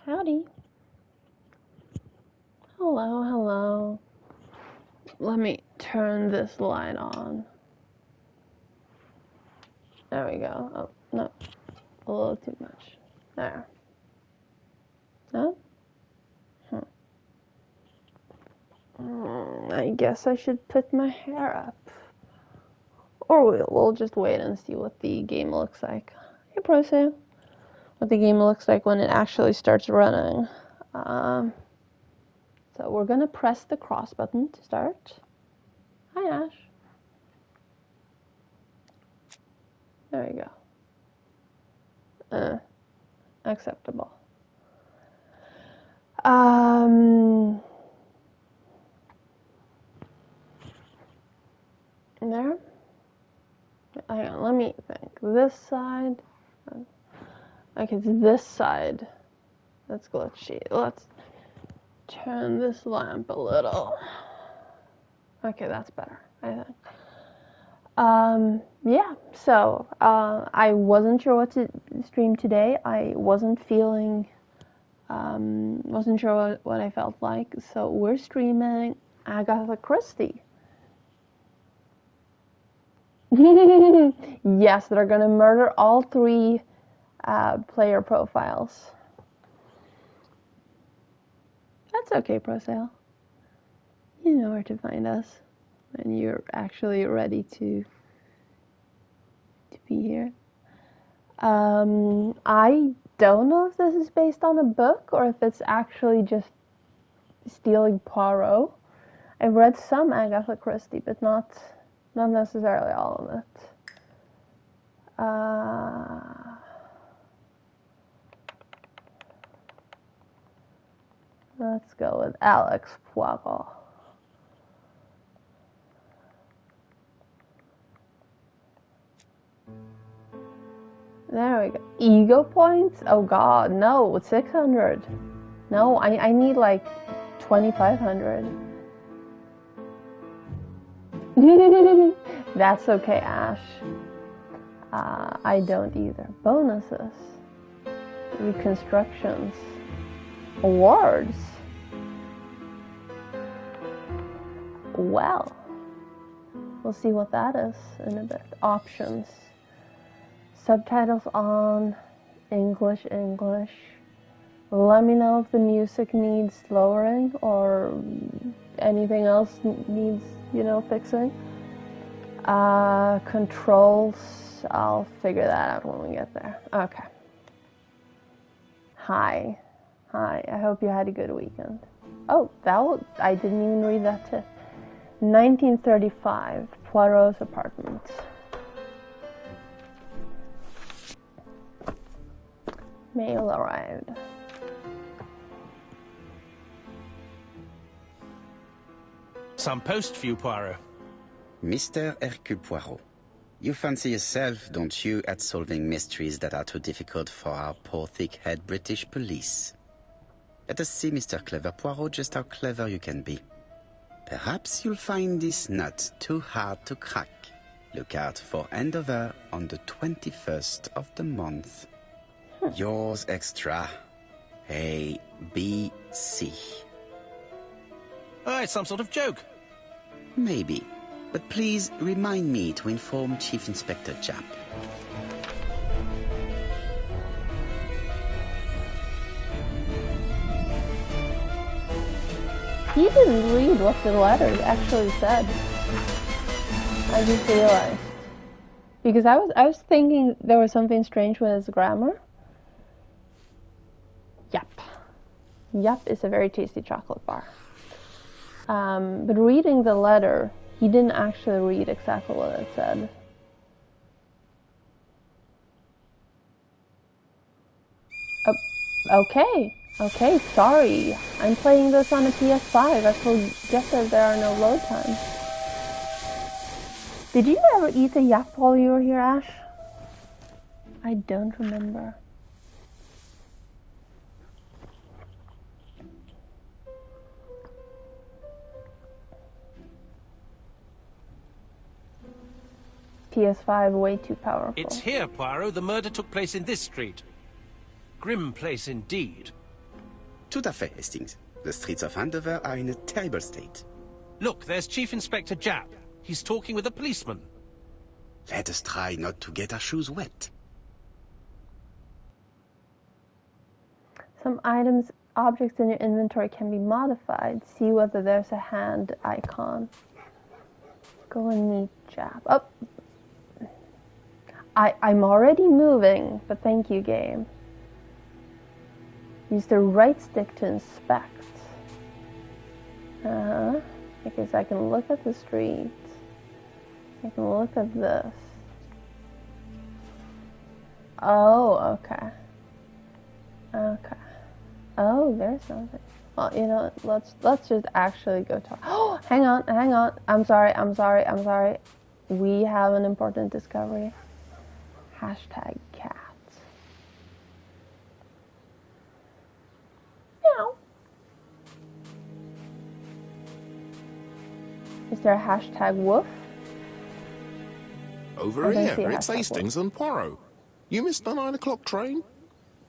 Howdy. Hello, hello. Let me turn this light on. There we go. Oh, no. A little too much. There. No? I guess I should put my hair up. Or we'll just wait and see what the game looks like. Hey, Proseo. What the game looks like when it actually starts running. So we're gonna press the cross button to start. Hi, Ash. There we go. Acceptable. There. Hang on, let me think. This side. Okay, it's this side. That's glitchy. Let's turn this lamp a little. Okay, that's better, I think. Yeah, so, I wasn't sure what to stream today. I wasn't feeling, wasn't sure what I felt like, so we're streaming Agatha Christie. Yes, they're gonna murder all three player profiles. That's okay, ProSale. You know where to find us when you're actually ready to be here. I don't know if this is based on a book or if it's actually just stealing Poirot. I've read some Agatha Christie, but not necessarily all of it. Let's go with Alex Poirot. There we go. Ego points? Oh god, no, 600. No, I need like 2,500. That's okay, Ash. I don't either. Bonuses. Reconstructions. Awards. Well, we'll see what that is in a bit. Options. Subtitles on. English. Let me know if the music needs lowering or anything else needs, fixing. Controls. I'll figure that out when we get there. Okay. Hi. I hope you had a good weekend. Oh, I didn't even read that tip. 1935, Poirot's apartment. Mail arrived. Some post for you, Poirot. Mr. Hercule Poirot, you fancy yourself, don't you, at solving mysteries that are too difficult for our poor thick-head British police. Let us see, Mr. Clever Poirot, just how clever you can be. Perhaps you'll find this nut too hard to crack. Look out for Andover on the 21st of the month. Yours extra. A, B, C. Oh, it's some sort of joke. Maybe. But please remind me to inform Chief Inspector Japp. He didn't read what the letter actually said. I just realized. Because I was thinking there was something strange with his grammar. Yup is a very tasty chocolate bar. But reading the letter, he didn't actually read exactly what it said. Oh, okay, sorry. I'm playing this on a PS5. I forget that there are no load times. Did you ever eat a yap while you were here, Ash? I don't remember. PS5 way too powerful. It's here, Poirot. The murder took place in this street. Grim place indeed. Tout à fait, Hastings. The streets of Andover are in a terrible state. Look, there's Chief Inspector Japp. He's talking with a policeman. Let us try not to get our shoes wet. Some objects in your inventory can be modified. See whether there's a hand icon. Go and meet Japp. Oh! I'm already moving, but thank you, game. Use the right stick to inspect. Because I can look at the street. I can look at this. Oh, okay. Okay. Oh, there's something. Well, you know, let's just actually go talk. Oh, hang on. I'm sorry. We have an important discovery. Hashtag cat. Meow. Is there a hashtag woof? Over here, it's Hastings and Poirot. You missed the 9 o'clock train?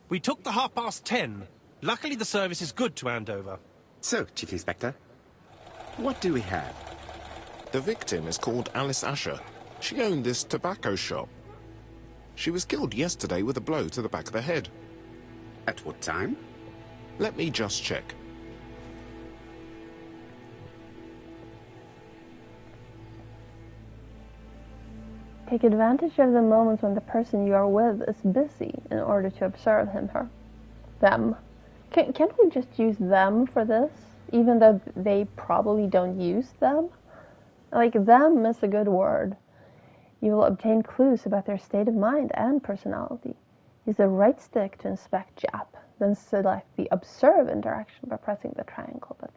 We took the 10:30. Luckily, the service is good to Andover. So, Chief Inspector, what do we have? The victim is called Alice Asher. She owned this tobacco shop. She was killed yesterday with a blow to the back of the head. At what time? Let me just check. Take advantage of the moments when the person you are with is busy in order to observe him, her, them. Can't we just use them for this, even though they probably don't use them? Like, them is a good word. You will obtain clues about their state of mind and personality. Use the right stick to inspect Japp, then select the Observe interaction by pressing the triangle button.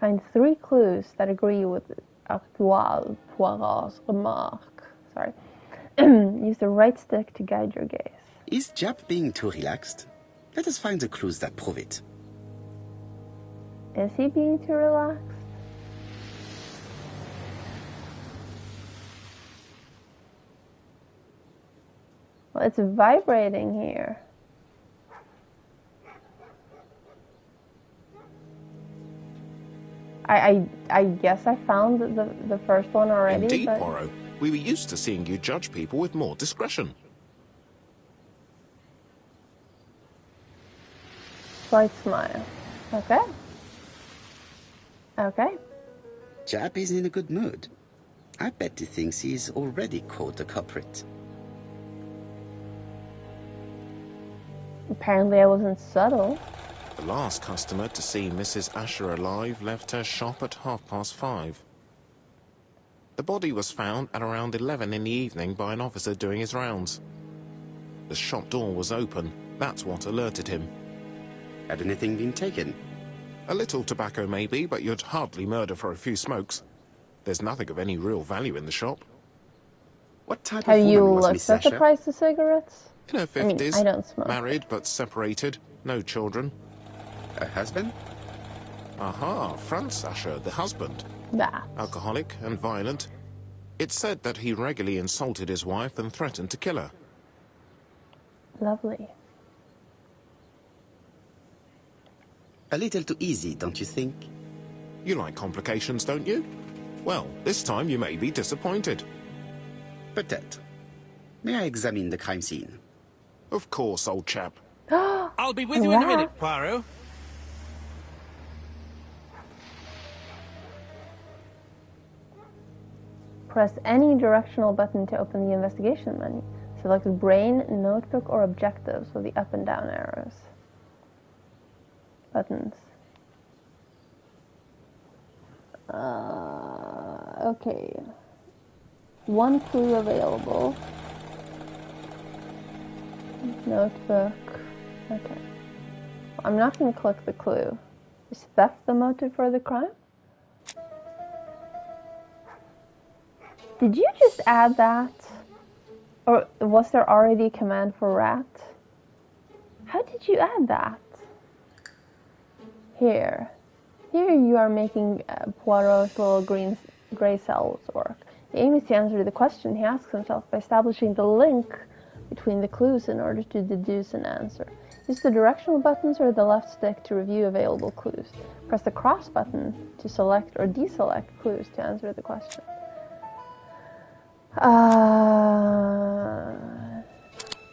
Find 3 clues that agree with Actual Poirot's remark. Sorry. Use the right stick to guide your gaze. Is Japp being too relaxed? Let us find the clues that prove it. Is he being too relaxed? Well, it's vibrating here. I guess I found the first one already. Indeed, but... Poirot. We were used to seeing you judge people with more discretion. Slight smile. Okay. Okay. Japp is in a good mood. I bet he thinks he's already caught the culprit. Apparently I wasn't subtle. The last customer to see Mrs. Asher alive left her shop at 5:30. The body was found at around 11 in the evening by an officer doing his rounds. The shop door was open. That's what alerted him. Had anything been taken? A little tobacco maybe, but you'd hardly murder for a few smokes. There's nothing of any real value in the shop. What type Have of you woman was looked Miss at the Asher? price of cigarettes? In her 50s. I mean, I don't smoke. Married but separated. No children. Her husband? Aha, Franz Asher, the husband. That. Alcoholic and violent. It's said that he regularly insulted his wife and threatened to kill her. Lovely. A little too easy, don't you think? You like complications, don't you? Well, this time you may be disappointed. Peut-être. May I examine the crime scene? Of course, old chap. I'll be with you in a minute, Poirot. Press any directional button to open the investigation menu. Select brain, notebook, or objectives with the up and down arrows. Buttons. Okay. 1 clue available. Notebook. Okay. I'm not going to click the clue. Is theft the motive for the crime? Did you just add that? Or was there already a command for rat? How did you add that? Here you are making Poirot's little grey cells work. The aim is to answer the question he asks himself by establishing the link between the clues in order to deduce an answer. Use the directional buttons or the left stick to review available clues. Press the cross button to select or deselect clues to answer the question.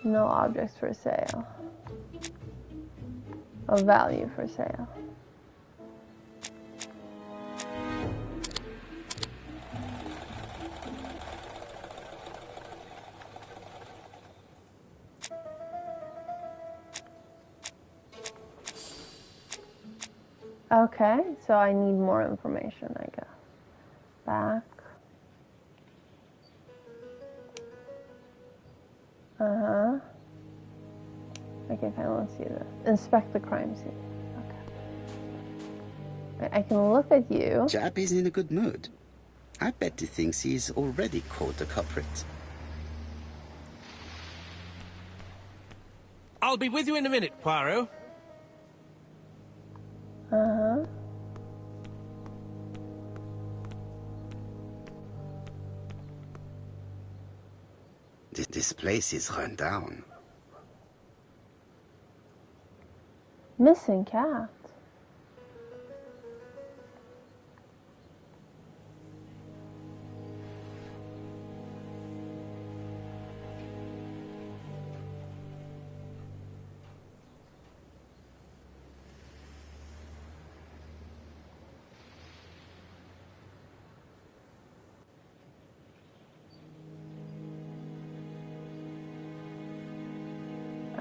No objects for sale. Of value for sale. Okay, so I need more information, I guess. Back. Okay, fine, let's see this. Inspect the crime scene. Okay. I can look at you. Jap is in a good mood. I bet he thinks he's already caught the culprit. I'll be with you in a minute, Poirot. This place is run down. Missing cat.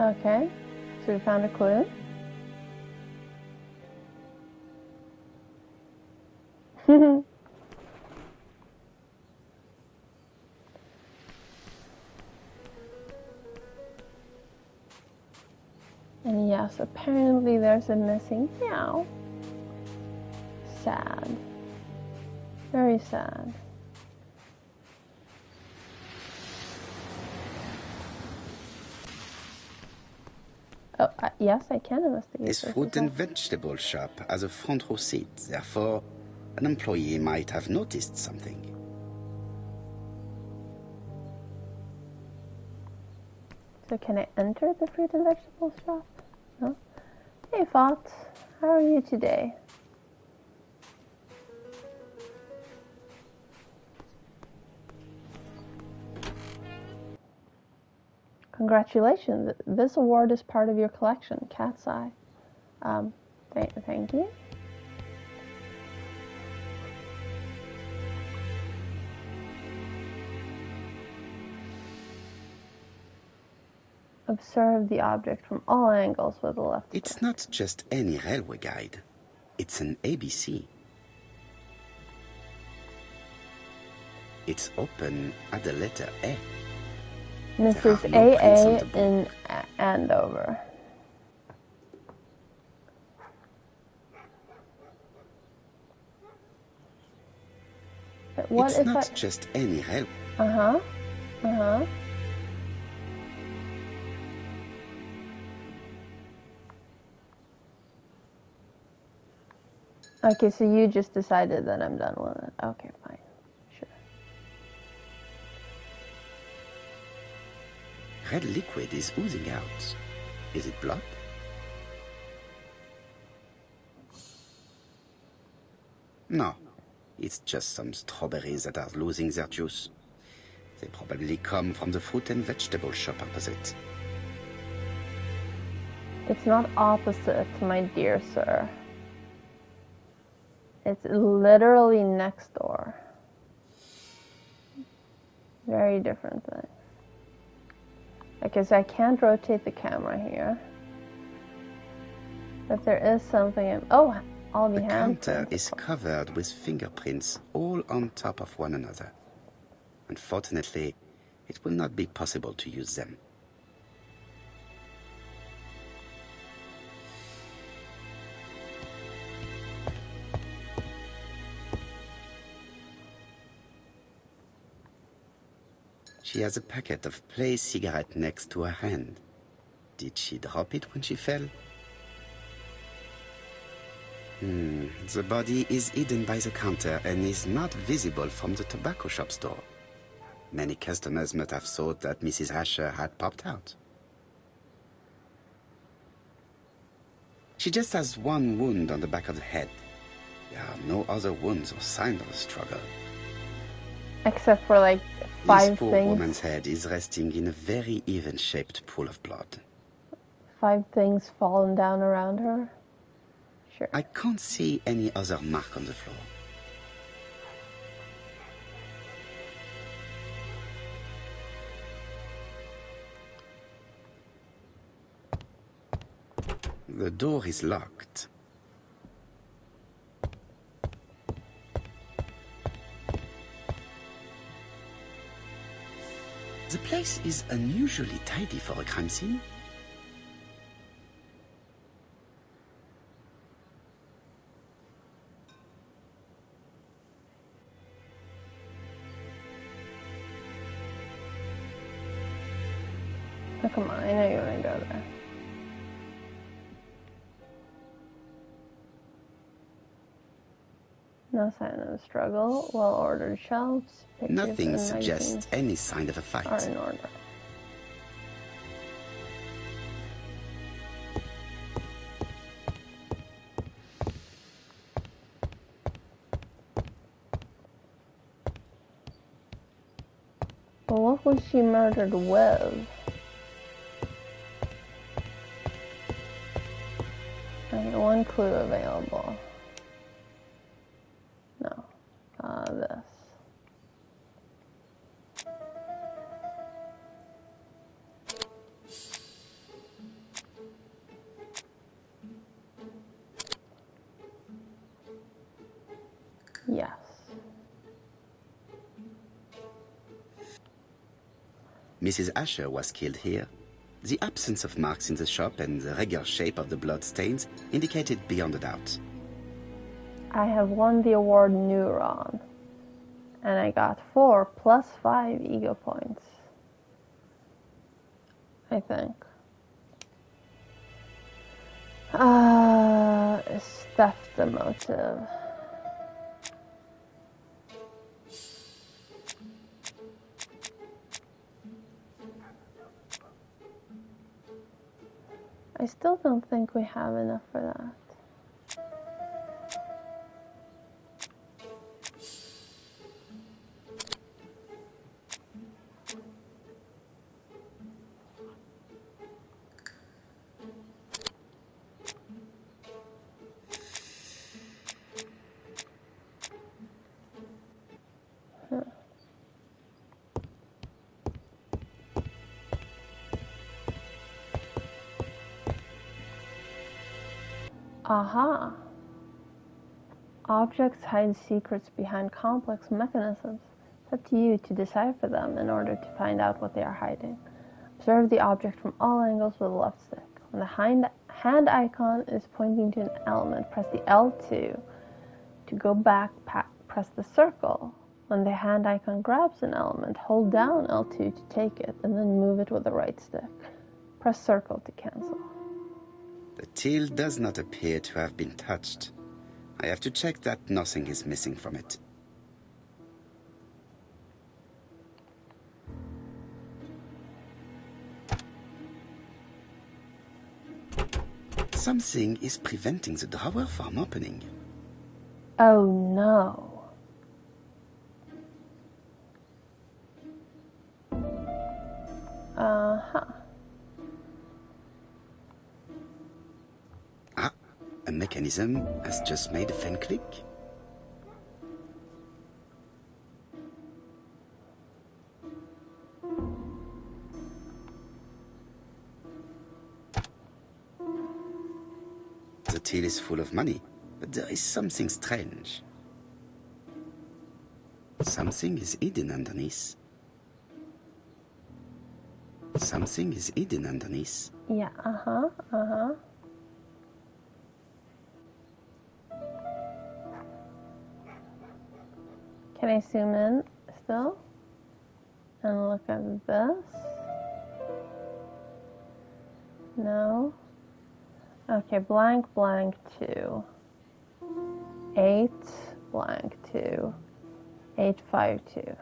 Okay, so we found a clue. And yes, apparently there's a missing meow. Sad. Very sad. Oh, yes, I can investigate This fruit and vegetable shop has a front row seat. Therefore, an employee might have noticed something. So can I enter the fruit and vegetable shop? No? Hey, Fox. How are you today? Congratulations. This award is part of your collection, Cat's Eye. Thank you. Observe the object from all angles with the left stick. It's not just any railway guide. It's an ABC. It's open at the letter A. Mrs. A.A. in Andover. But what it's if not just any railway. Okay, so you just decided that I'm done with it. Okay, fine. Sure. Red liquid is oozing out. Is it blood? No. It's just some strawberries that are losing their juice. They probably come from the fruit and vegetable shop opposite. It's not opposite, my dear sir. It's literally next door. Very different thing. Okay, so I can't rotate the camera here. But there is something. Oh, all the counter is covered with fingerprints all on top of one another. Unfortunately, it will not be possible to use them. She has a packet of play cigarette next to her hand. Did she drop it when she fell? The body is hidden by the counter and is not visible from the tobacco shop's door. Many customers must have thought that Mrs. Asher had popped out. She just has one wound on the back of the head. There are no other wounds or signs of a struggle. Except for like 5 This poor things. woman's head is resting in a very even-shaped pool of blood. 5 things fallen down around her. Sure. I can't see any other mark on the floor. The door is locked. The place is unusually tidy for a crime scene. Oh, come on, I know you want to go there. No sign of a struggle. Well-ordered shelves. Pictures Nothing and suggests magazines any sign of a fight. are in order. Well, what was she murdered with? Okay, one clue available. No. This. Yes. Mrs. Asher was killed here. The absence of marks in the shop and the regular shape of the blood stains indicated beyond a doubt. I have won the award Neuron. And I got 4 plus 5 ego points. I think. Is theft the motive? I still don't think we have enough for that. Aha! Objects hide secrets behind complex mechanisms. It's up to you to decipher them in order to find out what they are hiding. Observe the object from all angles with the left stick. When the hand icon is pointing to an element, press the L2. To go back, press the circle. When the hand icon grabs an element, hold down L2 to take it, and then move it with the right stick. Press circle to cancel. The till does not appear to have been touched. I have to check that nothing is missing from it. Something is preventing the drawer from opening. Oh no. Uh-huh. A mechanism has just made a fan click. The till is full of money, but there is something strange. Something is hidden underneath. Something is hidden underneath. Yeah, uh-huh. Can I zoom in still? And look at this? No? Okay, blank, blank, 2. 8, blank, 2. 852.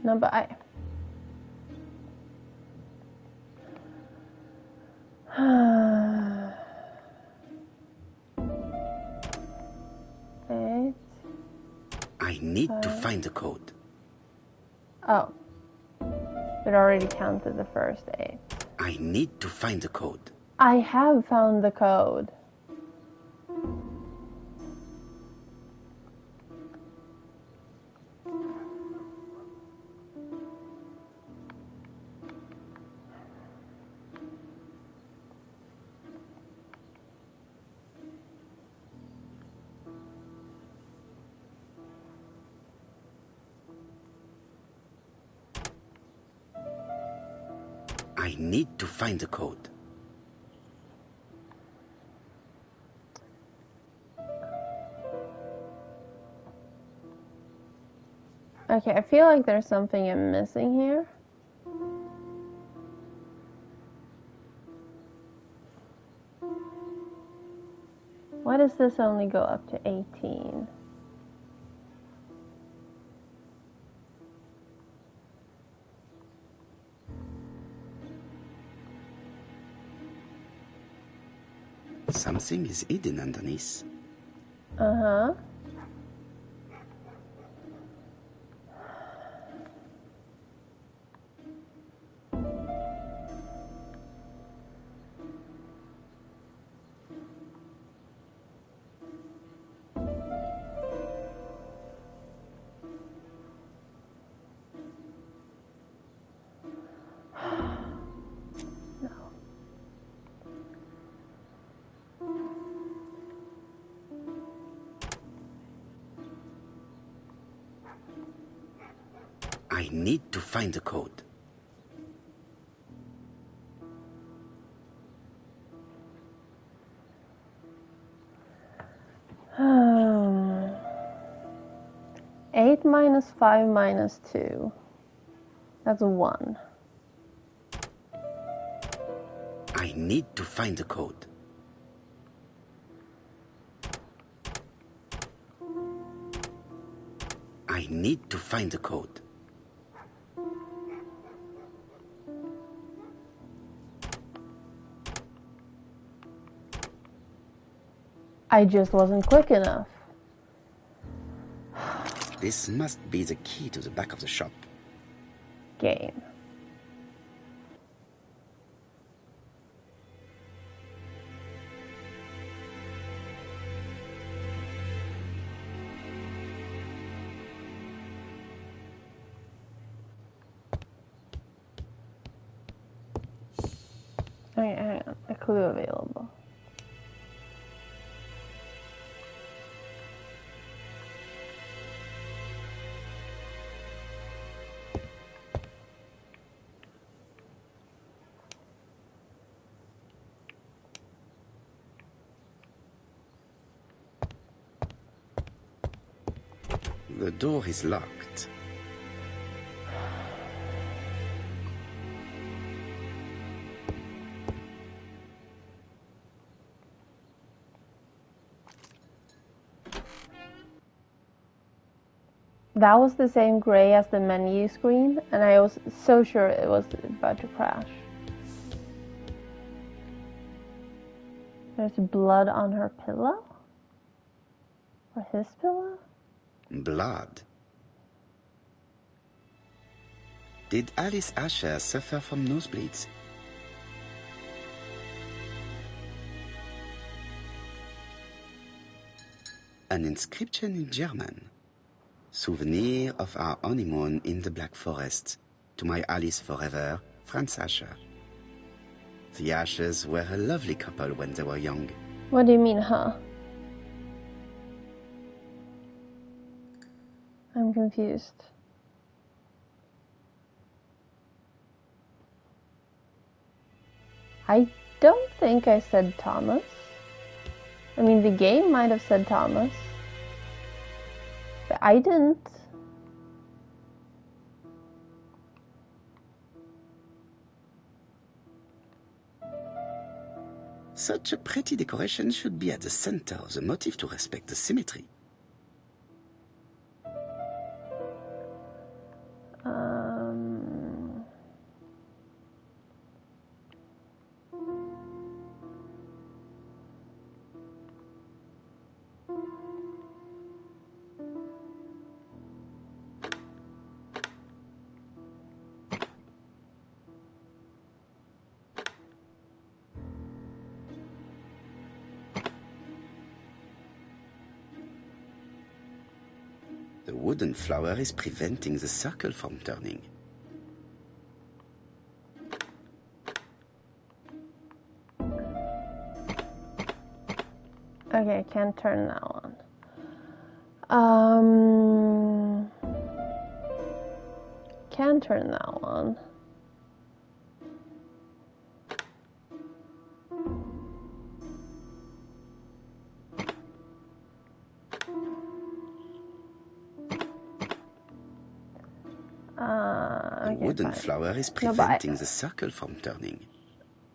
Number 8. Eight. I need to find the code. Oh. It already counted the first 8. I need to find the code. I have found the code. I need to find the code. Okay, I feel like there's something I'm missing here. Why does this only go up to 18? Something is hidden underneath. Uh-huh. I need to find the code. Eight minus 5 minus 2. That's 1. I need to find the code. I need to find the code. I just wasn't quick enough. This must be the key to the back of the shop. Game. Okay, hang on. A clue available. The door is locked. That was the same gray as the menu screen, and I was so sure it was about to crash. There's blood on her pillow? Or his pillow? Blood. Did Alice Asher suffer from nosebleeds? An inscription in German. Souvenir of our honeymoon in the Black Forest. To my Alice forever, Franz Asher. The Ashers were a lovely couple when they were young. What do you mean, huh? I'm confused. I don't think I said Thomas. I mean, the game might have said Thomas. But I didn't. Such a pretty decoration should be at the center of the motif to respect the symmetry. The wooden flower is preventing the circle from turning. Okay, I can't turn that one. Can turn that one. The Okay, wooden fine. flower is No, preventing the circle from turning.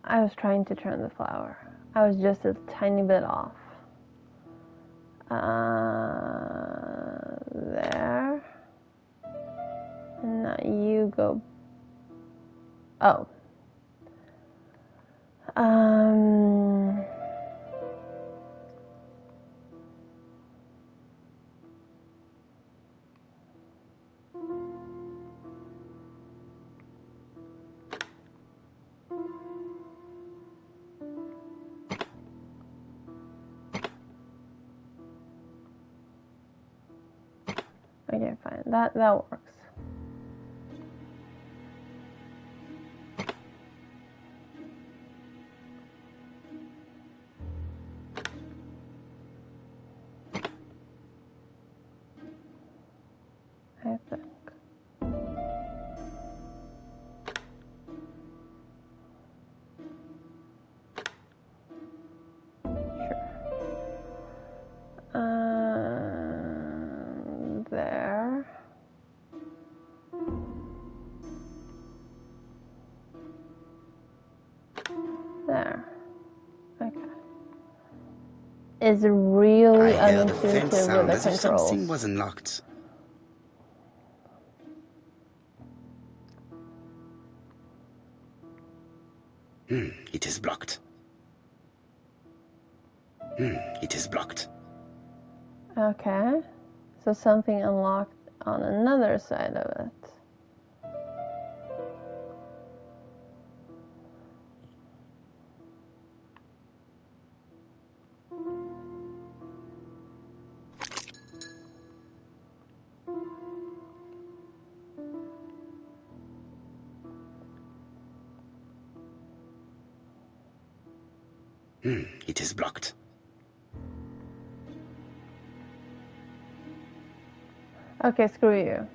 I was trying to turn the flower. I was just a tiny bit off. There. And now you go. Oh. Okay, fine. That works. I think. Sure. There. There. Okay. Is really I heard a faint unintuitive sound with as the if something controls. was unlocked. It is blocked. It is blocked. Okay. So something unlocked on another side of it. It is blocked. Okay, screw you.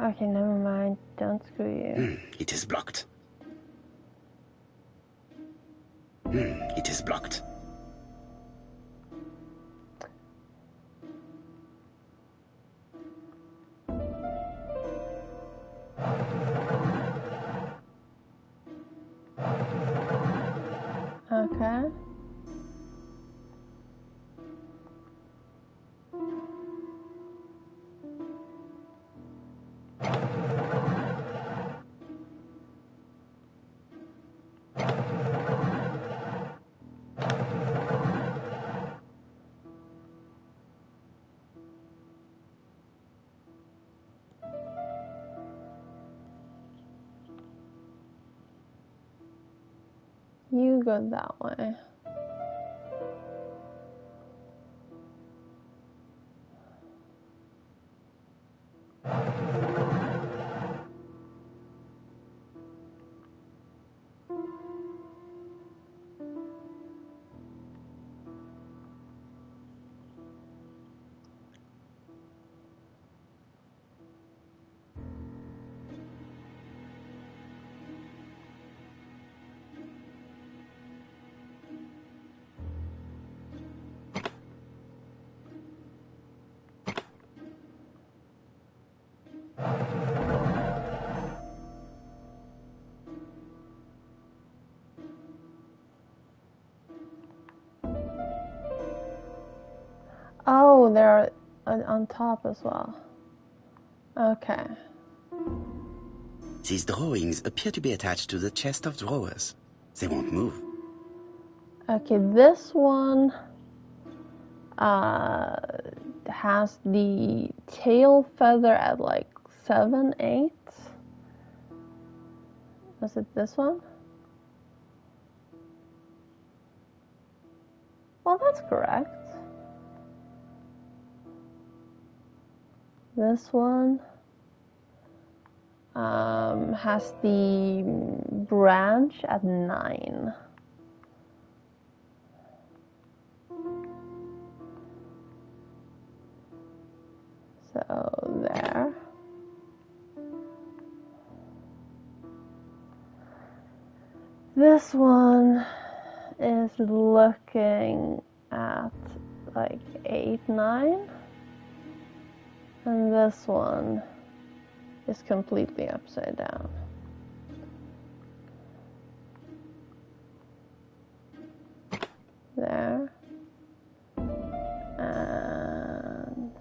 Okay, never mind. Don't screw you. It is blocked. It is blocked. Okay. You go that way. Oh, they're on top as well. Okay. These drawings appear to be attached to the chest of drawers. They won't move. Okay, this one has the tail feather at like 7, 8. Was it this one? Well, that's correct. This one has the branch at 9. So there. This one is looking at like 8, 9. And this one is completely upside down. There. And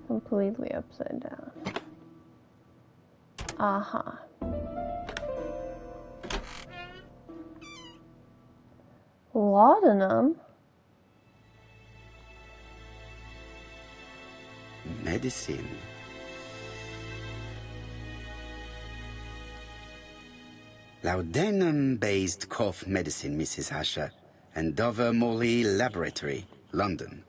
completely upside down. Aha. Laudanum? Medicine. Laudanum-based cough medicine, Mrs. Asher, and Dover Morley Laboratory, London.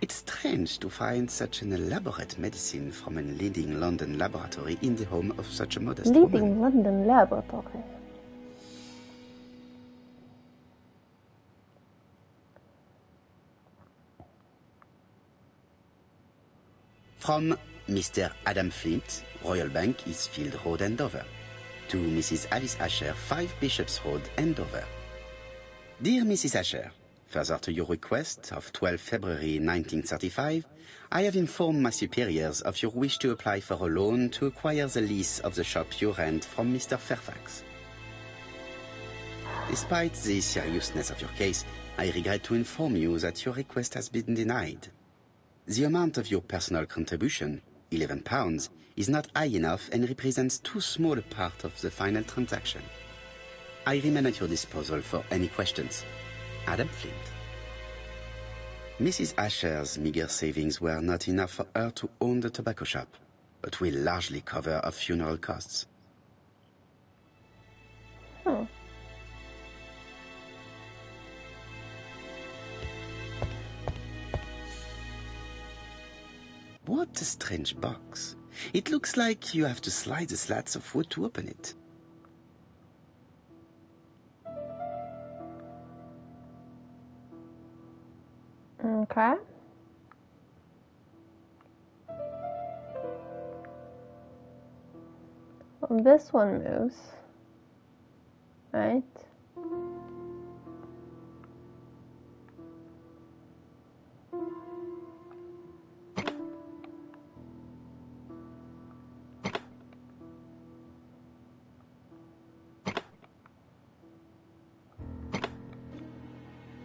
It's strange to find such an elaborate medicine from a leading London laboratory in the home of such a modest woman. Leading London laboratory. From Mr. Adam Flint, Royal Bank, Eastfield Road, Andover. To Mrs. Alice Asher, 5 Bishops Road, Andover. Dear Mrs. Asher, further to your request of 12 February 1935, I have informed my superiors of your wish to apply for a loan to acquire the lease of the shop you rent from Mr. Fairfax. Despite the seriousness of your case, I regret to inform you that your request has been denied. The amount of your personal contribution, £11, is not high enough and represents too small a part of the final transaction. I remain at your disposal for any questions. Adam Flint. Mrs. Asher's meager savings were not enough for her to own the tobacco shop, but will largely cover her funeral costs. Hmm. What a strange box. It looks like you have to slide the slats of wood to open it. Okay. Well, this one moves. Right?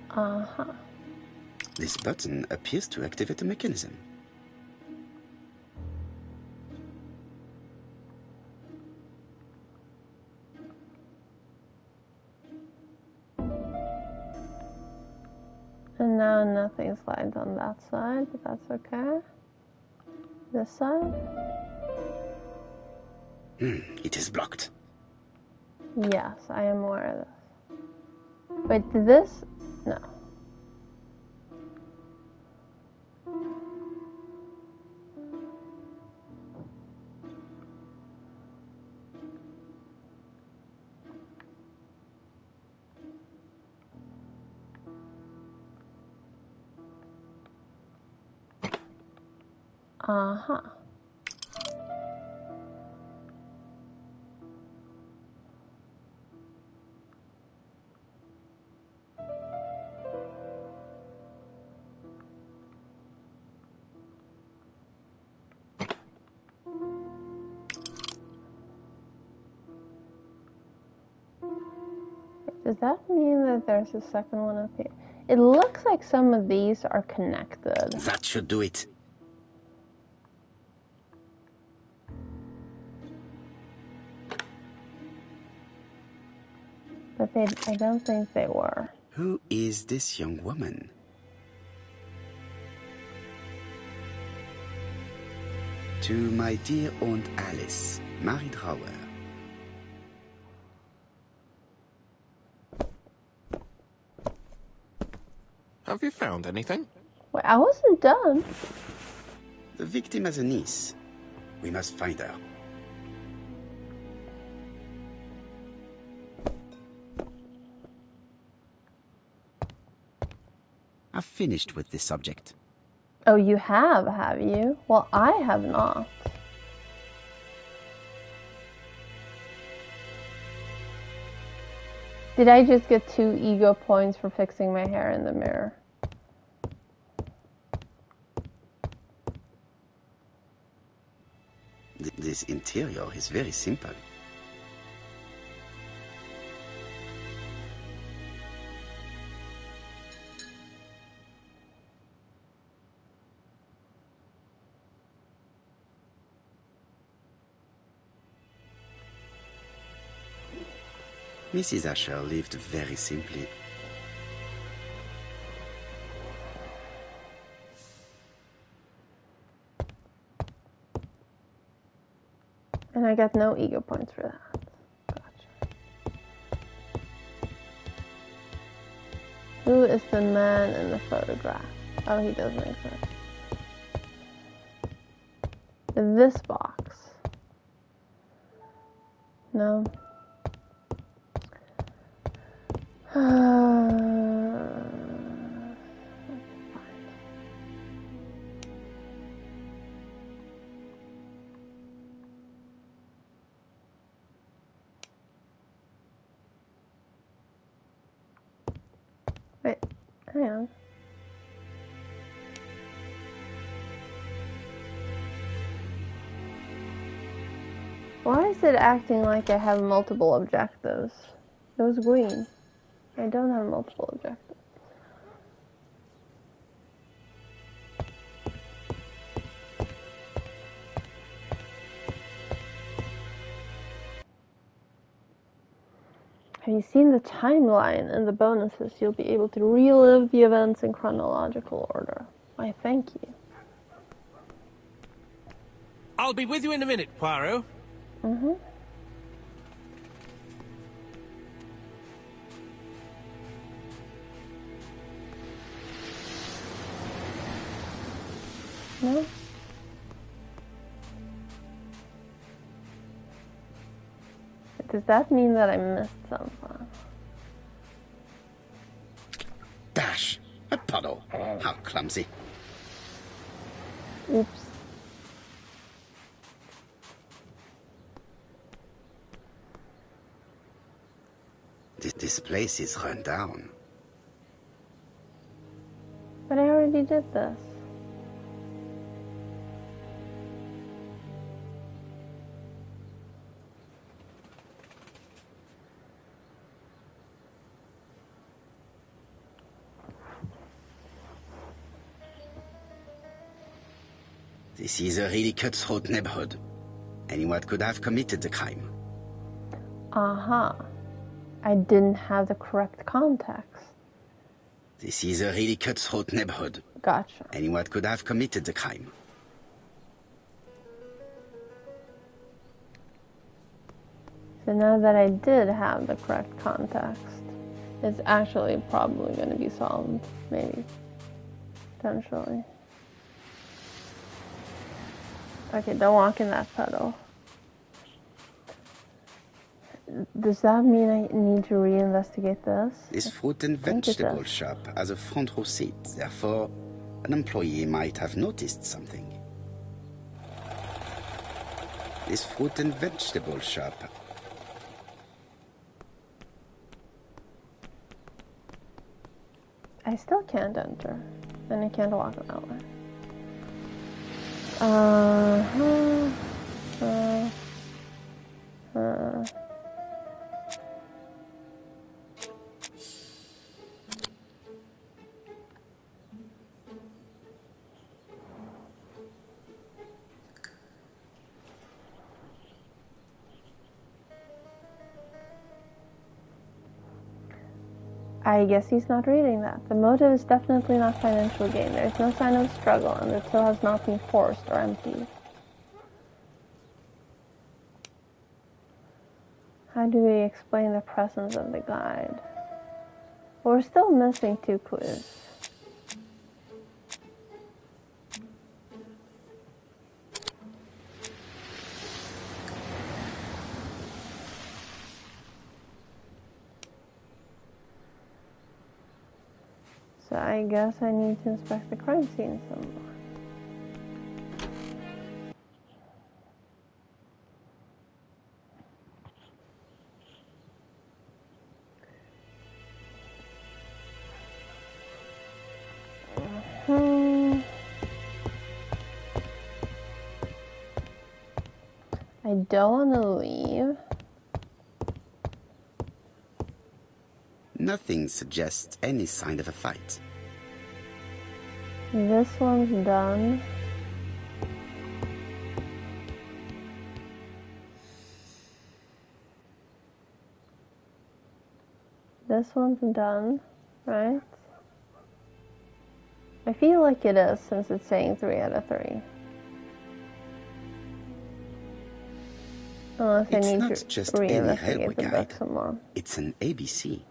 Uh-huh. This button appears to activate a mechanism. And now nothing slides on that side, but that's okay. This side? It is blocked. Yes, I am aware of this. Wait, did this? No. Uh-huh. Does that mean that there's a second one up here? It looks like some of these are connected. That should do it. But I don't think they were. Who is this young woman? To my dear Aunt Alice, Mary Drower. Have you found anything? Wait, I wasn't done. The victim has a niece. We must find her. I've finished with this subject. Oh, you have you? Well, I have not. Did I just get 2 ego points for fixing my hair in the mirror? This interior is very simple. Mrs. Asher lived very simply. And I got no ego points for that. Gotcha. Who is the man in the photograph? Oh, he doesn't exist. This box. No. Wait, hang on. Why is it acting like I have multiple objectives? It was green. I don't have multiple objectives. Have you seen the timeline and the bonuses? You'll be able to relive the events in chronological order. Why, thank you. I'll be with you in a minute, Poirot. Mm-hmm. No? Does that mean that I missed something? Dash! A puddle! How clumsy. Oops. This place is run down. But I already did this. This is a really cutthroat neighborhood. Anyone could have committed the crime. Uh-huh. I didn't have the correct context. This is a really cutthroat neighborhood. Gotcha. Anyone could have committed the crime. So now that I did have the correct context, it's actually probably going to be solved, maybe. Potentially. Okay, don't walk in that puddle. Does that mean I need to reinvestigate this? This fruit and vegetable shop has a front row seat. Therefore, an employee might have noticed something. This fruit and vegetable shop. I still can't enter. And I can't walk that way. I guess he's not reading that. The motive is definitely not financial gain. There is no sign of struggle, and the till has not been forced or emptied. How do we explain the presence of the guide? Well, we're still missing 2 clues. So I guess I need to inspect the crime scene some more. I don't want to leave. Nothing suggests any sign of a fight. This one's done. This one's done, right? I feel like it is, since it's saying 3 out of 3. Unless I need to just any railway reinvestigate the book guide. some more. It's an ABC.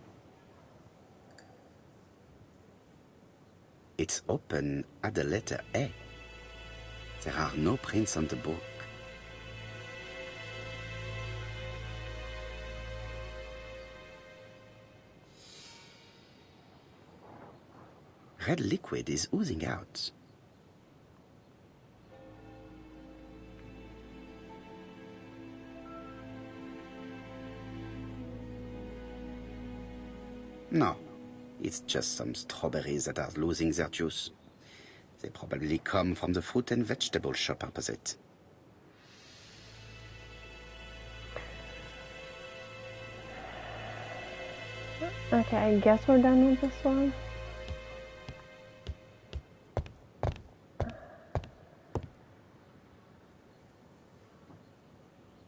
It's open at the letter A. There are no prints on the book. Red liquid is oozing out. No, it's just some strawberries that are losing their juice. They probably come from the fruit and vegetable shop opposite. Okay, I guess we're done with this one.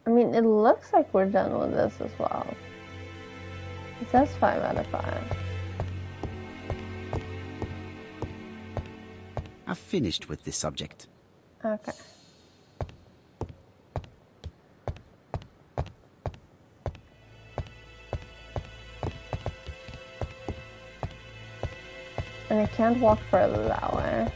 I mean, it looks like we're done with this as well. It says 5 out of 5. I've finished with this subject. Okay. And I can't walk further that way.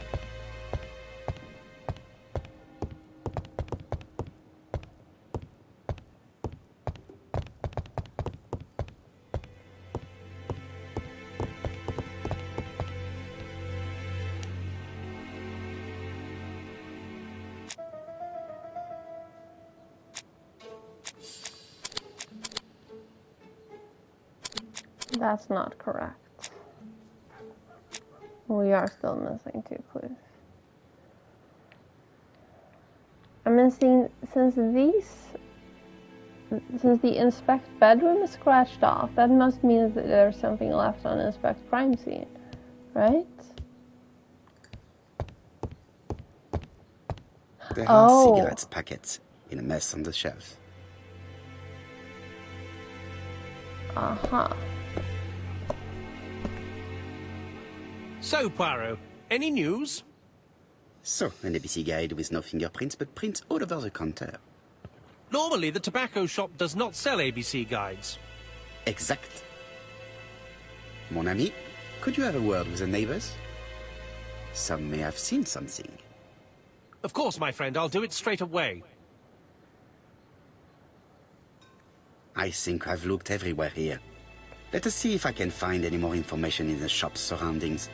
That's not correct. We are still missing 2 clues. I'm missing, since the inspect bedroom is scratched off, that must mean that there's something left on inspect crime scene, right? There are cigarettes packets in a mess on the shelf. Uh-huh. So, Poirot, any news? So, an ABC guide with no fingerprints, but prints all over the counter. Normally, the tobacco shop does not sell ABC guides. Exact. Mon ami, could you have a word with the neighbors? Some may have seen something. Of course, my friend, I'll do it straight away. I think I've looked everywhere here. Let us see if I can find any more information in the shop's surroundings.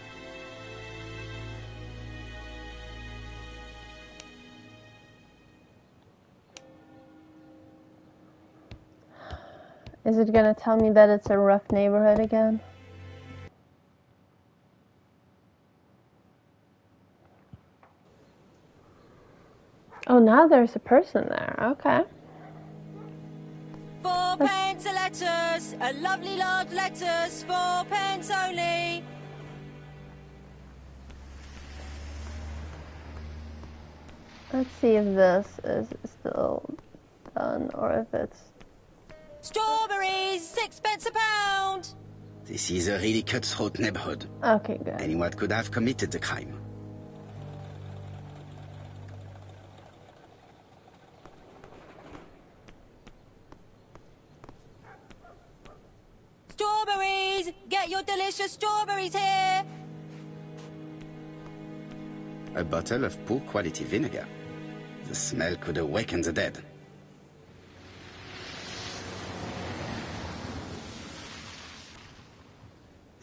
Is it gonna tell me that it's a rough neighborhood again? Oh, now there's a person there. Okay. 4 pence a letters, a lovely large letters, 4 pence only. Let's see if this is still done or if it's... Strawberries, 6 pence a pound. This is a really cutthroat neighborhood. Okay, good. Anyone could have committed the crime. Strawberries, get your delicious strawberries here. A bottle of poor quality vinegar. The smell could awaken the dead.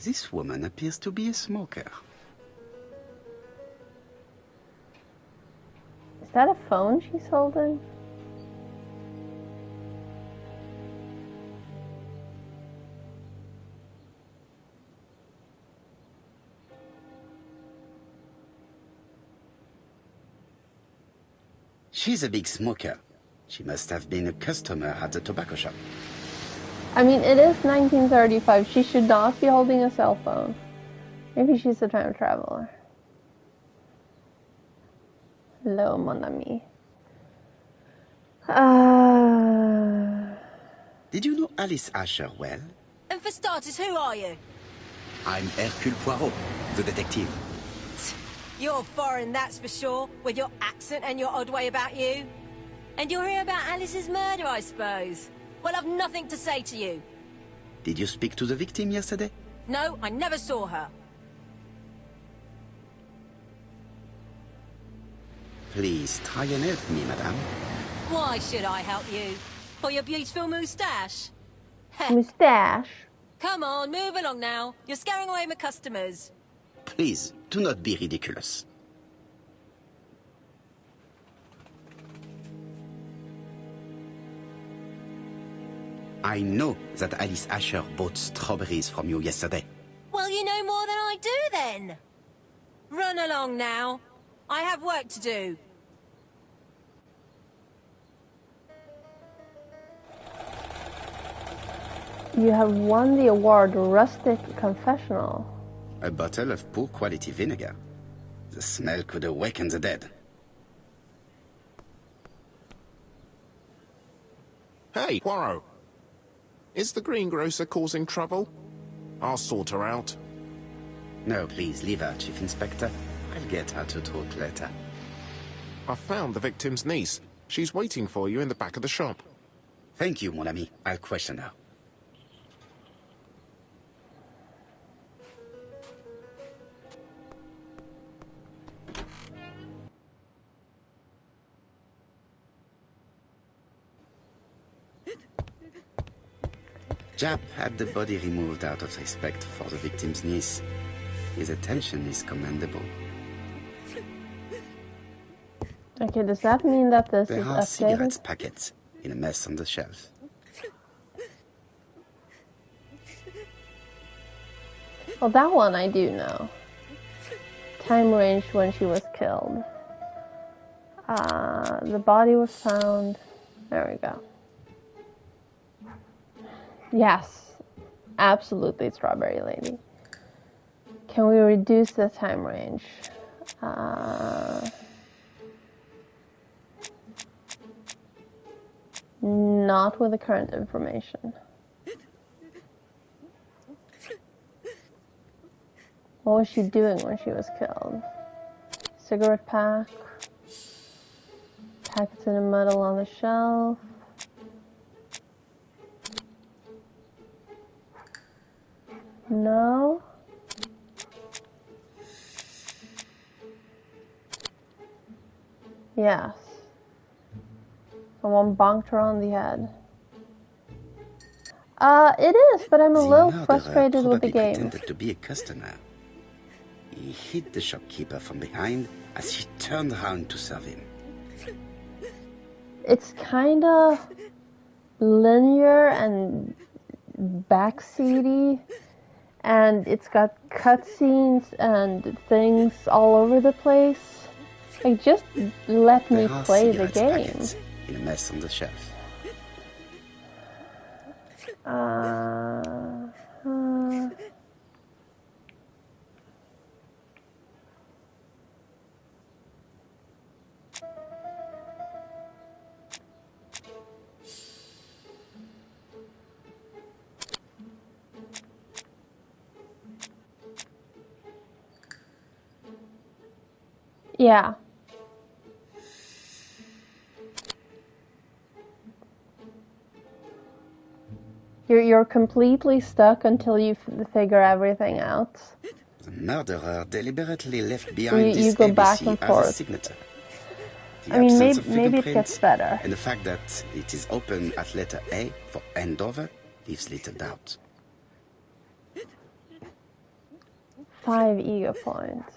This woman appears to be a smoker. Is that a phone she's holding? She's a big smoker. She must have been a customer at the tobacco shop. I mean, it is 1935. She should not be holding a cell phone. Maybe she's a time traveler. Hello, mon ami. Did you know Alice Asher well? And for starters, who are you? I'm Hercule Poirot, the detective. You're foreign, that's for sure, with your accent and your odd way about you. And you're here about Alice's murder, I suppose. Well, I've nothing to say to you. Did you speak to the victim yesterday? No, I never saw her. Please try and help me, madame. Why should I help you? For your beautiful moustache? Moustache. Come on, move along now. You're scaring away my customers. Please, do not be ridiculous. I know that Alice Asher bought strawberries from you yesterday. Well, you know more than I do, then. Run along now. I have work to do. You have won the award Rustic Confessional. A bottle of poor quality vinegar. The smell could awaken the dead. Hey, Poirot. Is the greengrocer causing trouble? I'll sort her out. No, please, leave her, Chief Inspector. I'll get her to talk later. I found the victim's niece. She's waiting for you in the back of the shop. Thank you, mon ami. I'll question her. Jap had the body removed out of respect for the victim's niece. His attention is commendable. Okay, does that mean that this There is are updated? cigarette packets in a mess on the shelf. Well, that one I do know. Time range when she was killed. The body was found. There we go. Yes, absolutely, Strawberry Lady. Can we reduce the time range? Not with the current information. What was she doing when she was killed? Cigarette pack. Packets in the metal on the shelf. No. Yes. Someone bonked her on the head. It is, but I'm a little frustrated with the game. Pretended to be a customer. He hit the shopkeeper from behind as she turned around to serve him. It's kinda linear and backseaty, and it's got cutscenes and things all over the place. Like, just let me play the game. In a mess on the shelf. Yeah. You're completely stuck until you figure everything out. The murderer deliberately left behind You this go back ABC and as forth. a signature. The I mean, absence of maybe it fingerprints gets better. And the fact that it is open at letter A for Andover leaves little doubt. 5 ego points.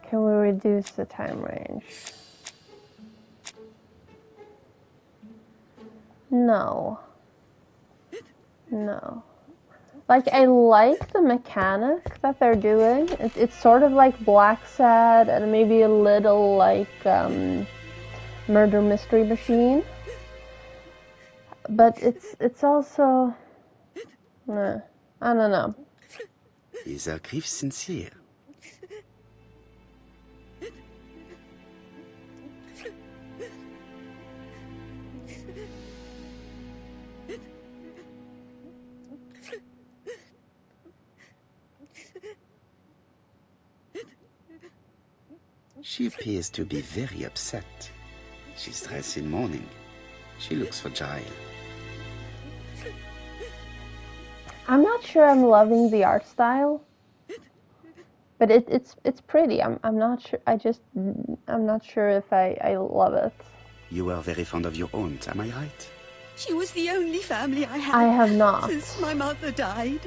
Can we reduce the time range? No. No. Like, I like the mechanic that they're doing. It's sort of like Black Sad and maybe a little like Murder Mystery Machine. But it's also... I don't know. Is our grief sincere? She appears to be very upset. She's dressed in mourning. She looks fragile. I'm not sure I'm loving the art style, but it's pretty. I'm not sure. I'm not sure if I love it. You are very fond of your aunt, am I right? She was the only family I had. I have not. Since my mother died.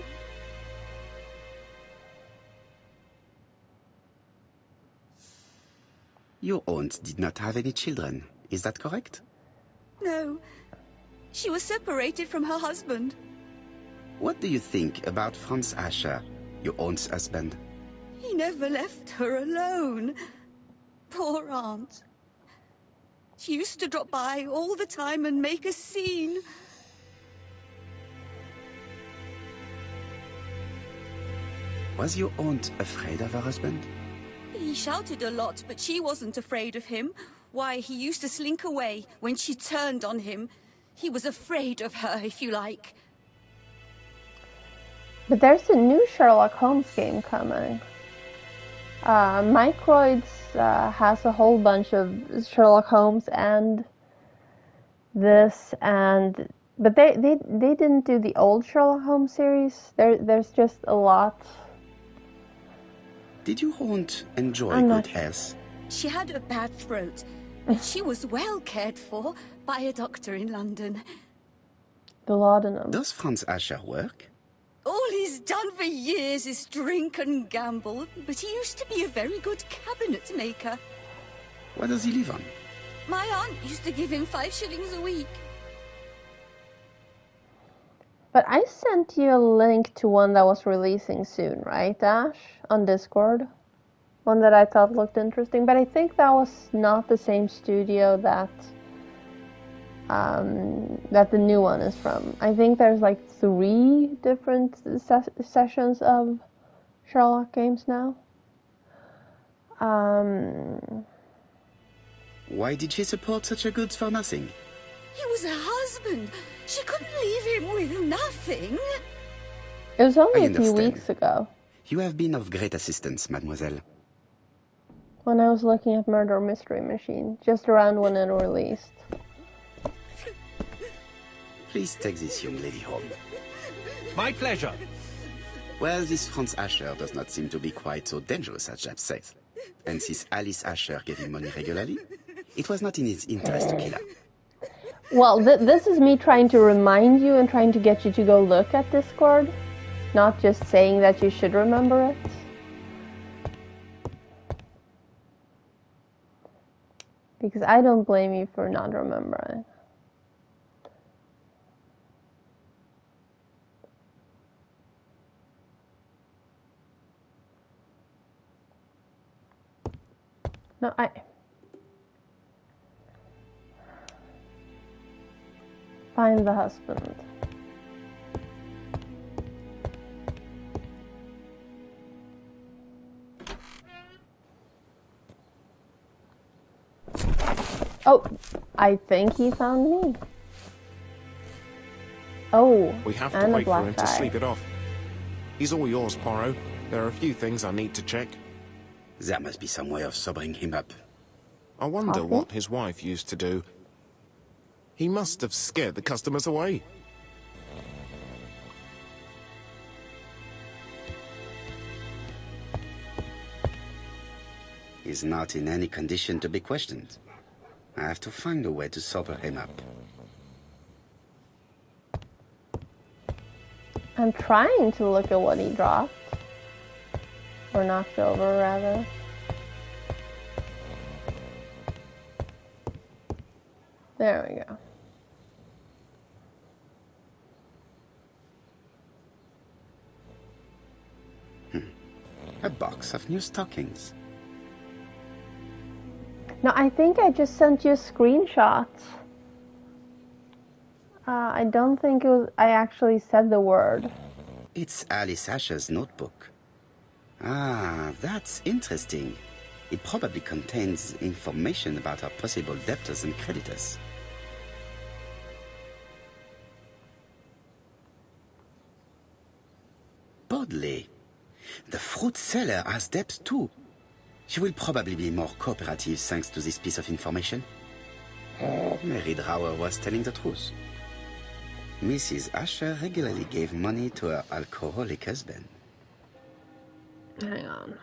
Your aunt did not have any children, is that correct? No. She was separated from her husband. What do you think about Franz Asher, your aunt's husband? He never left her alone. Poor aunt. She used to drop by all the time and make a scene. Was your aunt afraid of her husband? He shouted a lot, but she wasn't afraid of him. Why, he used to slink away when she turned on him. He was afraid of her, if you like. But there's a new Sherlock Holmes game coming. Microids has a whole bunch of Sherlock Holmes and this, but they didn't do the old Sherlock Holmes series. There's just a lot. Did your aunt enjoy good health? She had a bad throat, but she was well cared for by a doctor in London. The laudanum. Does Franz Asher work? All he's done for years is drink and gamble, but he used to be a very good cabinet maker. What does he live on? My aunt used to give him 5 shillings a week. But I sent you a link to one that was releasing soon, right, Ash? On Discord. One that I thought looked interesting, but I think that was not the same studio that the new one is from. I think there's like 3 different sessions of Sherlock games now. Why did she support such a goods for nothing? He was her husband. She couldn't leave him with nothing. It was only a few weeks ago. You have been of great assistance, mademoiselle. When I was looking at Murder Mystery Machine, just around when it released. Please take this young lady home. My pleasure. Well, this Franz Asher does not seem to be quite so dangerous as Jab says. And since Alice Asher gave him money regularly, it was not in his interest to kill her. Well, this is me trying to remind you and trying to get you to go look at Discord. Not just saying that you should remember it. Because I don't blame you for not remembering. No, find the husband. Oh, I think he found me. Oh, we have to wait for him to sleep it off. He's all yours, Poirot. There are a few things I need to check. There must be some way of sobering him up. I wonder what his wife used to do. He must have scared the customers away. He's not in any condition to be questioned. I have to find a way to sober him up. I'm trying to look at what he dropped. Or knocked over, rather. There we go. A box of new stockings. No, I think I just sent you a screenshot. I don't think I actually said the word. It's Alice Asher's notebook. Ah, that's interesting. It probably contains information about our possible debtors and creditors. Bodley. The fruit seller has debts too. She will probably be more cooperative thanks to this piece of information. Mary Drower was telling the truth. Mrs. Asher regularly gave money to her alcoholic husband. Hang on.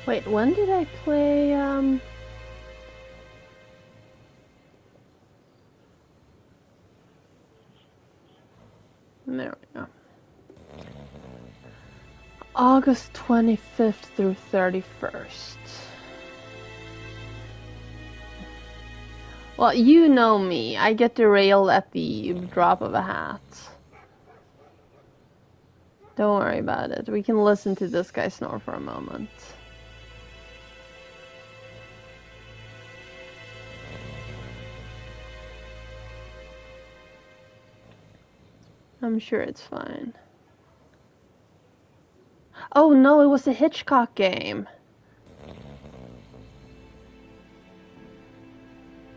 Wait, when did I play, There we go. August 25th through 31st. Well, you know me. I get derailed at the drop of a hat. Don't worry about it. We can listen to this guy snore for a moment. I'm sure it's fine. Oh no, it was a Hitchcock game.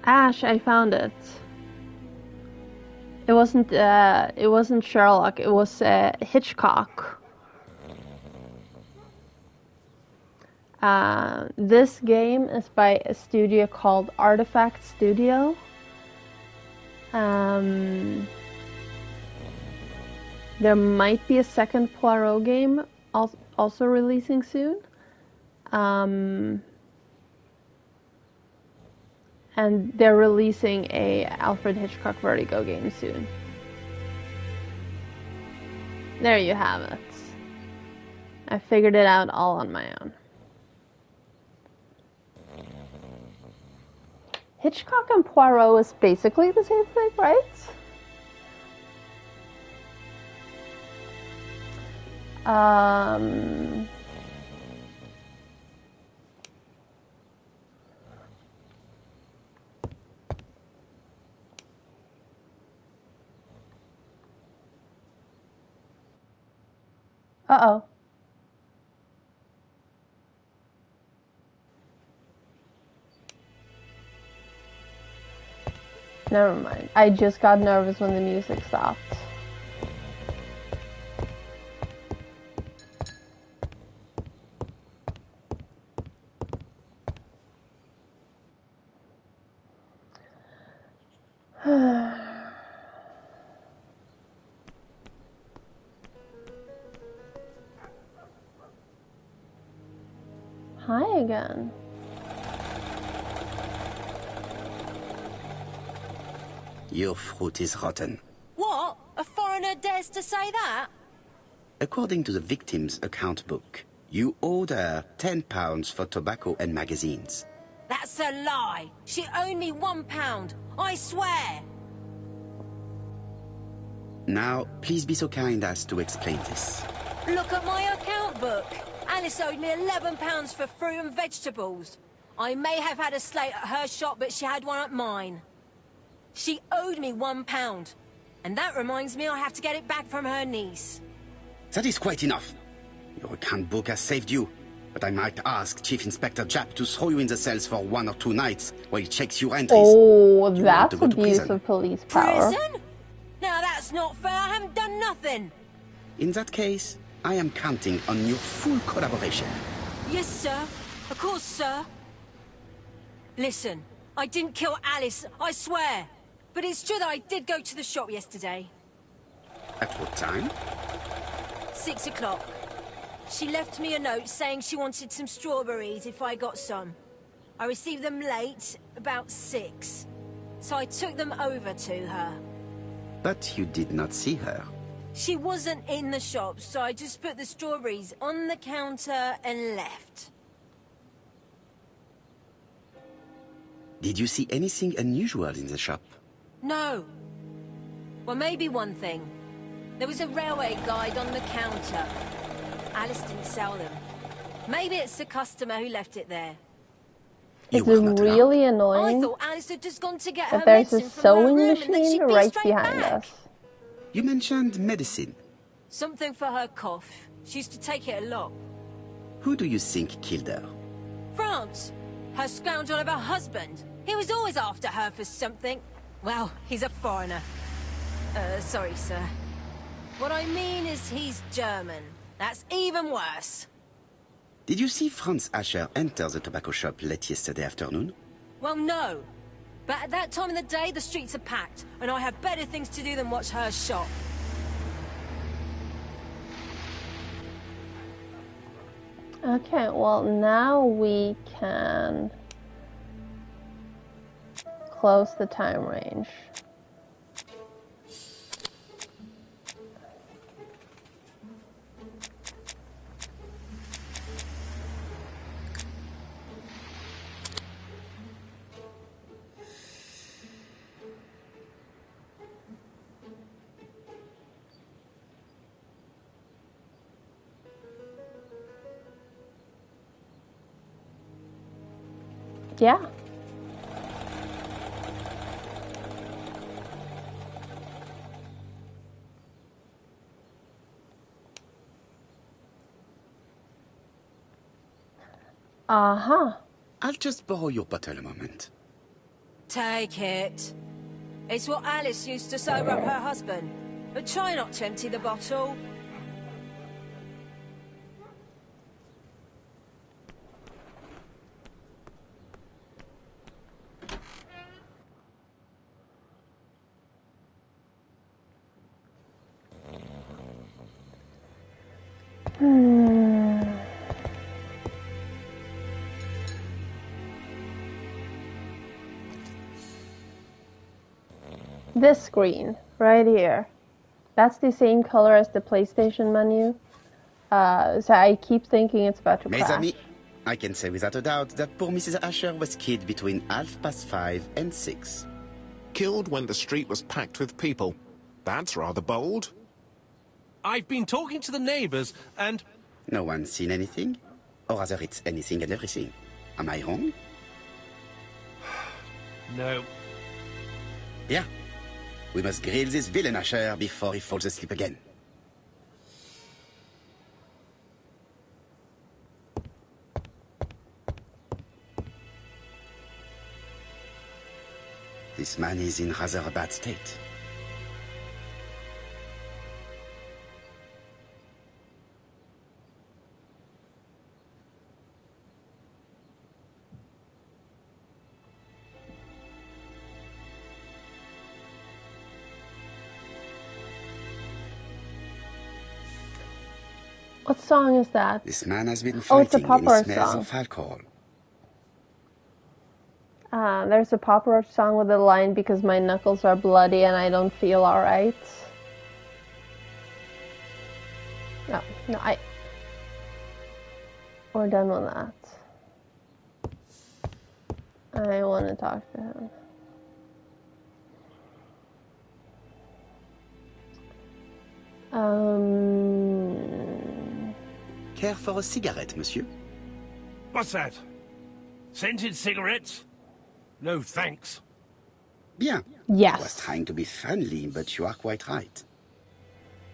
Ash, I found it. It wasn't Sherlock, it was Hitchcock. This game is by a studio called Artifact Studio. There might be a second Poirot game also releasing soon. And they're releasing a Alfred Hitchcock Vertigo game soon. There you have it. I figured it out all on my own. Hitchcock and Poirot is basically the same thing, right? Uh-oh. Never mind. I just got nervous when the music stopped. Hi again. Your fruit is rotten. What? A foreigner dares to say that? According to the victim's account book, you owed her £10 for tobacco and magazines. That's a lie. She owed me £1. I swear. Now, please be so kind as to explain this. Look at my account book. Alice owed me £11 for fruit and vegetables. I may have had a slate at her shop, but she had one at mine. She owed me £1. And that reminds me I have to get it back from her niece. That is quite enough. Your account book has saved you. But I might ask Chief Inspector Japp to throw you in the cells for 1 or 2 nights while he checks your entries. Oh, You that's want to go to abuse prison. of police power. Prison? Now that's not fair. I haven't done nothing. In that case, I am counting on your full collaboration. Yes, sir. Of course, sir. Listen, I didn't kill Alice, I swear. But it's true that I did go to the shop yesterday. At what time? 6 o'clock. She left me a note saying she wanted some strawberries if I got some. I received them late, about 6. So I took them over to her. But you did not see her. She wasn't in the shop, so I just put the strawberries on the counter and left. Did you see anything unusual in the shop? No. Well, maybe one thing. There was a railway guide on the counter. Alice didn't sell them. Maybe it's the customer who left it there. You It's were not allowed. really I annoying thought Alice had just gone to get her that there's a medicine from her sewing room and then machine she'd be right straight behind back. us. You mentioned medicine. Something for her cough. She used to take it a lot. Who do you think killed her? France. Her scoundrel of a husband. He was always after her for something. Well, he's a foreigner. Sorry, sir. What I mean is he's German. That's even worse. Did you see Franz Asher enter the tobacco shop late yesterday afternoon? Well, no. But at that time of the day, the streets are packed, and I have better things to do than watch her shop. Okay, well now we can close the time range. Yeah. Uh-huh. I'll just borrow your bottle a moment. Take it. It's what Alice used to sober up her husband. But try not to empty the bottle. This screen, right here, that's the same color as the PlayStation menu. So I keep thinking it's about to Mes crash. amis, I can say without a doubt that poor Mrs. Asher was killed between 5:30 and 6. Killed when the street was packed with people. That's rather bold. I've been talking to the neighbours, and No one's seen anything? Or rather, it's anything and everything. Am I wrong? no. Yeah. We must grill this villain Asher before he falls asleep again. This man is in rather a bad state. What song is that? This man has been Oh, it's a fighting Pop and he Roach smells song. of alcohol. There's a Pop Roach song with the line, because my knuckles are bloody and I don't feel alright. No, we're done with that. I want to talk to him. Care for a cigarette, monsieur? What's that? Scented cigarettes? No, thanks. Bien. Yes. I was trying to be friendly, but you are quite right.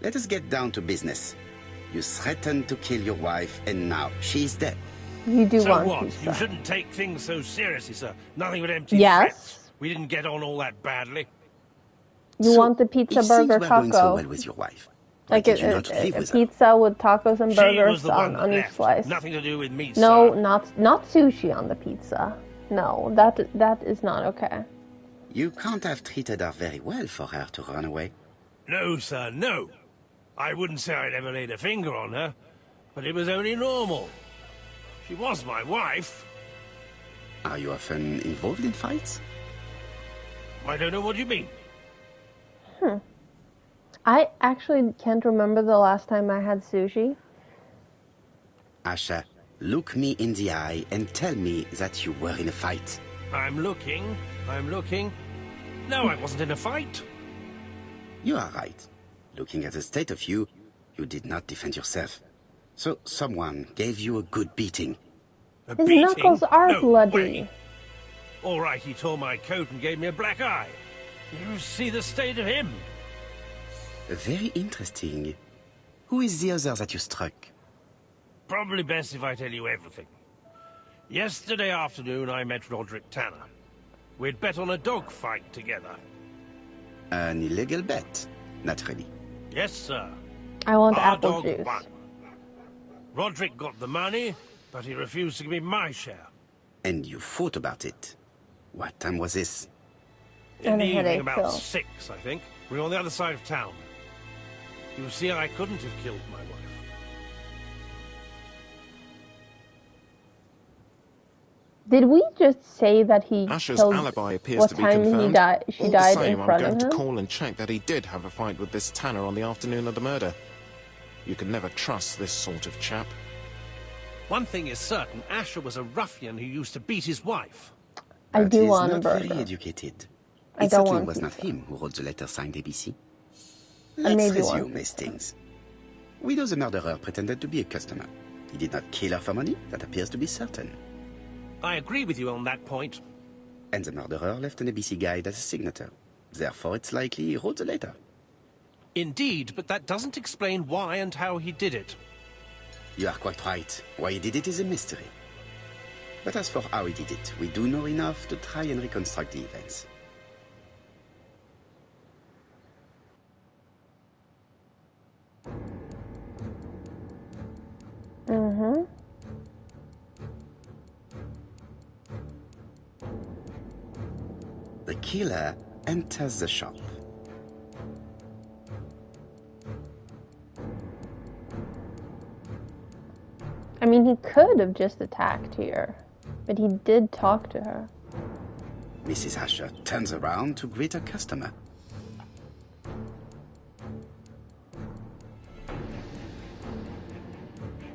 Let us get down to business. You threatened to kill your wife, and now she's dead. You do So want what? pizza. You shouldn't take things so seriously, sir. Nothing but empty Yes. threats. We didn't get on all that badly. You So, want the pizza, if burger, things were going so taco. well with your wife, why Like did you not live a with her? pizza with tacos and She was burgers the one on that each left. slice. Nothing to do with me, No, sir. not sushi on the pizza. No, that is not okay. You can't have treated her very well for her to run away. No, sir, no. I wouldn't say I'd ever laid a finger on her, but it was only normal. She was my wife. Are you often involved in fights? I don't know what you mean. I actually can't remember the last time I had sushi. Asha, look me in the eye and tell me that you were in a fight. I'm looking. No, I wasn't in a fight. You are right. Looking at the state of you, you did not defend yourself. So someone gave you a good beating. A His beating? knuckles are No bloody. way. All right, he tore my coat and gave me a black eye. You see the state of him? Very interesting. Who is the other that you struck? Probably best if I tell you everything. Yesterday afternoon, I met Roderick Tanner. We'd bet on a dog fight together. An illegal bet, naturally. Yes, sir. I want Our apple dog juice. won. Roderick got the money, but he refused to give me my share. And you fought about it. What time was this? In And the a evening, headache about pill. 6, I think. We were on the other side of town. You see, I couldn't have killed my wife. Did we just say that he Asher's killed alibi appears what to be time confirmed. he died? She All died the same, in front I'm of going him. to call and check that he did have a fight with this Tanner on the afternoon of the murder. You can never trust this sort of chap. One thing is certain, Asher was a ruffian who used to beat his wife. I But do he's want a not burger. very educated. I It don't certainly want was not pizza. him who wrote the letter signed ABC. I Let's maybe resume, want Hastings. We know the murderer pretended to be a customer. He did not kill her for money, that appears to be certain. I agree with you on that point. And the murderer left an ABC guide as a signature. Therefore, it's likely he wrote the letter. Indeed, but that doesn't explain why and how he did it. You are quite right. Why he did it is a mystery. But as for how he did it, we do know enough to try and reconstruct the events. Mm-hmm. The killer enters the shop. I mean, he could have just attacked here, but he did talk to her. Mrs. Asher turns around to greet her customer.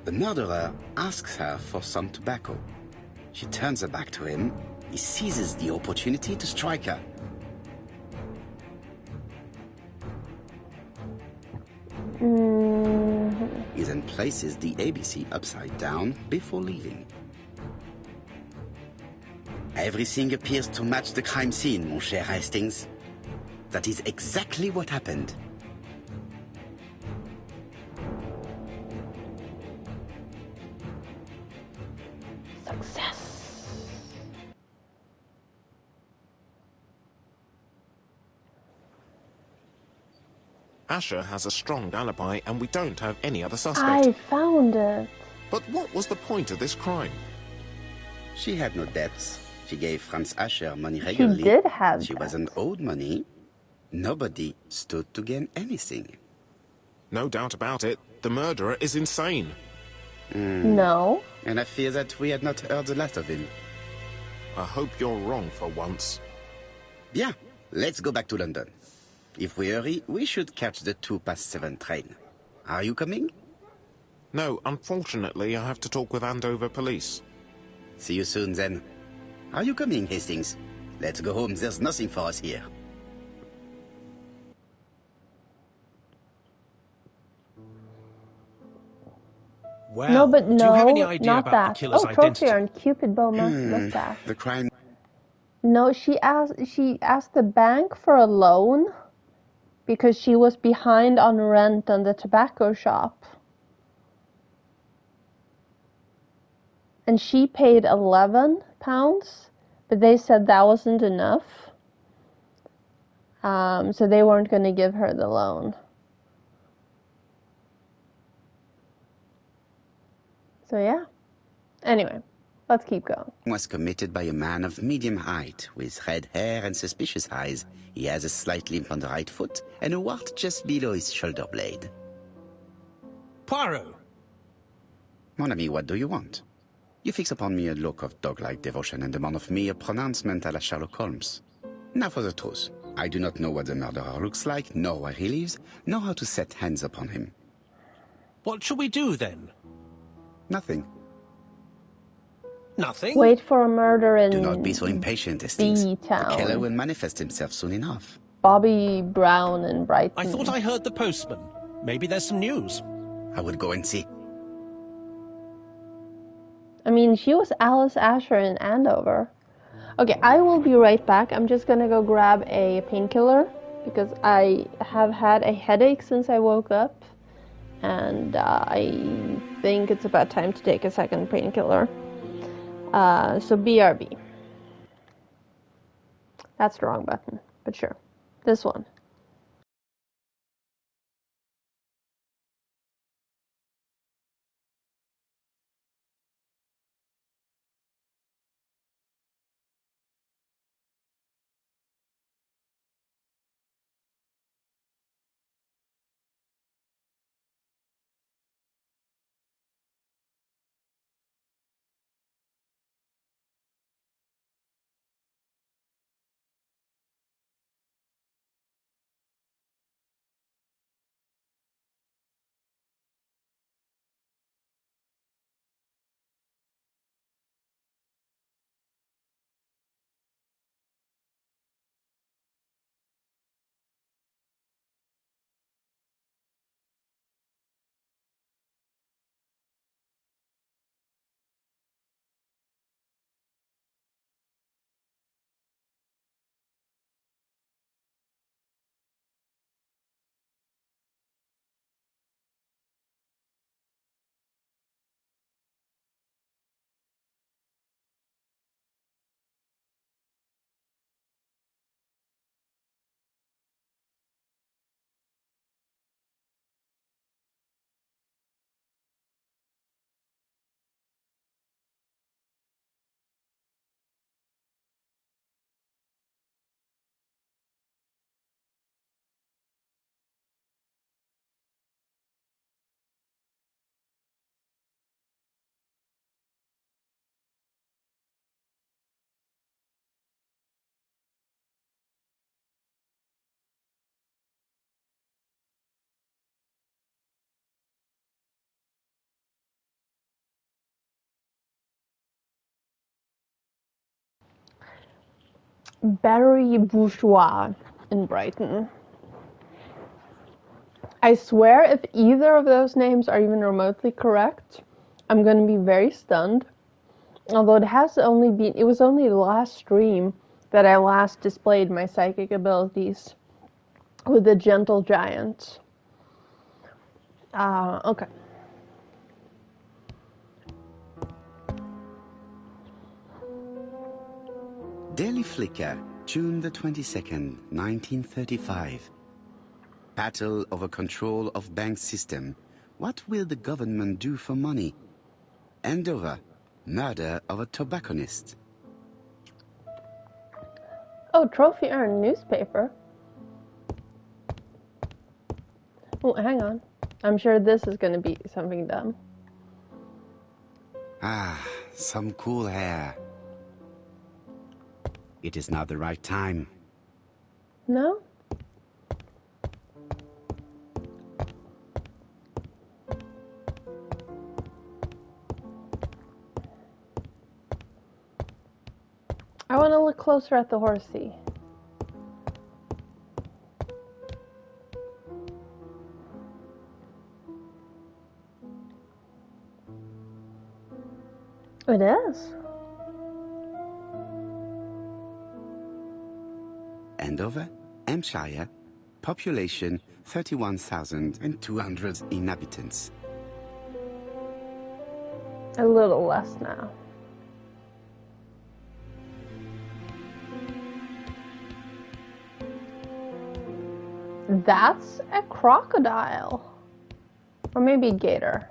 The murderer asks her for some tobacco. She turns her back to him. He seizes the opportunity to strike her. He then places the ABC upside down before leaving. Everything appears to match the crime scene, mon cher Hastings. That is exactly what happened. Success. Asher has a strong alibi, and we don't have any other suspect. I found it. But what was the point of this crime? She had no debts. She gave Franz Asher money regularly. did have She debts. wasn't owed money. Nobody stood to gain anything. No doubt about it, the murderer is insane. No. And I fear that we had not heard the last of him. I hope you're wrong for once. Bien, let's go back to London. If we hurry, we should catch the 7:02 train. Are you coming? No, unfortunately, I have to talk with Andover police. See you soon, then. Are you coming, Hastings? Let's go home. There's nothing for us here. Well, No, but do you have any no, idea not about that. the killer's Oh, trophy identity? urn, Cupid bow mustache. The crime... No, she asked the bank for a loan because she was behind on rent on the tobacco shop. And she paid £11, but they said that wasn't enough. So they weren't going to give her the loan. So yeah. Anyway, let's keep going. was committed by a man of medium height, with red hair and suspicious eyes. He has a slight limp on the right foot and a wart just below his shoulder blade. Poirot! Mon ami, what do you want? You fix upon me a look of dog-like devotion and demand of me a pronouncement à la Sherlock Holmes. Now for the truth. I do not know what the murderer looks like, nor where he lives, nor how to set hands upon him. What shall we do, then? Nothing. Nothing? Wait for a murder in Do not be so impatient, Hastings. The B-town. killer will manifest himself soon enough. Bobby Brown in Brighton. I thought I heard the postman. Maybe there's some news. I will go and see. I mean, she was Alice Asher in Andover. Okay, I will be right back. I'm just gonna go grab a painkiller because I have had a headache since I woke up. And I think it's about time to take a second painkiller. So BRB. That's the wrong button, but sure. This one. Battery Bourgeois in Brighton. I swear if either of those names are even remotely correct, I'm going to be very stunned. Although it was only the last stream that I last displayed my psychic abilities with the Gentle Giant. Okay. Daily Flicker, June the 22nd, 1935. Battle over control of bank system. What will the government do for money? Andover, murder of a tobacconist. Oh, Trophy Urn newspaper. Oh, hang on. I'm sure this is going to be something dumb. Ah, some cool hair. It is not the right time. No? want to look closer at the horsey. It is. Andover, Hampshire, population 31,200 inhabitants. A little less now. That's a crocodile. Or maybe a gator.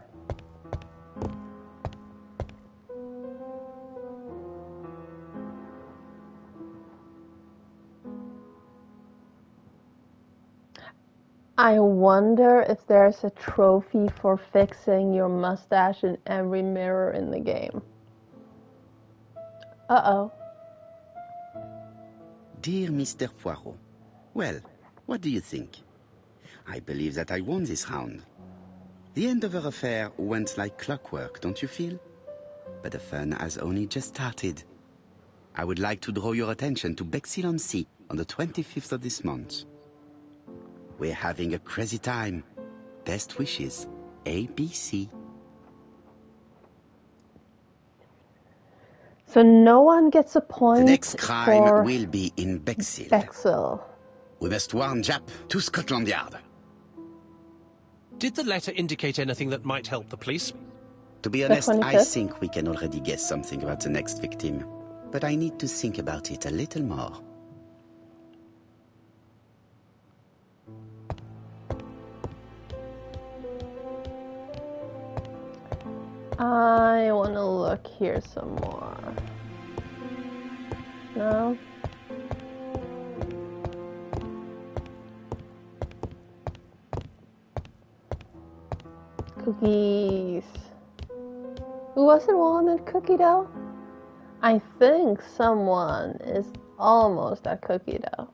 I wonder if there's a trophy for fixing your mustache in every mirror in the game. Uh-oh. Dear Mr. Poirot, well, what do you think? I believe that I won this round. The Andover affair went like clockwork, don't you feel? But the fun has only just started. I would like to draw your attention to Bexhill-on-Sea on the 25th of this month. We're having a crazy time. Best wishes, ABC. So no one gets a point. The next crime for will be in Bexhill. Bexhill. We must warn Jap to Scotland Yard. Did the letter indicate anything that might help the police? To be honest, I 25th? think we can already guess something about the next victim. But I need to think about it a little more. I want to look here some more. No? Cookies. Who wasn't wanted cookie dough? I think someone is almost at cookie dough.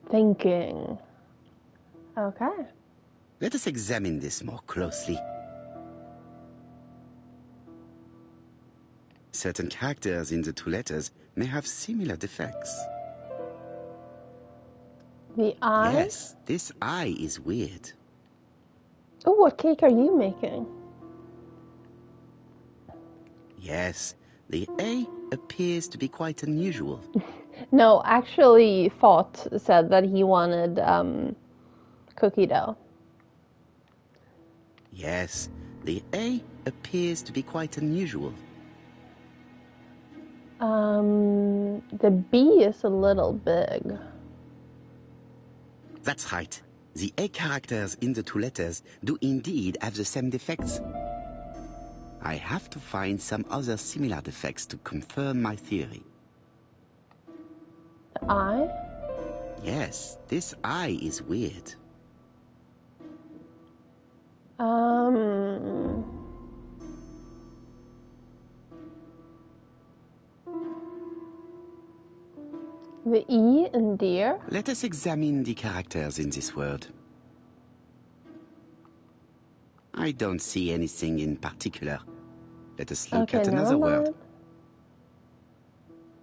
Thinking. Okay. Let us examine this more closely. Certain characters in the two letters may have similar defects. The eye? Yes, this eye is weird. Oh, what cake are you making? Yes, the A appears to be quite unusual. No, actually, Thought said that he wanted cookie dough. Yes, the A appears to be quite unusual. The B is a little big. That's right. The A characters in the two letters do indeed have the same defects. I have to find some other similar defects to confirm my theory. The I? Yes, this eye is weird. The E in deer? Let us examine the characters in this word. I don't see anything in particular. Let us look at another word.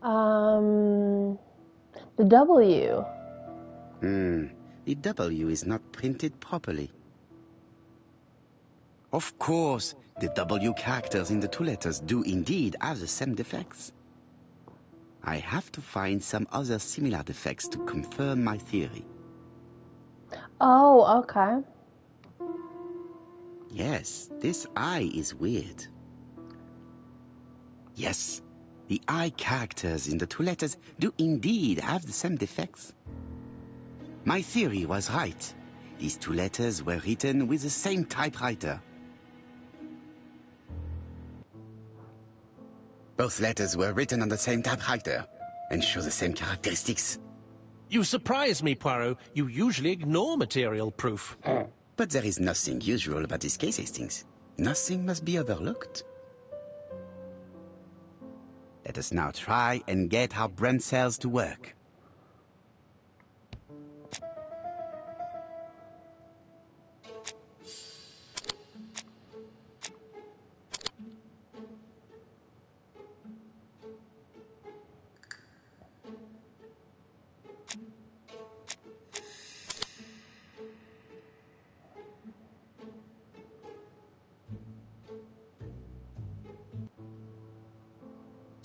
The W. The W is not printed properly. Of course, the W characters in the two letters do indeed have the same defects. I have to find some other similar defects to confirm my theory. Oh, okay. Yes, this I is weird. Yes, the I characters in the two letters do indeed have the same defects. My theory was right. These two letters were written with the same typewriter. Both letters were written on the same typewriter and show the same characteristics. You surprise me, Poirot. You usually ignore material proof. But there is nothing usual about this case, Hastings. Nothing must be overlooked. Let us now try and get our brain cells to work.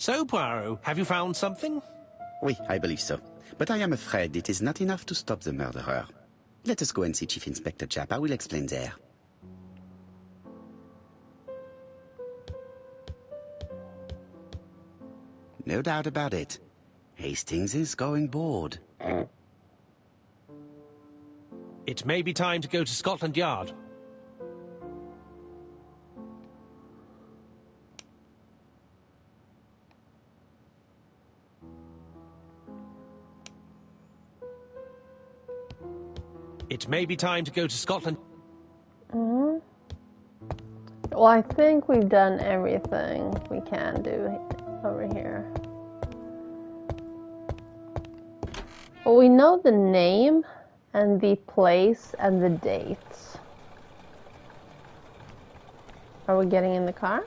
So, Poirot, have you found something? Oui, I believe so. But I am afraid it is not enough to stop the murderer. Let us go and see Chief Inspector Japp. I will explain there. No doubt about it. Hastings is going bored. It may be time to go to Scotland Yard. It may be time to go to Scotland. Mm-hmm. Well, I think we've done everything we can do over here. Well, we know the name and the place and the dates. Are we getting in the car?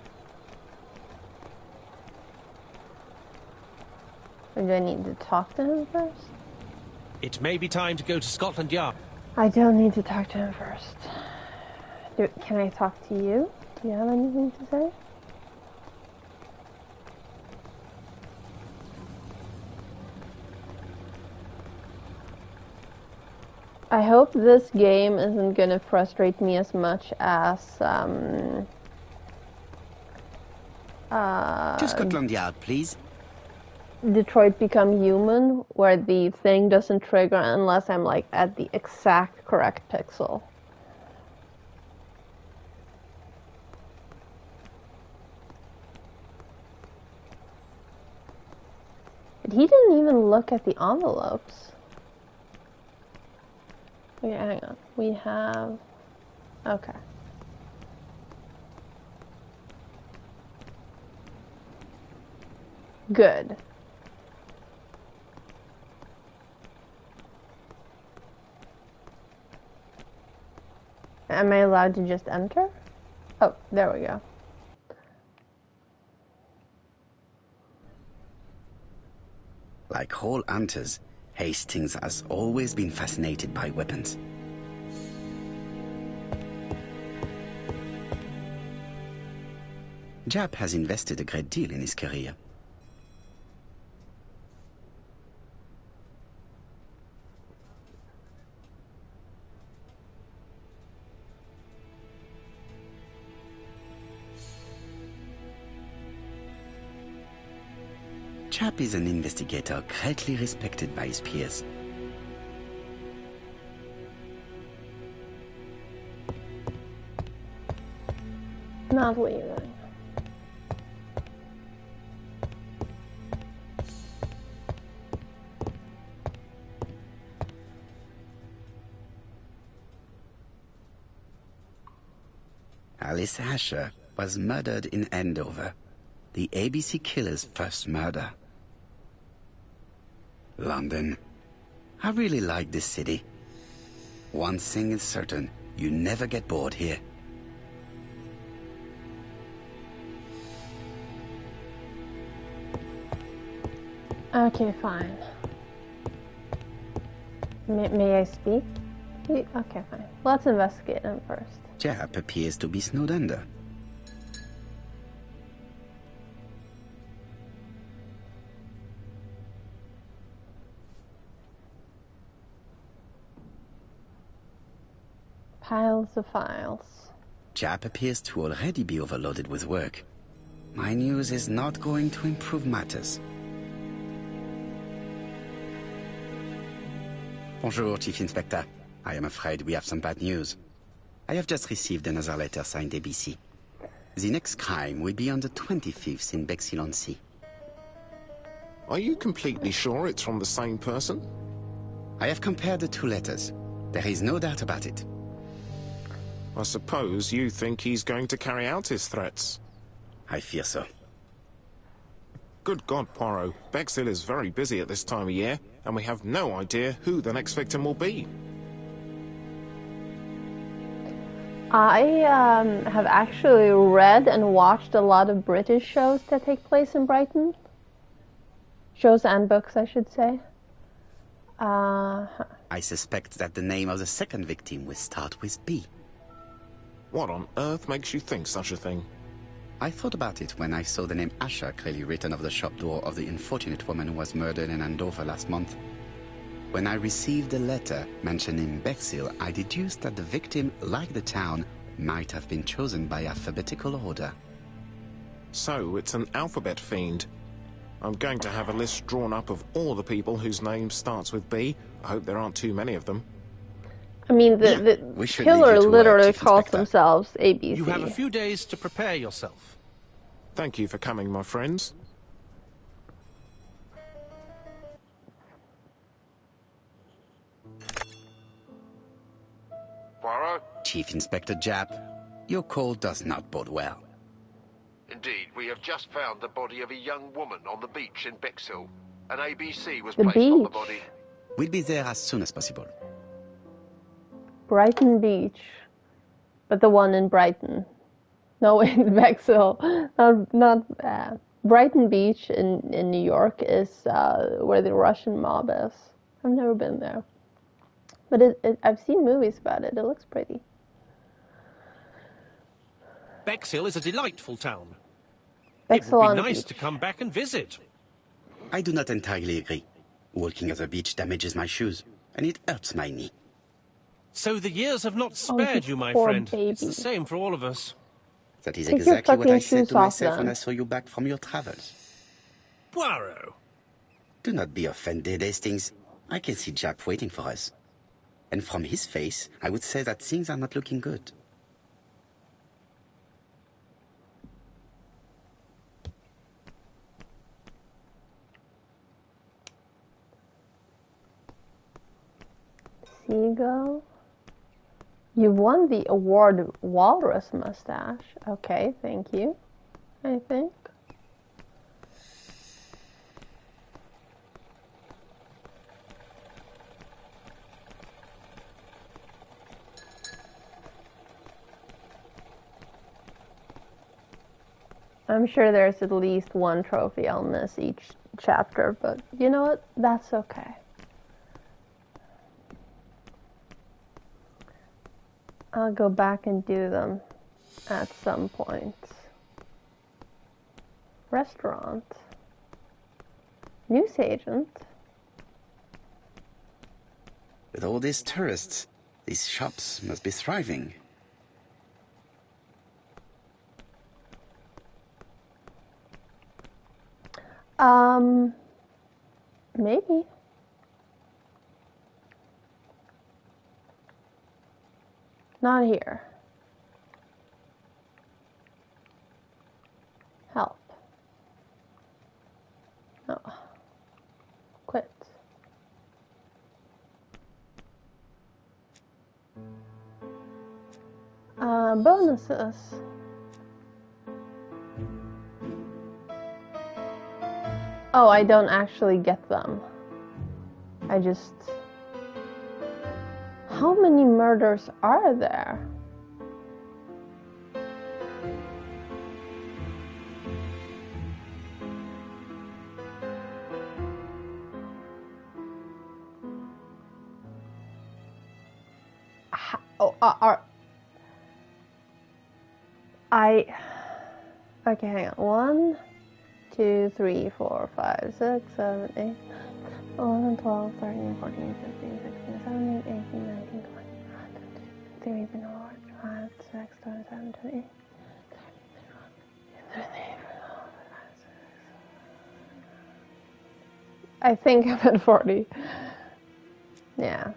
Or do I need to talk to him first? It may be time to go to Scotland Yard. I don't need to talk to him first. Can I talk to you? Do you have anything to say? I hope this game isn't gonna frustrate me as much as To Scotland Yard, please. Detroit Become Human, where the thing doesn't trigger unless I'm like at the exact correct pixel. But he didn't even look at the envelopes. Okay, hang on. We have... Okay. Good. Am I allowed to just enter? Oh, there we go. Like all hunters, Hastings has always been fascinated by weapons. Japp has invested a great deal in his career. Japp is an investigator greatly respected by his peers. Not leaving. Alice Asher was murdered in Andover, the ABC killer's first murder. London. I really like this city. One thing is certain, you never get bored here. Okay, fine. May I speak? Okay, fine. Let's investigate him first. Japp appears to be snowed under. Piles of files. Japp appears to already be overloaded with work. My news is not going to improve matters. Bonjour, Chief Inspector. I am afraid we have some bad news. I have just received another letter signed ABC. The next crime will be on the 25th in Bexhill-on-Sea. Are you completely sure it's from the same person? I have compared the two letters. There is no doubt about it. I suppose you think he's going to carry out his threats. I fear so. Good God, Poirot. Bexhill is very busy at this time of year, and we have no idea who the next victim will be. I have actually read and watched a lot of British shows that take place in Brighton. Shows and books, I should say. I suspect that the name of the second victim will start with B. What on earth makes you think such a thing? I thought about it when I saw the name Asher clearly written over the shop door of the unfortunate woman who was murdered in Andover last month. When I received a letter mentioning Bexhill, I deduced that the victim, like the town, might have been chosen by alphabetical order. So, it's an alphabet fiend. I'm going to have a list drawn up of all the people whose name starts with B. I hope there aren't too many of them. I mean, the killer literally calls themselves ABC. You have a few days to prepare yourself. Thank you for coming, my friends. Poirot? Chief Inspector Japp, your call does not bode well. Indeed, we have just found the body of a young woman on the beach in Bexhill. An ABC was The placed on the beach? body. We'll be there as soon as possible. Brighton Beach. But the one in Brighton. No, in Bexhill. Not Brighton Beach in New York is where the Russian mob is. I've never been there. But I've seen movies about it. It looks pretty. Bexhill is a delightful town. Bexhill It on would be nice beach. to come back and visit. I do not entirely agree. Walking at the beach damages my shoes, and it hurts my knee. So the years have not spared you, my poor friend. baby. It's the same for all of us. That is Take your exactly what I fucking said shoes to off, myself when then. I saw you back from your travels. Poirot. Do not be offended, Hastings. I can see Japp waiting for us. And from his face, I would say that things are not looking good. Seagull. You won the award Walrus Mustache. Okay, thank you. I think. I'm sure there's at least one trophy I'll miss each chapter, but you know what? That's okay. I'll go back and do them at some point. Restaurant. Newsagent. With all these tourists, these shops must be thriving. Maybe. Not here. Help. No. Quit. Bonuses. Oh, I don't actually get them. I just... How many murders are there? Okay, hang on. 1, 2, 3, 4, 5, 6, 7, 8, 11, 12, 13, 14, 15, 16, 17, 18, 19, 20, 21, 25, 26, 27, 28, 30, I think I'm at 40. Yeah.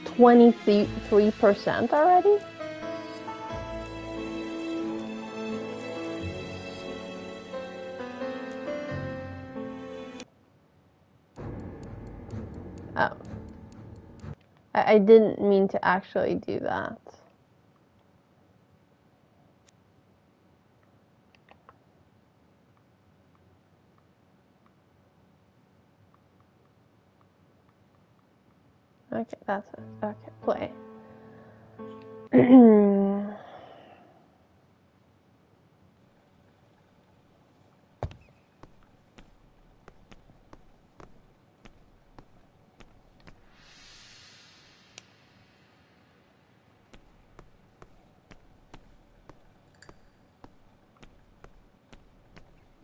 23% already? Oh. I didn't mean to actually do that. Okay, that's it. Okay, play.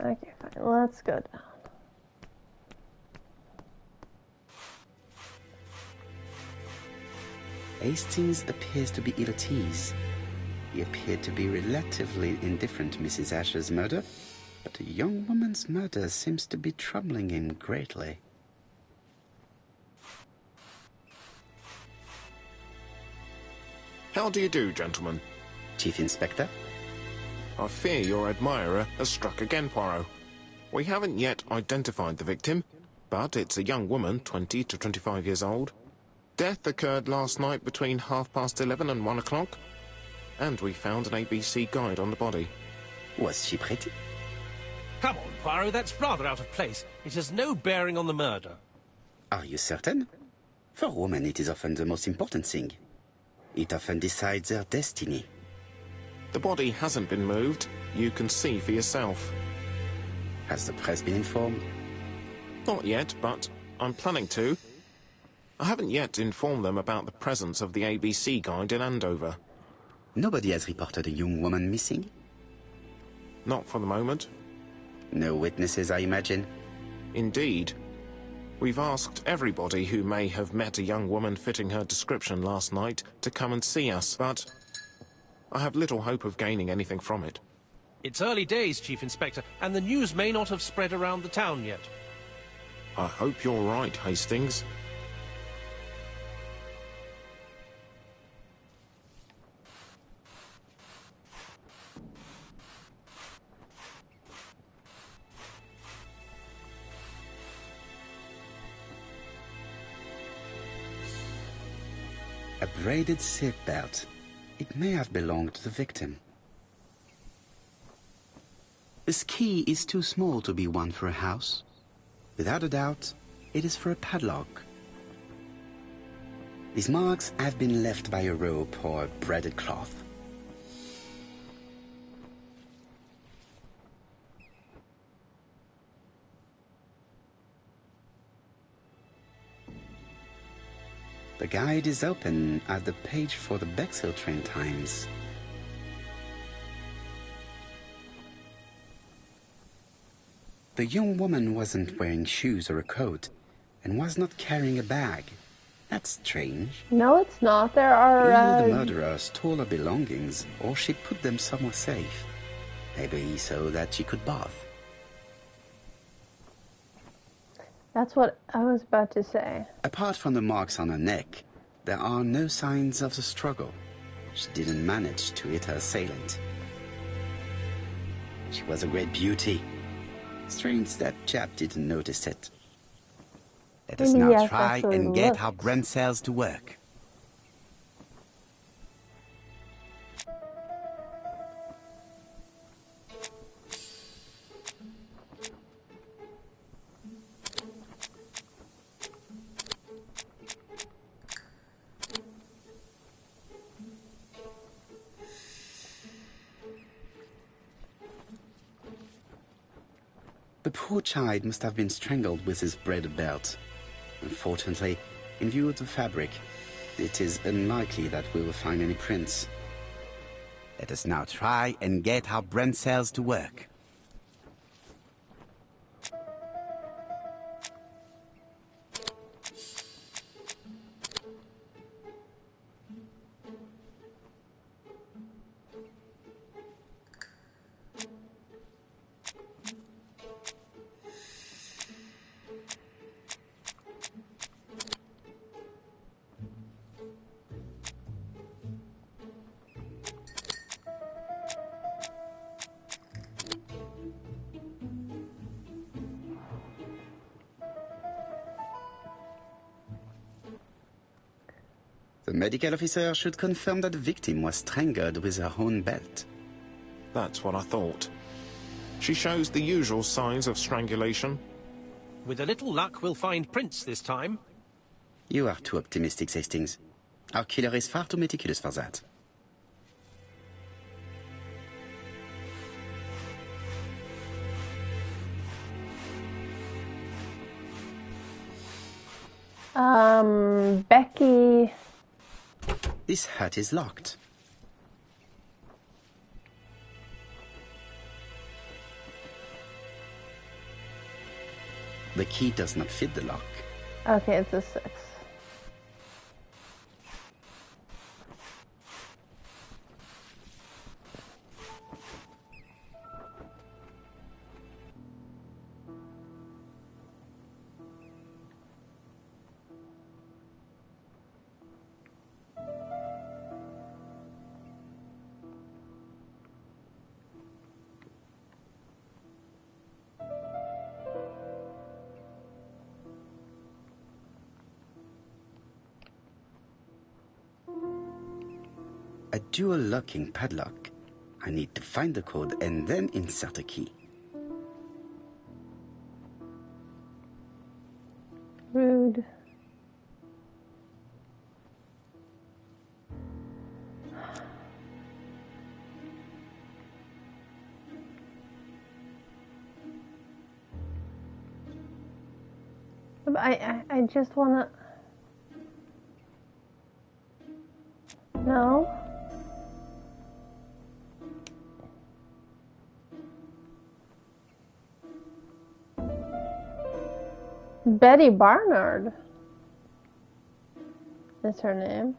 Okay, fine. Let's go down. Hastings appears to be ill at ease. He appeared to be relatively indifferent to Mrs. Asher's murder, but a young woman's murder seems to be troubling him greatly. How do you do, gentlemen? Chief Inspector? I fear your admirer has struck again, Poirot. We haven't yet identified the victim, but it's a young woman, 20 to 25 years old. Death occurred last night between 11:30 and 1 o'clock, and we found an ABC guide on the body. Was she pretty? Come on, Poirot, that's rather out of place. It has no bearing on the murder. Are you certain? For women, it is often the most important thing. It often decides their destiny. The body hasn't been moved. You can see for yourself. Has the press been informed? Not yet, but I'm planning to. I haven't yet informed them about the presence of the ABC guide in Andover. Nobody has reported a young woman missing? Not for the moment. No witnesses, I imagine? Indeed. We've asked everybody who may have met a young woman fitting her description last night to come and see us, but I have little hope of gaining anything from it. It's early days, Chief Inspector, and the news may not have spread around the town yet. I hope you're right, Hastings. A braided seat belt. It may have belonged to the victim. This key is too small to be one for a house. Without a doubt, it is for a padlock. These marks have been left by a rope or a braided cloth. The guide is open at the page for the Bexhill train times. The young woman wasn't wearing shoes or a coat and was not carrying a bag. That's strange. No, it's not. There are... Either the murderer stole her belongings or she put them somewhere safe. Maybe so that she could bath. That's what I was about to say. Apart from the marks on her neck, there are no signs of the struggle. She didn't manage to hit her assailant. She was a great beauty. Strange that chap didn't notice it. Let us Maybe he now has try actually and get looked. our brain cells to work. The poor child must have been strangled with his braided belt. Unfortunately, in view of the fabric, it is unlikely that we will find any prints. Let us now try and get our brain cells to work. The medical officer should confirm that the victim was strangled with her own belt. That's what I thought. She shows the usual signs of strangulation. With a little luck, we'll find prints this time. You are too optimistic, Hastings. Our killer is far too meticulous for that. Becky... This hut is locked. The key does not fit the lock. Okay, it's a 6. A dual locking padlock. I need to find the code and then insert a key. Rude. But I just wanna... No? Betty Barnard is her name.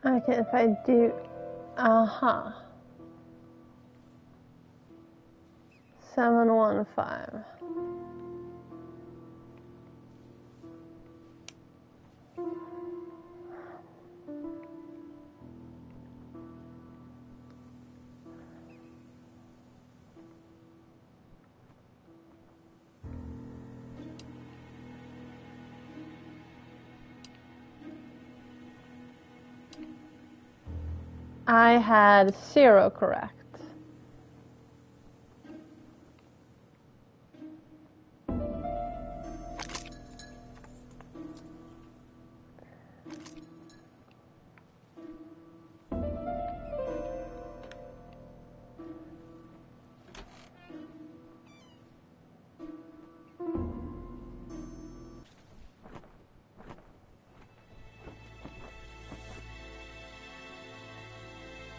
Okay, if I do, 715. I had 0 correct.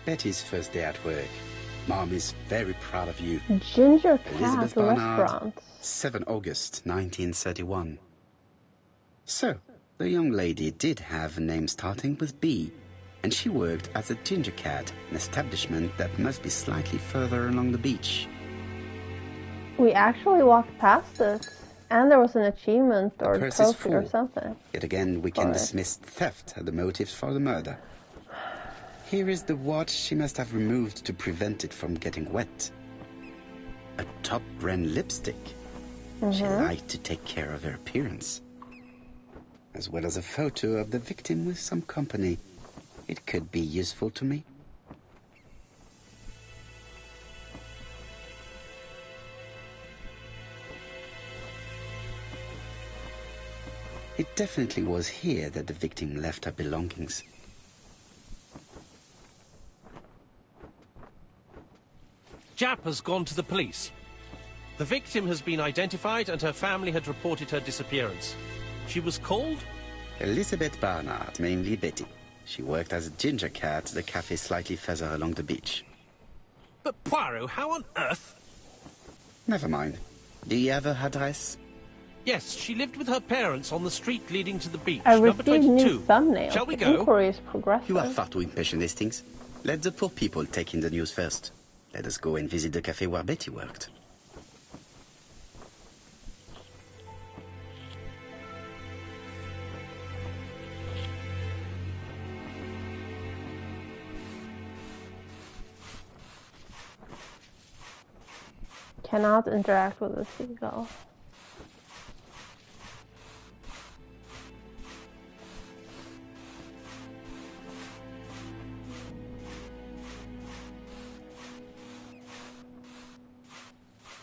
Betty's first day at work. Mom is very proud of you. Ginger Elizabeth Cat Barnard, Restaurant. 7 August 1931. So, the young lady did have a name starting with B, and she worked as a Ginger Cat, an establishment that must be slightly further along the beach. We actually walked past it, and there was an achievement or The purse is trophy or full. something. Yet again, we can Alright. dismiss theft as the motives for the murder. Here is the watch she must have removed to prevent it from getting wet. A top brand lipstick. She liked to take care of her appearance. As well as a photo of the victim with some company. It could be useful to me. It definitely was here that the victim left her belongings. Jap has gone to the police. The victim has been identified and her family had reported her disappearance. She was called? Elizabeth Barnard, mainly Betty. She worked as a Ginger Cat at the cafe slightly further along the beach. But Poirot, how on earth? Never mind. Do you have her address? Yes, she lived with her parents on the street leading to the beach, I number received 22. new thumbnails. Shall we The go? inquiry is progressive. You are far too impatient, Hastings. Let the poor people take in the news first. Let us go and visit the cafe where Betty worked. Cannot interact with a seagull.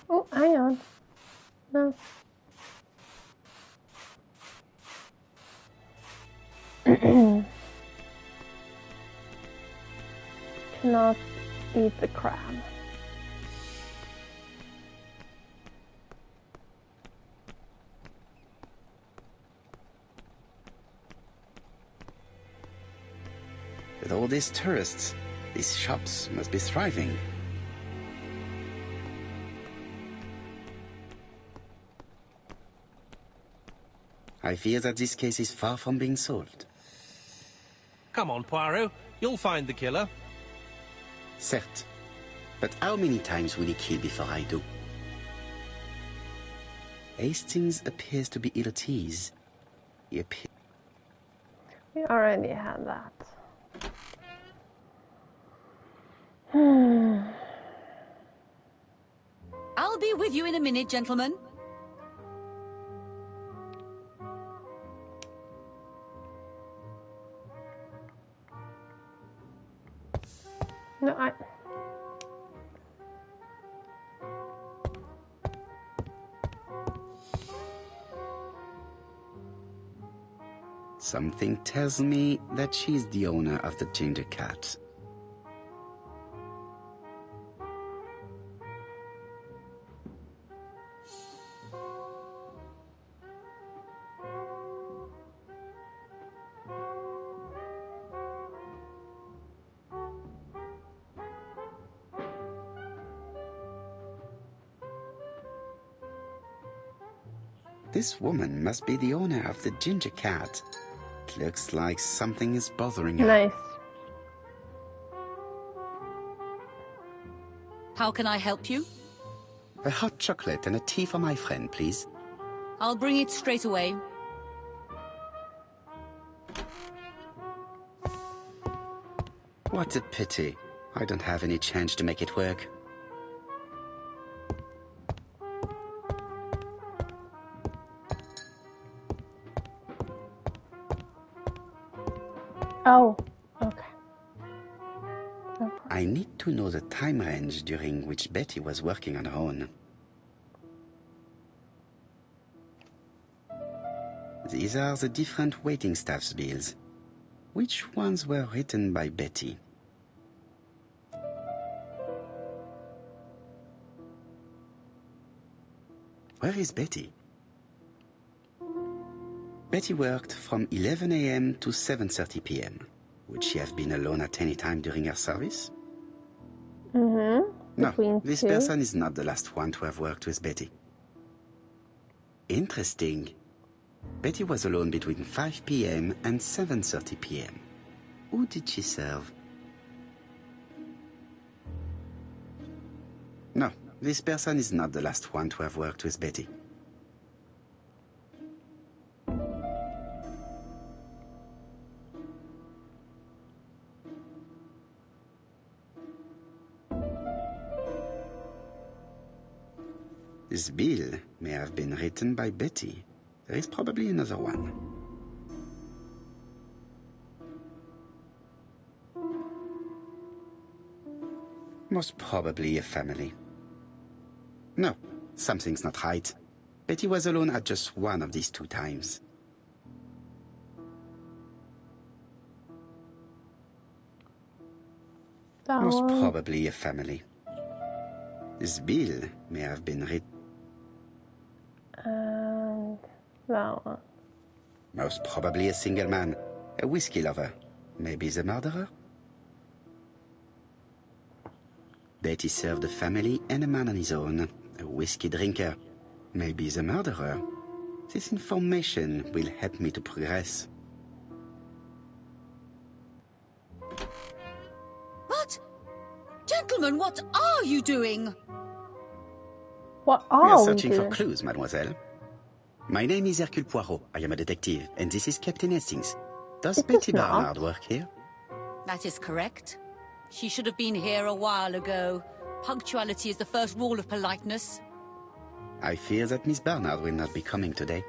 Oh, hang on. No. Cannot eat the crab. With all these tourists, these shops must be thriving. I fear that this case is far from being solved. Come on, Poirot. You'll find the killer. Certes. But how many times will he kill before I do? Hastings appears to be ill at ease. He appears... We already had that. I'll be with you in a minute, gentlemen. No, Something tells me that she's the owner of the ginger cat. This woman must be the owner of the ginger cat. It looks like something is bothering her. nice. How can I help you? A hot chocolate and a tea for my friend, please. I'll bring it straight away. What a pity. I don't have any change to make it work. Oh, okay. I need to know the time range during which Betty was working on her own. These are the different waiting staff's bills. Which ones were written by Betty? Where is Betty? Betty worked from 11 a.m. to 7:30 p.m. Would she have been alone at any time during her service? Mm-hmm. No, this person is not the last one to have worked with Betty. Interesting. Betty was alone between 5 p.m. and 7:30 p.m. Who did she serve? No, this person is not the last one to have worked with Betty. This bill may have been written by Betty. There is probably another one. Most probably a family. No, something's not right. Betty was alone at just one of these 2 times. Most probably a family. This bill may have been written. And that one. Most probably a single man, a whiskey lover. Maybe the murderer? Betty served a family and a man on his own, a whiskey drinker. Maybe the murderer. This information will help me to progress. What? Gentlemen, what are you doing? What We are are we searching for doing? clues, mademoiselle. My name is Hercule Poirot. I am a detective, and this is Captain Hastings. Does It Betty is not. Barnard work here? That is correct. She should have been here a while ago. Punctuality is the first rule of politeness. I fear that Miss Barnard will not be coming today.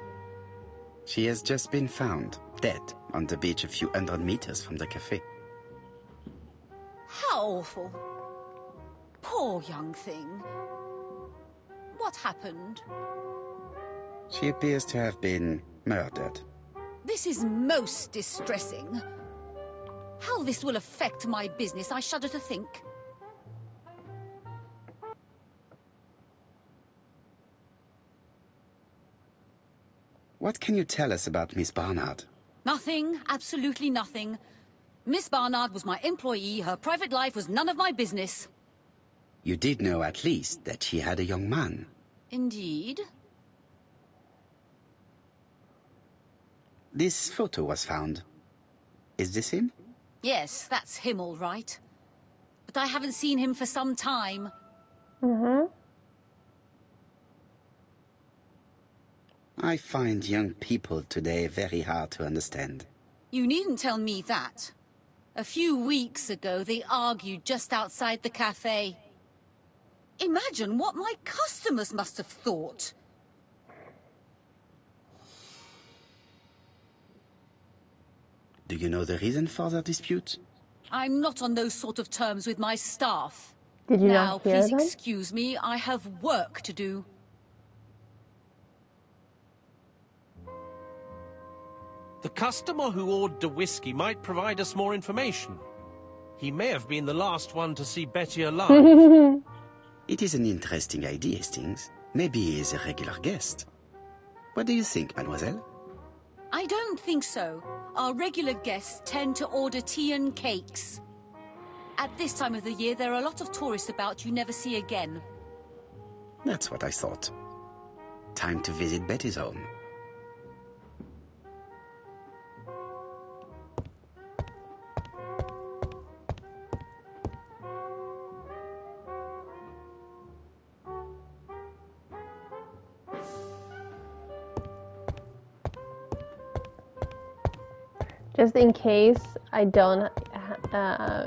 She has just been found, dead, on the beach a few hundred meters from the cafe. How awful. Poor young thing. What happened? She appears to have been murdered. This is most distressing. How this will affect my business, I shudder to think. What can you tell us about Miss Barnard? Nothing, absolutely nothing. Miss Barnard was my employee, her private life was none of my business. You did know at least that she had a young man. Indeed. This photo was found. Is this him? Yes, that's him all right. But I haven't seen him for some time. I find young people today very hard to understand. You needn't tell me that. A few weeks ago, they argued just outside the cafe. Imagine what my customers must have thought. Do you know the reason for their dispute? I'm not on those sort of terms with my staff. Did you Now, not hear please them? excuse me, I have work to do. The customer who ordered the whiskey might provide us more information. He may have been the last one to see Betty alive. It is an interesting idea, Hastings. Maybe he is a regular guest. What do you think, mademoiselle? I don't think so. Our regular guests tend to order tea and cakes. At this time of the year, there are a lot of tourists about you never see again. That's what I thought. Time to visit Betty's home. Just in case I don't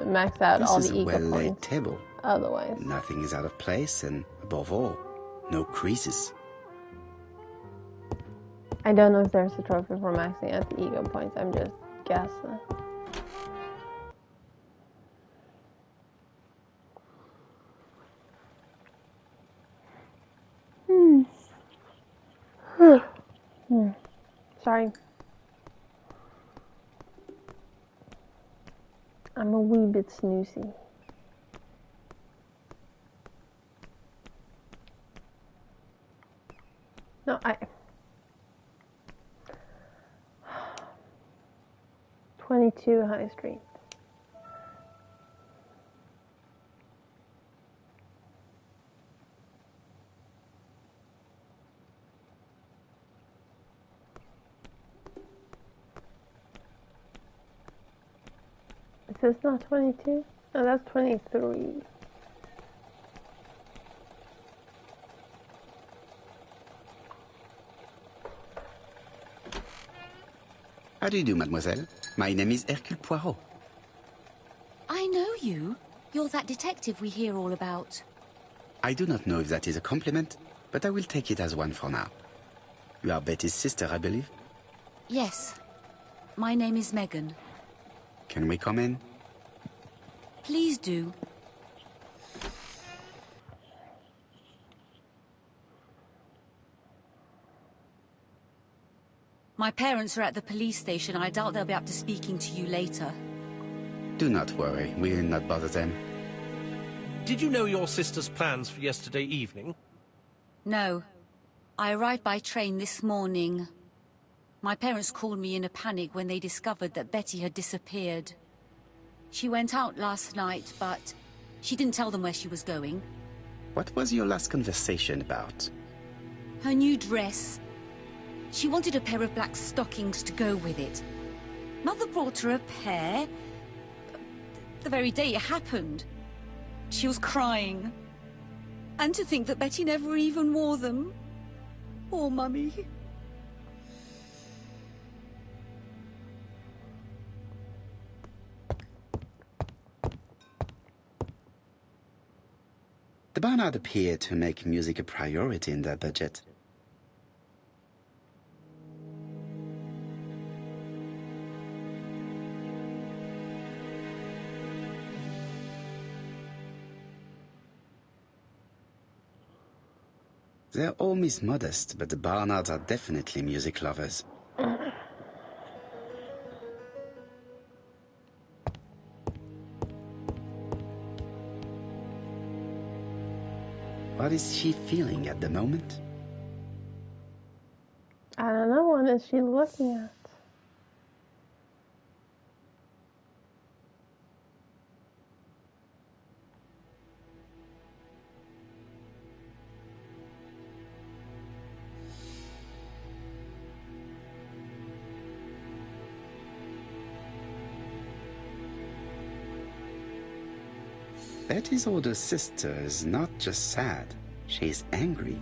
max out This all is the a ego well-laid points. table. Otherwise. Nothing is out of place, and above all, no creases. I don't know if there's a trophy for maxing out the ego points. I'm just guessing. Sorry. I'm a wee bit snoozy. No, 22 High Street. Is this not 22? No, that's 23. How do you do, mademoiselle? My name is Hercule Poirot. I know you. You're that detective we hear all about. I do not know if that is a compliment, but I will take it as one for now. You are Betty's sister, I believe? Yes. My name is Megan. Can we come in? Please do. My parents are at the police station. I doubt they'll be up to speaking to you later. Do not worry, we will not bother them. Did you know your sister's plans for yesterday evening? No. I arrived by train this morning. My parents called me in a panic when they discovered that Betty had disappeared. She went out last night, but she didn't tell them where she was going. What was your last conversation about? Her new dress. She wanted a pair of black stockings to go with it. Mother brought her a pair. The very day it happened. She was crying. And to think that Betty never even wore them. Poor Mummy. The Barnard appeared to make music a priority in their budget. Their home is modest, but the Barnards are definitely music lovers. What is she feeling at the moment? I don't know, what is she looking at? Betty's older sister is not just sad, she's angry.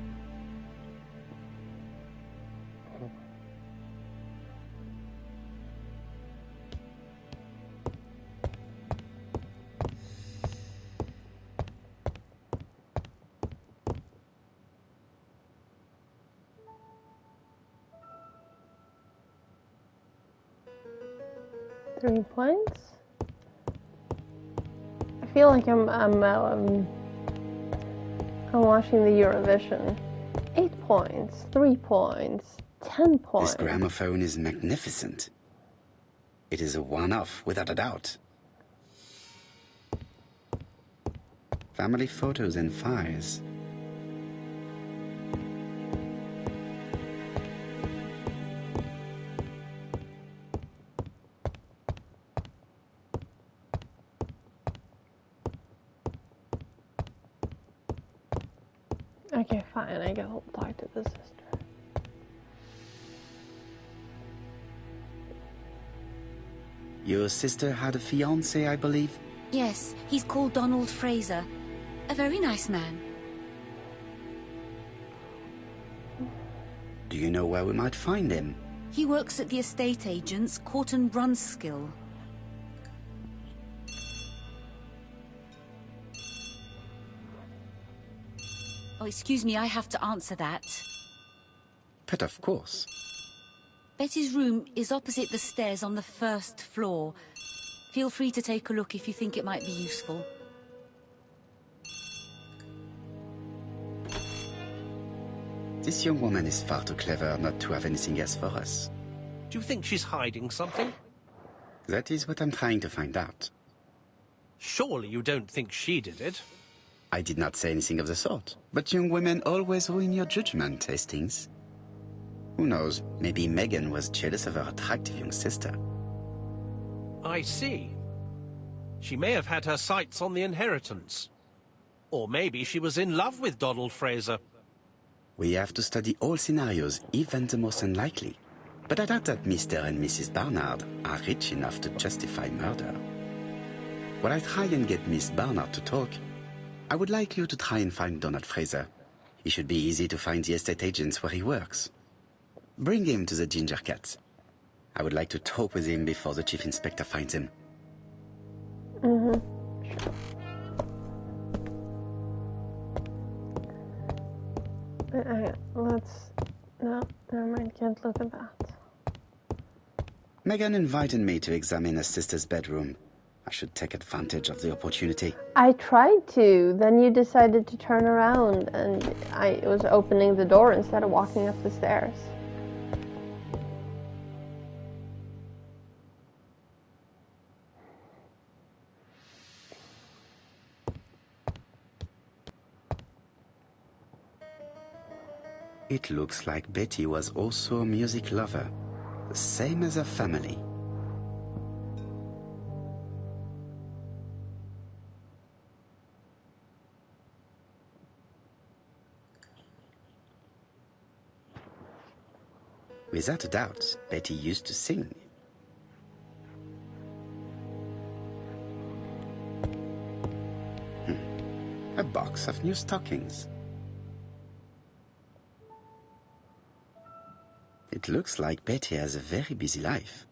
Three points. I feel like I'm watching the Eurovision. 8 points, 3 points, 10 points. This gramophone is magnificent. It is a one-off, without a doubt. Family photos and files. Okay, fine, I guess I'll talk to the sister. Your sister had a fiancé, I believe? Yes, he's called Donald Fraser. A very nice man. Do you know where we might find him? He works at the estate agent's, Corton Brunskill. Oh, excuse me, I have to answer that. But of course. Betty's room is opposite the stairs on the first floor. Feel free to take a look if you think it might be useful. This young woman is far too clever not to have anything else for us. Do you think she's hiding something? That is what I'm trying to find out. Surely you don't think she did it? I did not say anything of the sort. But young women always ruin your judgment, Hastings. Who knows, maybe Megan was jealous of her attractive young sister. I see. She may have had her sights on the inheritance. Or maybe she was in love with Donald Fraser. We have to study all scenarios, even the most unlikely. But I doubt that Mr. and Mrs. Barnard are rich enough to justify murder. While I try and get Miss Barnard to talk, I would like you to try and find Donald Fraser. It should be easy to find the estate agents where he works. Bring him to the Ginger Cat. I would like to talk with him before the chief inspector finds him. Sure. No, never mind, can't look at that. Megan invited me to examine her sister's bedroom. I should take advantage of the opportunity. I tried to, then you decided to turn around and I was opening the door instead of walking up the stairs. It looks like Betty was also a music lover, the same as her family. Without a doubt, Betty used to sing. A box of new stockings. It looks like Betty has a very busy life.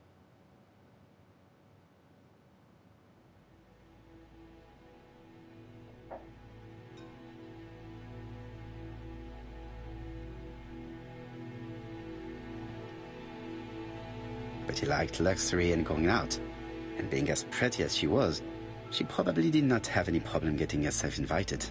Betty liked luxury and going out, and being as pretty as she was, she probably did not have any problem getting herself invited.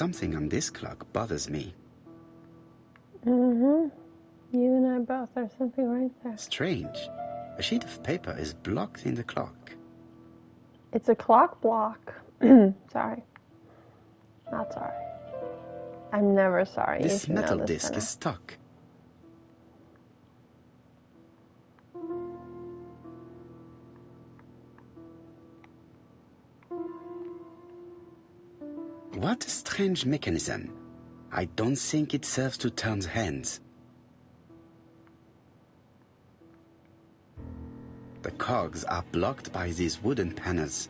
Something on this clock bothers me. You and I both. There's something right there. Strange. A sheet of paper is blocked in the clock. It's a clock block. Sorry. Not sorry. I'm never sorry. This metal disc is stuck. What a strange mechanism. I don't think it serves to turn hands. The cogs are blocked by these wooden panels.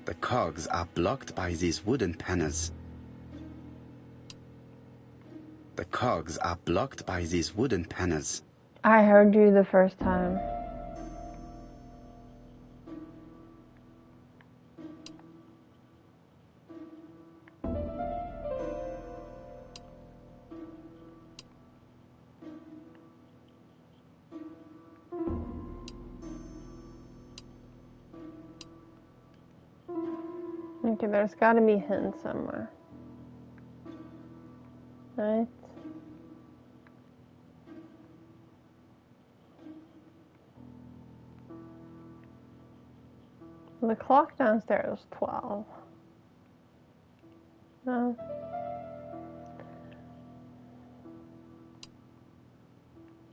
The cogs are blocked by these wooden panels. The cogs are blocked by these wooden panels. I heard you the first time. Okay, there's got to be a hint somewhere. Right? The clock downstairs was 12. No.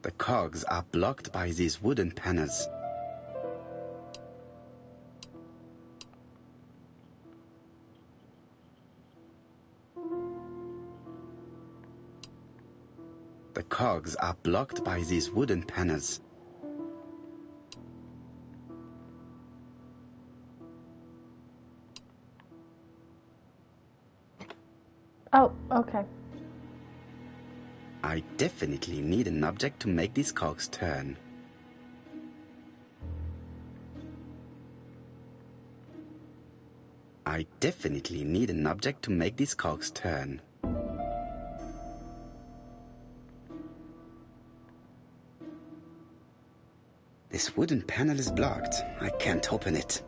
The cogs are blocked by these wooden panels. The cogs are blocked by these wooden panels. Oh, okay. I definitely need an object to make these cogs turn. I definitely need an object to make these cogs turn. This wooden panel is blocked. I can't open it.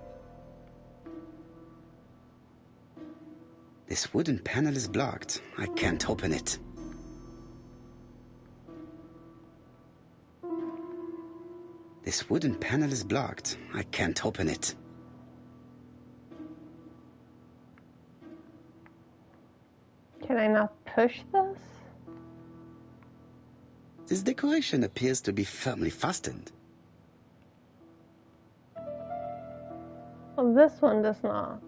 This wooden panel is blocked. I can't open it. This wooden panel is blocked. I can't open it. Can I not push this? This decoration appears to be firmly fastened. Well, this one does not.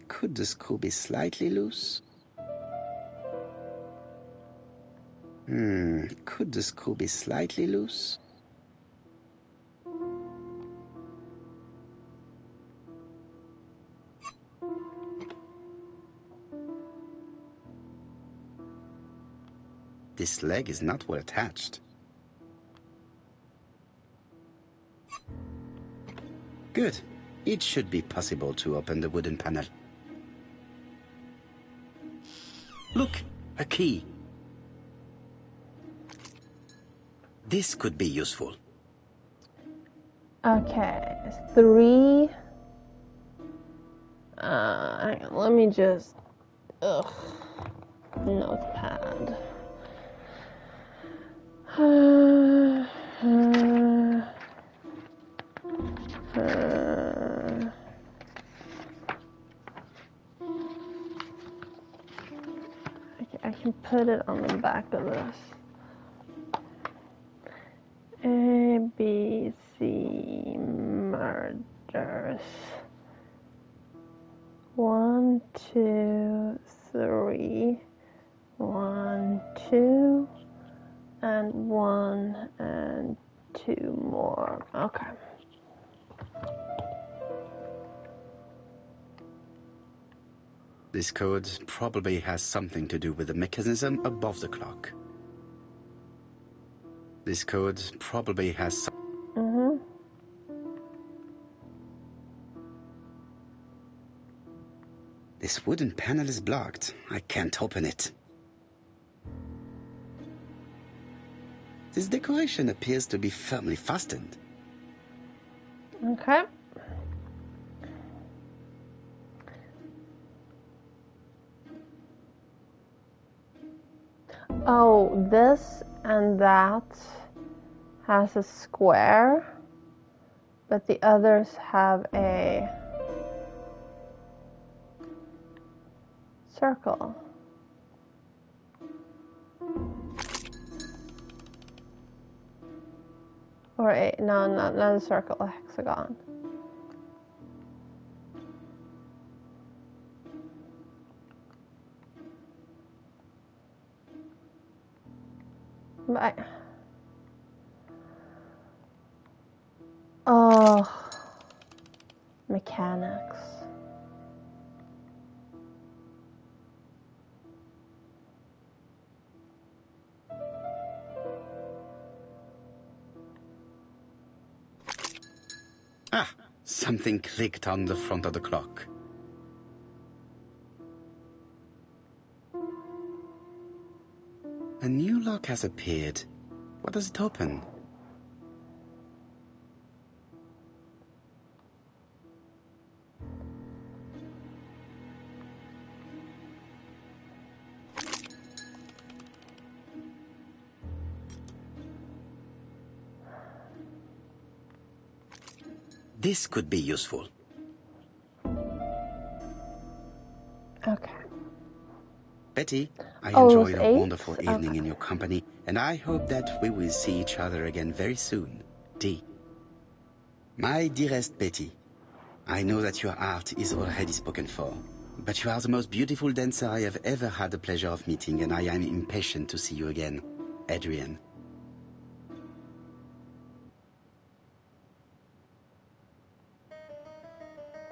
Could the screw be slightly loose? Could the screw be slightly loose? This leg is not well attached. Good. It should be possible to open the wooden panel. Look, a key. This could be useful. Okay, 3. Hang on, let me just. Notepad. I can put it on the back of this. A, B, C, murders. 1, 2, 3. 1, 2, and 1 and 2 more. Okay. This code probably has something to do with the mechanism above the clock. This code probably has This wooden panel is blocked. I can't open it. This decoration appears to be firmly fastened. Okay. Oh, this and that has a square, but the others have a circle. Or a, no, not a circle, a hexagon. But oh, mechanics. Ah, something clicked on the front of the clock. A new lock has appeared. What does it open? This could be useful. Okay. Betty, I Oh, enjoyed it was a 8? wonderful evening Okay. in your company, and I hope that we will see each other again very soon. D. My dearest Betty, I know that your art is already spoken for, but you are the most beautiful dancer I have ever had the pleasure of meeting, and I am impatient to see you again. Adrian.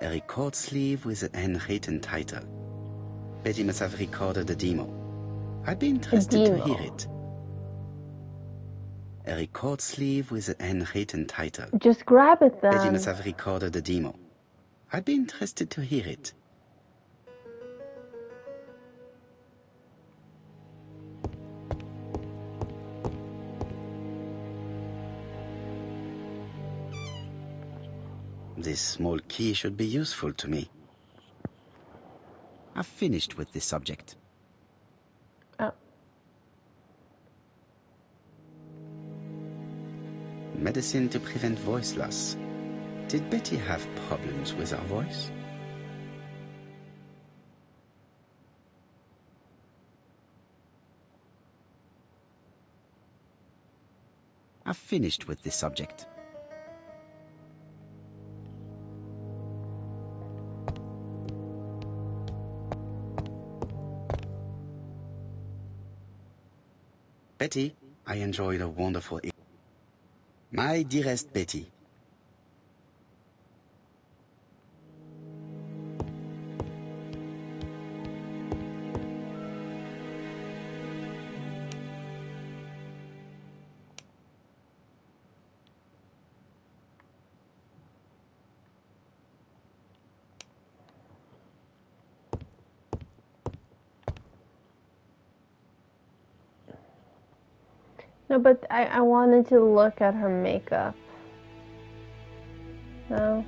A record sleeve with a handwritten title. Betty must have recorded a demo. I'd be interested to hear it. A record sleeve with a handwritten title. Just grab it then. Betty must have recorded a demo. I'd be interested to hear it. This small key should be useful to me. I've finished with this subject. Oh. Medicine to prevent voice loss. Did Betty have problems with her voice? I've finished with this subject. Betty, I enjoyed a wonderful evening. My dearest Betty. No, but I wanted to look at her makeup. No?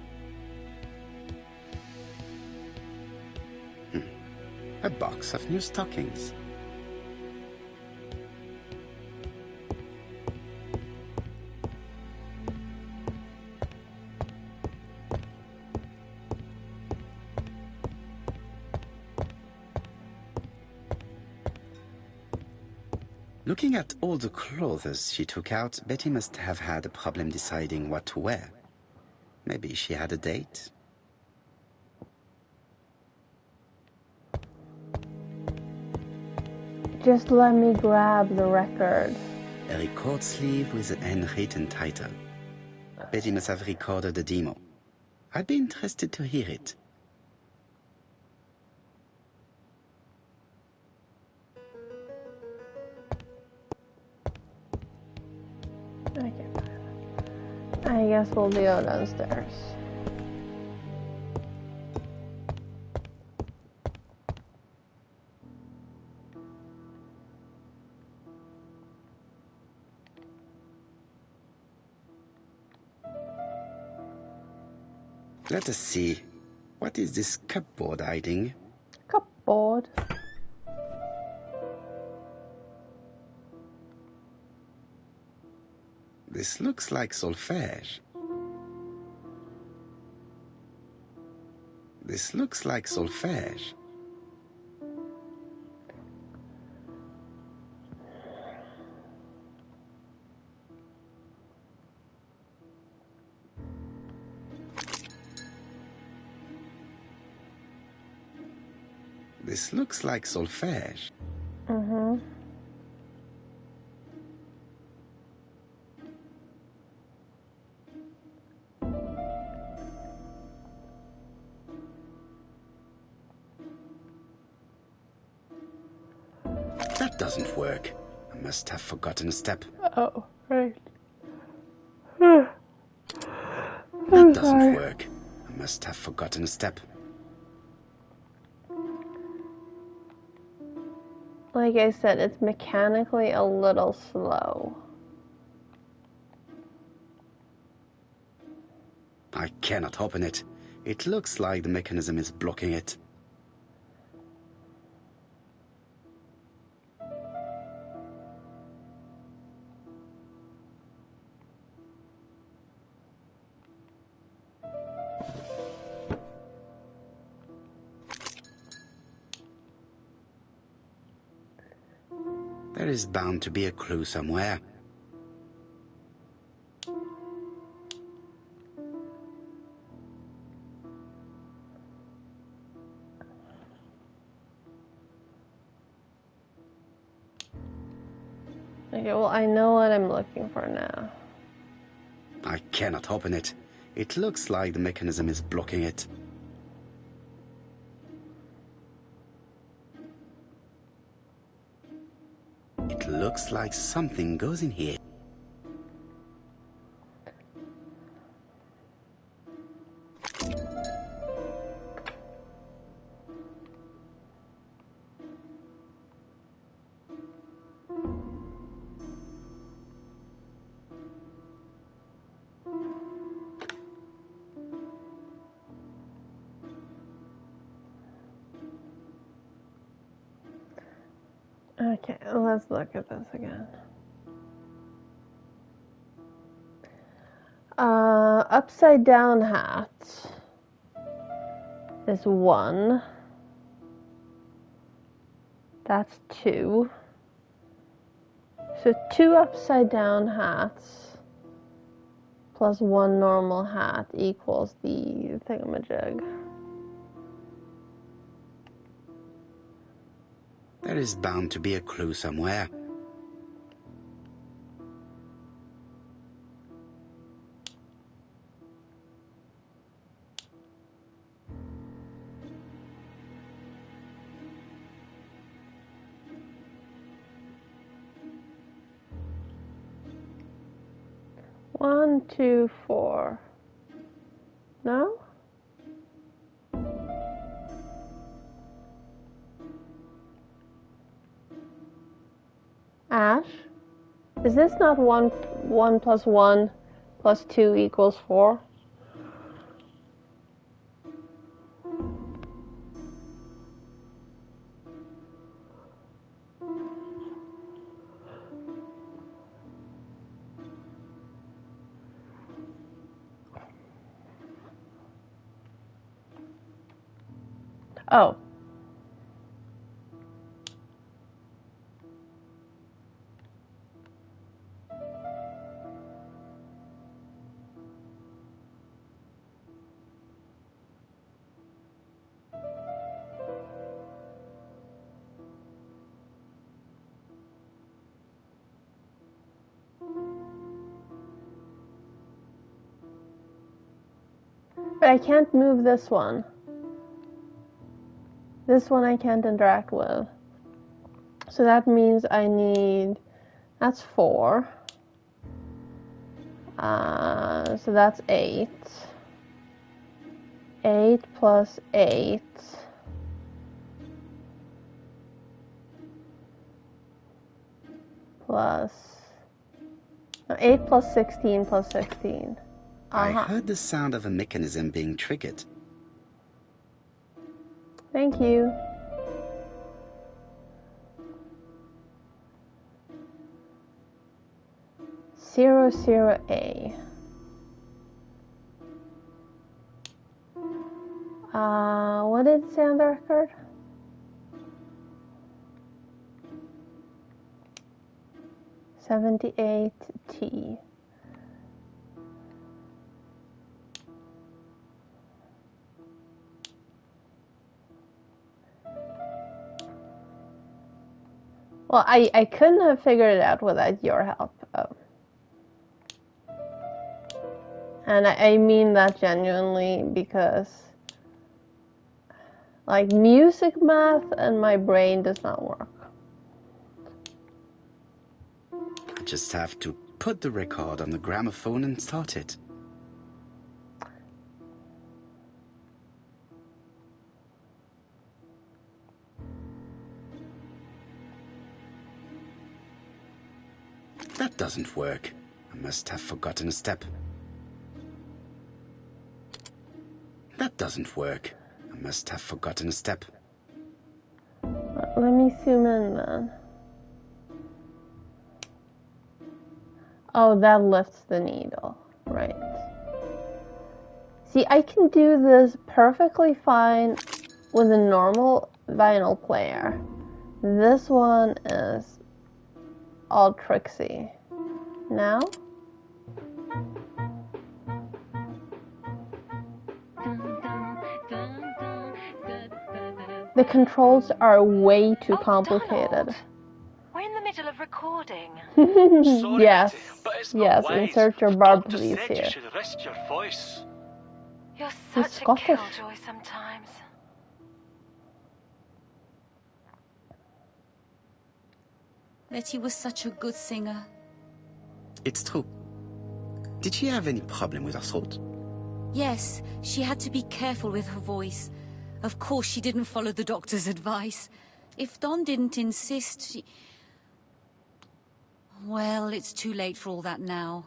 A box of new stockings. Looking at all the clothes she took out, Betty must have had a problem deciding what to wear. Maybe she had a date? Just let me grab the record. A record sleeve with a handwritten title. Betty must have recorded a demo. I'd be interested to hear it. Okay. I guess we'll go downstairs. Let us see. What is this cupboard hiding? Cupboard. This looks like solfège. This looks like solfège. This looks like solfège. Mm-hmm. That doesn't work. I must have forgotten a step. Oh, right. That I'm doesn't sorry. work. I must have forgotten a step. Like I said, it's mechanically a little slow. I cannot open it. It looks like the mechanism is blocking it. There is bound to be a clue somewhere. Okay, well, I know what I'm looking for now. I cannot open it. It looks like the mechanism is blocking it. It looks like something goes in here. Okay, let's look at this again. Upside down hat is 1. That's 2. So 2 upside down hats plus 1 normal hat equals the thingamajig. There is bound to be a clue somewhere. One, 2, 4. No? Ash? Is this not 1 plus 1 plus 2 equals 4? Oh. But I can't move this one. This one I can't interact with. So that means I need... That's 4. So that's 8. 8 plus 8. Plus... No, 8 plus 16 plus 16. I heard the sound of a mechanism being triggered. Thank you. 00A. What did it say on the record? $78T. Well, I couldn't have figured it out without your help. And I mean that genuinely, because like music math and my brain does not work. I just have to put the record on the gramophone and start it. That doesn't work. I must have forgotten a step. That doesn't work. I must have forgotten a step. Let me zoom in then. Oh, that lifts the needle. Right. See, I can do this perfectly fine with a normal vinyl player. This one is all tricksy. Now? The controls are way too complicated. Donald. We're in the middle of recording. Sorry, Yes, Betty, but it's yes, not wise. insert your The barb doctor please said here. You should rest your voice. You're He's such a Scottish. killjoy sometimes. Betty was such a good singer. It's true. Did she have any problem with her throat? Yes, she had to be careful with her voice. Of course she didn't follow the doctor's advice. If Don didn't insist, she... Well, it's too late for all that now.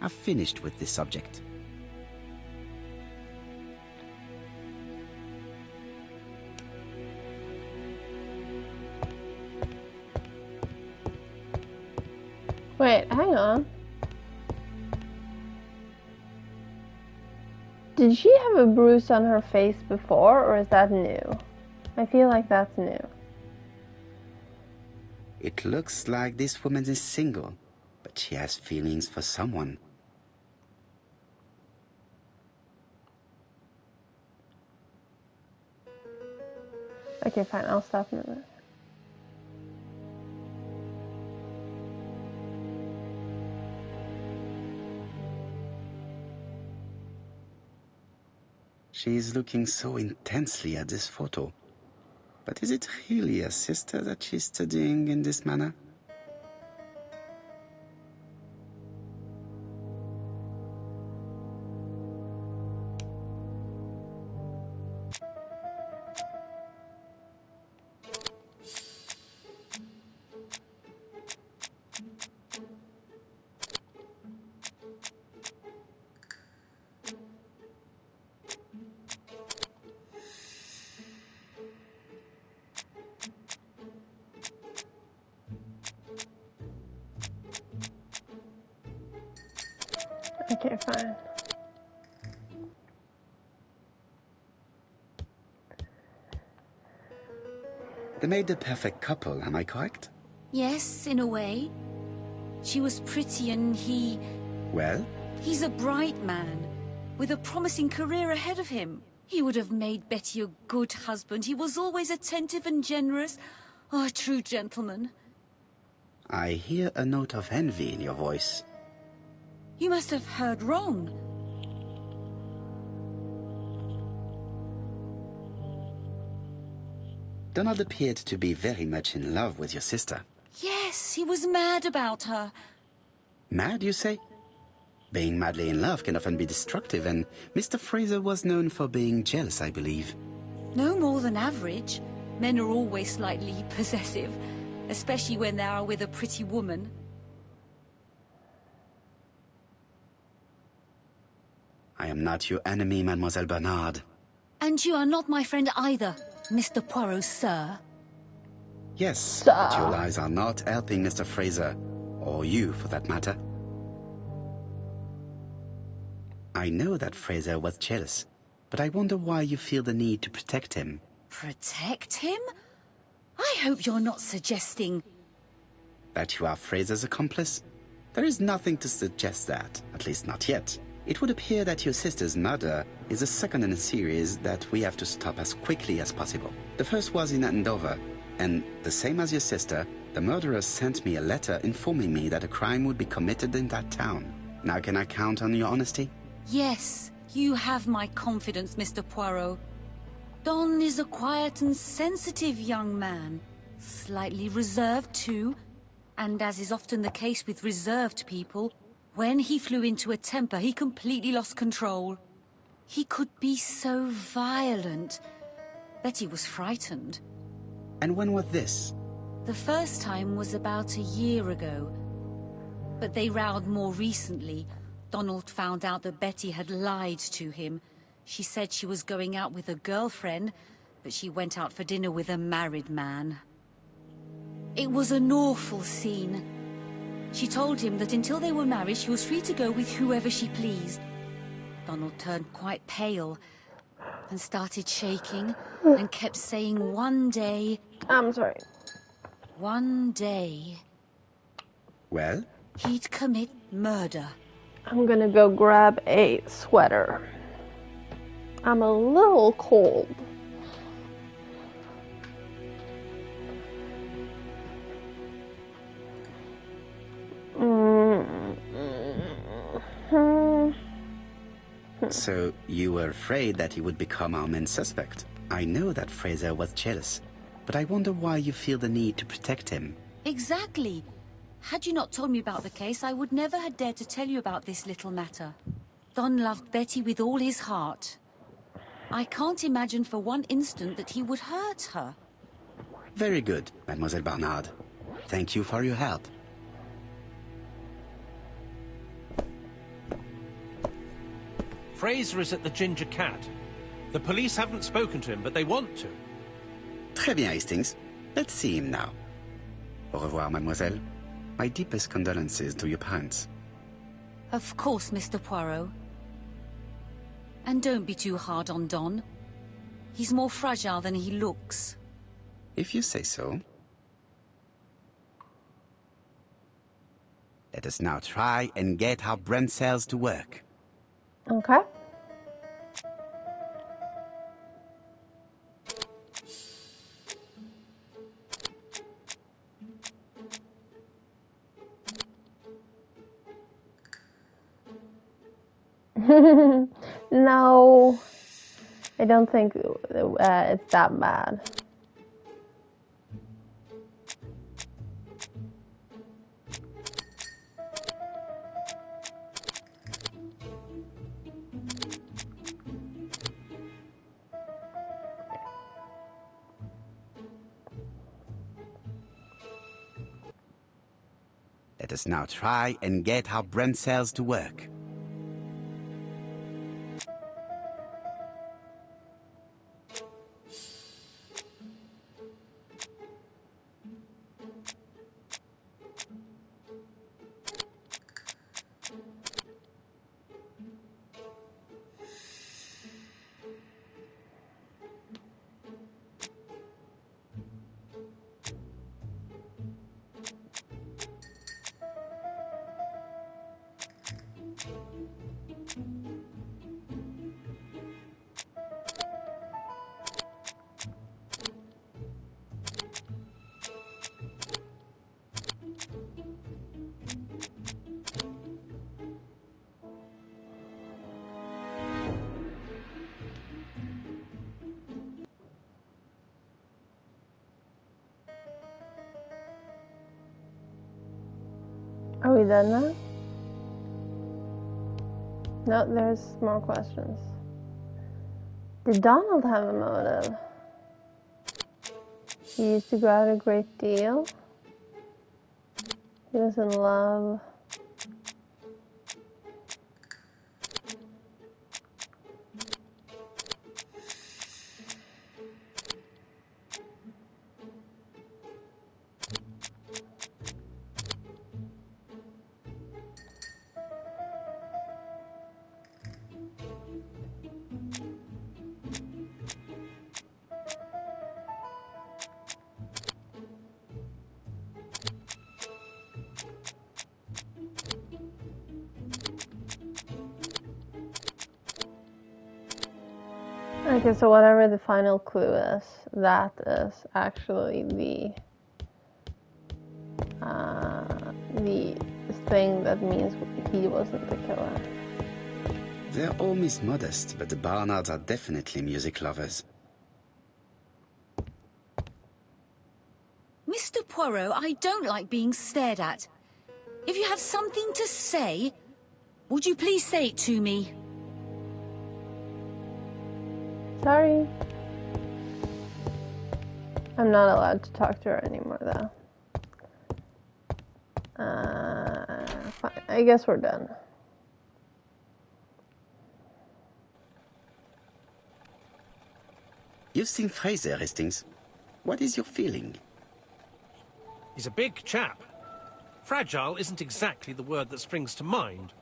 I've finished with this subject. Wait, hang on. Did she have a bruise on her face before, or is that new? I feel like that's new. It looks like this woman is single, but she has feelings for someone. Okay, fine, I'll stop in a minute. She is looking so intensely at this photo. But is it really a sister that she's studying in this manner? Okay, fine. They made the perfect couple, am I correct? Yes, in a way. She was pretty and he... Well? He's a bright man, with a promising career ahead of him. He would have made Betty a good husband. He was always attentive and generous. Oh, a true gentleman. I hear a note of envy in your voice. You must have heard wrong. Donald appeared to be very much in love with your sister. Yes, he was mad about her. Mad, you say? Being madly in love can often be destructive, and Mr. Fraser was known for being jealous, I believe. No more than average. Men are always slightly possessive, especially when they are with a pretty woman. I am not your enemy, Mademoiselle Bernard. And you are not my friend either, Mr. Poirot, sir. Yes, but your lies are not helping Mr. Fraser, or you for that matter. I know that Fraser was jealous, but I wonder why you feel the need to protect him. Protect him? I hope you're not suggesting... That you are Fraser's accomplice? There is nothing to suggest that, at least not yet. It would appear that your sister's murder is the second in a series that we have to stop as quickly as possible. The first was in Andover, and the same as your sister, the murderer sent me a letter informing me that a crime would be committed in that town. Now can I count on your honesty? Yes, you have my confidence, Mr. Poirot. Don is a quiet and sensitive young man. Slightly reserved, too. And as is often the case with reserved people, when he flew into a temper, he completely lost control. He could be so violent. Betty was frightened. And when was this? The first time was about a year ago. But they rowed more recently. Donald found out that Betty had lied to him. She said she was going out with a girlfriend, but she went out for dinner with a married man. It was an awful scene. She told him that until they were married, she was free to go with whoever she pleased. Donald turned quite pale and started shaking and kept saying one day... I'm sorry. One day... Well? He'd commit murder. I'm gonna go grab a sweater. I'm a little cold. So, you were afraid that he would become our main suspect. I know that Fraser was jealous, but I wonder why you feel the need to protect him. Exactly. Had you not told me about the case, I would never have dared to tell you about this little matter. Don loved Betty with all his heart. I can't imagine for one instant that he would hurt her. Very good, Mademoiselle Barnard. Thank you for your help. Fraser is at the Ginger Cat. The police haven't spoken to him, but they want to. Très bien, Hastings. Let's see him now. Au revoir, mademoiselle. My deepest condolences to your parents. Of course, Mr. Poirot. And don't be too hard on Don. He's more fragile than he looks. If you say so. Let us now try and get our brain cells to work. Okay. No, I don't think it's that bad. Let us now try and get our brain cells to work. Are we done now? No, there's more questions. Did Donald have a motive? He used to go out a great deal. He was in love. Okay, so whatever the final clue is, that is actually the thing that means he wasn't the killer. They're all Miss Modest, but the Barnards are definitely music lovers. Mr. Poirot, I don't like being stared at. If you have something to say, would you please say it to me? Sorry. I'm not allowed to talk to her anymore, though. Fine. I guess we're done. You've seen Fraser, Hastings. What is your feeling? He's a big chap. Fragile isn't exactly the word that springs to mind.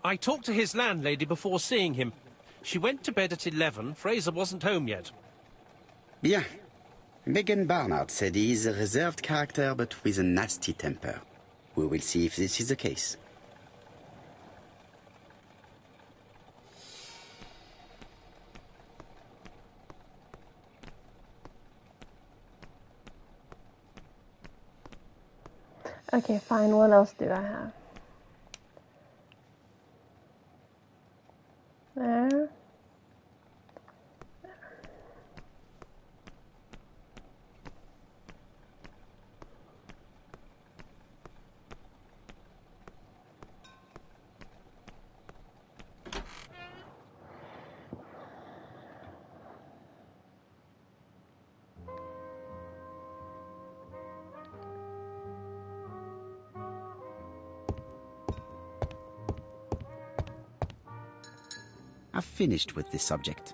I talked to his landlady before seeing him. She went to bed at 11. Fraser wasn't home yet. Bien. Megan Barnard said he is a reserved character but with a nasty temper. We will see if this is the case. Okay, fine. What else do I have? There. I've finished with this subject.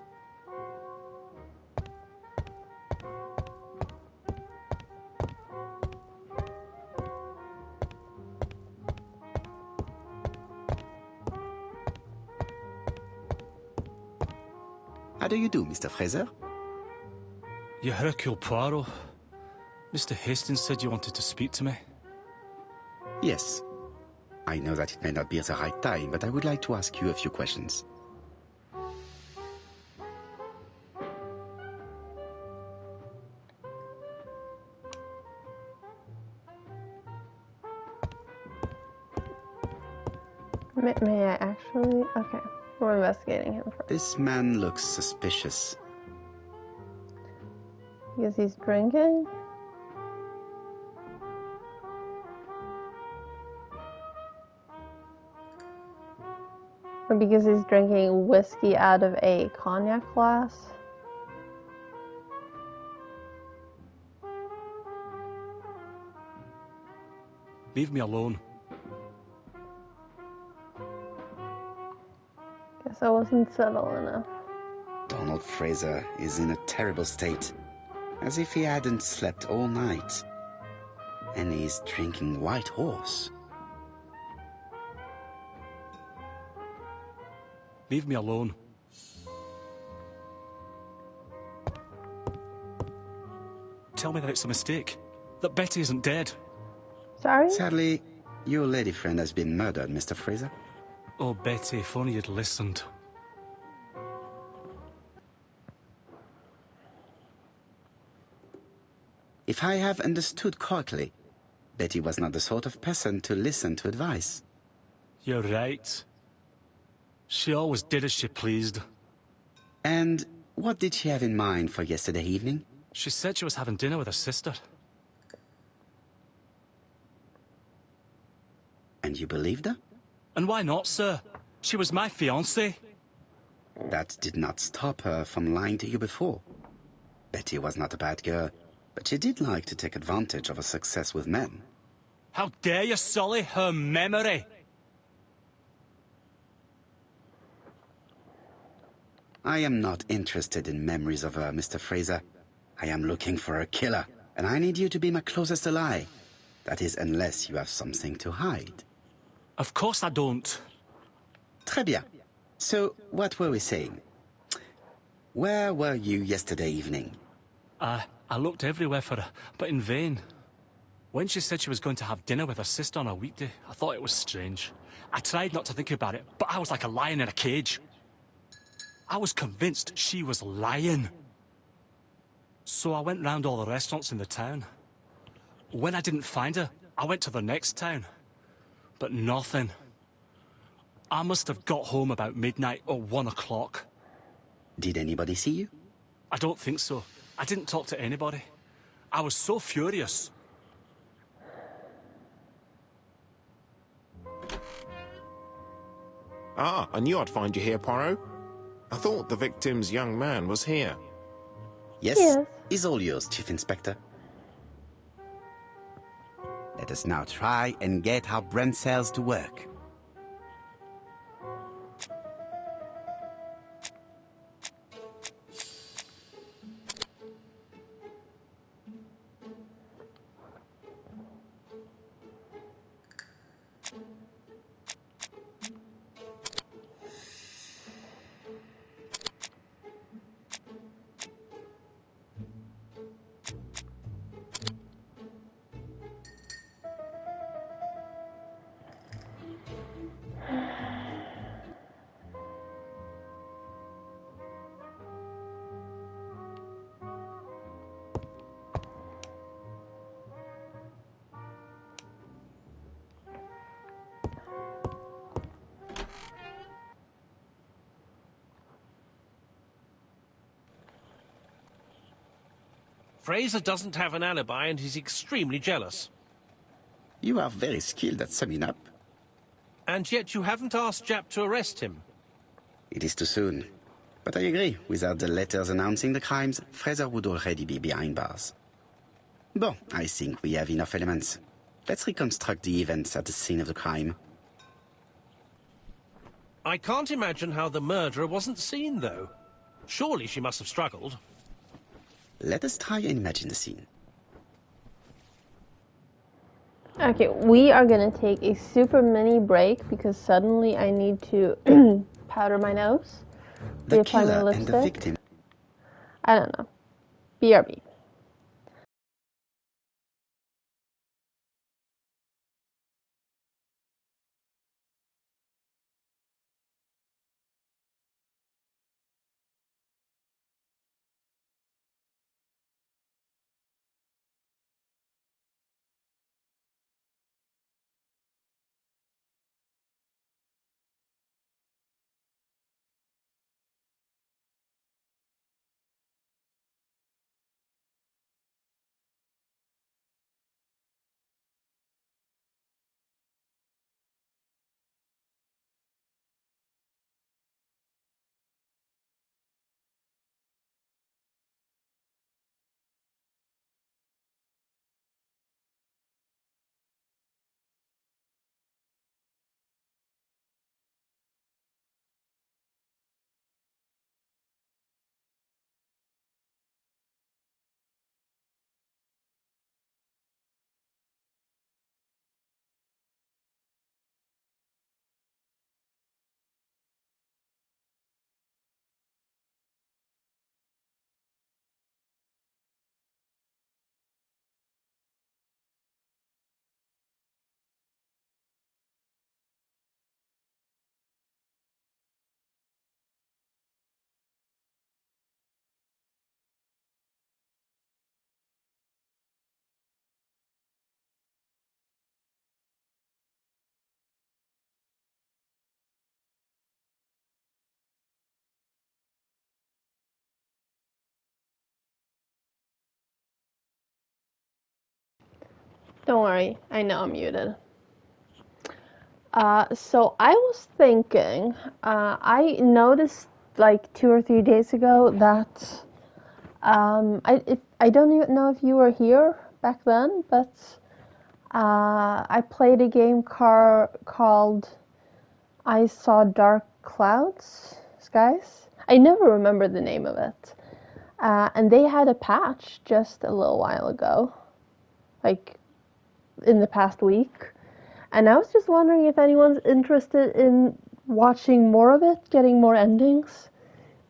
How do you do, Mr. Fraser? You Hercule Poirot. Mr. Hastings said you wanted to speak to me. Yes. I know that it may not be the right time, but I would like to ask you a few questions. May I actually? Okay, we're investigating him first. This man looks suspicious. Because he's drinking? Or because he's drinking whiskey out of a cognac glass? Leave me alone. Guess I wasn't subtle enough. Donald Fraser is in a terrible state, as if he hadn't slept all night. And he's drinking White Horse. Leave me alone. Tell me that it's a mistake. That Betty isn't dead. Sorry? Sadly, your lady friend has been murdered, Mr. Fraser. Oh, Betty, if only you'd listened. If I have understood correctly, Betty was not the sort of person to listen to advice. You're right. She always did as she pleased. And what did she have in mind for yesterday evening? She said she was having dinner with her sister. And you believed her? And why not, sir? She was my fiancée. That did not stop her from lying to you before. Betty was not a bad girl, but she did like to take advantage of her success with men. How dare you sully her memory? I am not interested in memories of her, Mr. Fraser. I am looking for a killer, and I need you to be my closest ally. That is, unless you have something to hide. Of course I don't. Très bien. So, what were we saying? Where were you yesterday evening? I looked everywhere for her, but in vain. When she said she was going to have dinner with her sister on a weekday, I thought it was strange. I tried not to think about it, but I was like a lion in a cage. I was convinced she was lying. So I went round all the restaurants in the town. When I didn't find her, I went to the next town. But nothing. I must have got home about midnight or 1 o'clock. Did anybody see you? I don't think so. I didn't talk to anybody. I was so furious. Ah, I knew I'd find you here, Poirot. I thought the victim's young man was here. Yes, is all yours, Chief Inspector. Let us now try and get our brain cells to work. Fraser doesn't have an alibi and he's extremely jealous. You are very skilled at summing up. And yet you haven't asked Japp to arrest him. It is too soon. But I agree, without the letters announcing the crimes, Fraser would already be behind bars. Bon, I think we have enough elements. Let's reconstruct the events at the scene of the crime. I can't imagine how the murderer wasn't seen, though. Surely she must have struggled. Let us try and imagine the scene. Okay, we are gonna take a super mini break because suddenly I need to powder my nose. The reapply my killer and the lipstick. victim. I don't know. BRB. Don't worry, I know I'm muted. So I was thinking, I noticed like 2 or 3 days ago that I don't even know if you were here back then, but I played a game called I Saw Dark Skies. I never remember the name of it. And they had a patch just a little while ago, like in the past week. And I was just wondering if anyone's interested in watching more of it, getting more endings.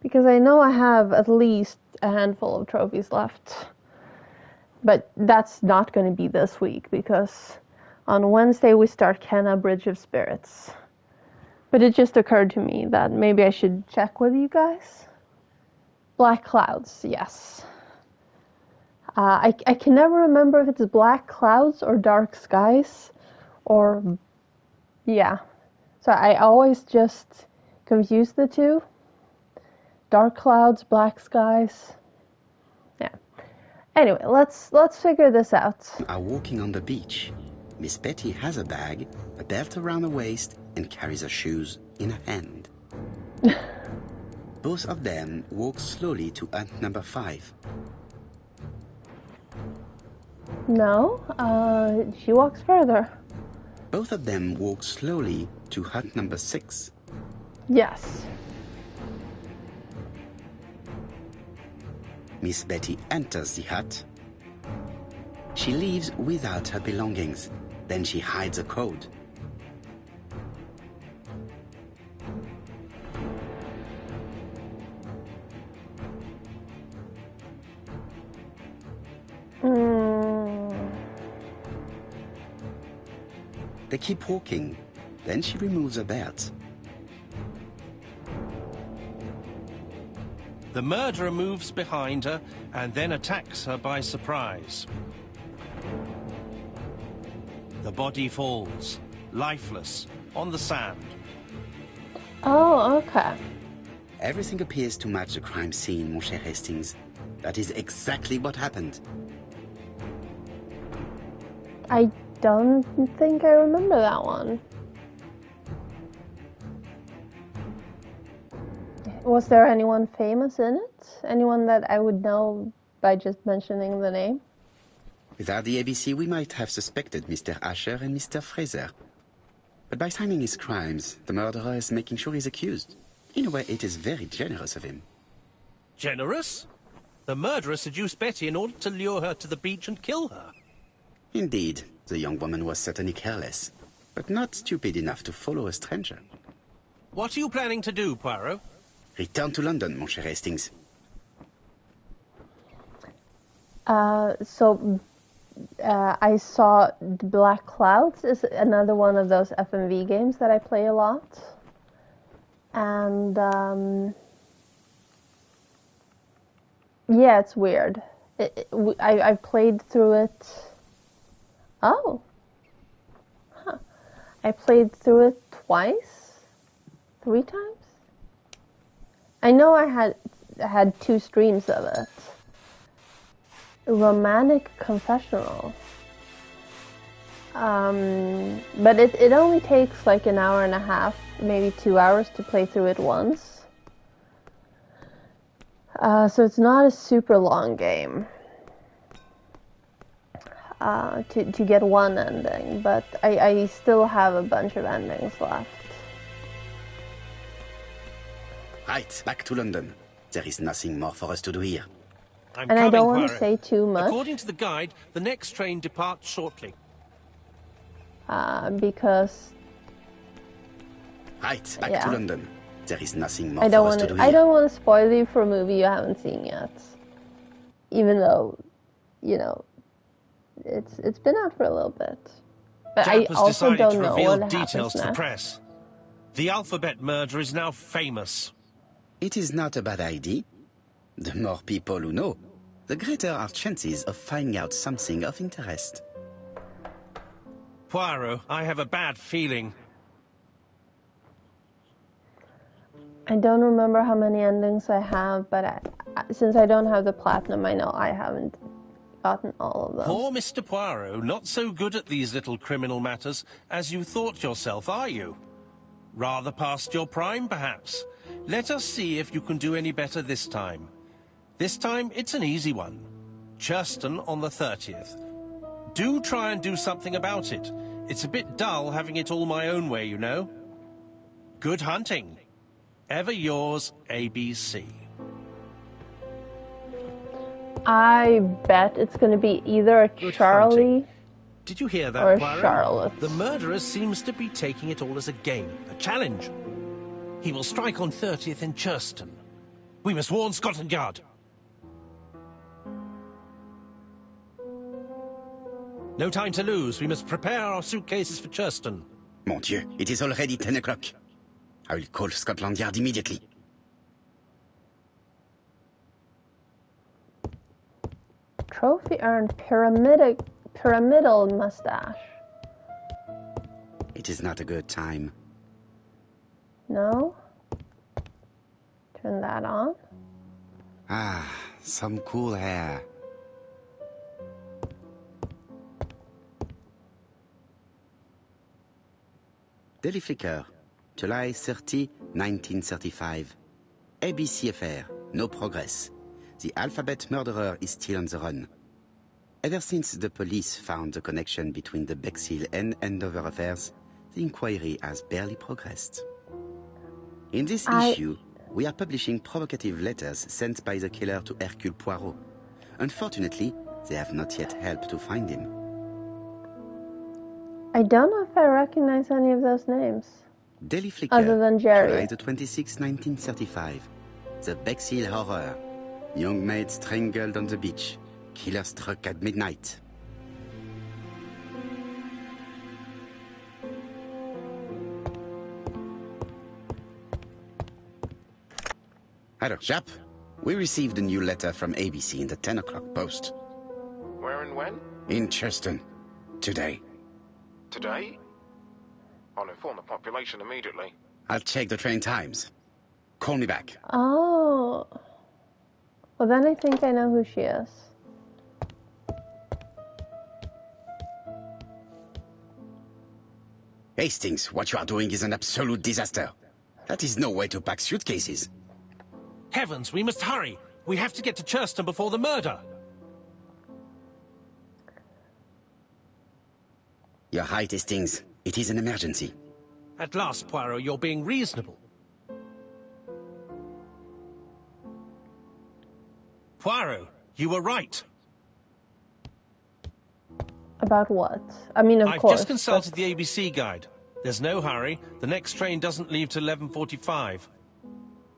Because I know I have at least a handful of trophies left. But that's not going to be this week, because on Wednesday we start Kenna Bridge of Spirits. But it just occurred to me that maybe I should check with you guys. Black clouds, yes. I can never remember if it's black clouds or dark skies, or yeah. So I always just confuse the two. Dark clouds, black skies. Yeah. Anyway, let's figure this out. Are walking on the beach. Miss Betty has a bag, a belt around her waist, and carries her shoes in her hand. Both of them walk slowly to hut number 5. No, she walks further. Both of them walk slowly to hut number 6. Yes. Miss Betty enters the hut. She leaves without her belongings. Then she hides a code. They keep walking. Then she removes her belt. The murderer moves behind her and then attacks her by surprise. The body falls, lifeless, on the sand. Oh, okay. Everything appears to match the crime scene, mon cher Hastings. That is exactly what happened. I don't think I remember that one. Was there anyone famous in it? Anyone that I would know by just mentioning the name? Without the ABC, we might have suspected Mr. Asher and Mr. Fraser. But by timing his crimes, the murderer is making sure he's accused. In a way, it is very generous of him. Generous? The murderer seduced Betty in order to lure her to the beach and kill her. Indeed, the young woman was certainly careless, but not stupid enough to follow a stranger. What are you planning to do, Poirot? Return to London, mon cher Hastings. I saw Black Clouds is another one of those FMV games that I play a lot. And, yeah, it's weird. I played through it. Oh. Huh. I played through it twice? 3 times? I know I had 2 streams of it. Romantic Confessional. But it only takes like an hour and a half, maybe 2 hours to play through it once. So it's not a super long game to get one ending, but I still have a bunch of endings left. Right, back to London. There is nothing more for us to do here. I'm And coming, I don't want to Poirot. say too much. According to the guide, the next train departs shortly. Because Right, back Yeah. to London. There is nothing more I don't for us want to do to. here. I don't want to spoil you for a movie you haven't seen yet. Even though, you know, it's been out for a little bit. But I Japp has also decided don't to know reveal what details happens to the next. press. The alphabet murder is now famous. It is not a bad idea. The more people who know, the greater our chances of finding out something of interest. Poirot, I have a bad feeling. I don't remember how many endings I have, but since I don't have the platinum, I know I haven't gotten all of them. Poor Mr. Poirot, not so good at these little criminal matters as you thought yourself, are you? Rather past your prime, perhaps. Let us see if you can do any better this time. This time, it's an easy one. Churston on the 30th. Do try and do something about it. It's a bit dull having it all my own way, you know. Good hunting. Ever yours, ABC. I bet it's going to be either a Good Charlie hunting. Did you hear that, or a Poirot? Charlotte. The murderer seems to be taking it all as a game, a challenge. He will strike on 30th in Churston. We must warn Scotland Yard. No time to lose. We must prepare our suitcases for Churston. Mon Dieu, it is already 10 o'clock. I will call Scotland Yard immediately. Trophy earned pyramidal mustache. It is not a good time. No? Turn that on. Ah, some cool hair. Daily Flicker, July 30, 1935. ABC affair, no progress. The alphabet murderer is still on the run. Ever since the police found the connection between the Bexhill and Andover affairs, the inquiry has barely progressed. In this issue, we are publishing provocative letters sent by the killer to Hercule Poirot. Unfortunately, they have not yet helped to find him. I don't know if I recognize any of those names. Daily Flicker, other than Jerry. July the 26th, 1935. The Bexhill Horror. Young maid strangled on the beach. Killer struck at midnight. Hello, chap. We received a new letter from ABC in the 10 o'clock post. Where and when? In Cheston. Today. Today? I'll inform the population immediately. I'll check the train times. Call me back. Oh. Well, then I think I know who she is. Hastings, what you are doing is an absolute disaster. That is no way to pack suitcases. Heavens, we must hurry. We have to get to Churston before the murder. You're right, Hastings. It is an emergency. At last, Poirot, you're being reasonable. Poirot, you were right. About what? I mean, of I've course. I've just consulted the ABC guide. There's no hurry. The next train doesn't leave till 11:45.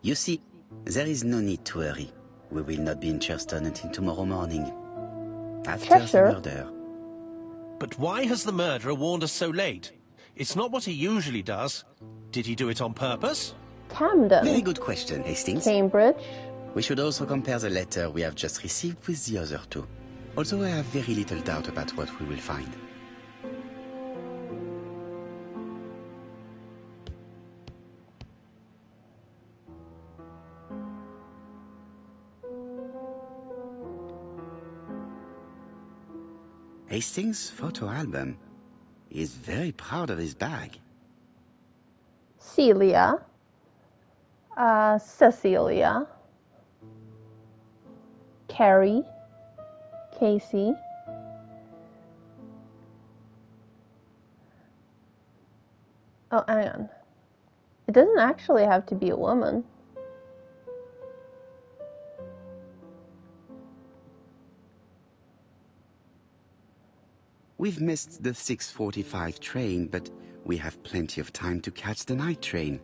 You see, there is no need to hurry. We will not be in Churston until tomorrow morning. After the murder. But why has the murderer warned us so late? It's not what he usually does. Did he do it on purpose? Camden. Very good question, Hastings. Cambridge. We should also compare the letter we have just received with the other two. Although I have very little doubt about what we will find. Hastings' photo album. He is very proud of his bag. Celia. Cecilia. Carrie. Casey. Oh, hang on. It doesn't actually have to be a woman. We've missed the 6:45 train, but we have plenty of time to catch the night train.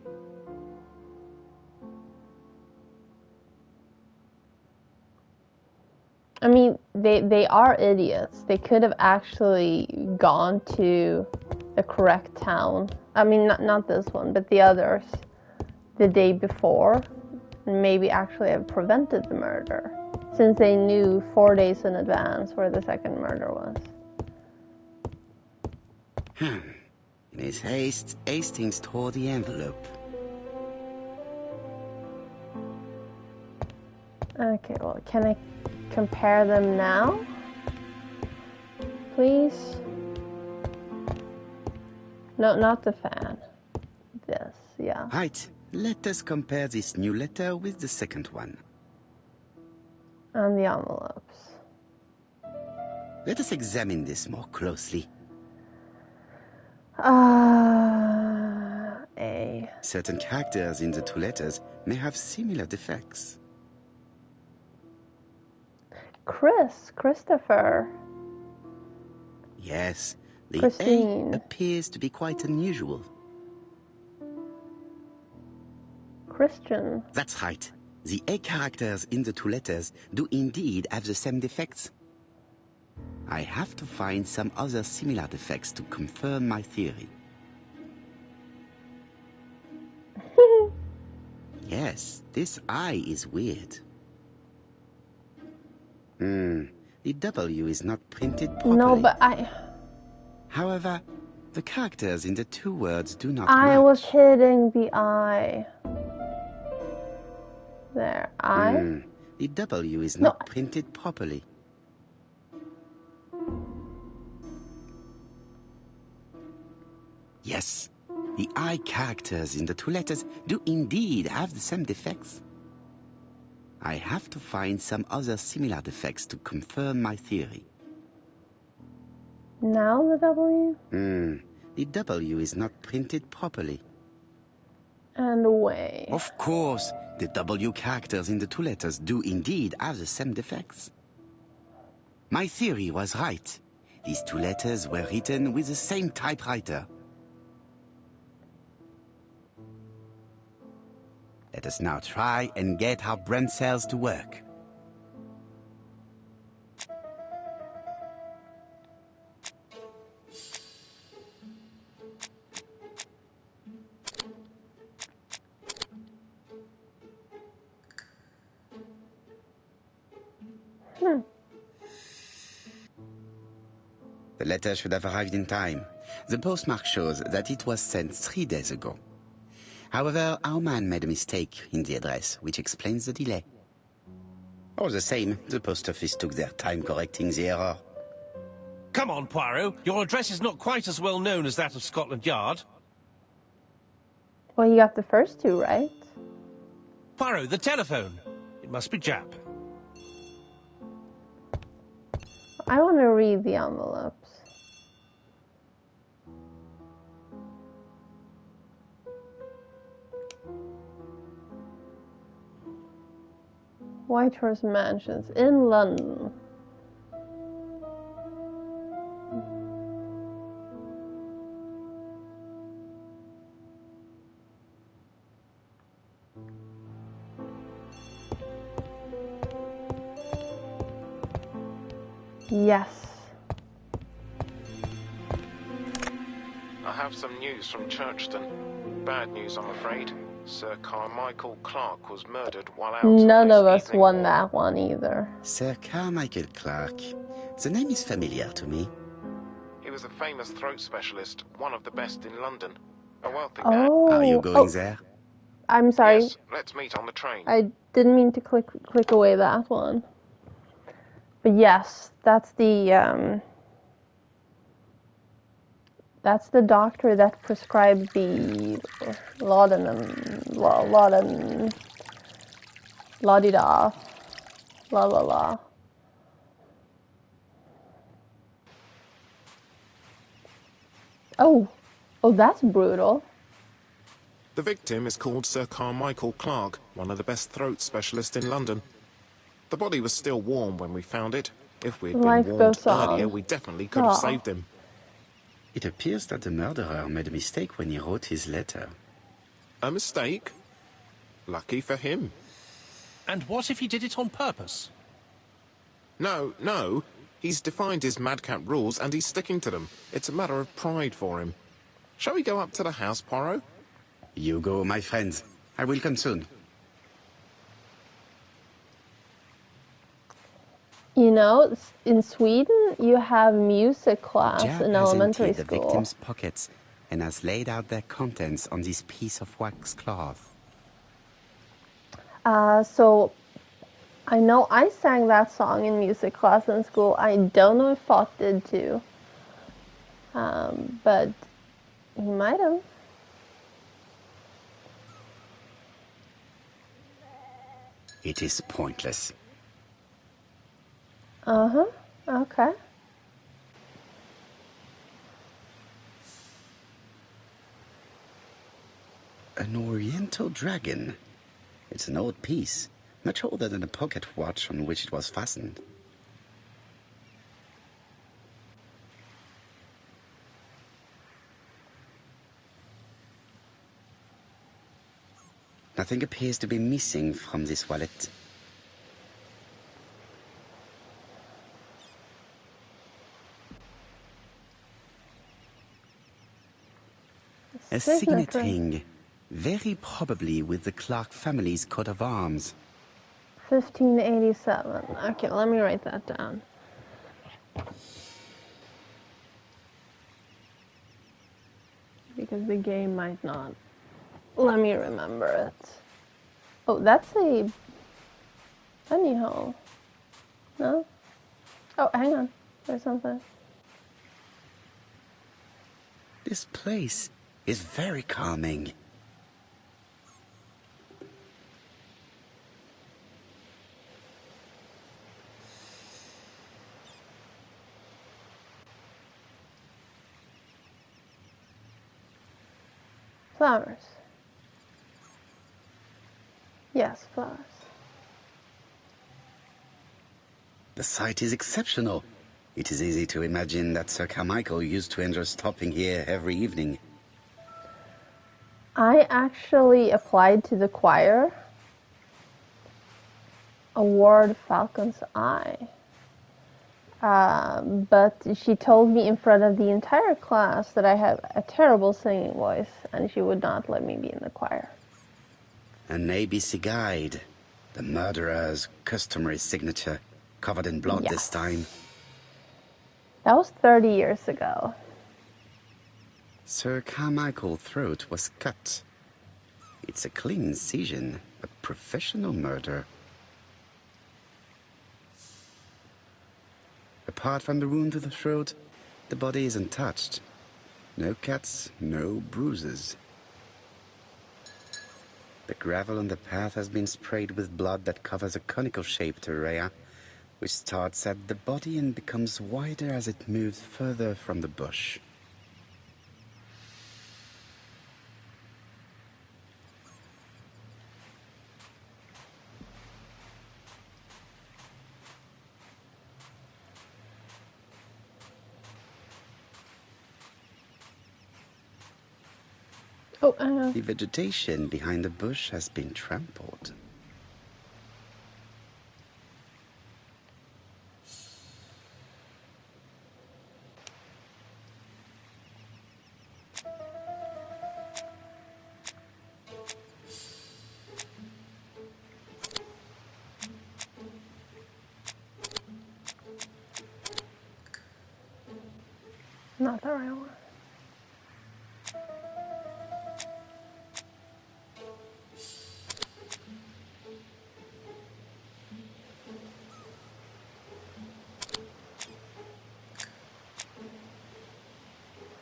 I mean, they are idiots. They could have actually gone to the correct town. I mean, not this one, but the others the day before, and maybe actually have prevented the murder, since they knew 4 days in advance where the second murder was. In his haste, Hastings tore the envelope. Okay, well, can I compare them now? Please? No, not the fan. This, yeah. Right, let us compare this new letter with the second one. And the envelopes. Let us examine this more closely. A. Certain characters in the two letters may have similar defects. Christopher. Yes, the Christine. A appears to be quite unusual. Christian. That's right. The A characters in the two letters do indeed have the same defects. I have to find some other similar defects to confirm my theory. Yes, this I is weird. The W is not printed properly. No, but However, the characters in the two words do not I match. was hitting the I. There, I. The W is No. not printed properly. Yes, the I characters in the two letters do indeed have the same defects. I have to find some other similar defects to confirm my theory. Now the W? The W is not printed properly. And away. Of course, the W characters in the two letters do indeed have the same defects. My theory was right. These two letters were written with the same typewriter. Let us now try and get our brain cells to work. The letter should have arrived in time. The postmark shows that it was sent 3 days ago. However, our man made a mistake in the address, which explains the delay. All the same, the post office took their time correcting the error. Come on, Poirot. Your address is not quite as well known as that of Scotland Yard. Well, you got the first two, right? Poirot, the telephone. It must be Jap. I want to read the envelopes. Whitehorse Mansions in London. Yes. I have some news from Churchton. Bad news, I'm afraid. Sir Carmichael Clark was murdered while out. None of this us evening. won that one either. Sir Carmichael Clark. The name is familiar to me. He was a famous throat specialist, one of the best in London. A wealthy man. Oh. Are you going there? I'm sorry. Yes, let's meet on the train. I didn't mean to click away that one. But yes, that's the doctor that prescribed the laudanum, la-di-da, la. Oh, that's brutal. The victim is called Sir Carmichael Clark, one of the best throat specialists in London. The body was still warm when we found it. If we'd been Life warned goes on. earlier, we definitely could have saved him. It appears that the murderer made a mistake when he wrote his letter. A mistake? Lucky for him. And what if he did it on purpose? No. He's defined his madcap rules and he's sticking to them. It's a matter of pride for him. Shall we go up to the house, Poirot? You go, my friends. I will come soon. You know, in Sweden, you have music class Jap in has elementary emptied the school. victim's pockets and has laid out their contents on this piece of wax cloth. So I know I sang that song in music class in school. I don't know if Fott did too. But he might have. It is pointless. Okay. An Oriental dragon. It's an old piece, much older than the pocket watch on which it was fastened. Nothing appears to be missing from this wallet. A signet ring. Very probably with the Clark family's coat of arms. 1587. Okay, let me write that down. Because the game might not let me remember it. Oh, that's a bunny hole. No? Oh, hang on. There's something. This place is very calming. Flowers. Yes, flowers. The site is exceptional. It is easy to imagine that Sir Carmichael used to enjoy stopping here every evening. I actually applied to the choir award Falcon's Eye. But she told me in front of the entire class that I have a terrible singing voice, and she would not let me be in the choir. An ABC guide. The murderer's customary signature, covered in blood this time. That was 30 years ago. Sir Carmichael's throat was cut. It's a clean incision, a professional murder. Apart from the wound to the throat, the body is untouched. No cuts, no bruises. The gravel on the path has been sprayed with blood that covers a conical-shaped area, which starts at the body and becomes wider as it moves further from the bush. The vegetation behind the bush has been trampled. Not the right one.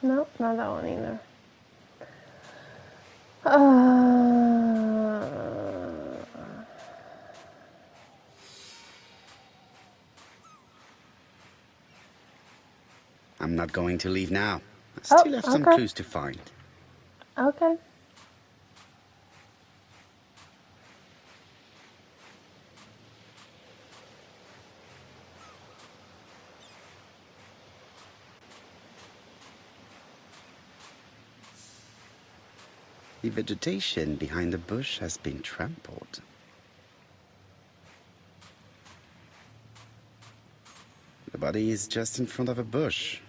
Nope, not that one either. I'm not going to leave now. I still have some clues to find. Okay. The vegetation behind the bush has been trampled. The body is just in front of a bush,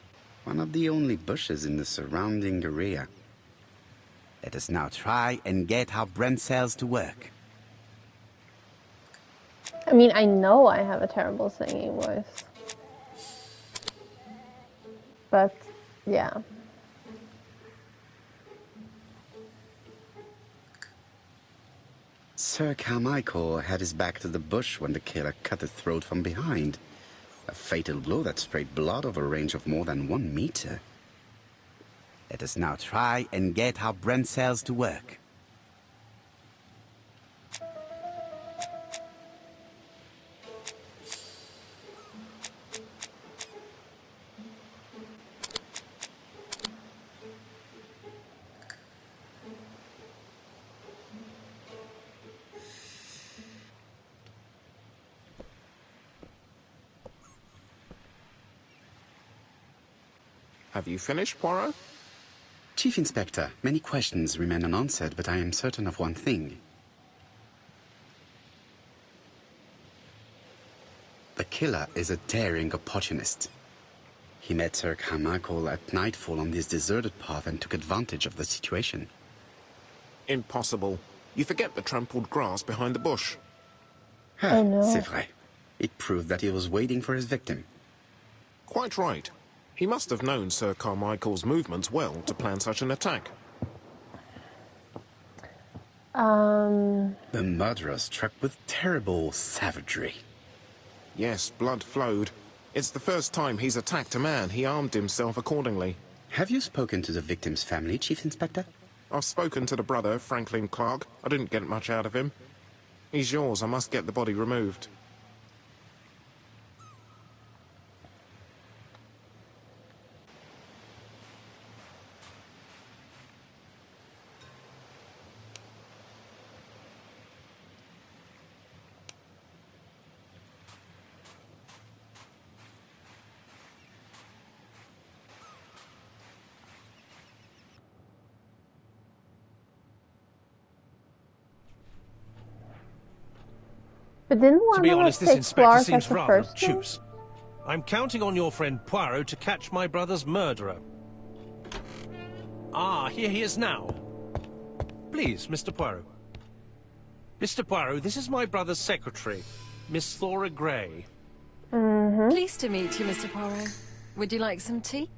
one of the only bushes in the surrounding area. Let us now try and get our brain cells to work. I mean, I know I have a terrible singing voice. But, yeah. Sir Carmichael had his back to the bush when the killer cut the throat from behind. A fatal blow that sprayed blood over a range of more than 1 meter. Let us now try and get our brain cells to work. Have you finished, Poirot? Chief Inspector, many questions remain unanswered, but I am certain of one thing. The killer is a daring opportunist. He met Sir Carmichael at nightfall on this deserted path and took advantage of the situation. Impossible. You forget the trampled grass behind the bush. Ah, no. c'est vrai. It proved that he was waiting for his victim. Quite right. He must have known Sir Carmichael's movements well to plan such an attack. The murderer struck with terrible savagery. Yes, blood flowed. It's the first time he's attacked a man. He armed himself accordingly. Have you spoken to the victim's family, Chief Inspector? I've spoken to the brother, Franklin Clark. I didn't get much out of him. He's yours. I must get the body removed. But didn't one To be of honest, us this take inspector Clark seems as the rather first one? obtuse. I'm counting on your friend Poirot to catch my brother's murderer. Ah, here he is now. Please, Mr. Poirot. Mr. Poirot, this is my brother's secretary, Miss Thora Gray. Pleased to meet you, Mr. Poirot. Would you like some tea?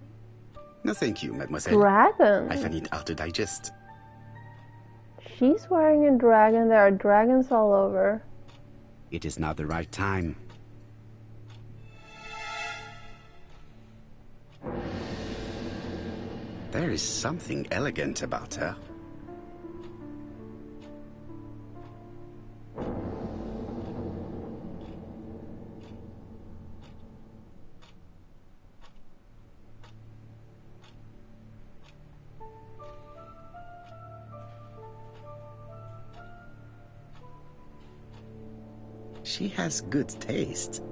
No, thank you, mademoiselle. Dragon. I find it hard to digest. She's wearing a dragon. There are dragons all over. It is not the right time. There is something elegant about her. She has good taste,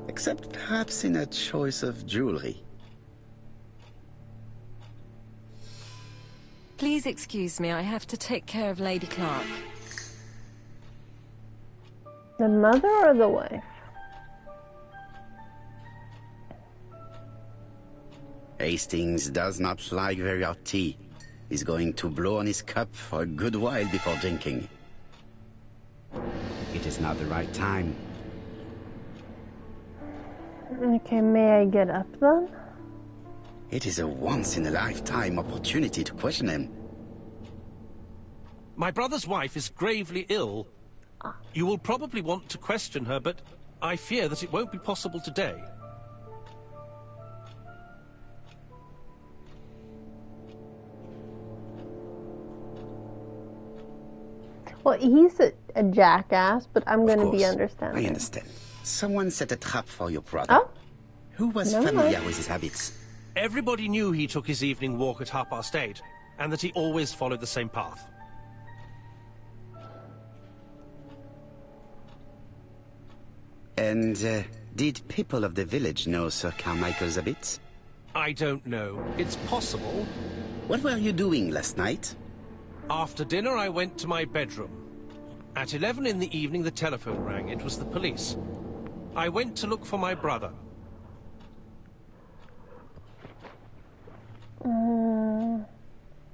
except perhaps in her choice of jewelry. Please excuse me, I have to take care of Lady Clark. The mother or the wife? Hastings does not like very hot tea. He's going to blow on his cup for a good while before drinking. It is not the right time. Okay, may I get up then? It is a once-in-a-lifetime opportunity to question him. My brother's wife is gravely ill. You will probably want to question her, but I fear that it won't be possible today. Well, he's a jackass, but I'm going to be Of course, understanding. I understand. Someone set a trap for your brother. Oh? Who was Never familiar mind. with his habits? Everybody knew he took his evening walk at 8:30, and that he always followed the same path. And did people of the village know Sir Carmichael's habits? I don't know. It's possible. What were you doing last night? After dinner, I went to my bedroom. At 11 in the evening, the telephone rang. It was the police. I went to look for my brother.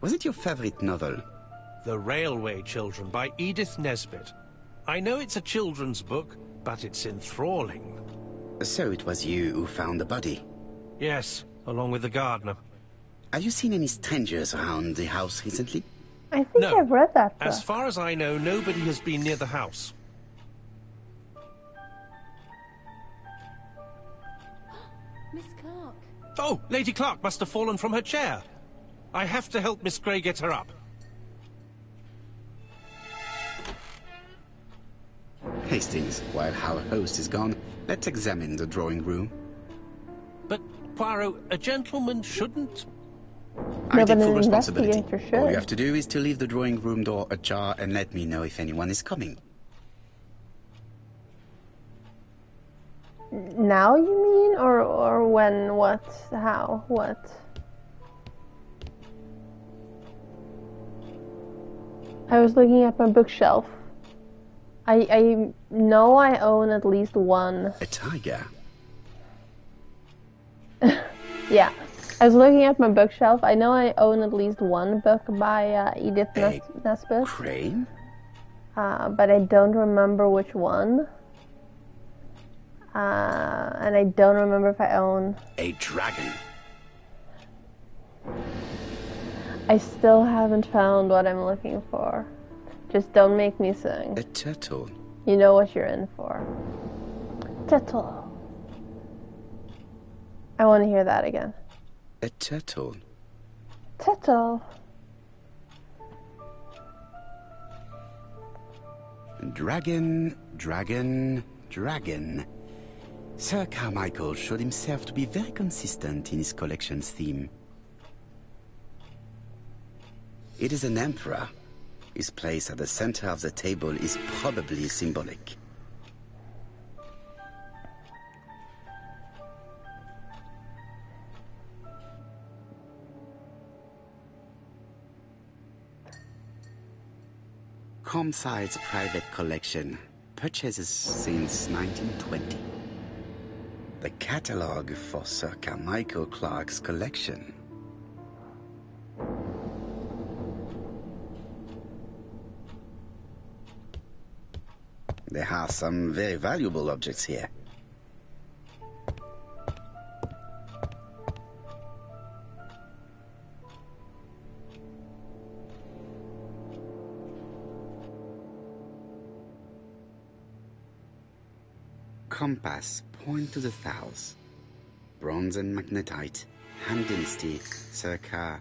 Was it your favorite novel? The Railway Children by Edith Nesbit. I know it's a children's book, but it's enthralling. So it was you who found the body. Yes, along with the gardener. Have you seen any strangers around the house recently? I think No. I've read that book. As far as I know, nobody has been near the house. Miss Clark. Oh, Lady Clark must have fallen from her chair. I have to help Miss Gray get her up. Hastings, while our host is gone, let's examine the drawing room. But, Poirot, a gentleman shouldn't... I No, take but full an responsibility. investigator should. All you have to do is to leave the drawing room door ajar and let me know if anyone is coming. Now you mean? Or when? What? How? What? I was looking at my bookshelf. I know I own at least one. A tiger? Yeah. I was looking at my bookshelf. I know I own at least one book by Edith Nesbit. Crane? But I don't remember which one. And I don't remember if I own... A dragon. I still haven't found what I'm looking for. Just don't make me sing. A turtle. You know what you're in for. Turtle. I want to hear that again. A turtle. Turtle. Dragon, dragon, dragon. Sir Carmichael showed himself to be very consistent in his collection's theme. It is an emperor. His place at the center of the table is probably symbolic. Comside's private collection, purchases since 1920. The catalogue for Sir Carmichael Clark's collection. There are some very valuable objects here. Compass, point to the south. Bronze and magnetite, Han Dynasty, circa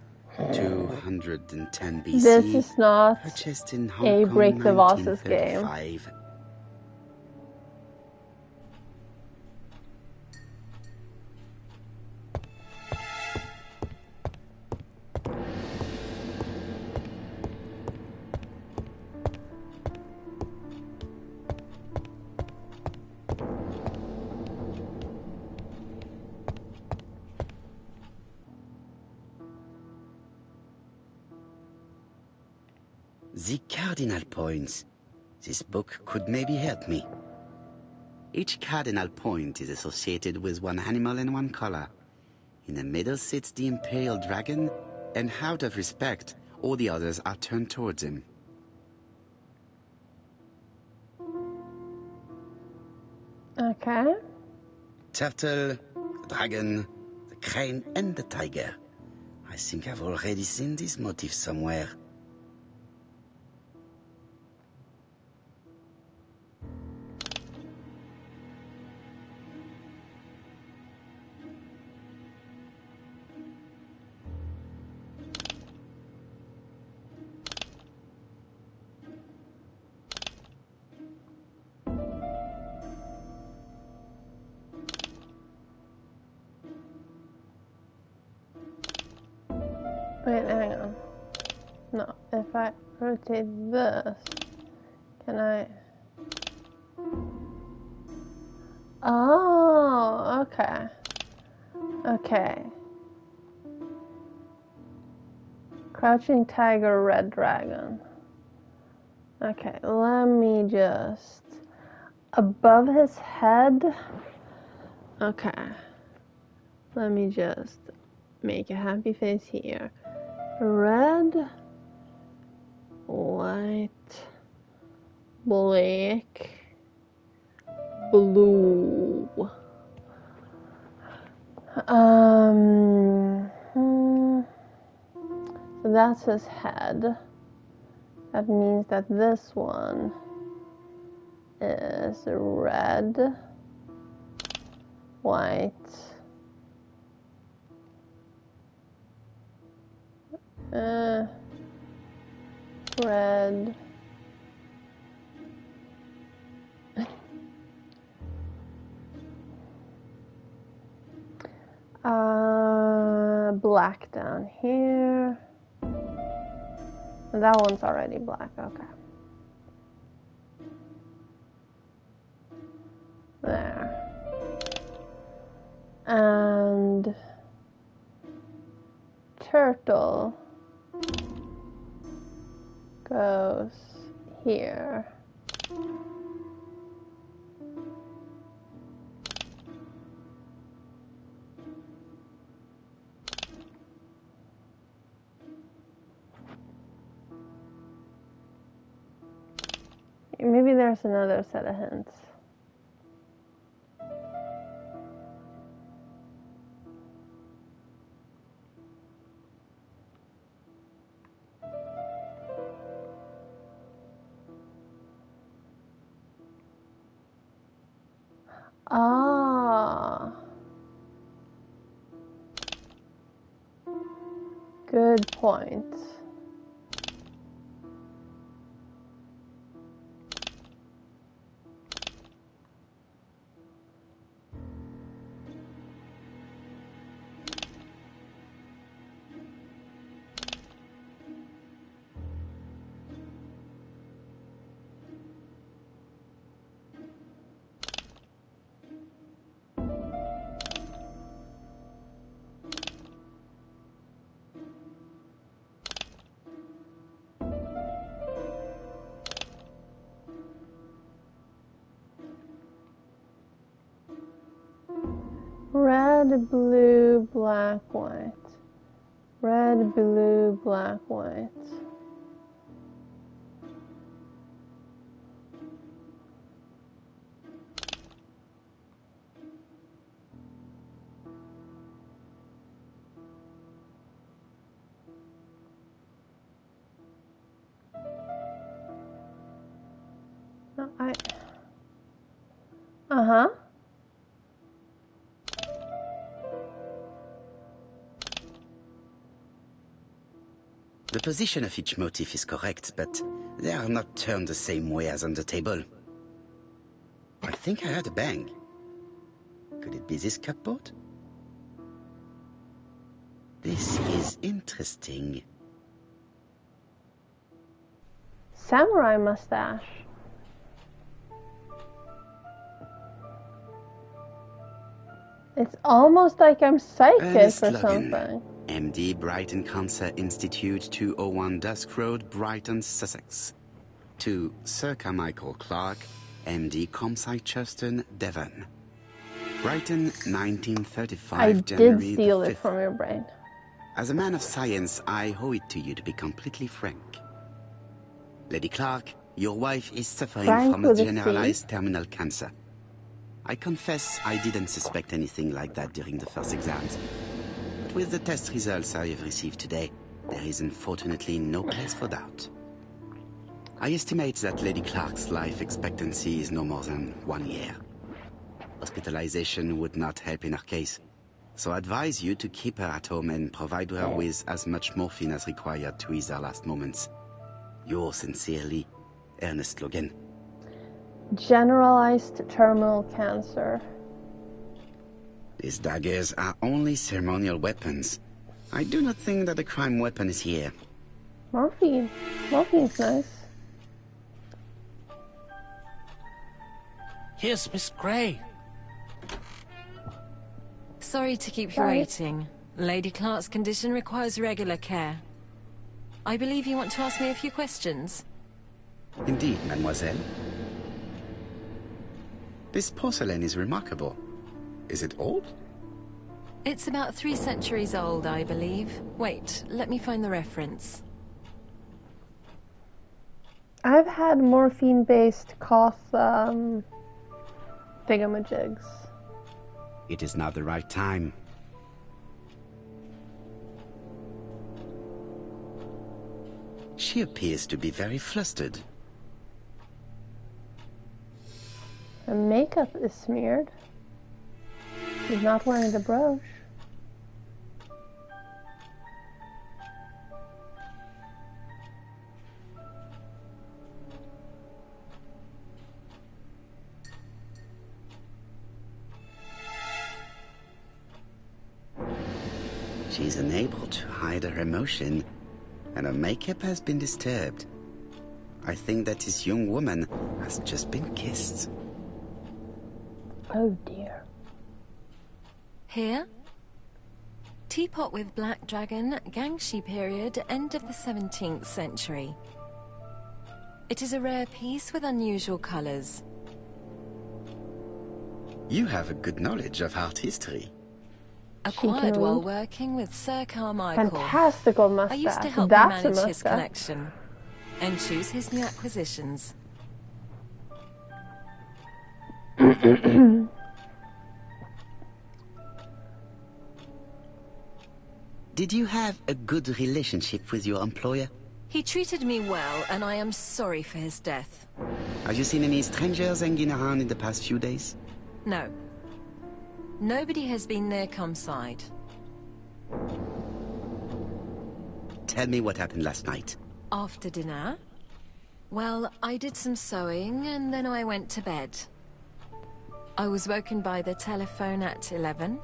210 BC. This is not purchased in Hong a Kong, Break the Vases game. 1935. The cardinal points. This book could maybe help me. Each cardinal point is associated with one animal and one color. In the middle sits the imperial dragon, and out of respect, all the others are turned towards him. Okay. Turtle, the dragon, the crane, and the tiger. I think I've already seen this motif somewhere. Wait, hang on. No, if I rotate this, can I... Oh, okay. Okay. Crouching Tiger, Red Dragon. Okay, let me just... Above his head? Okay. Let me just make a happy face here. Red, white, black, blue. So that's his head. That means that this one is red, white, red, black down here. That one's already black, okay. There. And turtle goes here. Maybe there's another set of hints. Ah. Good point. Red, blue, black, white. Red, blue, black, white. No, Uh-huh. The position of each motif is correct, but they are not turned the same way as on the table. I think I heard a bang. Could it be this cupboard? This is interesting. Samurai mustache. It's almost like I'm psychic Ernest or Logan, something. MD, Brighton Cancer Institute, 201 Dusk Road, Brighton, Sussex. To Sir Carmichael Clark, MD, Comside Churton, Devon. Brighton, 1935, I January did steal the it 5th. from your brain. As a man of science, I owe it to you to be completely frank. Lady Clark, your wife is suffering Frank from a with a C? generalized terminal cancer. I confess I didn't suspect anything like that during the first exams. But with the test results I have received today, there is unfortunately no place for doubt. I estimate that Lady Clark's life expectancy is no more than 1 year. Hospitalization would not help in her case, so I advise you to keep her at home and provide her with as much morphine as required to ease her last moments. Yours sincerely, Ernest Logan. Generalized terminal cancer. These daggers are only ceremonial weapons. I do not think that a crime weapon is here. Morphine. Morphine's nice. Here's Miss Gray. Sorry to keep you Sorry. waiting. Lady Clark's condition requires regular care. I believe you want to ask me a few questions. Indeed, mademoiselle. This porcelain is remarkable. Is it old? It's about 3 centuries old, I believe. Wait, let me find the reference. I've had morphine-based cough thingamajigs. It is not the right time. She appears to be very flustered. Her makeup is smeared. She's not wearing the brooch. She is unable to hide her emotion, and her makeup has been disturbed. I think that this young woman has just been kissed. Oh dear. Here? Teapot with black dragon, Gangshi period, end of the 17th century. It is a rare piece with unusual colours. You have a good knowledge of art history. Acquired can while read. working with Sir Carmichael. Fantastical mustache. I used to help him That's a manage his mustache. collection and choose his new acquisitions. Did you have a good relationship with your employer? He treated me well, and I am sorry for his death. Have you seen any strangers hanging around in the past few days? No. Nobody has been near Cumside. Tell me what happened last night. After dinner? Well, I did some sewing, and then I went to bed. I was woken by the telephone at 11.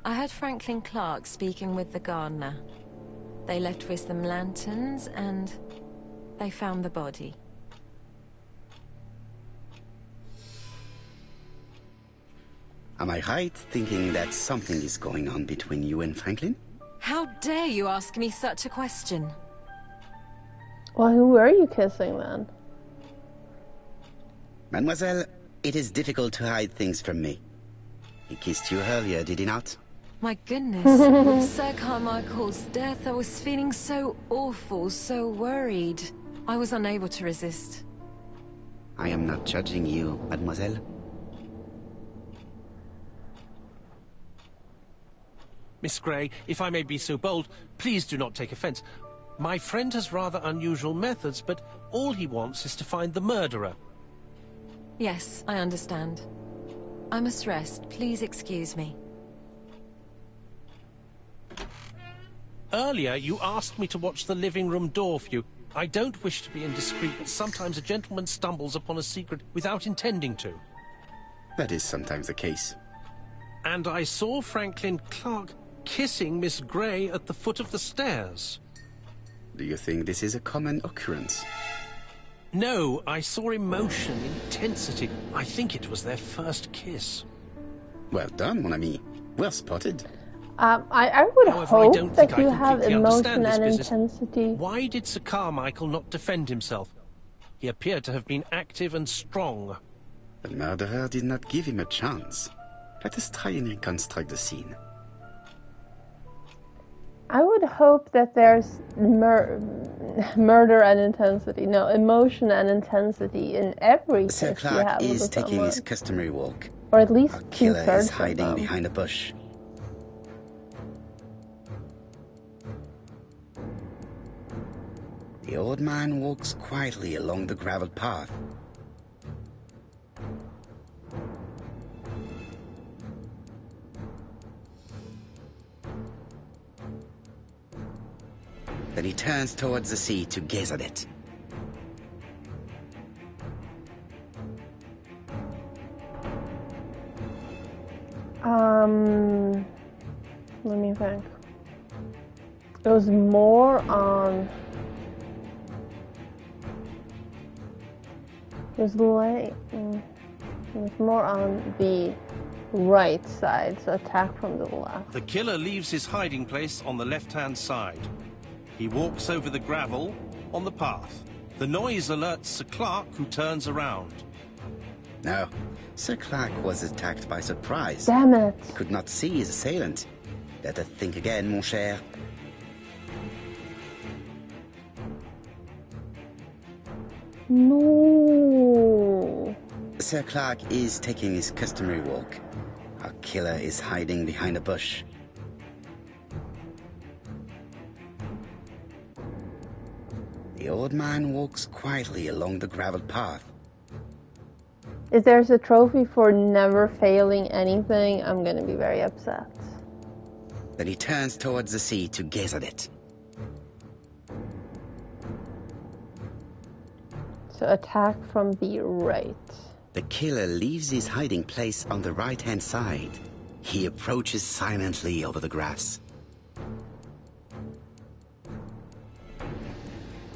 I heard Franklin Clark speaking with the gardener. They left with some lanterns, and they found the body. Am I right thinking that something is going on between you and Franklin? How dare you ask me such a question? Well, who were you kissing then? Mademoiselle, it is difficult to hide things from me. He kissed you earlier, did he not? My goodness, with Sir Carmichael's death, I was feeling so awful, so worried. I was unable to resist. I am not judging you, mademoiselle. Miss Grey, if I may be so bold, please do not take offence. My friend has rather unusual methods, but all he wants is to find the murderer. Yes, I understand. I must rest. Please excuse me. Earlier, you asked me to watch the living room door for you. I don't wish to be indiscreet, but sometimes a gentleman stumbles upon a secret without intending to. That is sometimes the case. And I saw Franklin Clark kissing Miss Grey at the foot of the stairs. Do you think this is a common occurrence? No, I saw emotion, intensity. I think it was their first kiss. Well done, mon ami. Well spotted. I would However, hope I don't that think I you have completely emotion understand this and business. intensity. Why did Sir Carmichael not defend himself? He appeared to have been active and strong. The murderer did not give him a chance. Let us try and reconstruct the scene. I would hope that there's murder and intensity. No, emotion and intensity in every Sir kiss you have Clark with is taking someone. his customary walk. Or at least Our killer is 2/3 of hiding them. behind a bush. The old man walks quietly along the gravel path. Then he turns towards the sea to gaze at it. Let me think. It was more on... It was more on the right side, so attack from the left. The killer leaves his hiding place on the left-hand side. He walks over the gravel on the path. The noise alerts Sir Clark, who turns around. No, Sir Clark was attacked by surprise. Damn it! He could not see his assailant. Let us think again, mon cher. No. Sir Clark is taking his customary walk. Our killer is hiding behind a bush. The old man walks quietly along the gravel path. If there's a trophy for never failing anything, I'm gonna be very upset. Then he turns towards the sea to gaze at it. So attack from the right. The killer leaves his hiding place on the right-hand side. He approaches silently over the grass.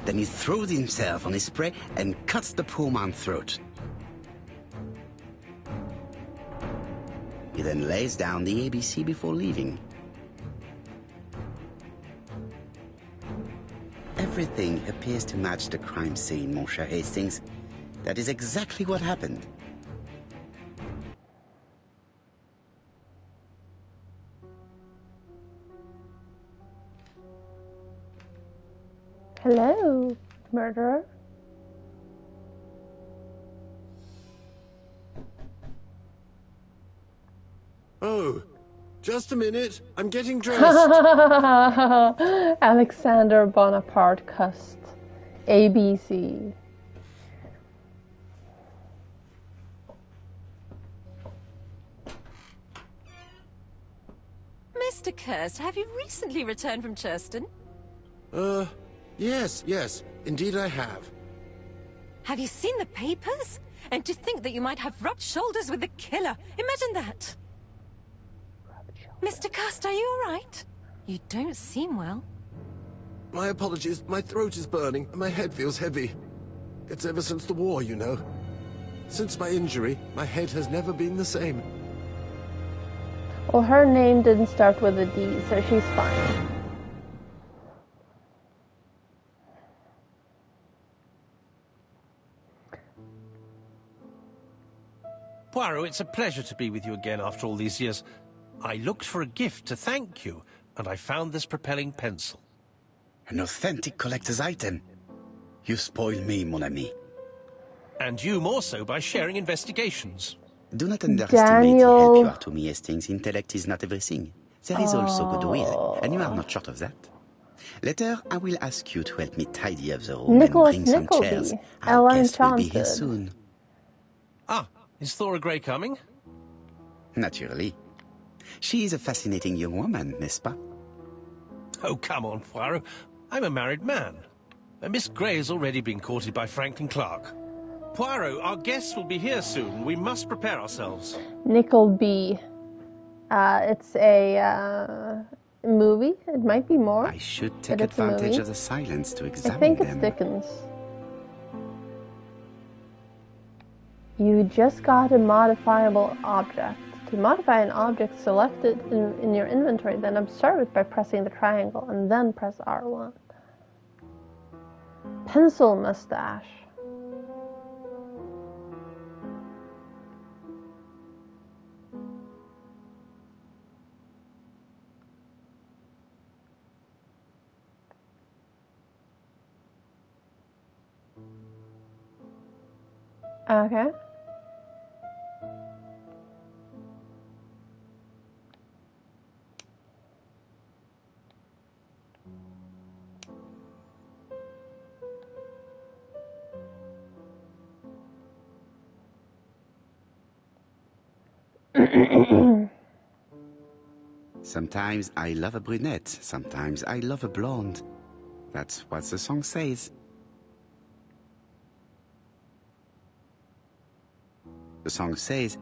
Then he throws himself on his prey and cuts the poor man's throat. He then lays down the ABC before leaving. Everything appears to match the crime scene, mon cher Hastings. That is exactly what happened. Hello, murderer. Oh, just a minute. I'm getting dressed. Alexander Bonaparte cussed. ABC. Mr. Kirst, have you recently returned from Churston? Yes. Indeed I have. Have you seen the papers? And to think that you might have rubbed shoulders with the killer. Imagine that. Mr. Kirst, are you all right? You don't seem well. My apologies. My throat is burning and my head feels heavy. It's ever since the war, you know. Since my injury, my head has never been the same. Well, her name didn't start with a D, so she's fine. Poirot, it's a pleasure to be with you again after all these years. I looked for a gift to thank you, and I found this propelling pencil. An authentic collector's item. You spoil me, mon ami. And you more so by sharing investigations. Do not underestimate the help you are to me, Hastings. Intellect is not everything. There is also goodwill, and you are not short of that. Later, I will ask you to help me tidy up the room and bring some chairs. Our guest will be here soon. Ah, is Thora Grey coming? Naturally. She is a fascinating young woman, n'est-ce pas? Oh, come on, Poirot. I'm a married man. Miss Grey has already been courted by Franklin Clark. Poirot, our guests will be here soon. We must prepare ourselves. Nickleby. It's a movie. It might be more. I should take advantage of the silence to examine them. I think it's Dickens. You just got a modifiable object. To modify an object selected in your inventory, then observe it by pressing the triangle and then press R1. Pencil mustache. Okay. Sometimes I love a brunette, sometimes I love a blonde. That's what the song says. The song says,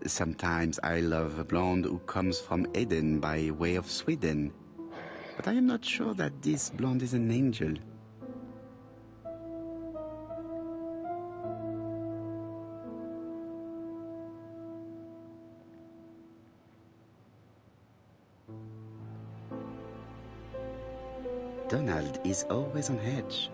sometimes I love a blonde who comes from Eden by way of Sweden. But I am not sure that this blonde is an angel. Donald is always on edge.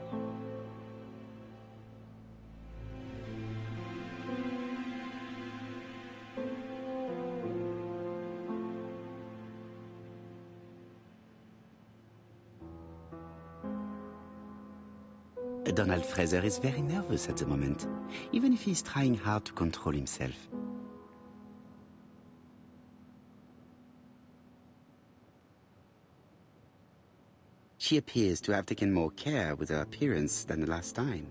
Donald Fraser is very nervous at the moment, even if he is trying hard to control himself. She appears to have taken more care with her appearance than the last time.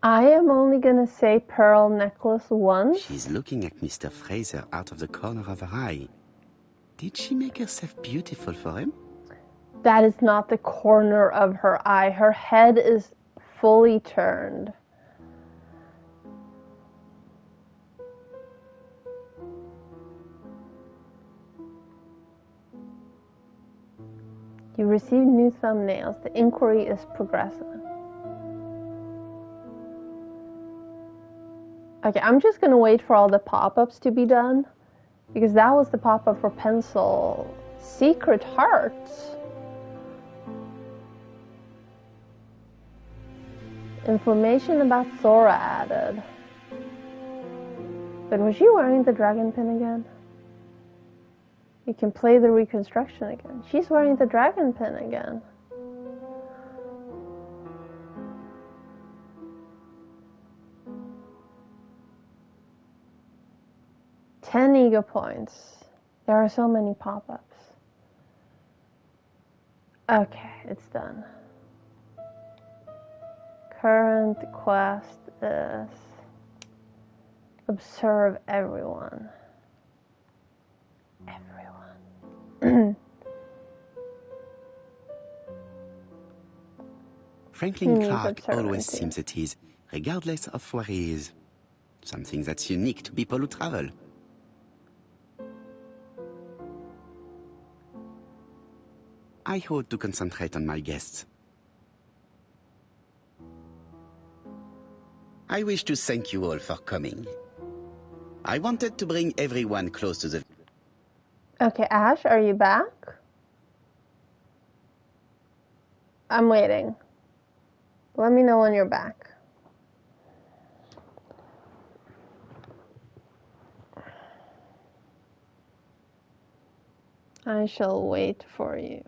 I am only gonna say pearl necklace once. She's looking at Mr. Fraser out of the corner of her eye. Did she make herself beautiful for him? That is not the corner of her eye. Her head is fully turned. You received new thumbnails. The inquiry is progressing. Okay, I'm just gonna wait for all the pop-ups to be done, because that was the pop-up for pencil. Secret Hearts. Information about Thora added. But was she wearing the dragon pin again? You can play the reconstruction again. She's wearing the dragon pin again. Ten ego points. There are so many pop-ups. Okay, it's done. Current quest is observe everyone. Franklin Clark always seems at ease, regardless of where he is. Something that's unique to people who travel. I hope to concentrate on my guests. I wish to thank you all for coming. I wanted to bring everyone close to the... Okay, Ash, are you back? I'm waiting. Let me know when you're back. I shall wait for you.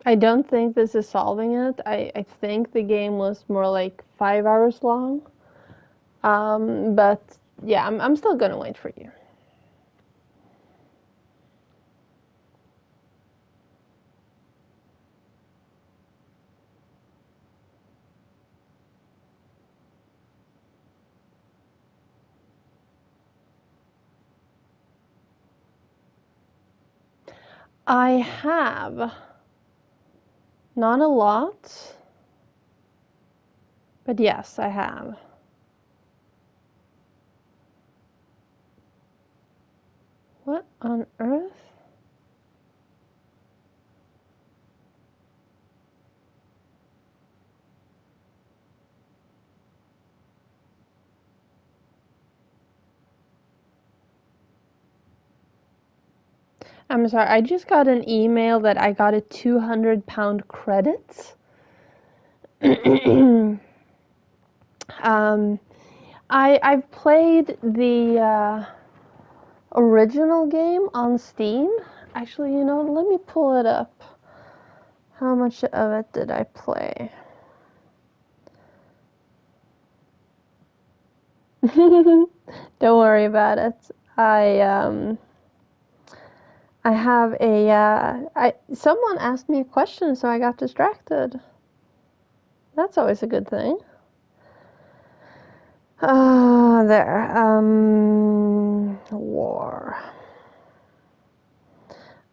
I don't think this is solving it. I think the game was more like 5 hours long. But yeah, I'm still gonna wait for you. I have not a lot, but yes, I have. What on earth? I'm sorry, I just got an email that I got a £200 credit. I've played the original game on Steam. Actually, you know, let me pull it up. How much of it did I play? Don't worry about it. I have a someone asked me a question, so I got distracted. That's always a good thing. There. War.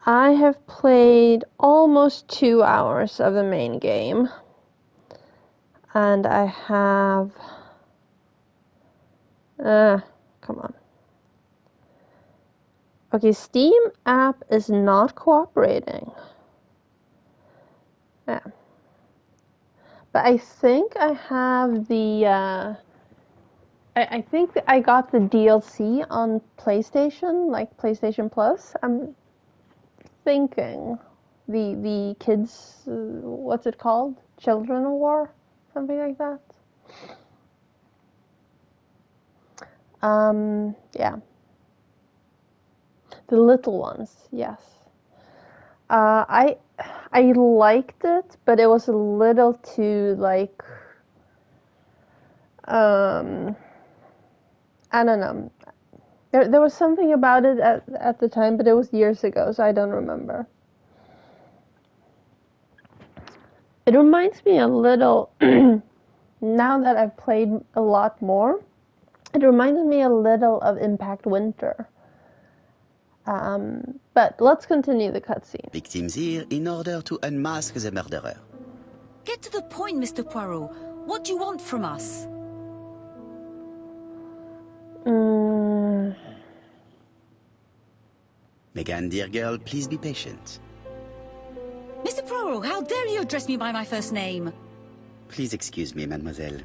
I have played almost 2 hours of the main game. And I have... come on. Okay, Steam app is not cooperating. Yeah. But I think I have the... I think I got the DLC on PlayStation, like PlayStation Plus. I'm thinking the kids, what's it called? Children of War? Something like that. Yeah. The little ones, yes. I liked it, but it was a little too, like, I don't know. There was something about it at the time, but it was years ago, so I don't remember. It reminds me a little, now that I've played a lot more, it reminds me a little of Impact Winter. But let's continue the cutscene. Victims here in order to unmask the murderer. Get to the point, Mr. Poirot. What do you want from us? Megan, dear girl, please be patient. Mr. Poirot, how dare you address me by my first name? Please excuse me, mademoiselle.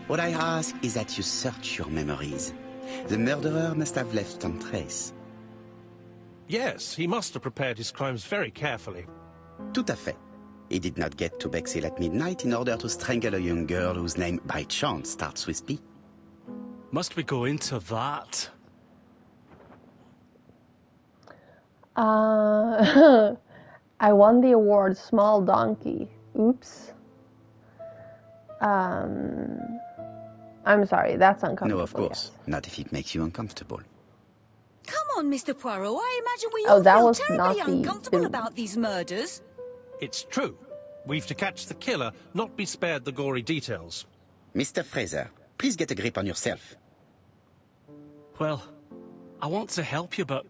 What I ask is that you search your memories. The murderer must have left some trace. Yes, he must have prepared his crimes very carefully. Tout à fait. He did not get to Bexhill at midnight in order to strangle a young girl whose name by chance starts with P. Must we go into that? I won the award Small Donkey. Oops. I'm sorry, that's uncomfortable. No, of course. Yes. Not if it makes you uncomfortable. Come on, Mr. Poirot. I imagine we Oh, all that feel was terribly not the- uncomfortable about these murders. It's true. We've to catch the killer, not be spared the gory details. Mr. Fraser, please get a grip on yourself. Well, I want to help you, but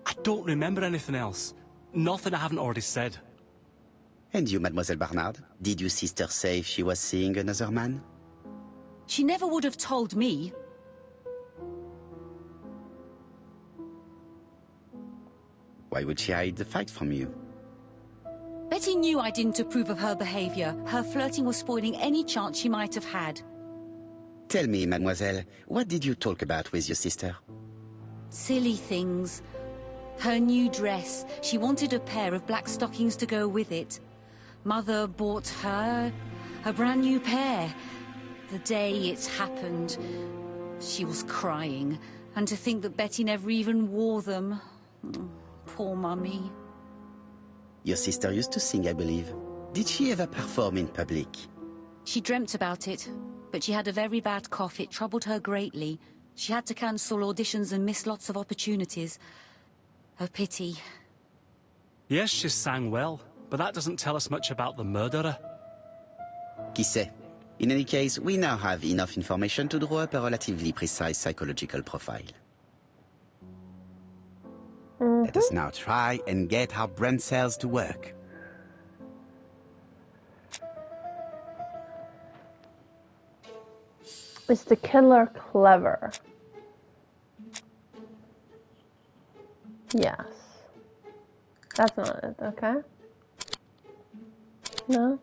I don't remember anything else. Nothing I haven't already said. And you, Mademoiselle Barnard? Did your sister say if she was seeing another man? She never would have told me. Why would she hide the fact from you? Betty knew I didn't approve of her behavior. Her flirting was spoiling any chance she might have had. Tell me, mademoiselle, what did you talk about with your sister? Silly things. Her new dress. She wanted a pair of black stockings to go with it. Mother bought her a brand new pair. The day it happened, she was crying. And to think that Betty never even wore them. Poor Mummy. Your sister used to sing, I believe. Did she ever perform in public? She dreamt about it, but she had a very bad cough. It troubled her greatly. She had to cancel auditions and miss lots of opportunities. A pity. Yes, she sang well, but that doesn't tell us much about the murderer. Qui sait? In any case, we now have enough information to draw up a relatively precise psychological profile. Let us now try and get our brain cells to work. Is the killer clever? Yes. That's not it, okay? No?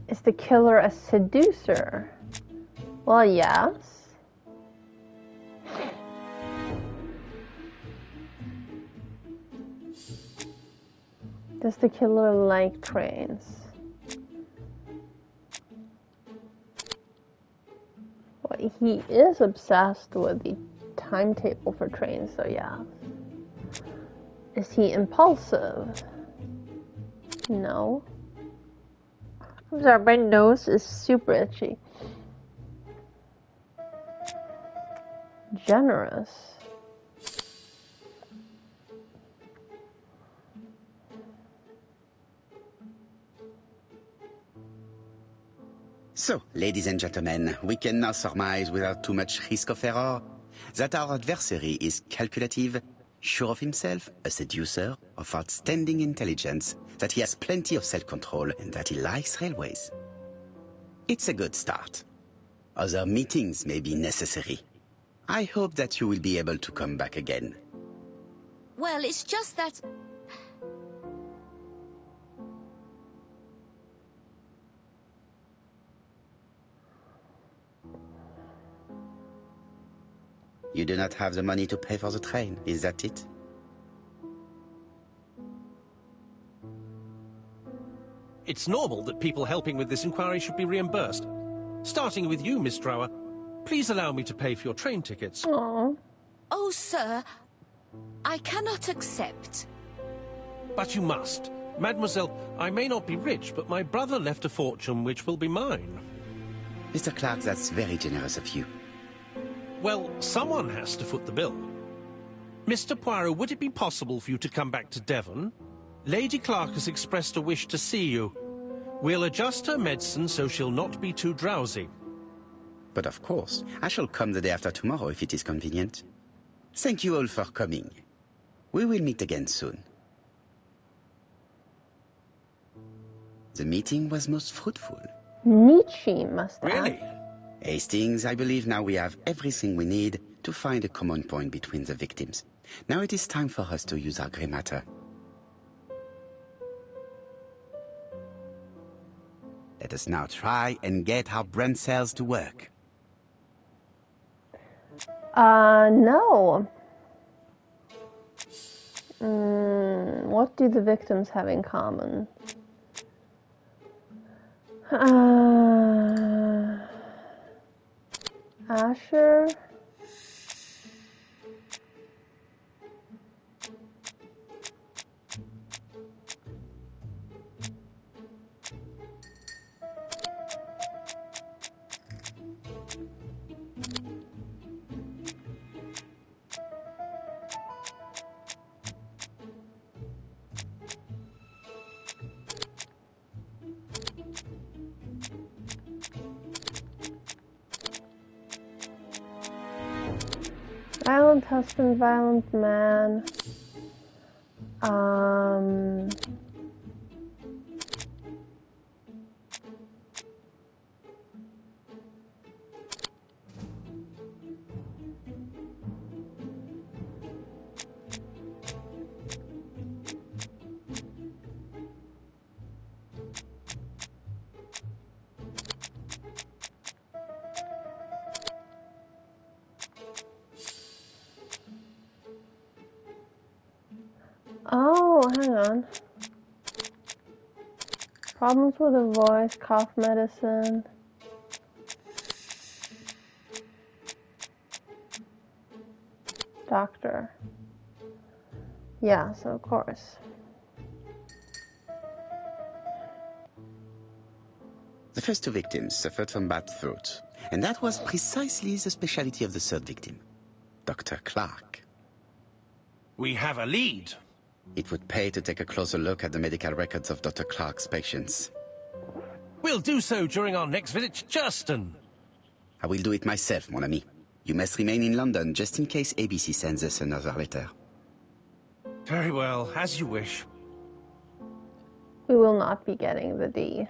Is the killer a seducer? Well, yes. Does the killer like trains? Well, he is obsessed with the timetable for trains, so yeah. Is he impulsive? No. I'm sorry, my nose is super itchy. Generous. So, ladies and gentlemen, we can now surmise without too much risk of error that our adversary is calculative, sure of himself, a seducer, of outstanding intelligence, that he has plenty of self-control, and that he likes railways. It's a good start. Other meetings may be necessary. I hope that you will be able to come back again. Well, it's just that... You do not have the money to pay for the train, is that it? It's normal that people helping with this inquiry should be reimbursed. Starting with you, Miss Drower. Please allow me to pay for your train tickets. Aww. Oh, sir, I cannot accept. But you must. Mademoiselle, I may not be rich, but my brother left a fortune which will be mine. Mr. Clark, that's very generous of you. Well, someone has to foot the bill. Mr. Poirot, would it be possible for you to come back to Devon? Lady Clark has expressed a wish to see you. We'll adjust her medicine so she'll not be too drowsy. But of course, I shall come the day after tomorrow if it is convenient. Thank you all for coming. We will meet again soon. The meeting was most fruitful. Nietzsche must have. Really? Hastings, I believe now we have everything we need to find a common point between the victims. Now it is time for us to use our grey matter. Let us now try and get our brain cells to work. No. What do the victims have in common? Asher? Violent husband, violent man. Oh, hang on. Problems with the voice, cough medicine. Doctor. Yeah, so of course. The first two victims suffered from bad throat, and that was precisely the specialty of the third victim, Dr. Clark. We have a lead. It would pay to take a closer look at the medical records of Dr. Clark's patients. We'll do so during our next visit to Churston. I will do it myself, mon ami. You must remain in London just in case ABC sends us another letter. Very well, as you wish. We will not be getting the D.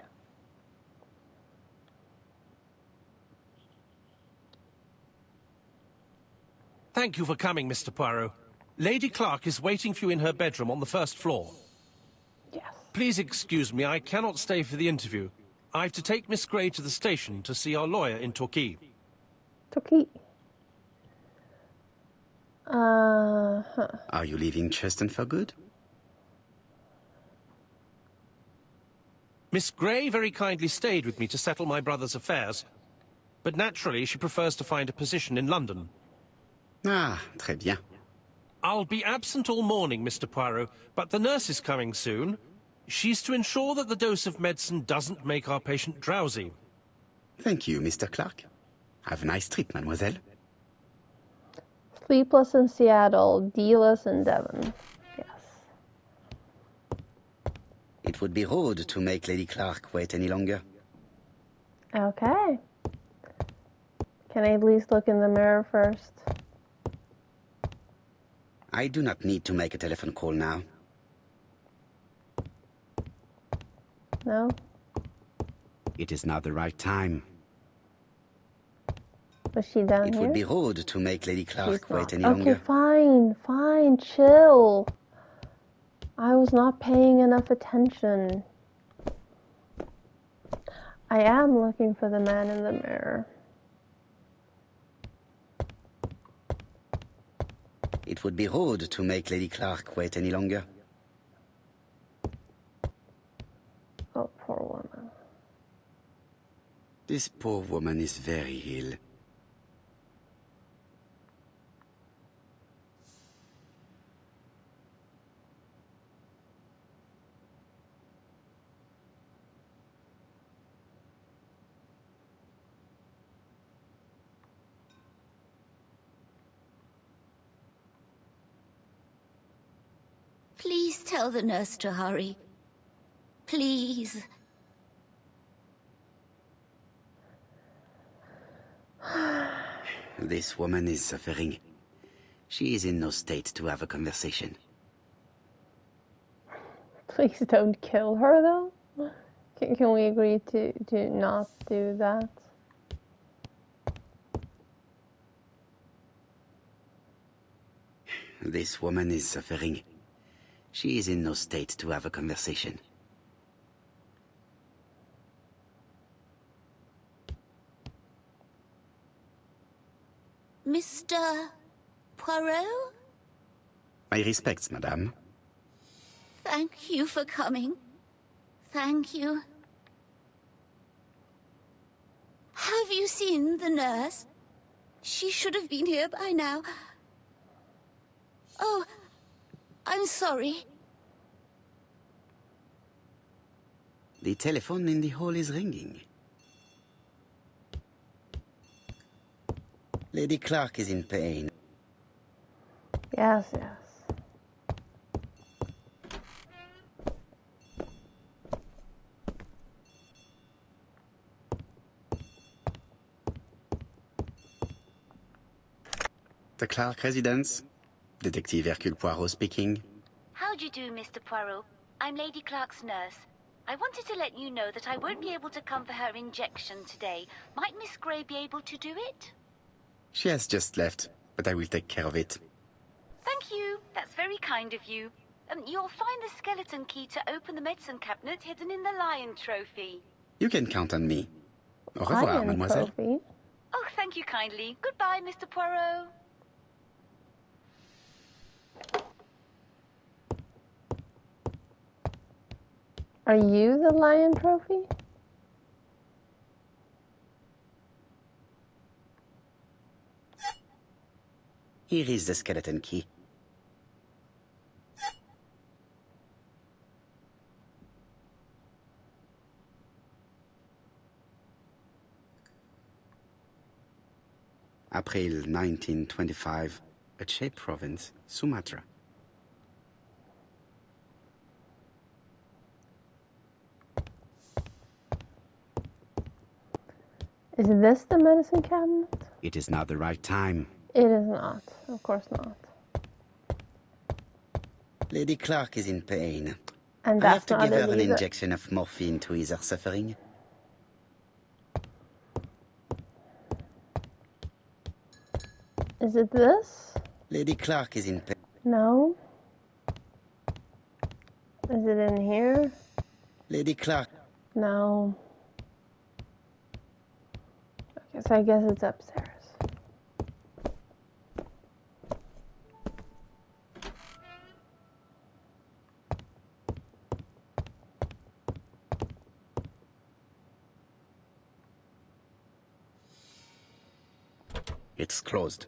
Thank you for coming, Mr. Poirot. Lady Clark is waiting for you in her bedroom on the first floor. Yes. Please excuse me, I cannot stay for the interview. I have to take Miss Gray to the station to see our lawyer in Torquay. Torquay. Are you leaving Churston for good? Miss Gray very kindly stayed with me to settle my brother's affairs, but naturally she prefers to find a position in London. Ah, très bien. I'll be absent all morning, Mr. Poirot, but the nurse is coming soon. She's to ensure that the dose of medicine doesn't make our patient drowsy. Thank you, Mr. Clark. Have a nice trip, mademoiselle. Sleepless in Seattle, D-less in Devon. Yes. It would be rude to make Lady Clark wait any longer. Okay. Can I at least look in the mirror first? I do not need to make a telephone call now. No? It is not the right time. Was she down It here? would be rude to make Lady Clark She's wait not. any Okay, longer. fine, chill. I was not paying enough attention. I am looking for the man in the mirror. It would be rude to make Lady Clark wait any longer. Oh, poor woman. This poor woman is very ill. Please tell the nurse to hurry. Please. This woman is suffering. She is in no state to have a conversation. Please don't kill her, though. Can we agree to not do that? This woman is suffering. She is in no state to have a conversation. Mr. Poirot? My respects, madame. Thank you for coming. Thank you. Have you seen the nurse? She should have been here by now. Oh, I'm sorry. The telephone in the hall is ringing. Lady Clark is in pain. Yes, yes. The Clark residence. Detective Hercule Poirot speaking. How do you do, Mr. Poirot? I'm Lady Clark's nurse. I wanted to let you know that I won't be able to come for her injection today. Might Miss Grey be able to do it? She has just left, but I will take care of it. Thank you. That's very kind of you. You'll find the skeleton key to open the medicine cabinet hidden in the lion trophy. You can count on me. Au revoir, Lion mademoiselle. trophy. Oh, thank you kindly. Goodbye, Mr. Poirot. Are you the lion trophy? Here is the skeleton key. April 1925, Aceh Province, Sumatra. Is this the medicine cabinet? It is not the right time. It is not. Of course not. Lady Clark is in pain. And I have that's to not give her it an either. injection of morphine to ease her suffering. Is it this? Lady Clark is in pain. No. Is it in here? Lady Clark. No. Okay, so I guess it's upstairs. It's closed.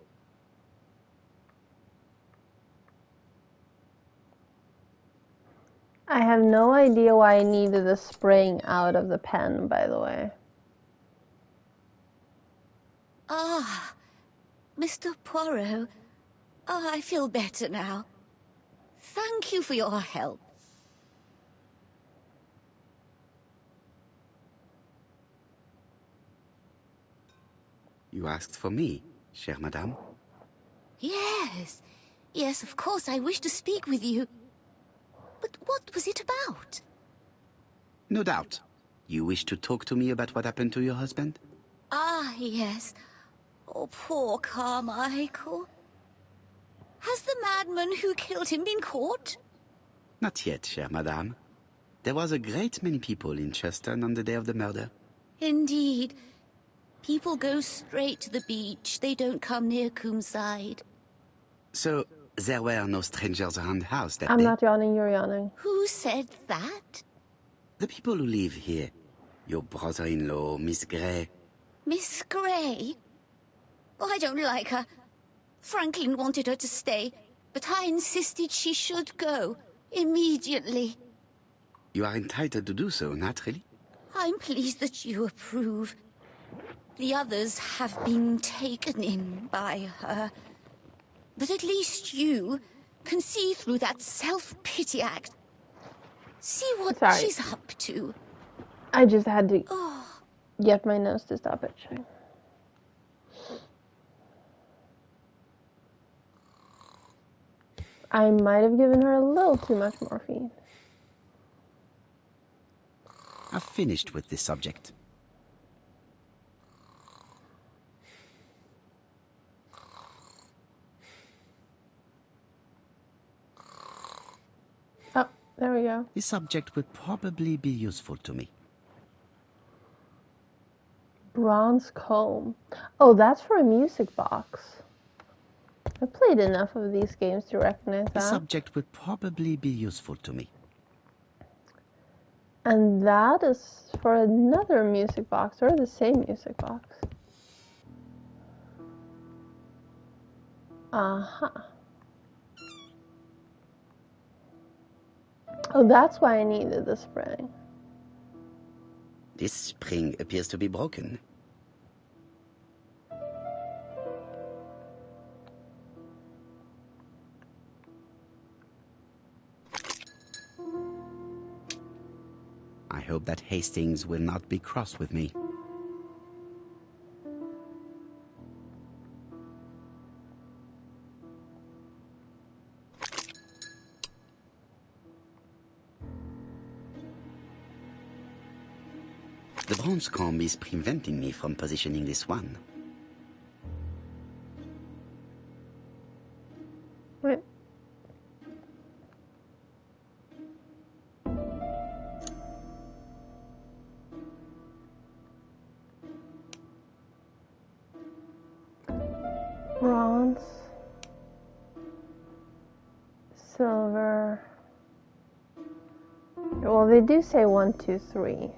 I have no idea why I needed the spraying out of the pen, by the way. Ah, Mr. Poirot. Oh, I feel better now. Thank you for your help. You asked for me, chère madame. Yes. Yes, of course, I wish to speak with you. But what was it about? No doubt. You wish to talk to me about what happened to your husband? Ah, yes. Oh, poor Carmichael. Has the madman who killed him been caught? Not yet, chère madame. There was a great many people in Cheston on the day of the murder. Indeed. People go straight to the beach. They don't come near Coomside. So, there were no strangers around the house that I'm day? not yawning, you're yawning. Who said that? The people who live here. Your brother-in-law, Miss Grey. Miss Grey? Oh, I don't like her. Franklin wanted her to stay, but I insisted she should go. Immediately. You are entitled to do so, naturally. I'm pleased that you approve. The others have been taken in by her. But at least you can see through that self-pity act. See what Sorry. she's up to. I just had to Oh, get my nose to stop itching. I might have given her a little too much morphine. I've finished with this subject. Oh, there we go. This subject would probably be useful to me. Bronze comb. Oh, that's for a music box. I played enough of these games to recognize that. This subject would probably be useful to me. And that is for another music box, or the same music box. Uh-huh. Oh, that's why I needed the spring. This spring appears to be broken. I hope that Hastings will not be cross with me. The bronze comb is preventing me from positioning this one. Wait. Bronze. Silver. Well, they do say 1, 2, 3.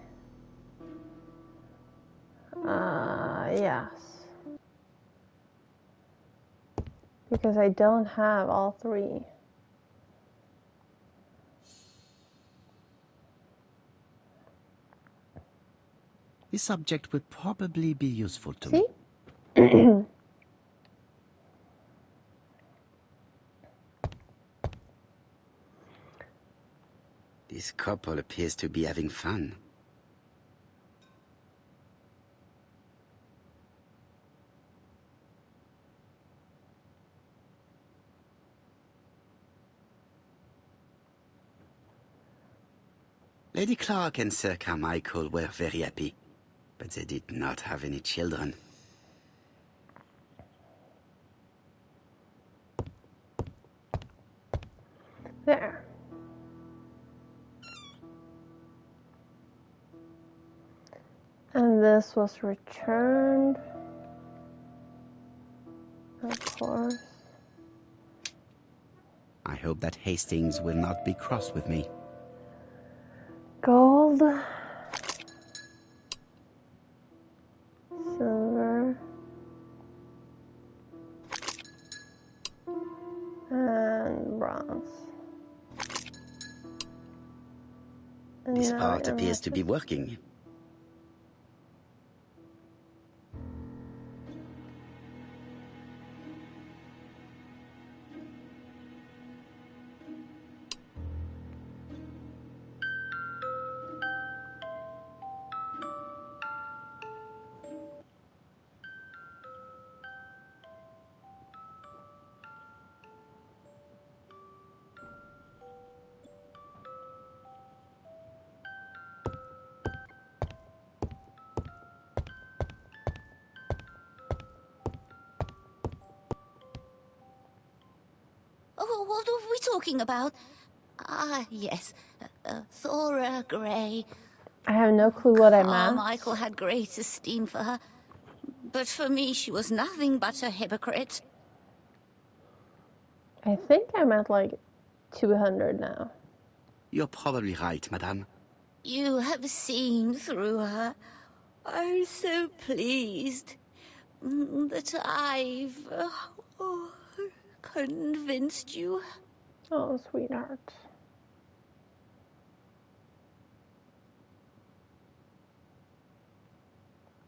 Yes. Because I don't have all 3. This subject would probably be useful to See? me. This couple appears to be having fun. Lady Clark and Sir Carmichael were very happy, but they did not have any children. There. And this was returned. Of course. I hope that Hastings will not be cross with me. Gold. Silver. And bronze. And This now part I appears to be working. Oh, what are we talking about? Ah, yes. Thora Grey. I have no clue what I meant. Carmichael had great esteem for her. But for me, she was nothing but a hypocrite. I think I meant like 200 now. You're probably right, madame. You have seen through her. I'm so pleased that I've convinced you. Oh, sweetheart.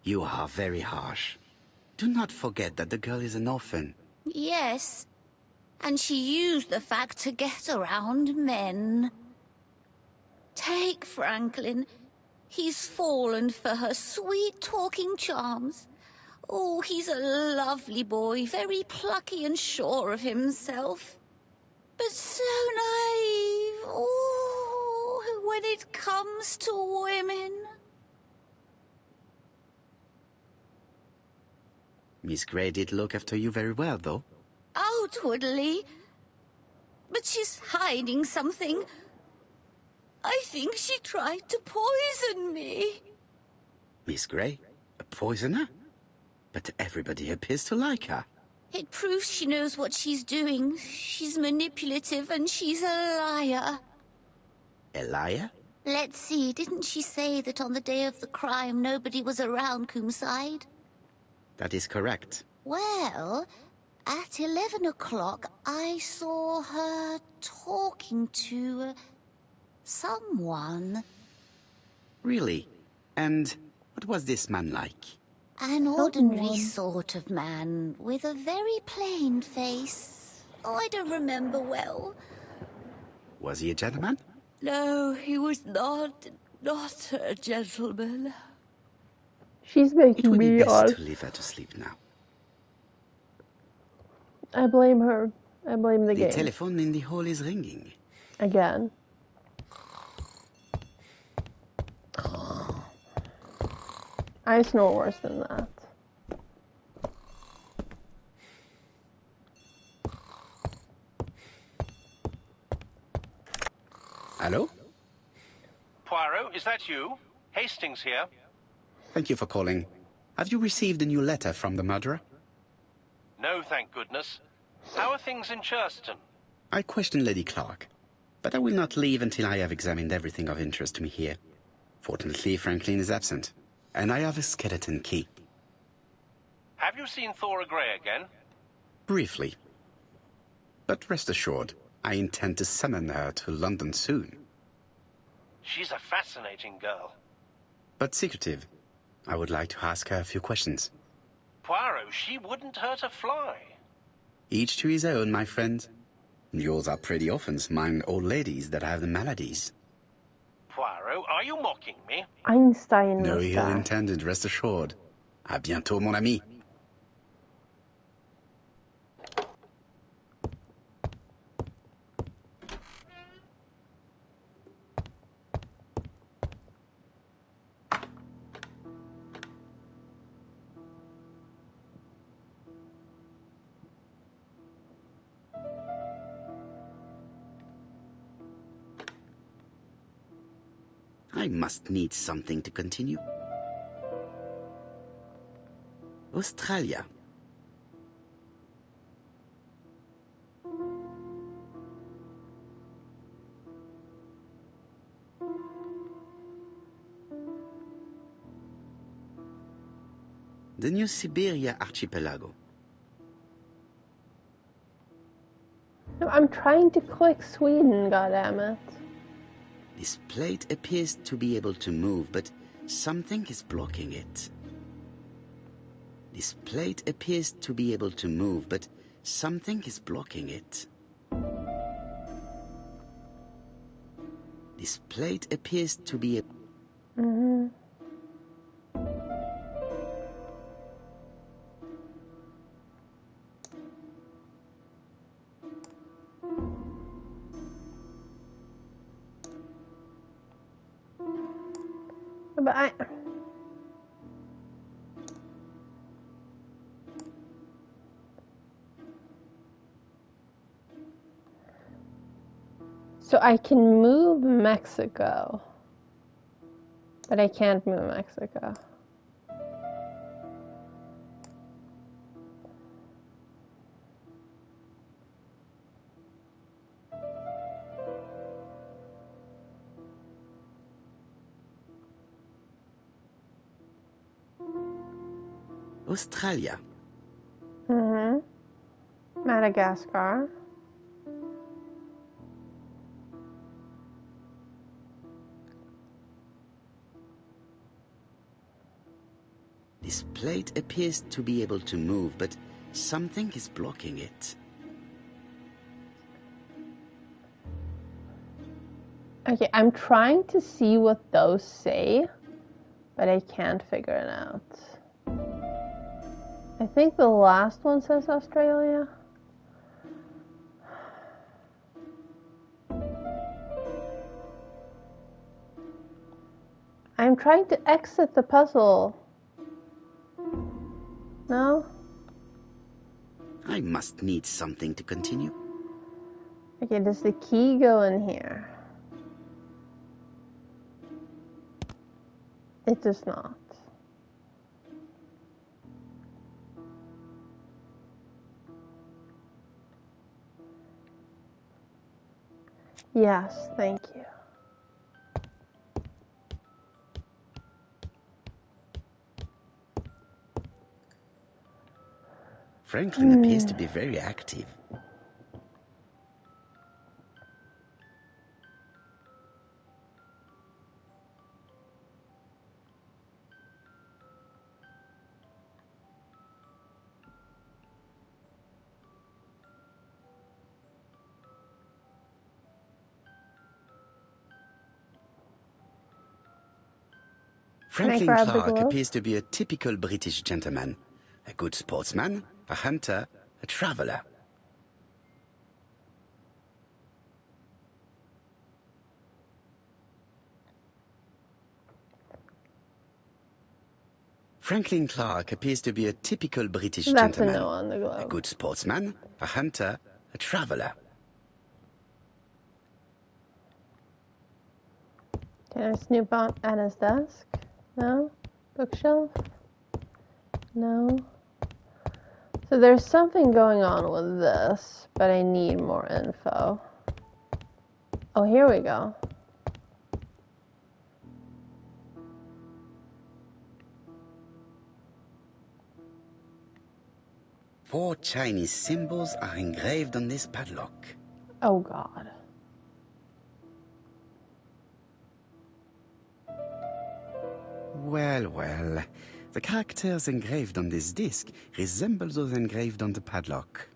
You are very harsh. Do not forget that the girl is an orphan. Yes, and she used the fact to get around men. Take Franklin. He's fallen for her sweet-talking charms. Oh, he's a lovely boy, very plucky and sure of himself. But so naive. Oh, when it comes to women. Miss Grey did look after you very well, though. Outwardly. But she's hiding something. I think she tried to poison me. Miss Grey? A poisoner? But everybody appears to like her. It proves she knows what she's doing. She's manipulative and she's a liar. A liar? Let's see, didn't she say that on the day of the crime nobody was around Coomside? That is correct. Well, at 11 o'clock I saw her talking to someone. Really? And what was this man like? An ordinary sort of man with a very plain face. Oh, I don't remember well. Was he a gentleman? No, he was not a gentleman. She's It making would be me best to leave her to sleep now. I blame her. I blame the game. The telephone in the hall is ringing. Again. I snore worse than that. Hello? Poirot, is that you? Hastings here. Thank you for calling. Have you received a new letter from the murderer? No, thank goodness. How are things in Churston? I questioned Lady Clark, but I will not leave until I have examined everything of interest to me here. Fortunately, Franklin is absent, and I have a skeleton key. Have you seen Thora Grey again? Briefly. But rest assured, I intend to summon her to London soon. She's a fascinating girl. But secretive. I would like to ask her a few questions. Poirot, she wouldn't hurt a fly. Each to his own, my friend. Yours are pretty orphans, mine old ladies that have the maladies. Poirot, are you mocking me? Einstein No was ill that. intended, rest assured. À bientôt, mon ami. I must need something to continue. Australia. The New Siberia Archipelago. I'm trying to click Sweden, goddammit. This plate appears to be able to move, but something is blocking it. This plate appears to be able to move, but something is blocking it. This plate appears to be Mm-hmm. But so I can move Mexico, but I can't move Mexico. Australia. Mm-hmm. Madagascar. This plate appears to be able to move, but something is blocking it. Okay, I'm trying to see what those say, but I can't figure it out. I think the last one says Australia. I'm trying to exit the puzzle. No? I must need something to continue. Okay, does the key go in here? It does not. Yes, thank you. Franklin appears to be very active. Franklin grab the Clark glove? appears to be a typical British gentleman. A good sportsman, a hunter, a traveler. Franklin Clark appears to be a typical British That's gentleman. a no on the A glove. good sportsman, a hunter, a traveler. Can I snoop out at his desk? No? Bookshelf? No? So there's something going on with this, but I need more info. Oh, here we go. Four Chinese symbols are engraved on this padlock. Oh, God. Well, well. The characters engraved on this disc resemble those engraved on the padlock.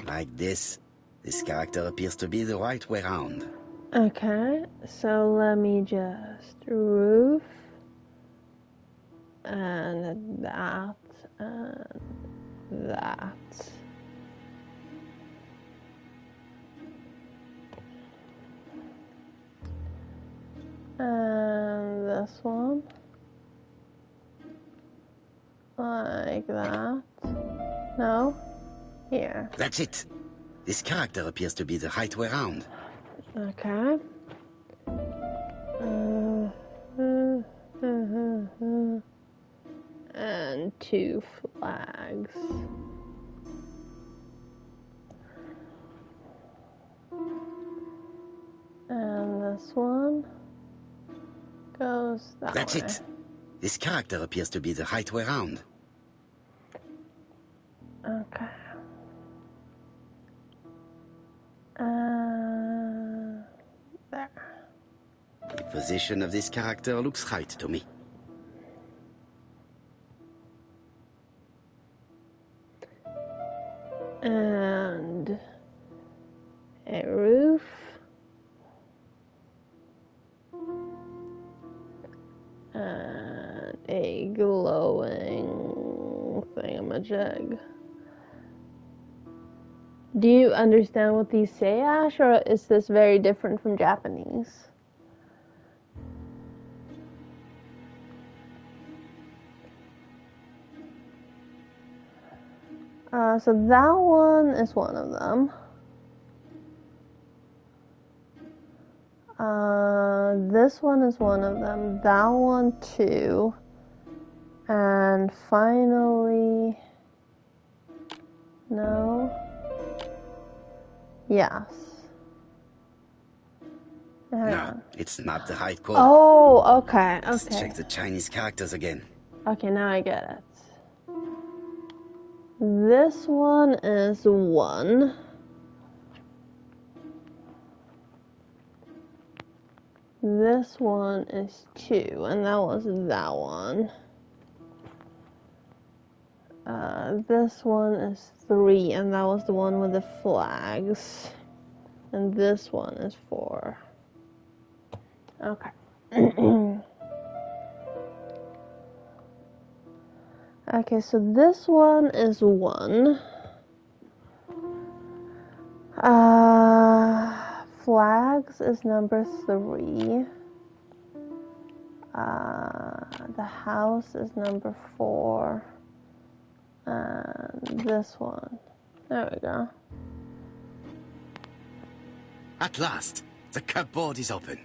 Like this. This character appears to be the right way round. Okay, so let me just roof and that and that. And this one. Like that. No? Here. That's it. This character appears to be the right way round. Okay. And two flags. And this one goes that That's way. it. This character appears to be the right way round. Okay. There. The position of this character looks right to me. And a roof. And a glowing thingamajig. Do you understand what these say, Ash, or is this very different from Japanese? So that one is one of them. This one is one of them. That one too. And finally... No. Yes. No, it's not the right code. Oh, okay, Let's okay. check the Chinese characters again. Okay, now I get it. This one is 1. This one is 2, and that was that one. This one is 3, and that was the one with the flags. And this one is 4. Okay. Okay, so this one is 1. Flags is number 3. The house is number 4. And this one. There we go. At last, the cupboard is open.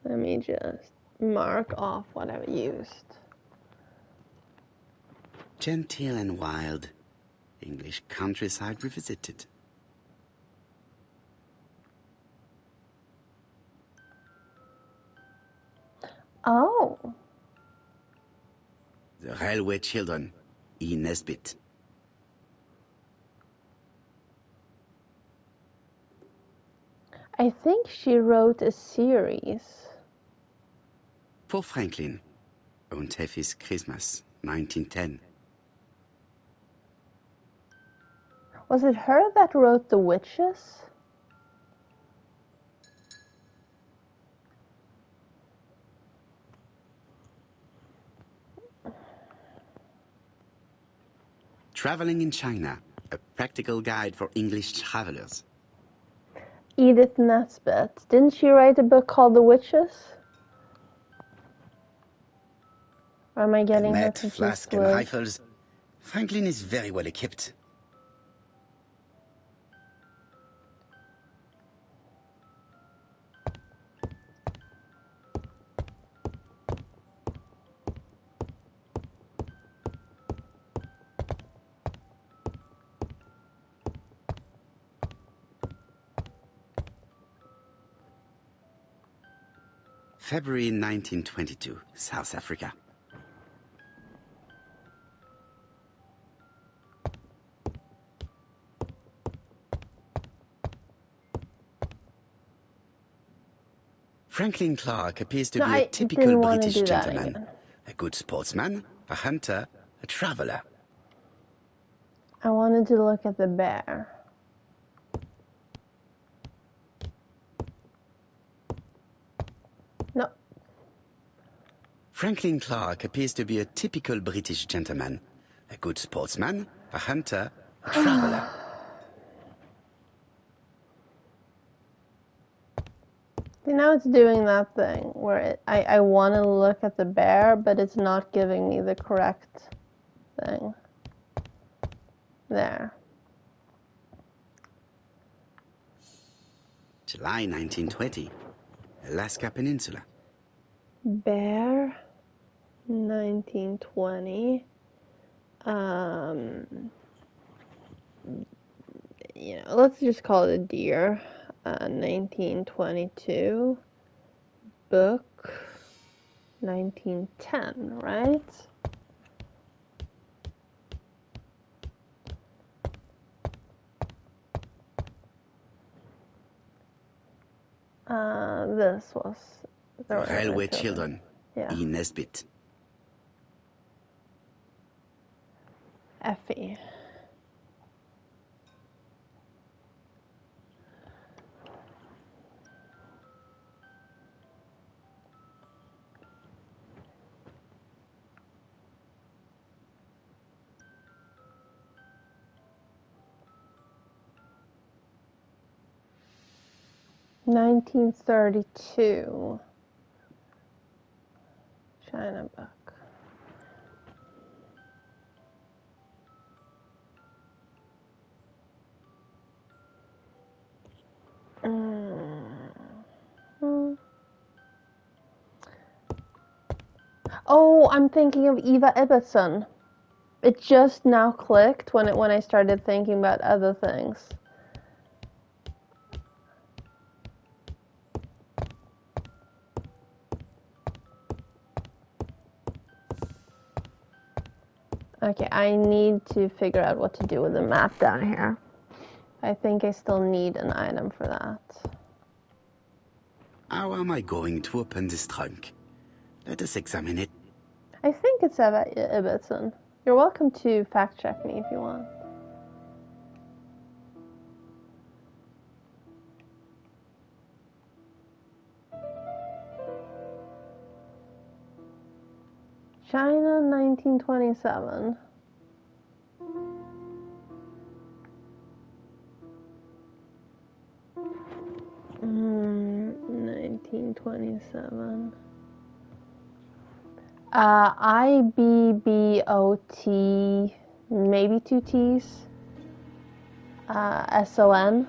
Let me just mark off what I've used. Genteel and wild. English countryside revisited. Oh. The Railway Children, E. Nesbit. I think she wrote a series. For Franklin, Und Effie's Christmas, 1910. Was it her that wrote The Witches? Traveling in China, a practical guide for English travelers. Edith Nesbit. Didn't she write a book called The Witches? Or am I getting her Met, confused flask, and with... rifles. Franklin is very well equipped. February 1922, South Africa. Franklin Clark appears to be a typical British gentleman. A good sportsman, a hunter, a traveler. I wanted to look at the bear. No. Franklin Clark appears to be a typical British gentleman. A good sportsman, a hunter, a traveler. You know, it's doing that thing where I want to look at the bear, but it's not giving me the correct thing. There. July 1920, Alaska Peninsula. Bear, 1920. You know, let's just call it a deer. 1922. Book, 1910, right? This was The Railway Children, yeah. E. Nesbit. Effie. $1932. China book. Oh, I'm thinking of Eva Ibbotson. It just now clicked when I started thinking about other things. Okay, I need to figure out what to do with the map down here. I think I still need an item for that. How am I going to open this trunk? Let us examine it. I think it's Eva Ibbotson. You're welcome to fact check me if you want. China, 1927. 1927. IBBOT, maybe 2 T's. SON.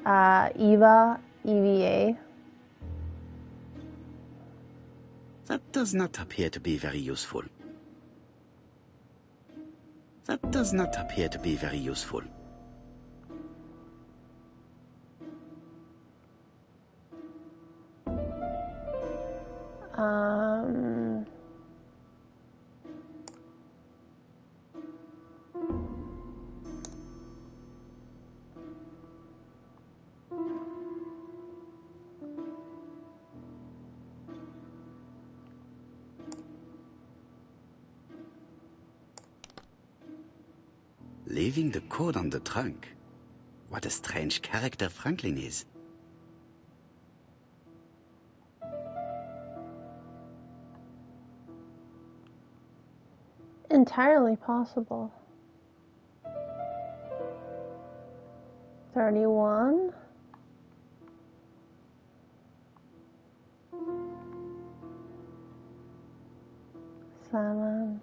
EVA, EVA. That does not appear to be very useful. That does not appear to be very useful. Leaving the code on the trunk. What a strange character Franklin is. Entirely possible. 31. Seven.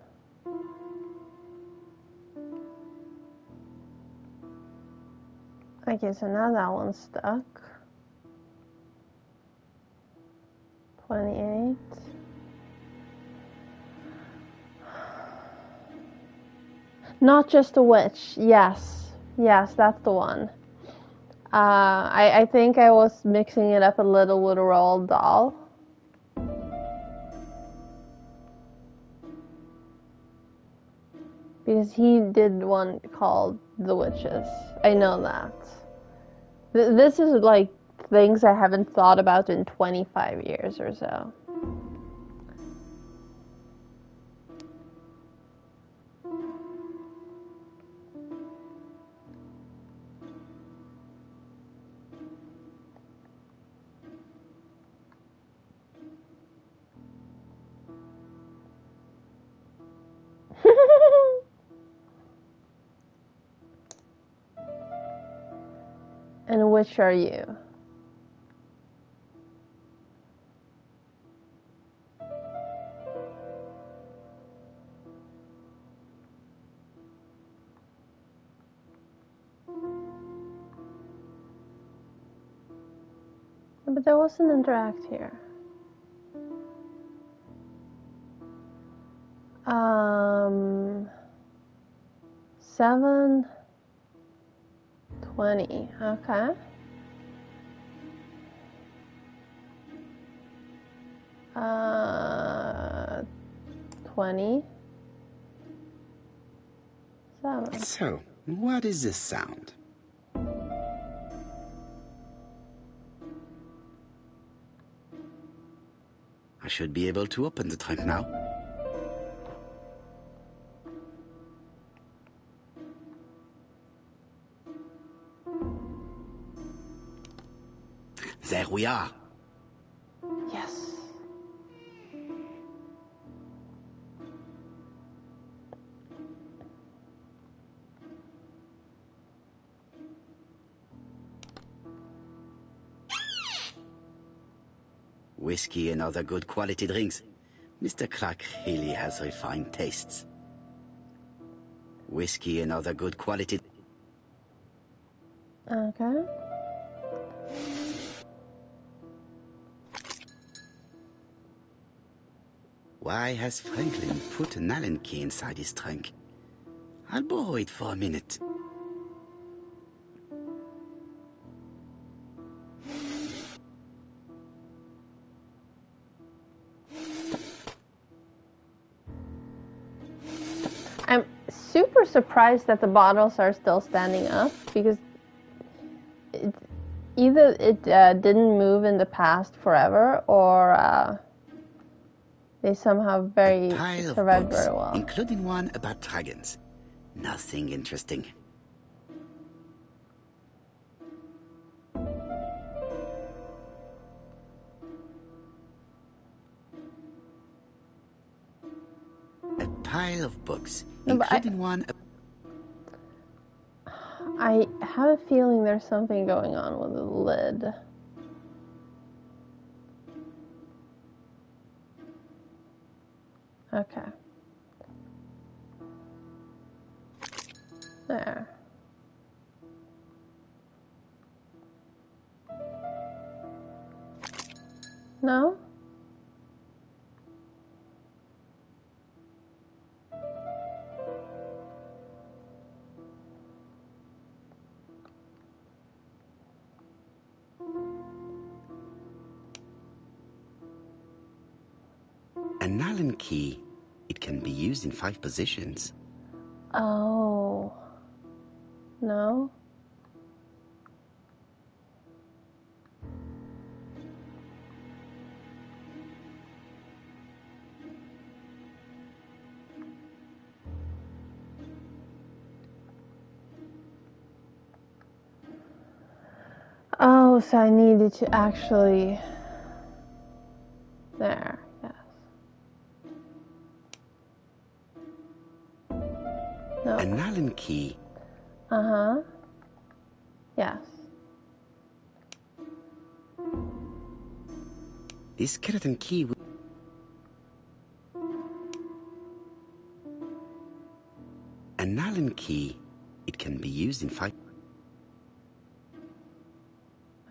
Okay, so now that one's stuck. 28. Not just a witch. Yes. Yes, that's the one. I think I was mixing it up a little with a Roald Dahl. Because he did one called The Witches. I know that. This is like things I haven't thought about in 25 years or so. And which are you? But there was an interact here. 7, 20. Okay. Uh, 20. 7. So, what is this sound? I should be able to open the trunk now. There we are. Yes. Whiskey and other good quality drinks. Mr. Clark really has refined tastes. Whiskey and other good quality... Okay. Why has Franklin put an Allen key inside his trunk? I'll borrow it for a minute. I'm super surprised that the bottles are still standing up because either it didn't move in the past forever or they somehow survived very well. Including one about dragons. Nothing interesting. pile of books, No, including one... I have a feeling there's something going on with the lid. Okay. There. No? An Allen key. It can be used in 5 positions. Oh. No? Oh, so I needed to actually... There, yes. No. An Allen key. Uh-huh. Yes. This skeleton key... An Allen key. It can be used in 5...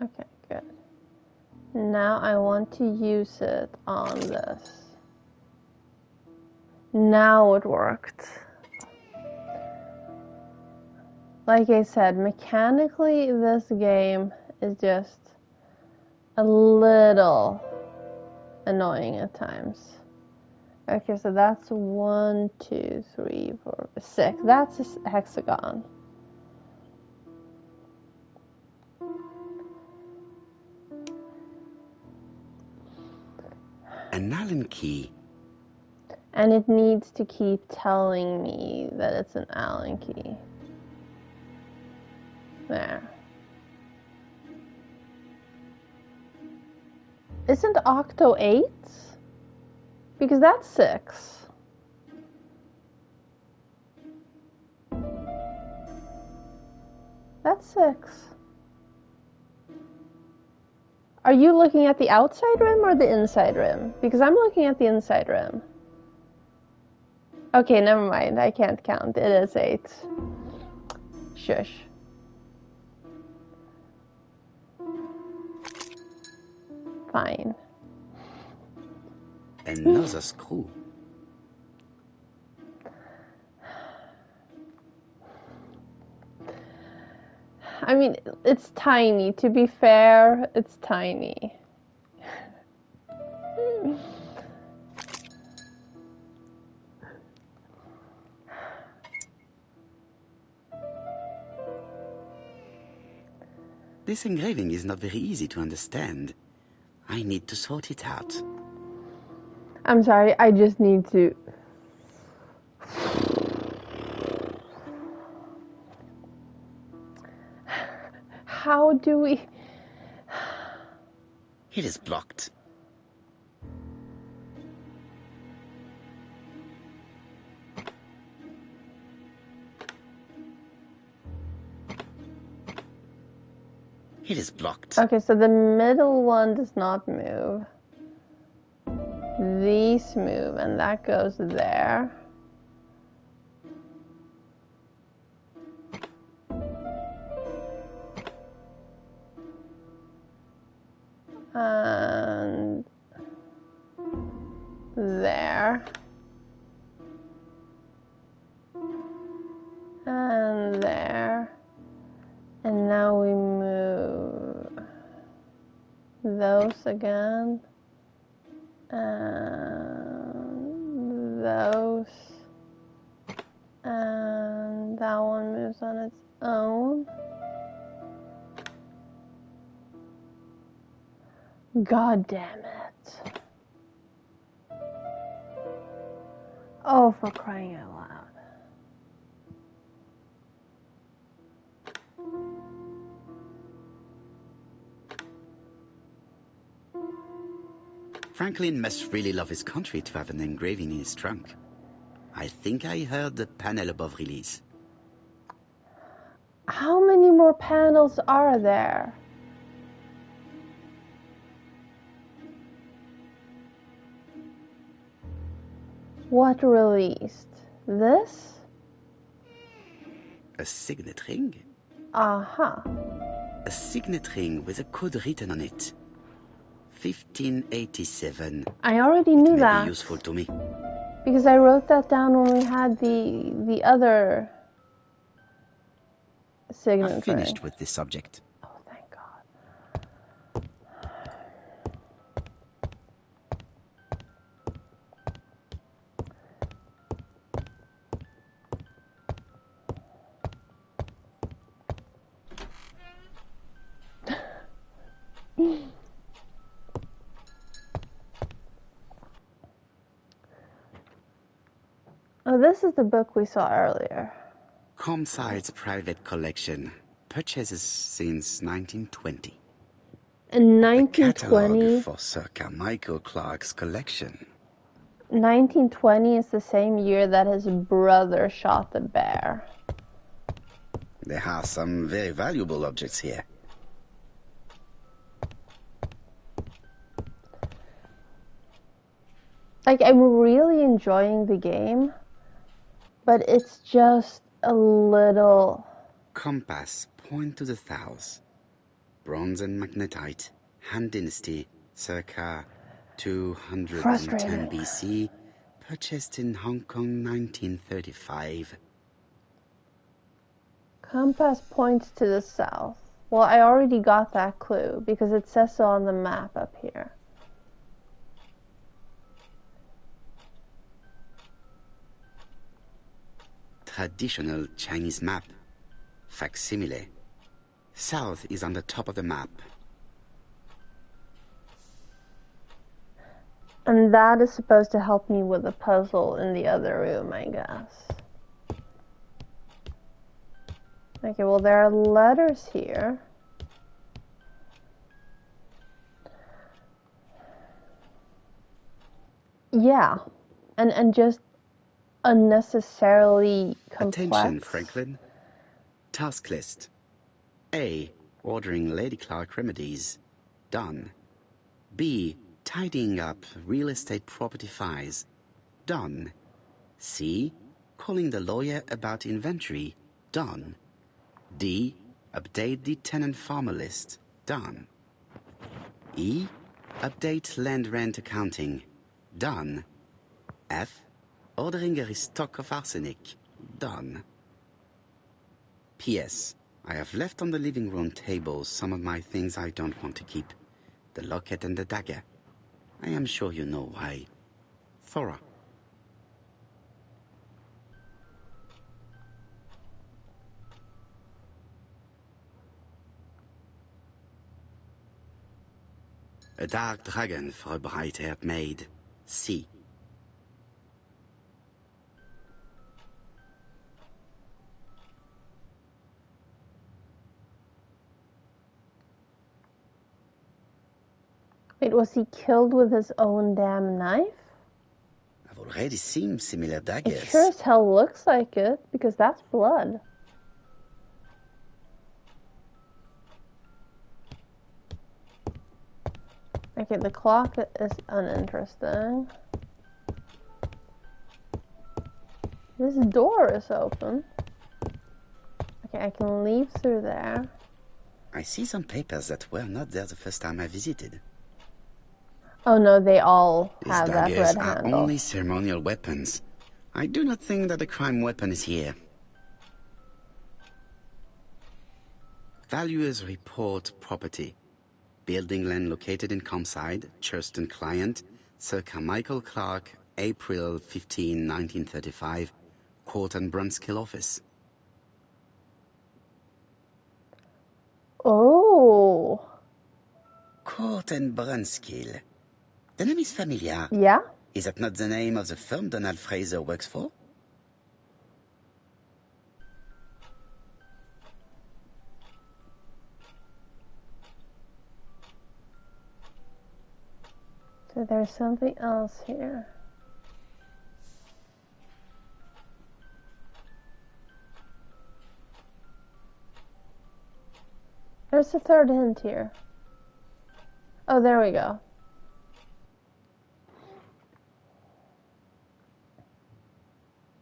Okay, good. Now I want to use it on this. Now it worked. Like I said, mechanically this game is just a little annoying at times. Okay, so that's 1, 2, 3, 4, 6. That's a hexagon. An Allen key. And it needs to keep telling me that it's an Allen key. There. Isn't octo 8? Because that's 6. That's 6. Are you looking at the outside rim or the inside rim? Because I'm looking at the inside rim. Okay, never mind. I can't count. It is 8. Shush. Fine. Another screw. I mean, it's tiny. To be fair, it's tiny. This engraving is not very easy to understand. I need to sort it out. I'm sorry, I just need to... How do we... It is blocked. It is blocked. Okay, so the middle one does not move. These move, and that goes there. And there. And there. And now we move those again. And those. And that one moves on its own. God damn it. Oh, for crying out loud. Franklin must really love his country to have an engraving in his trunk. I think I heard the panel above release. How many more panels are there? What released? This? A signet ring? Aha. A signet ring with a code written on it. 1587. I already knew It may that. be useful to me. Because I wrote that down when we had the other signet I've finished ring. with this subject. Oh, thank God. Oh, this is the book we saw earlier. Comside's private collection. Purchases since 1920. In The catalogue 1920, for Sir Carmichael Clark's collection. 1920 is the same year that his brother shot the bear. There are some very valuable objects here. Like, I'm really enjoying the game, but it's just a little... Compass, point to the south. Bronze and magnetite. Han Dynasty, circa 210 Frustrating. BC. Purchased in Hong Kong, 1935. Compass points to the south. Well, I already got that clue because it says so on the map up here. Traditional Chinese map. Facsimile. South is on the top of the map. And that is supposed to help me with the puzzle in the other room, I guess. Okay, well, there are letters here. Yeah, and just unnecessarily complex. Attention, Franklin. Task list. A. Ordering Lady Clark remedies. Done. B. Tidying up real estate property files. Done. C. Calling the lawyer about inventory. Done. D. Update the tenant farmer list. Done. E. Update land rent accounting. Done. F. Ordering a restock of arsenic. Done. P.S. I have left on the living room table some of my things I don't want to keep. The locket and the dagger. I am sure you know why. Thora. A dark dragon for a bright-haired maid. C. Wait, was he killed with his own damn knife? I've already seen similar daggers. It sure as hell looks like it, because that's blood. Okay, the clock is uninteresting. This door is open. Okay, I can leave through there. I see some papers that were not there the first time I visited. Oh no, they all These have that daggers red are handle. only ceremonial weapons. I do not think that a crime weapon is here. Valuers report property. Building land located in Comside, Churston client, Sir Carmichael Clark, April 15, 1935, Court and Brunskill office. Oh. Court and Brunskill. The name is familiar. Yeah? Is that not the name of the firm Donald Fraser works for? So there's something else here. Where's the third hint here? Oh, there we go.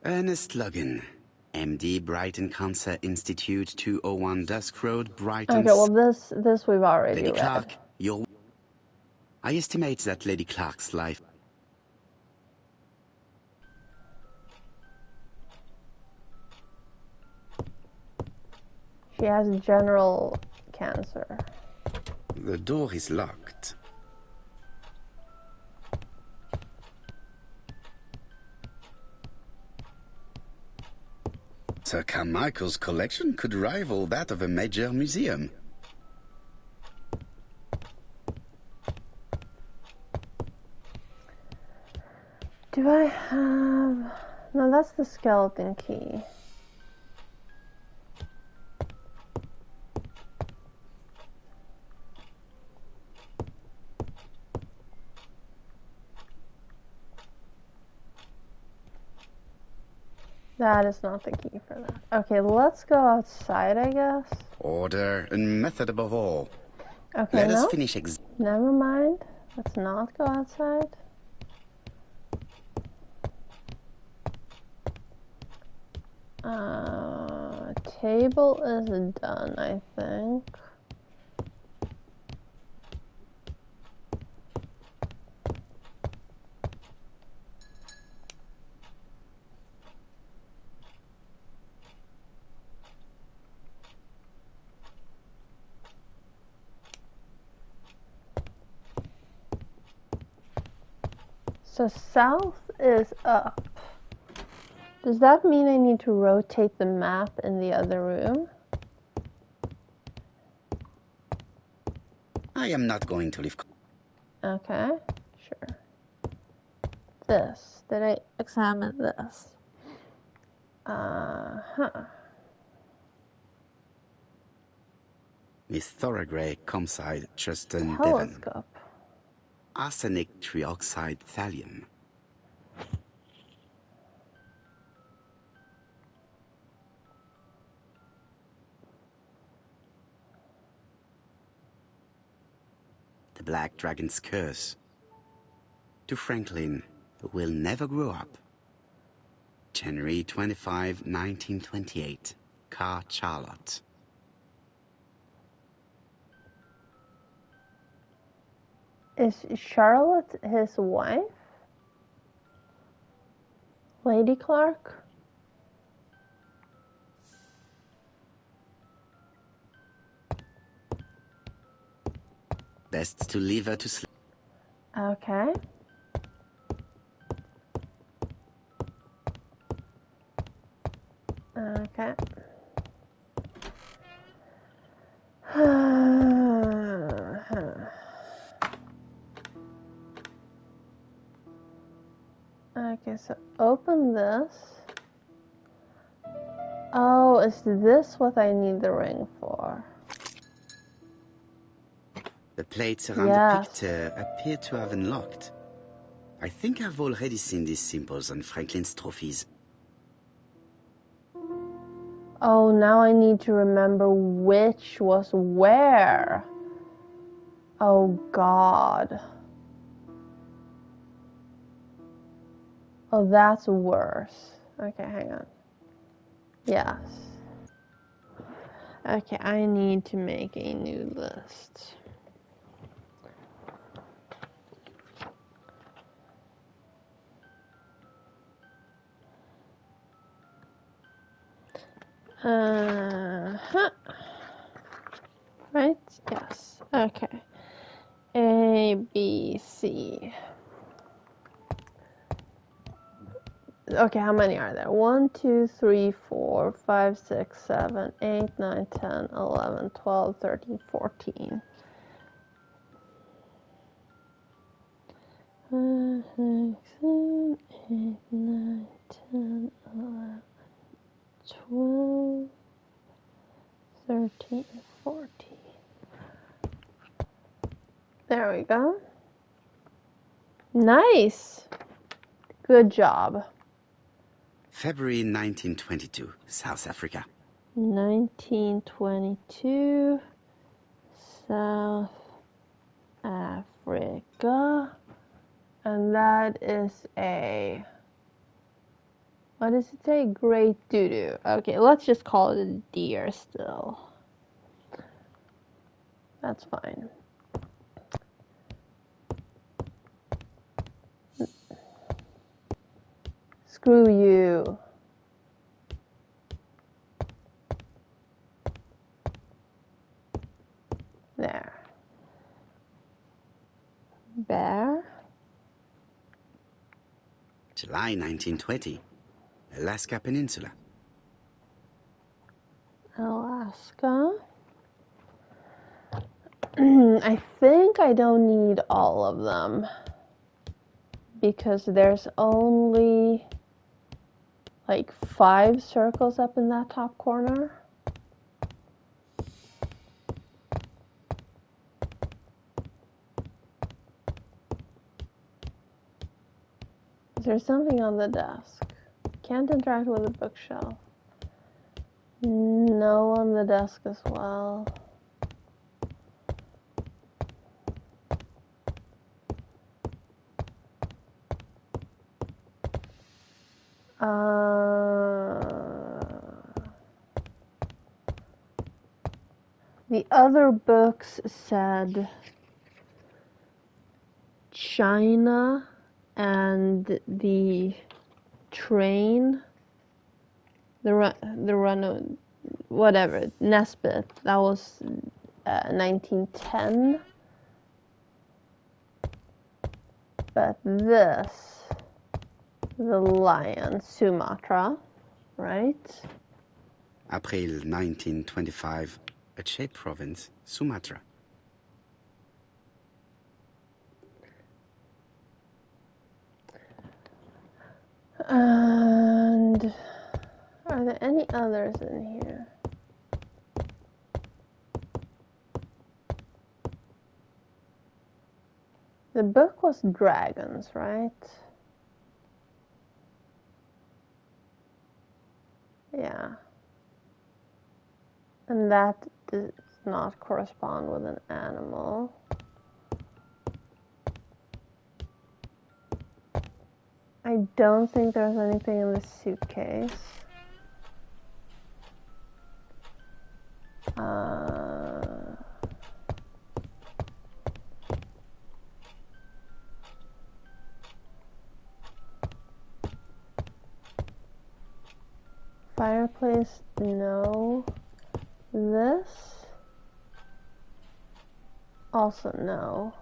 Ernest Logan, MD, Brighton Cancer Institute, 201 Dusk Road, Brighton. Okay, well this we've already Lady read. Clark, I estimate that Lady Clark's life... She has general cancer. The door is locked. Sir Carmichael's collection could rival that of a major museum. Do I have... No, that's the skeleton key. That is not the key for that. Okay, let's go outside, I guess. Order and method above all. Okay, Let us finish never mind. Let's not go outside. Table is done, I think. So south is up. Does that mean I need to rotate the map in the other room? I am not going to leave. Okay, sure. This. Did I examine this? Miss Thorogray, Comside, Chuston, Devon. Telescope. Arsenic trioxide thallium. The Black Dragon's Curse. To Franklin, who will never grow up. January 25, 1928. Car Charlotte. Is Charlotte his wife? Lady Clark? Best to leave her to sleep. Okay. Okay. Okay, so open this. Oh, is this what I need the ring for? The plates around the picture appear to have unlocked. I think I've already seen these symbols on Franklin's trophies. Oh, now I need to remember which was where. Oh, God. Oh, that's worse. Okay, hang on. Yes. Okay, I need to make a new list. Right? Yes. Okay. A, B, C. Okay, how many are there? 1, 2, 3, 4, 5, 6, 7, 8, 9, 10, 11, 12, 13, 14. 5, 6, 7, 8, 9, 10, 11, 12, 13, 14. There we go. Nice. Good job. February 1922, South Africa. 1922. South Africa. And that is a... What does it say? Great doo-doo. Okay, let's just call it a deer still. That's fine. Screw you. There. Bear. July 1920. Alaska Peninsula. Alaska. I think I don't need all of them because there's only like 5 circles up in that top corner. Is there something on the desk? Can't interact with the bookshelf. No on the desk as well. The other books said China and the train, the run, whatever, Nesbit. That was 1910. But this, the lion, Sumatra, right? April 1925, Aceh Province, Sumatra. And are there any others in here? The book was dragons, right? Yeah. And that does not correspond with an animal. I don't think there's anything in the suitcase. Fireplace, no. This, also no.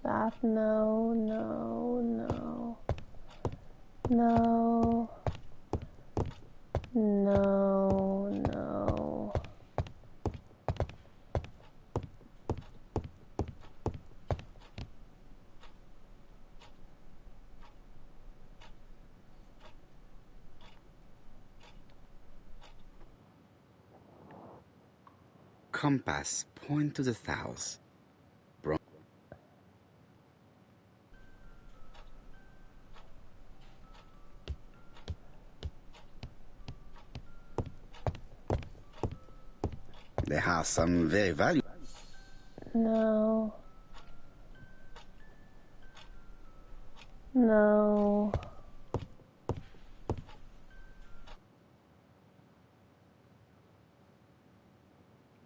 That, no, no, no. No. No, no. Compass, point to the south. They have some very valuable. No. No.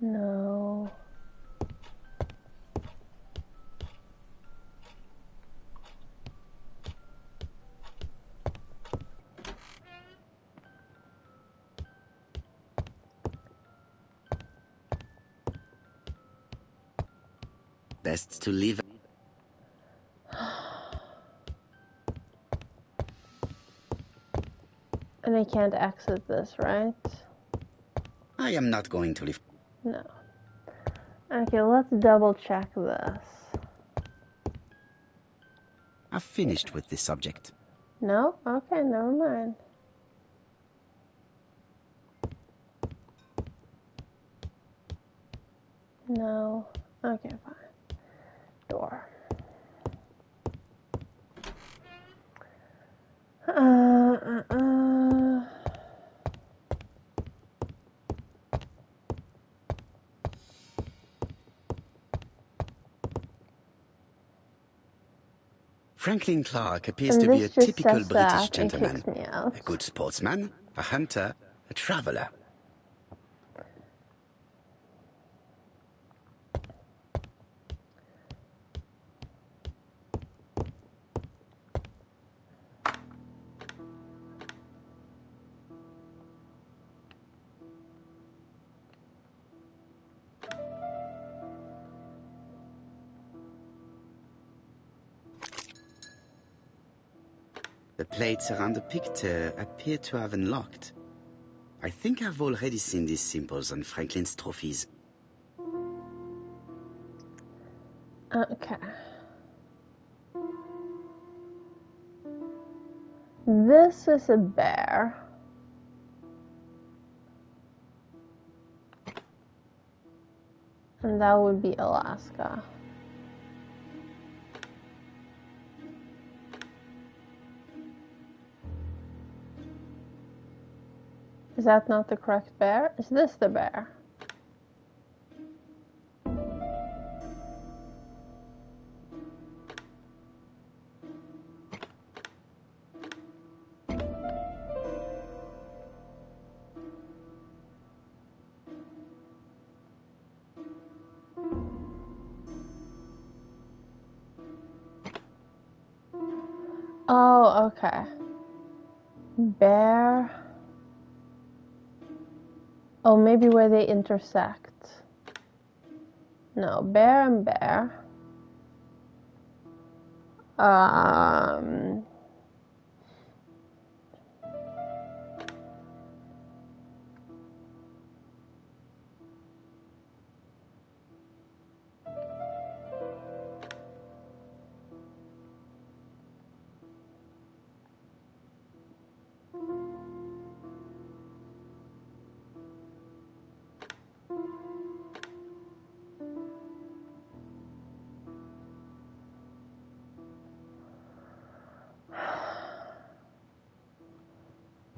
No. Best to leave. And I can't exit this, right? I am not going to leave. No. Okay, let's double check this. I've finished with this subject. No? Okay, never mind. No. Okay, fine. Door. Franklin Clark appears And to be a this just typical says British that and gentleman. kicks me out. A good sportsman, a hunter, a traveller. The plates around the picture appear to have unlocked. I think I've already seen these symbols on Franklin's trophies. Okay. This is a bear. And that would be Alaska. Is that not the correct bear? Is this the bear? Oh, okay. Bear. Oh, maybe where they intersect. No, bear and bear.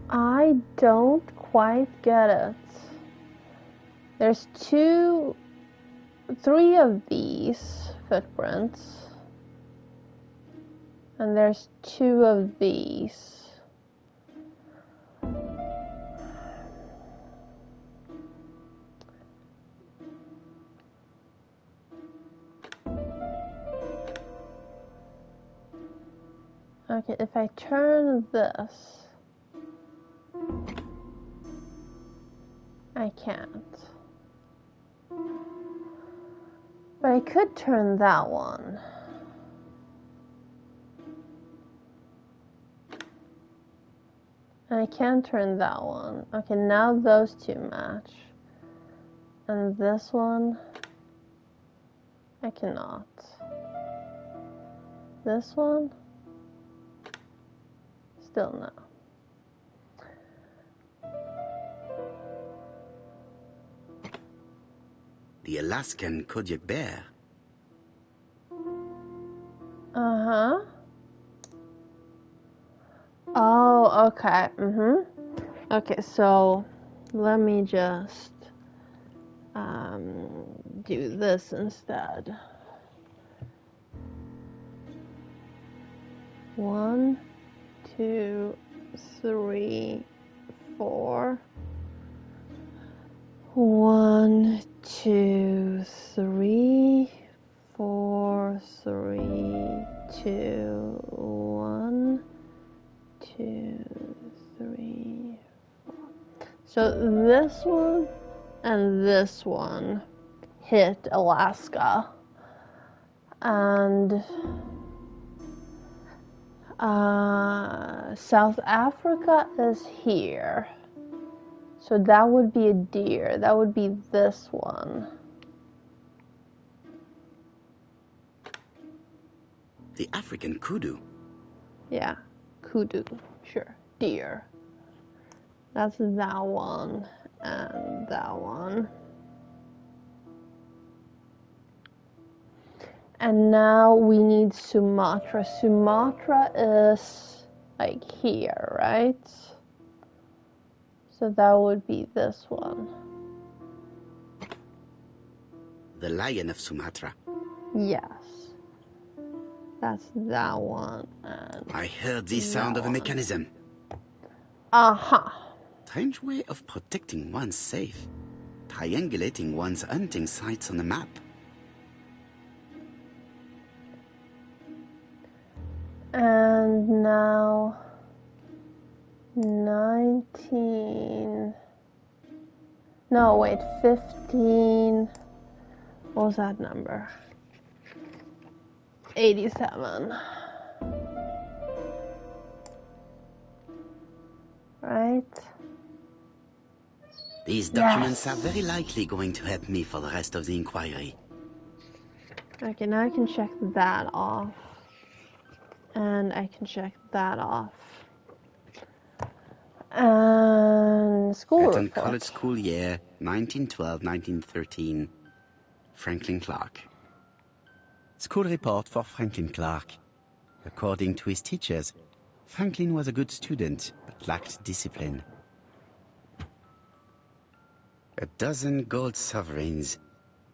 I don't quite get it. There's three of these footprints. And there's two of these. Okay, if I turn this, I can't. But I could turn that one. And I can turn that one. Okay, now those two match. And this one, I cannot. This one, still no. The Alaskan Kodiak bear. Uh-huh. Oh, okay. Okay, so let me just do this instead. 1, 2, 3, 4. 1, 2, 3, 4, 3, 2, 1, 2, 3, 4. So this one and this one hit Alaska, and South Africa is here. So that would be a deer. That would be this one. The African kudu. Yeah, kudu. Sure. Deer. That's that one and that one. And now we need Sumatra. Sumatra is like here, right? So that would be this one. The lion of Sumatra. Yes. That's that one. And I heard the sound of a mechanism. Aha. Strange way of protecting one's safe. Triangulating one's hunting sites on a map. And now 19. No, wait, 15. What was that number? 87. Right? These documents are very likely going to help me for the rest of the inquiry. Okay, now I can check that off. And I can check that off. And school Eton report. College School Year, 1912-1913. Franklin Clark. School report for Franklin Clark. According to his teachers, Franklin was a good student, but lacked discipline. 12 gold sovereigns.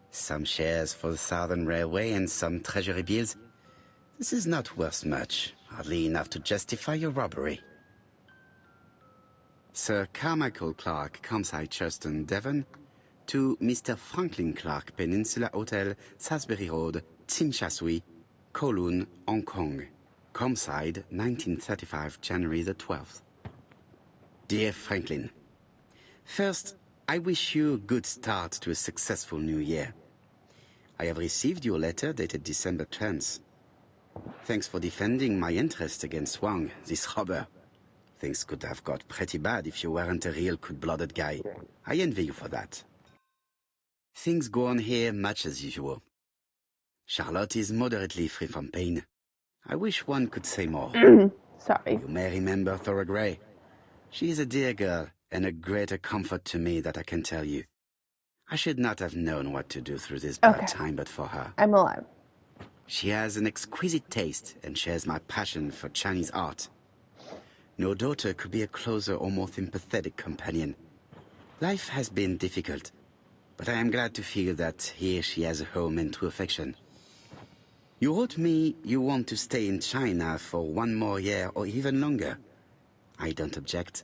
Some shares for the Southern Railway and some treasury bills. This is not worth much, hardly enough to justify your robbery. Sir Carmichael Clark, Comside, Churston, Devon, to Mr. Franklin Clark, Peninsula Hotel, Salisbury Road, Tsim Kowloon, Hong Kong. Comside, 1935, January the 12th. Dear Franklin, first, I wish you a good start to a successful new year. I have received your letter dated December 10th. Thanks for defending my interest against Wang, this robber. Things could have got pretty bad if you weren't a real cold-blooded guy. I envy you for that. Things go on here much as usual. Charlotte is moderately free from pain. I wish one could say more. Sorry. You may remember Thora Gray. She is a dear girl and a greater comfort to me that I can tell you. I should not have known what to do through this bad time but for her. I'm alive. She has an exquisite taste and shares my passion for Chinese art. No daughter could be a closer or more sympathetic companion. Life has been difficult, but I am glad to feel that here she has a home and true affection. You wrote me you want to stay in China for 1 more year or even longer. I don't object.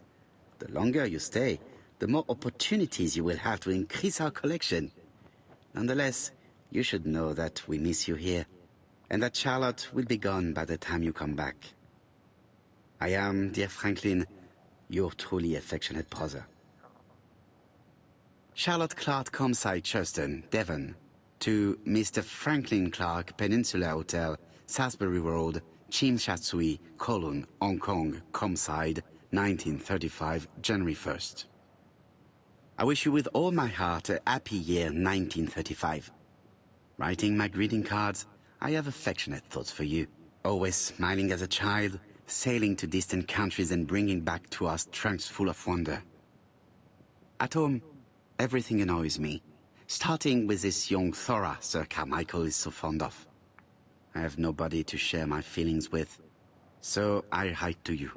The longer you stay, the more opportunities you will have to increase our collection. Nonetheless, you should know that we miss you here, and that Charlotte will be gone by the time you come back. I am, dear Franklin, your truly affectionate brother. Charlotte Clark, Comside, Churston, Devon, to Mr. Franklin Clark, Peninsula Hotel, Salisbury Road, Tsim Sha Tsui, Kowloon, Hong Kong, Comside, 1935, January 1st. I wish you with all my heart a happy year 1935. Writing my greeting cards, I have affectionate thoughts for you. Always smiling as a child, sailing to distant countries and bringing back to us trunks full of wonder. At home, everything annoys me, starting with this young Thora Sir Carmichael is so fond of. I have nobody to share my feelings with, so I write to you.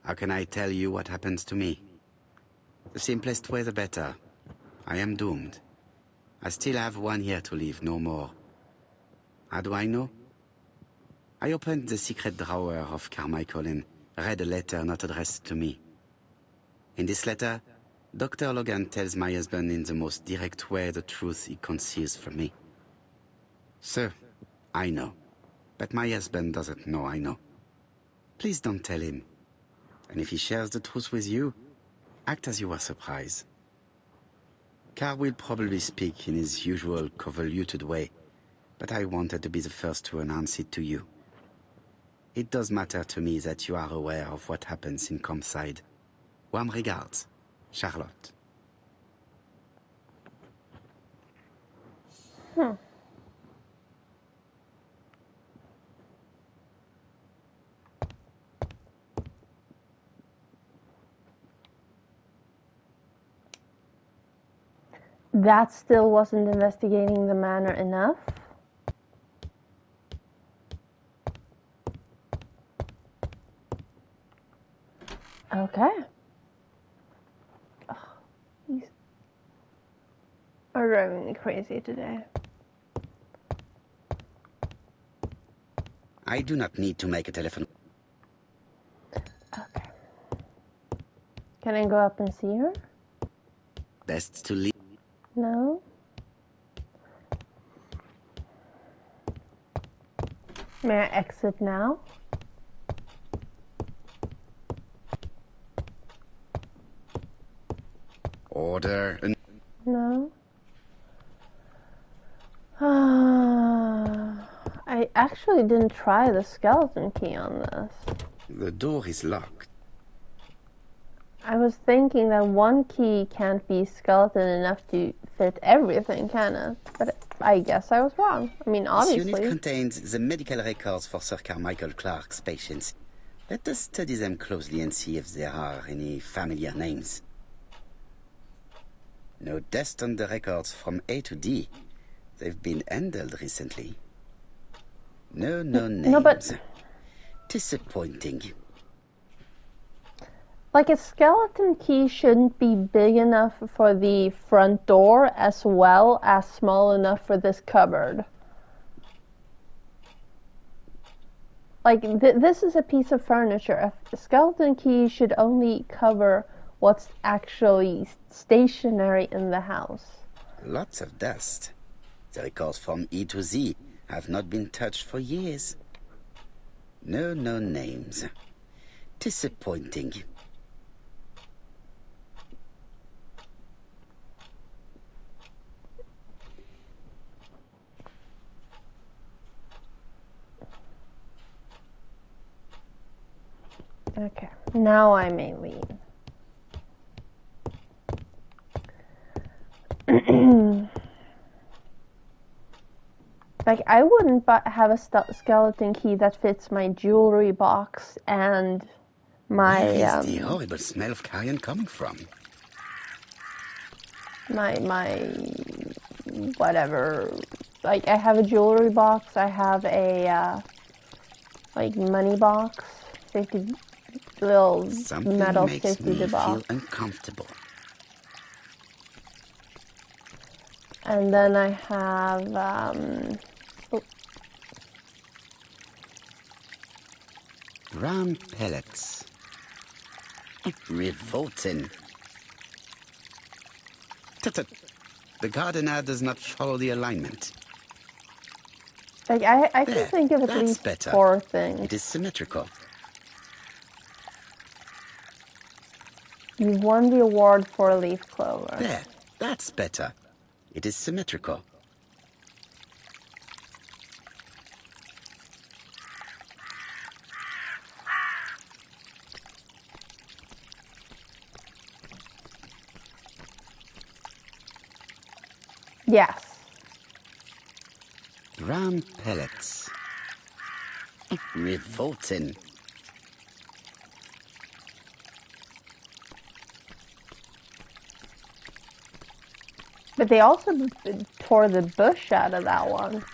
How can I tell you what happens to me? The simplest way the better. I am doomed. I still have 1 year to live, no more. How do I know? I opened the secret drawer of Carmichael and read a letter not addressed to me. In this letter, Dr. Logan tells my husband in the most direct way the truth he conceals from me. Sir, I know, but my husband doesn't know I know. Please don't tell him. And if he shares the truth with you, act as you were surprised. Carl will probably speak in his usual convoluted way, but I wanted to be the first to announce it to you. It does matter to me that you are aware of what happens in Comside. Warm regards, Charlotte. That still wasn't investigating the manor enough. Okay. Ugh, these are driving me crazy today. I do not need to make a telephone. Okay. Can I go up and see her? Best to leave. No? May I exit now? Order. No? I actually didn't try the skeleton key on this. The door is locked. I was thinking that one key can't be skeleton enough to fit everything, can it? But I guess I was wrong. I mean, obviously. This unit contains the medical records for Sir Carmichael Clark's patients. Let us study them closely and see if there are any familiar names. No deaths on the records from A to D. They've been handled recently. No names. No, but... Disappointing. Like, a skeleton key shouldn't be big enough for the front door as well as small enough for this cupboard. Like, this is a piece of furniture. A skeleton key should only cover what's actually stationary in the house. Lots of dust. The records from E to Z have not been touched for years. No names. Disappointing. Okay, now I may leave. Like, I wouldn't have a skeleton key that fits my jewelry box and my... Where is the horrible smell of carrion coming from? My whatever. Like, I have a jewelry box, I have a, like, money box, safety, little Something metal makes safety me box. feel uncomfortable. And then I have, Brown pellets. Revolting. Tut-tut. The gardener does not follow the alignment. like, I can There, think of at that's least better. 4 things. It is symmetrical. You won the award for leaf clover. There, that's better. It is symmetrical. Yes. Brown pellets. Revolting. But they also tore the bush out of that one.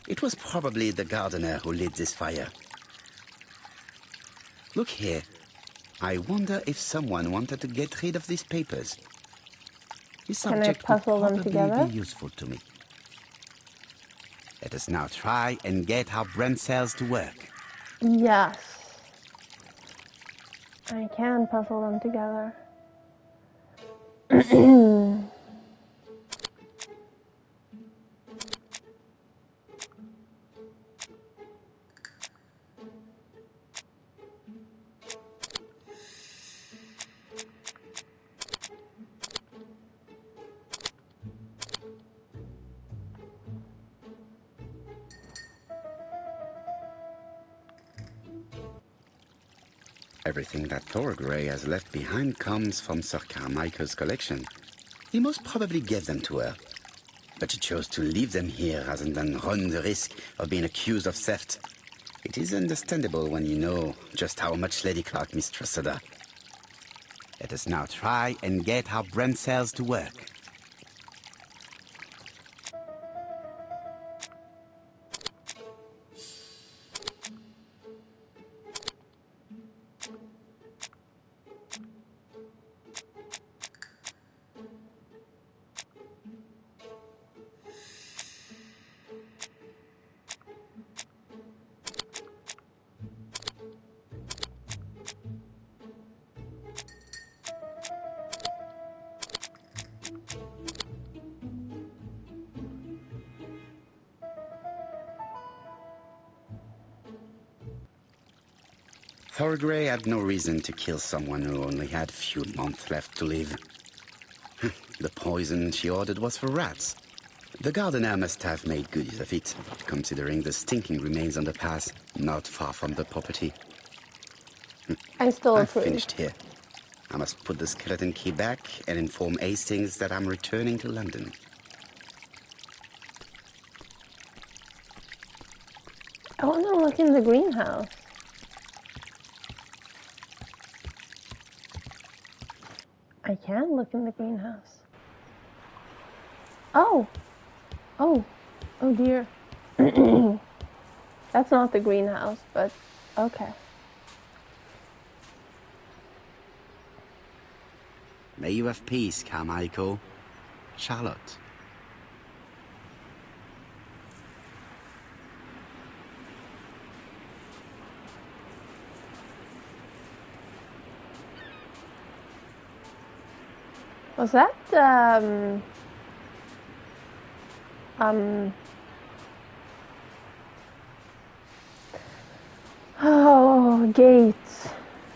It was probably the gardener who lit this fire. Look here. I wonder if someone wanted to get rid of these papers. This Can I object would puzzle them probably together? be useful to me. Let us now try and get our brain cells to work. Yes. I can puzzle them together. Everything that Thorgray has left behind comes from Sir Carmichael's collection. He most probably gave them to her. But she chose to leave them here rather than run the risk of being accused of theft. It is understandable when you know just how much Lady Clark mistrusted her. Let us now try and get our brain cells to work. Thorgray had no reason to kill someone who only had a few months left to live. The poison she ordered was for rats. The gardener must have made good use of it, considering the stinking remains on the path, not far from the property. I still I've approve. finished here. I must put the skeleton key back and inform Hastings that I'm returning to London. I want to look in the greenhouse. I can look in the greenhouse. Oh! Oh! Oh dear. That's not the greenhouse, but okay. May you have peace, Carmichael. Charlotte. Was that, oh, Gates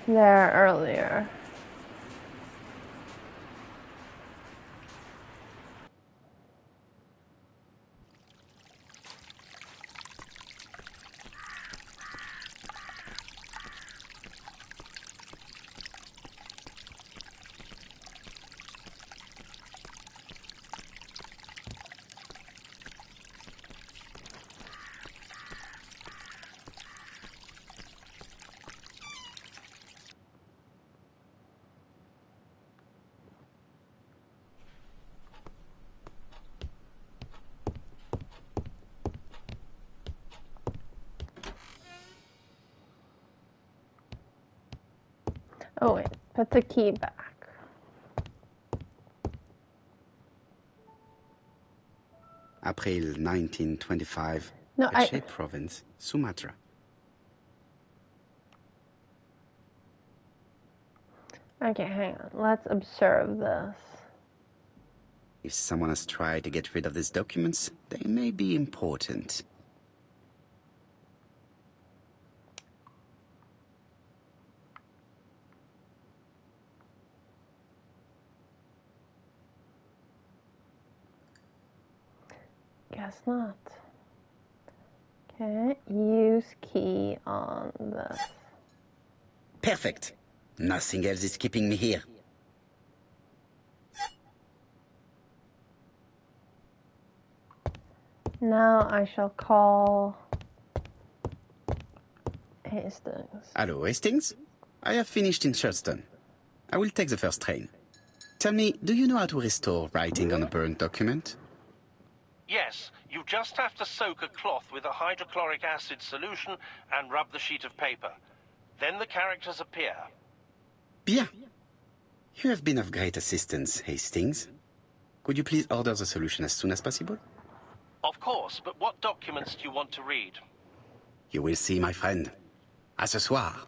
there earlier. Oh wait, put the key back. April 1925, No, Aceh Province, Sumatra. Okay, hang on. Let's observe this. If someone has tried to get rid of these documents, they may be important. Guess not. Okay, use key on this. Perfect. Nothing else is keeping me here. Now I shall call Hastings. Hello, Hastings? I have finished in Sherdston. I will take the first train. Tell me, do you know how to restore writing on a burned document? Yes, you just have to soak a cloth with a hydrochloric acid solution and rub the sheet of paper. Then the characters appear. Bien. You have been of great assistance, Hastings. Could you please order the solution as soon as possible? Of course, but what documents do you want to read? You will see, my friend. À ce soir.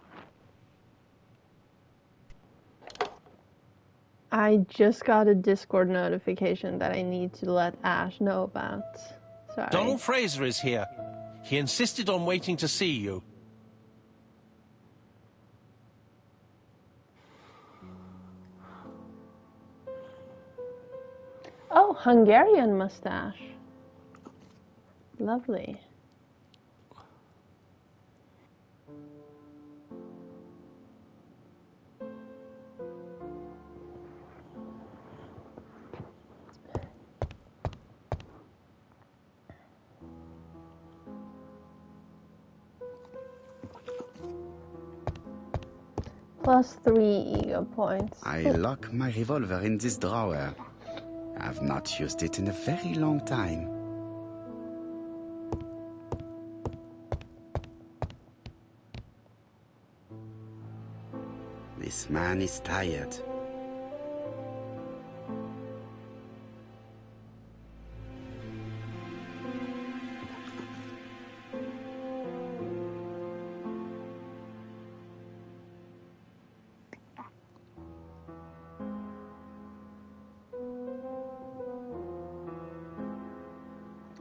I just got a Discord notification that I need to let Ash know about. Sorry. Donald Fraser is here. He insisted on waiting to see you. Oh, Hungarian mustache. Lovely. Plus 3 ego points. I lock my revolver in this drawer. I've not used it in a very long time. This man is tired.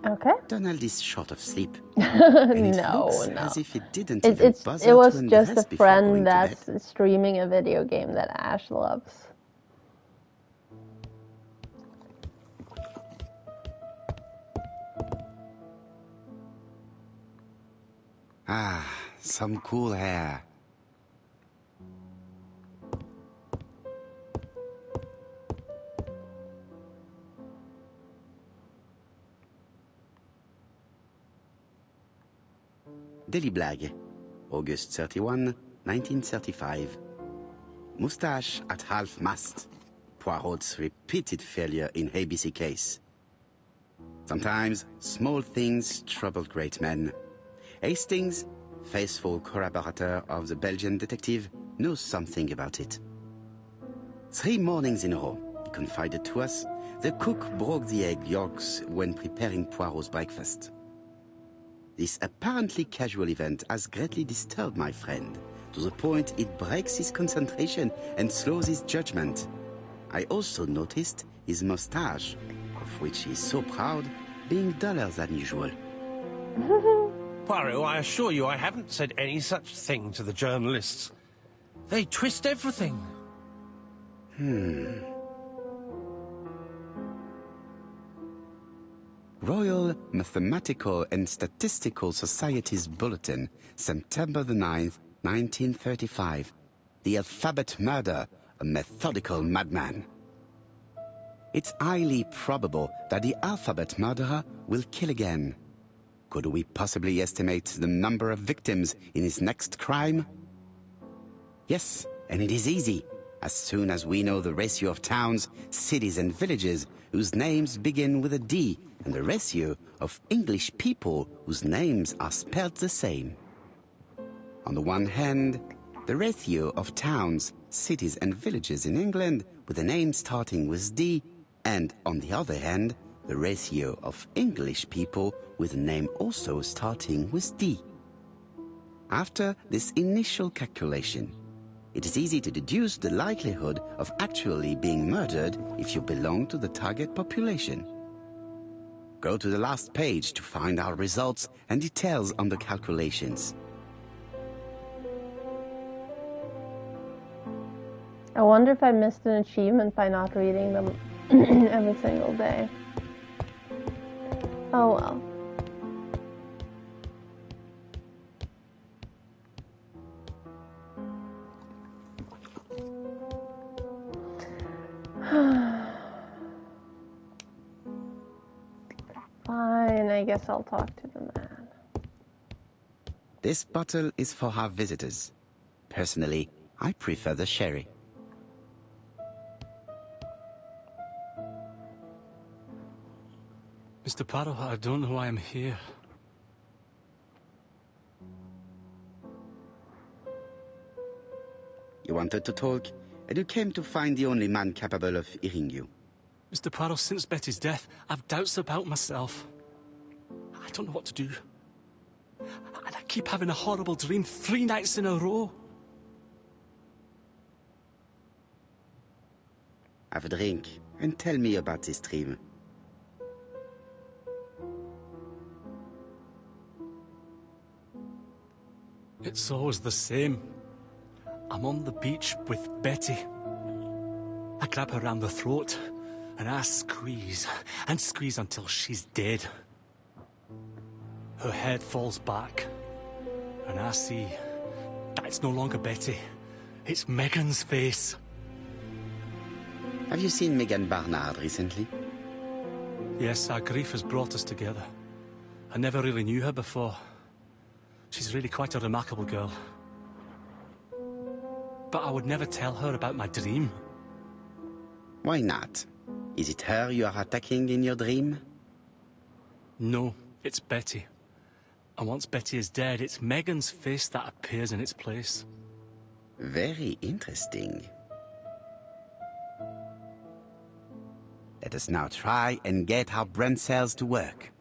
Okay. Donald is short of sleep. No. As if it didn't even bother It was to just undress a before going friend to that's bed. streaming a video game that Ash loves. Ah, some cool hair. Daily Blag, August 31, 1935. Moustache at half-mast. Poirot's repeated failure in ABC case. Sometimes small things trouble great men. Hastings, faithful collaborator of the Belgian detective, knows something about it. 3 mornings in a row, he confided to us, the cook broke the egg yolks when preparing Poirot's breakfast. This apparently casual event has greatly disturbed my friend, to the point it breaks his concentration and slows his judgment. I also noticed his mustache, of which he is so proud, being duller than usual. Poirot, I assure you I haven't said any such thing to the journalists. They twist everything. Royal Mathematical and Statistical Society's Bulletin, September the 9th, 1935. The alphabet murder, a methodical madman. It's highly probable that the alphabet murderer will kill again. Could we possibly estimate the number of victims in his next crime? Yes, and it is easy. As soon as we know the ratio of towns, cities and villages whose names begin with a D, and the ratio of English people whose names are spelled the same. On the one hand, the ratio of towns, cities and villages in England with a name starting with D, and on the other hand, the ratio of English people with a name also starting with D. After this initial calculation, it is easy to deduce the likelihood of actually being murdered if you belong to the target population. Go to the last page to find our results and details on the calculations. I wonder if I missed an achievement by not reading them every single day. Oh well. Fine, I guess I'll talk to the man. This bottle is for our visitors. Personally, I prefer the sherry. Mr. Poirot, I don't know why I'm here. You wanted to talk, and you came to find the only man capable of hearing you. Mr. Poirot, since Betty's death, I've doubts about myself. I don't know what to do. And I keep having a horrible dream 3 nights in a row. Have a drink, and tell me about this dream. It's always the same. I'm on the beach with Betty. I grab her round the throat, and I squeeze, and squeeze until she's dead. Her head falls back, and I see that it's no longer Betty. It's Megan's face. Have you seen Megan Barnard recently? Yes, our grief has brought us together. I never really knew her before. She's really quite a remarkable girl. but I would never tell her about my dream. Why not? Is it her you are attacking in your dream? No, it's Betty. And once Betty is dead, it's Megan's face that appears in its place. Very interesting. Let us now try and get our brain cells to work.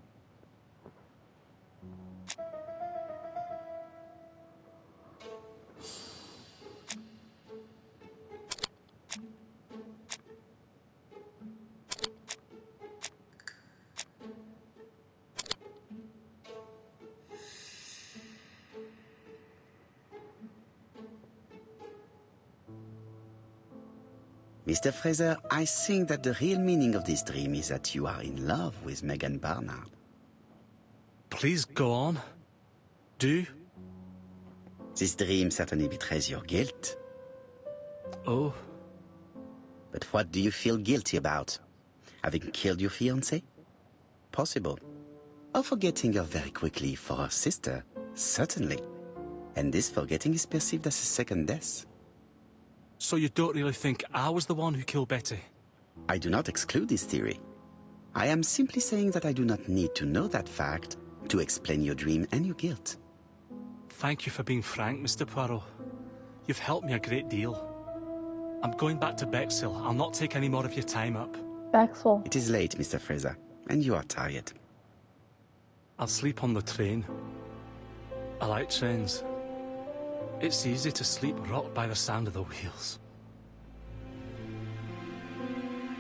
Mr. Fraser, I think that the real meaning of this dream is that you are in love with Megan Barnard. Please go on. Do. This dream certainly betrays your guilt. Oh. But what do you feel guilty about? Having killed your fiancé? Possible. Or forgetting her very quickly for her sister? Certainly. And this forgetting is perceived as a second death. So you don't really think I was the one who killed Betty? I do not exclude this theory. I am simply saying that I do not need to know that fact to explain your dream and your guilt. Thank you for being frank, Mr. Poirot. You've helped me a great deal. I'm going back to Bexhill. I'll not take any more of your time up. Bexhill. It is late, Mr. Fraser, and you are tired. I'll sleep on the train. I like trains. It's easy to sleep rocked by the sound of the wheels.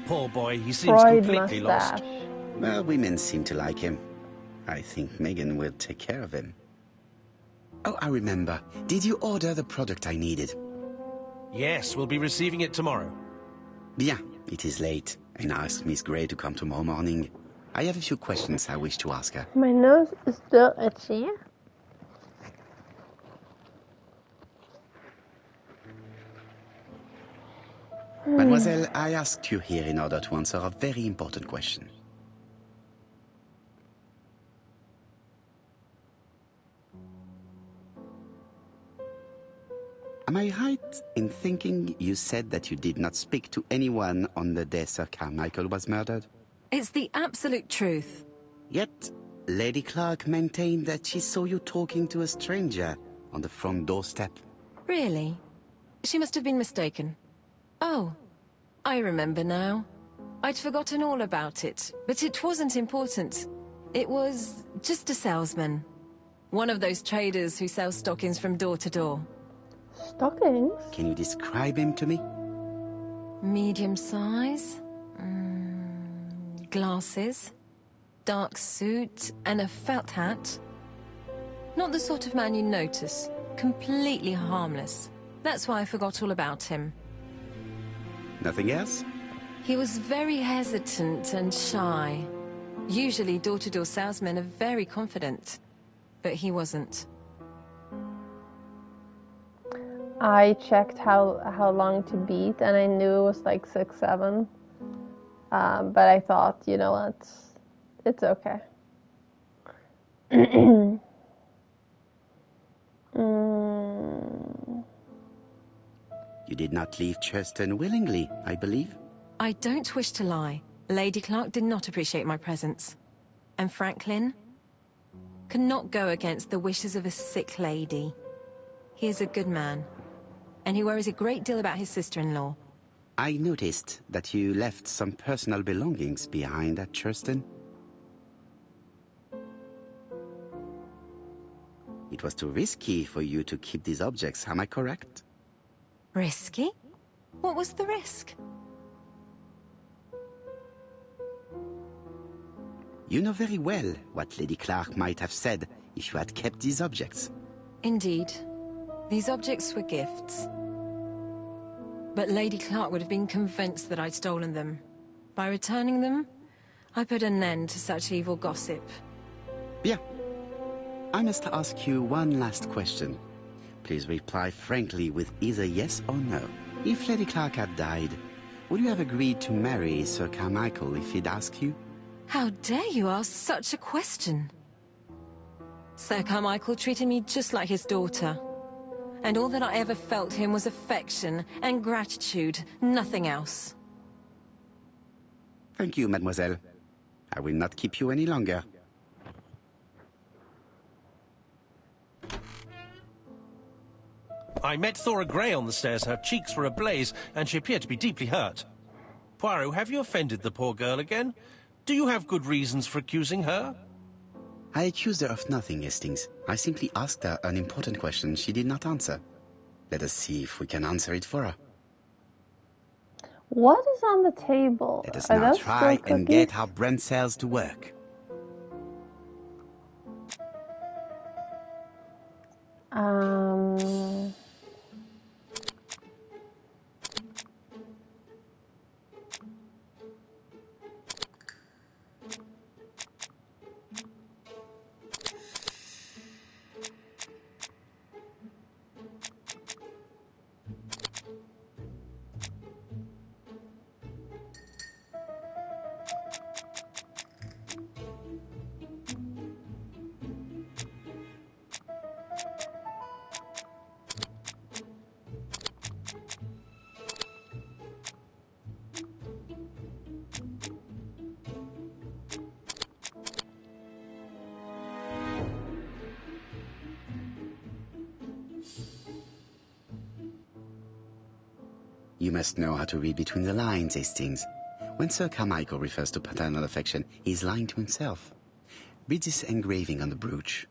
Poor boy, he seems Freud completely mustache. lost. Well, women seem to like him. I think Megan will take care of him. Oh, I remember. Did you order the product I needed? Yes, we'll be receiving it tomorrow. Bien, it is late, and I asked Miss Gray to come tomorrow morning. I have a few questions I wish to ask her. My nose is still itchy. Mademoiselle, I asked you here in order to answer a very important question. Am I right in thinking you said that you did not speak to anyone on the day Sir Carmichael was murdered? It's the absolute truth. Yet, Lady Clark maintained that she saw you talking to a stranger on the front doorstep. Really? She must have been mistaken. Oh, I remember now. I'd forgotten all about it, but it wasn't important. It was just a salesman. One of those traders who sell stockings from door to door. Stockings? Can you describe him to me? Medium size. Glasses. Dark suit and a felt hat. Not the sort of man you notice. Completely harmless. That's why I forgot all about him. Nothing else? He was very hesitant and shy. Usually door-to-door salesmen are very confident. But he wasn't. I checked how long to beat, and I knew it was like 6, 7. But I thought, you know what, it's okay. You did not leave Churston willingly, I believe. I don't wish to lie. Lady Clark did not appreciate my presence. And Franklin could not go against the wishes of a sick lady. He is a good man, and he worries a great deal about his sister-in-law. I noticed that you left some personal belongings behind at Churston. It was too risky for you to keep these objects, am I correct? Risky? What was the risk? You know very well what Lady Clark might have said if you had kept these objects. Indeed. These objects were gifts. But Lady Clark would have been convinced that I'd stolen them. By returning them, I put an end to such evil gossip. Bien. I must ask you one last question. Please reply frankly with either yes or no. If Lady Clark had died, would you have agreed to marry Sir Carmichael if he'd asked you? How dare you ask such a question? Sir Carmichael treated me just like his daughter. And all that I ever felt to him was affection and gratitude, nothing else. Thank you, mademoiselle. I will not keep you any longer. I met Thora Grey on the stairs. Her cheeks were ablaze, and she appeared to be deeply hurt. Poirot, have you offended the poor girl again? Do you have good reasons for accusing her? I accused her of nothing, Hastings. I simply asked her an important question she did not answer. Let us see if we can answer it for her. What is on the table? Let us Are now those try still and get cookies? our brain cells to work. Um... You must know how to read between the lines, Hastings. When Sir Carmichael refers to paternal affection, he's lying to himself. Read this engraving on the brooch.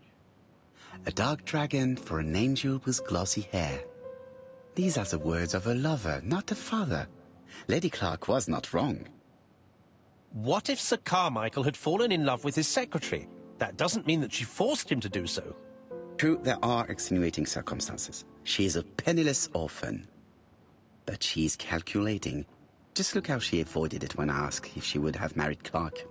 A dark dragon for an angel with glossy hair. These are the words of a lover, not a father. Lady Clark was not wrong. What if Sir Carmichael had fallen in love with his secretary? That doesn't mean that she forced him to do so. True, there are extenuating circumstances. She is a penniless orphan. But she's calculating. Just look how she avoided it when I asked if she would have married Clark.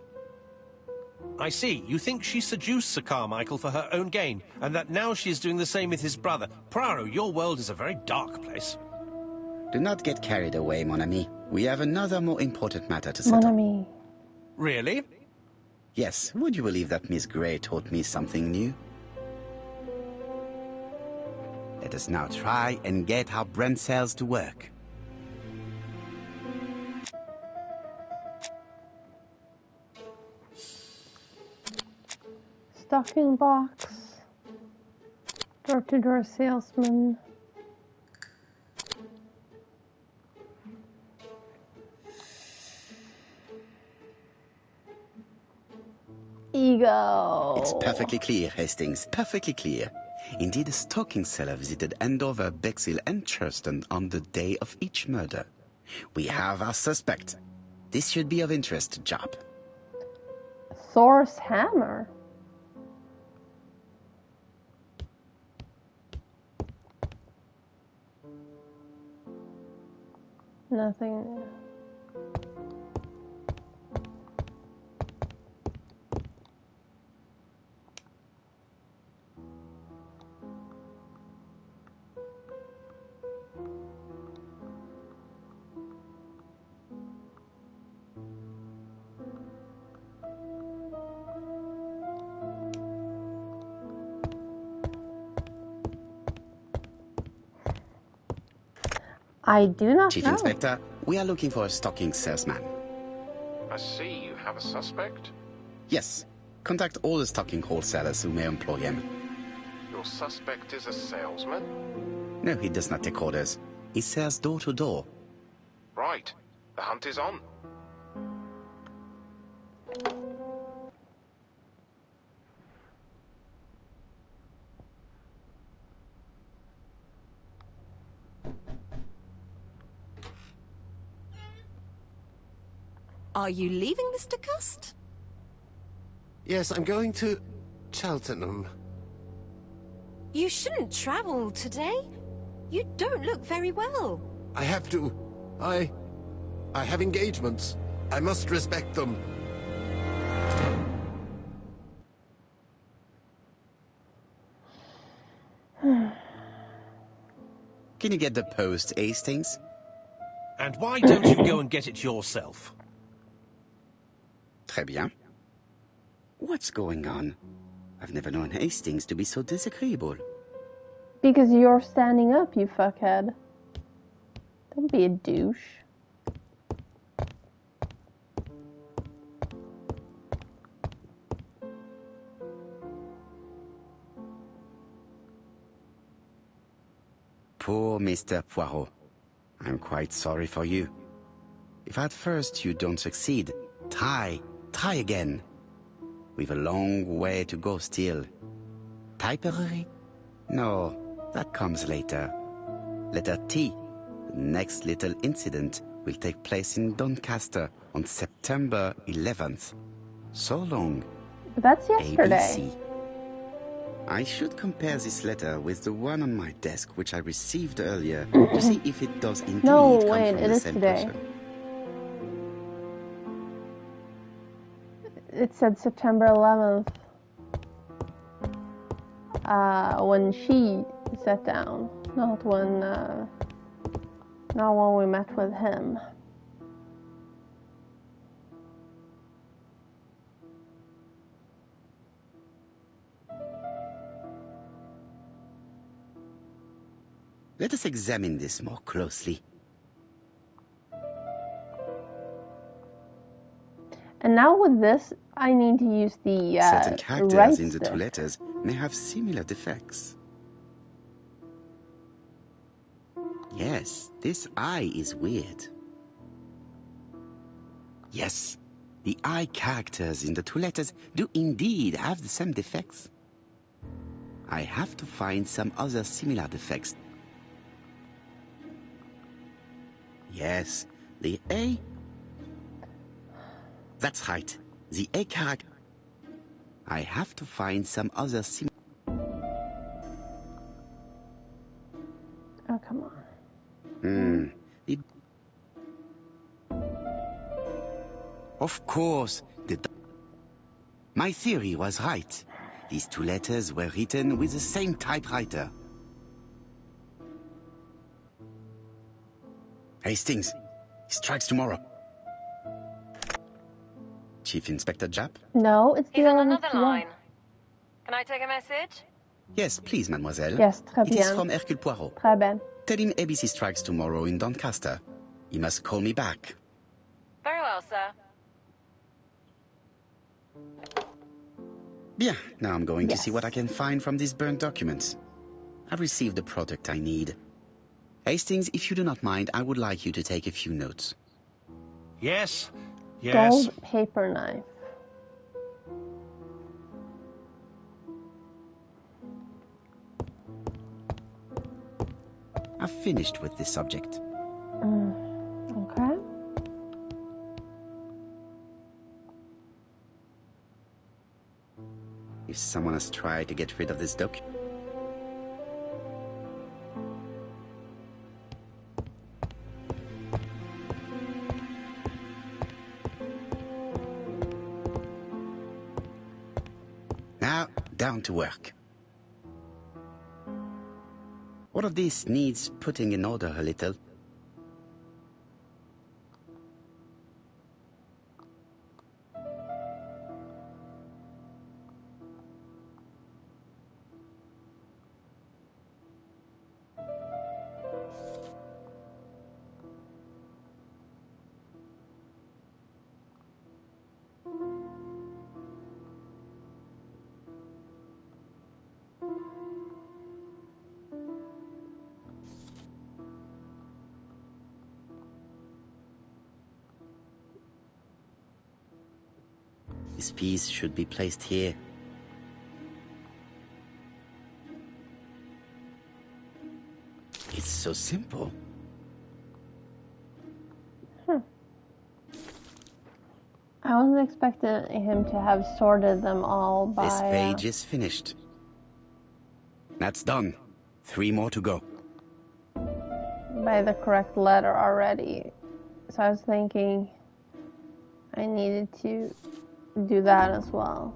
I see. You think she seduced Sir Carmichael for her own gain, and that now she is doing the same with his brother. Poirot, your world is a very dark place. Do not get carried away, mon ami. We have another more important matter to Mon settle. ami. Really? Yes, would you believe that Miss Grey taught me something new? Let us now try and get our brain cells to work. Stocking box. Door-to-door salesman. Ego. It's perfectly clear, Hastings, perfectly clear. Indeed, a stocking seller visited Andover, Bexhill and Churston on the day of each murder. We have our suspect. This should be of interest to Job. Thor's hammer. Nothing. I do not Chief know. Inspector, we are looking for a stocking salesman. I see you have a suspect. Yes. Contact all the stocking wholesalers who may employ him. Your suspect is a salesman? No, he does not take orders. He sells door to door. Right. The hunt is on. Are you leaving, Mr. Cust? Yes, I'm going to Cheltenham. You shouldn't travel today. You don't look very well. I have to. I have engagements. I must respect them. Can you get the post, Hastings? And why don't you go and get it yourself? Très bien. What's going on? I've never known Hastings to be so disagreeable. Because you're standing up, you fuckhead. Don't be a douche. Poor Mr. Poirot. I'm quite sorry for you. If at first you don't succeed, try again. We've a long way to go still. Typery? No, that comes later. Letter T. The next little incident will take place in Doncaster on September 11th. So long. But that's yesterday. ABC. I should compare this letter with the one on my desk, which I received earlier, to see if it does indeed No, come wait, from it the is same today. person. It said September 11th. When she sat down, not when we met with him. Let us examine this more closely. And now with this, I need to use the Certain characters right in the two stick. letters may have similar defects. Yes, this I is weird. Yes, the I characters in the two letters do indeed have the same defects. I have to find some other similar defects. Yes, the A. That's right, the A character. I have to find some other similar. Oh, come on. Of course, my theory was right. These two letters were written with the same typewriter. Hastings, he strikes tomorrow. Chief Inspector Japp? No, it's He's the on 11th another as well. line. Can I take a message? Yes, please, mademoiselle. Yes, très It is bien. from Hercule Poirot. Très bien. Tell him ABC strikes tomorrow in Doncaster. He must call me back. Very well, sir. Bien, now I'm going to see Yes. what I can find from these burnt documents. I've received the product I need. Hastings, if you do not mind, I would like you to take a few notes. Yes, yes. Gold paper knife. I've finished with this subject. Okay. If someone has tried to get rid of this document, now, down to work. All of this needs putting in order a little. This piece should be placed here. It's so simple. I wasn't expecting him to have sorted them all by... This page is finished. That's done. 3 more to go. by the correct letter already. So I was thinking I needed to do that as well.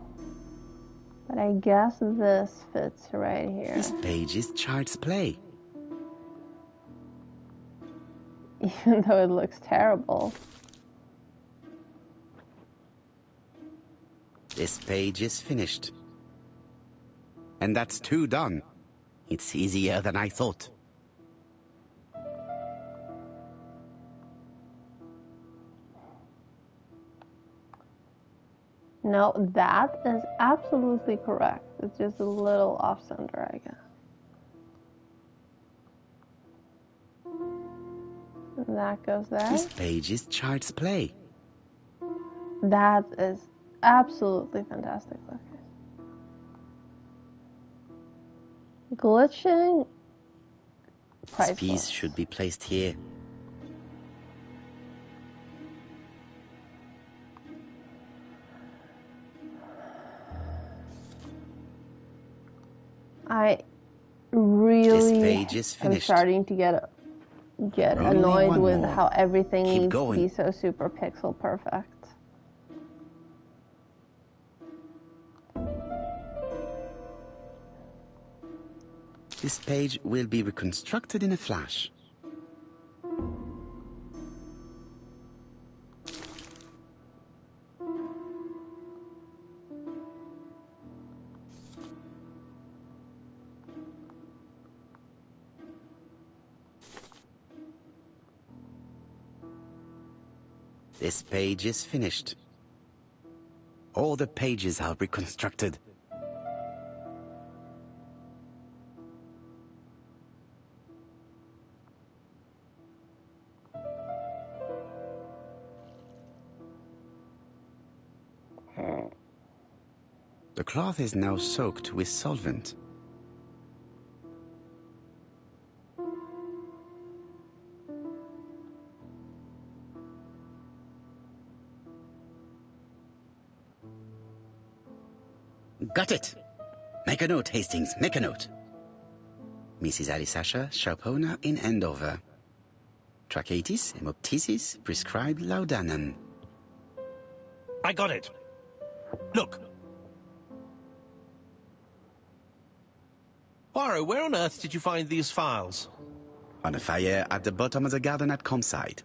But I guess this fits right here. This page is child's play. Even though it looks terrible. This page is finished. And that's 2 done. It's easier than I thought. No, that is absolutely correct. It's just a little off center, I guess. And that goes there. This page is Child's Play. That is absolutely fantastic looking. Glitching. This piece should be placed here. I really am starting to get annoyed with how everything needs to be so super pixel perfect. This page will be reconstructed in a flash. This page is finished. All the pages are reconstructed. The cloth is now soaked with solvent. Got it! Make a note, Hastings, make a note. Mrs. Alice Asher, shop owner in Andover. Tracheitis, hemoptysis, prescribed laudanum. I got it. Look. Poirot, where on earth did you find these files? On a fire at the bottom of the garden at campsite.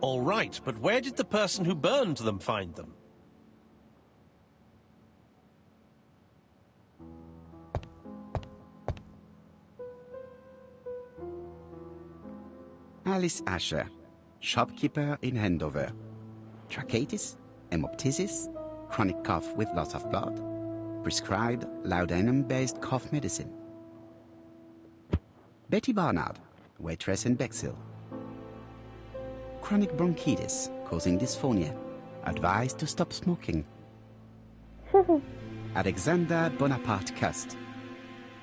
All right, but where did the person who burned them find them? Alice Asher, shopkeeper in Andover. Tracheitis, hemoptysis, chronic cough with loss of blood. Prescribed laudanum-based cough medicine. Betty Barnard, waitress in Bexhill. Chronic bronchitis, causing dysphonia. Advised to stop smoking. Alexander Bonaparte Cust.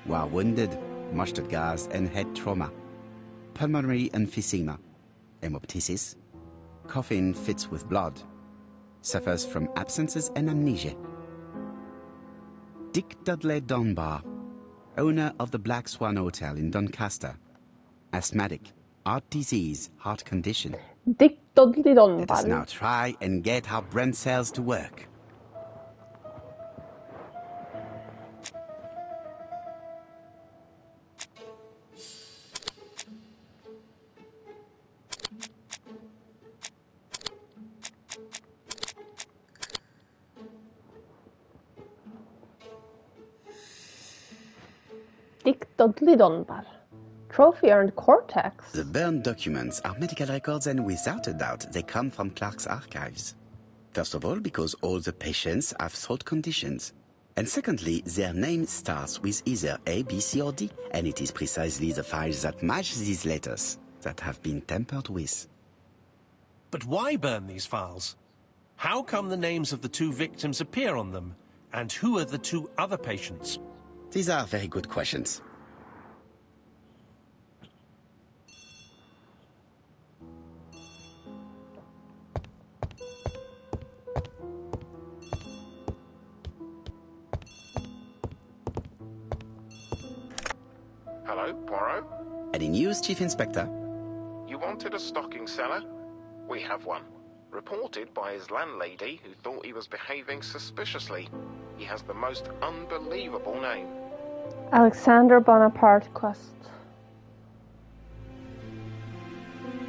War wounded, mustard gas and head trauma. Pulmonary emphysema. Hemoptysis. Coughing fits with blood. Suffers from absences and amnesia. Dick Dudley Dunbar, owner of the Black Swan Hotel in Doncaster. Asthmatic, heart disease, heart condition. Dick Dudley Dunbar. Let us now try and get our brain cells to work. Dick Dudley Dunbar. Trophy earned Cortex. The burned documents are medical records, and without a doubt they come from Clark's archives. First of all, because all the patients have throat conditions. And secondly, their name starts with either A, B, C, or D, and it is precisely the files that match these letters that have been tampered with. But why burn these files? How come the names of the two victims appear on them? And who are the two other patients? These are very good questions. Hello, Poirot? Any news, Chief Inspector? You wanted a stocking seller? We have one. Reported by his landlady, who thought he was behaving suspiciously. He has the most unbelievable name. Alexander Bonaparte Cust.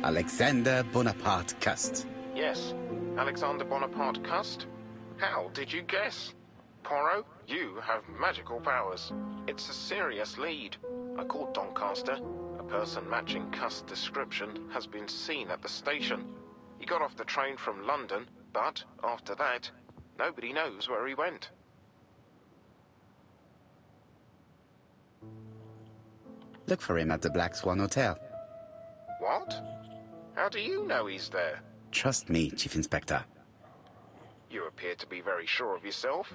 Alexander Bonaparte Cust. Yes, Alexander Bonaparte Cust. How did you guess? Poirot, You have magical powers. It's a serious lead. I called Doncaster. A person matching Cuss' description has been seen at the station. He got off the train from London, but after that, nobody knows where he went. Look for him at the Black Swan Hotel. What? How do you know he's there? Trust me, Chief Inspector. You appear to be very sure of yourself.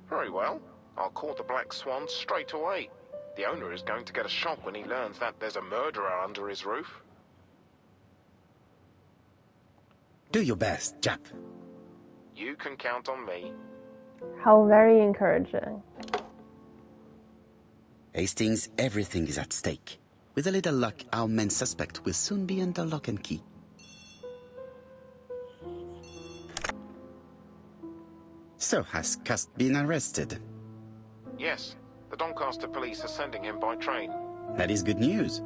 Very well. I'll call the Black Swan straight away. The owner is going to get a shock when he learns that there's a murderer under his roof. Do your best, Jap. You can count on me. How very encouraging. Hastings, everything is at stake. With a little luck, our main suspect will soon be under lock and key. So, has Cuss been arrested? Yes, the Doncaster police are sending him by train. That is good news.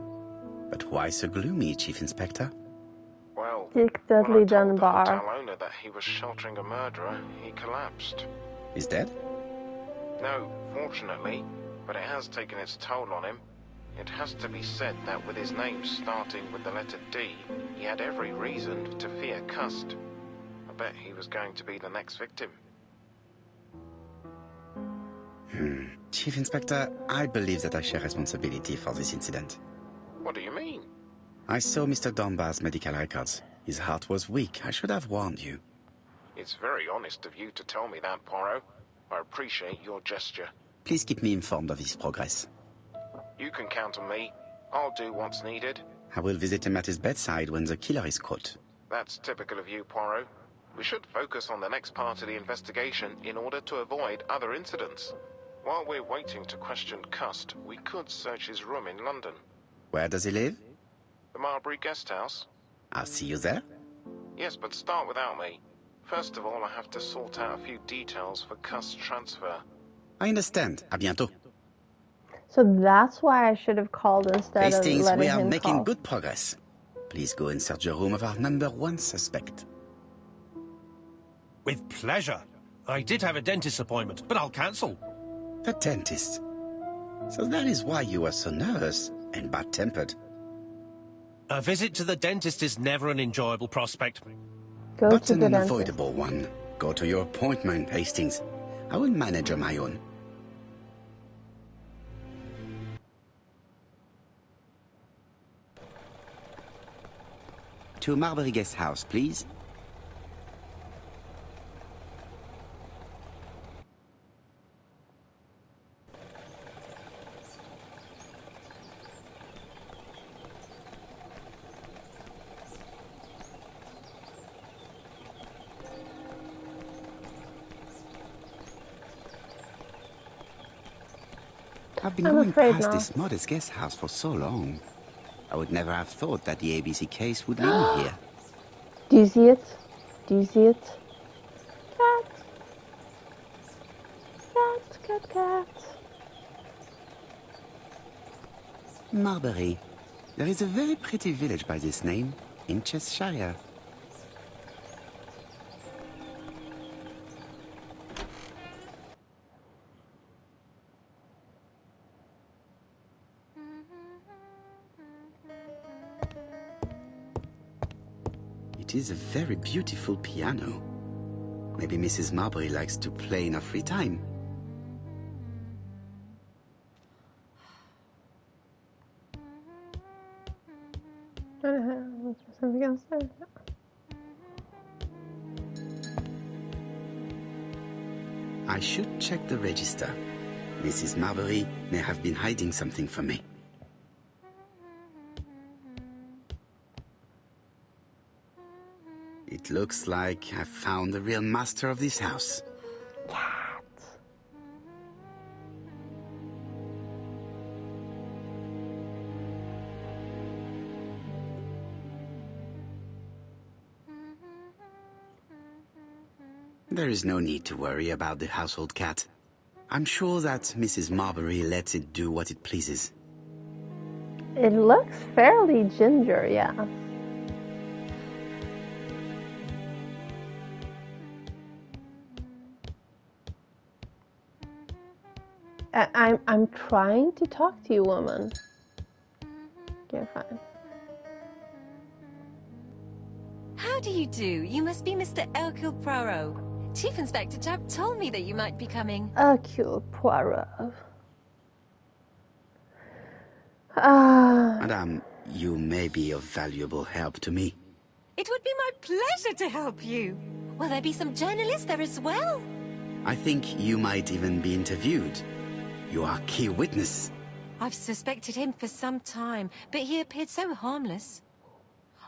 But why so gloomy, Chief Inspector? Well, Dick when I Dudley told the Dunbar. hotel owner that he was sheltering a murderer, he collapsed. He's dead? No, fortunately, but it has taken its toll on him. It has to be said that with his name starting with the letter D, he had every reason to fear Cuss. I bet he was going to be the next victim. Chief Inspector, I believe that I share responsibility for this incident. What do you mean? I saw Mr. Dunbar's medical records. His heart was weak. I should have warned you. It's very honest of you to tell me that, Poirot. I appreciate your gesture. Please keep me informed of his progress. You can count on me. I'll do what's needed. I will visit him at his bedside when the killer is caught. That's typical of you, Poirot. We should focus on the next part of the investigation in order to avoid other incidents. While we're waiting to question Cuss, we could search his room in London. Where does he live? The Marbury Guest House? I'll see you there. Yes, but start without me. First of all, I have to sort out a few details for Cuss' transfer. I understand. À bientôt. So that's why I should have called instead Hastings, of letting we are him making call. good progress. Please go and search the room of our #1 suspect. With pleasure. I did have a dentist appointment, but I'll cancel. The dentist. So that is why you were so nervous and bad-tempered. A visit to the dentist is never an enjoyable prospect. Go But to an the dentist. unavoidable one. Go to your appointment, Hastings. I will manage on my own. To Marbury Guest House, please. I've been I'm going afraid past not. this modest guest house for so long. I would never have thought that the ABC case would lead me here. Do you see it? Do you see it? Cat. Cat, cat, cat. Marbury. There is a very pretty village by this name, in Cheshire. It is a very beautiful piano. Maybe Mrs. Marbury likes to play in her free time. Was there something else there? I should check the register. Mrs. Marbury may have been hiding something from me. It looks like I've found the real master of this house. Cat. There is no need to worry about the household cat. I'm sure that Mrs. Marbury lets it do what it pleases. It looks fairly ginger, yeah. I'm trying to talk to you, woman. You're fine. How do you do? You must be Mr. Hercule Poirot. Chief Inspector Jupp told me that you might be coming. Hercule Poirot. Madame, you may be of valuable help to me. It would be my pleasure to help you. Will there be some journalists there as well? I think you might even be interviewed. You are key witness. I've suspected him for some time, but he appeared so harmless.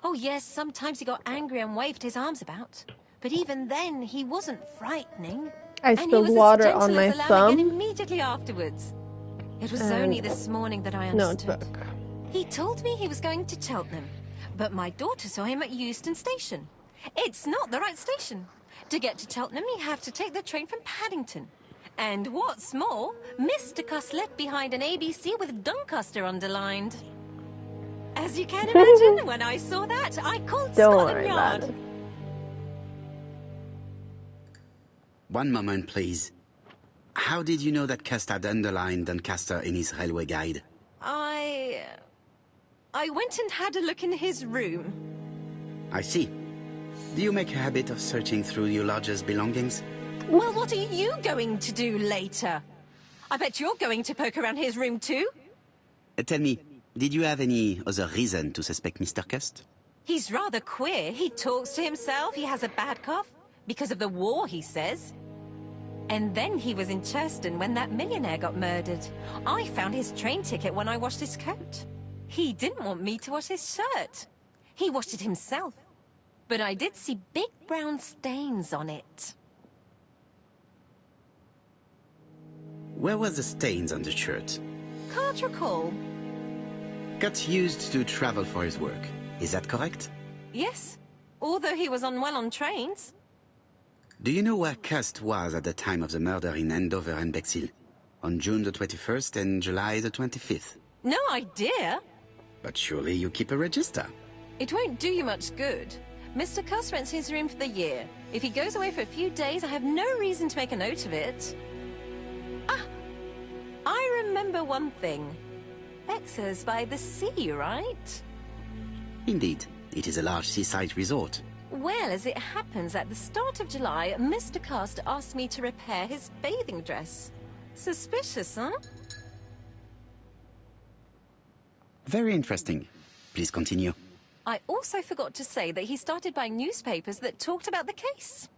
Oh yes, sometimes he got angry and waved his arms about. But even then, he wasn't frightening. I spilled water on my thumb. Immediately afterwards. It was only this morning that I understood. Notebook. He told me he was going to Cheltenham, but my daughter saw him at Euston Station. It's not the right station. To get to Cheltenham, you have to take the train from Paddington. And what's more, Mr. Cuss left behind an ABC with Doncaster underlined. As you can imagine, when I saw that, I called Scotland Yard. One moment, please. How did you know that Cust had underlined Doncaster in his railway guide? I went and had a look in his room. I see. Do you make a habit of searching through your lodger's belongings? Well, what are you going to do later? I bet you're going to poke around his room too. Tell me, did you have any other reason to suspect Mr. Cust? He's rather queer. He talks to himself. He has a bad cough. Because of the war, he says. And then he was in Churston when that millionaire got murdered. I found his train ticket when I washed his coat. He didn't want me to wash his shirt. He washed it himself. But I did see big brown stains on it. Where were the stains on the shirt? Can't recall. Cust used to travel for his work. Is that correct? Yes. Although he was unwell on trains. Do you know where Cust was at the time of the murder in Andover and Bexhill? On June the 21st and July the 25th? No idea. But surely you keep a register. It won't do you much good. Mr. Cuss rents his room for the year. If he goes away for a few days, I have no reason to make a note of it. Ah! I remember one thing. Bexhill by the sea, right? Indeed. It is a large seaside resort. Well, as it happens, at the start of July, Mr. Cust asked me to repair his bathing dress. Suspicious, huh? Very interesting. Please continue. I also forgot to say that he started buying newspapers that talked about the case.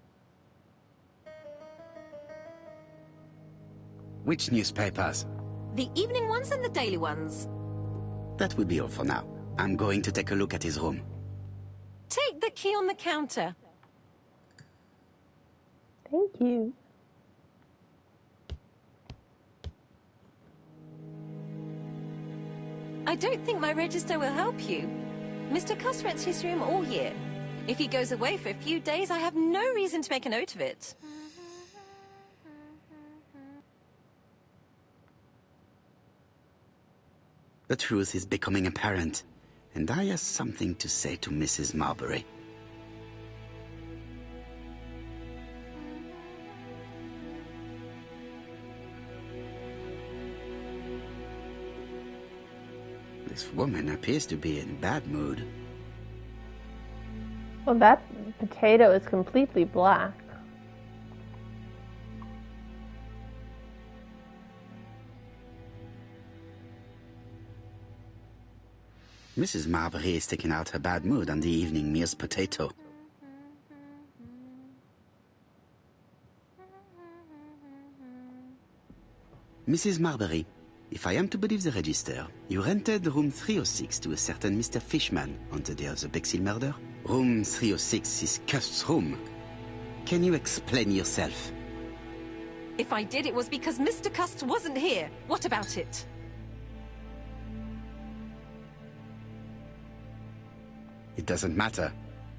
Which newspapers? The evening ones and the daily ones. That will be all for now. I'm going to take a look at his room. Take the key on the counter. Thank you. I don't think my register will help you. Mr. Cuss rents his room all year. If he goes away for a few days, I have no reason to make a note of it. The truth is becoming apparent, and I have something to say to Mrs. Marbury. This woman appears to be in a bad mood. Well, that potato is completely black. Mrs. Marbury is taking out her bad mood on the evening meal's potato. Mrs. Marbury, if I am to believe the register, you rented room 306 to a certain Mr. Fishman on the day of the Bexhill murder. Room 306 is Cust's room. Can you explain yourself? If I did, it was because Mr. Cust wasn't here. What about it? It doesn't matter,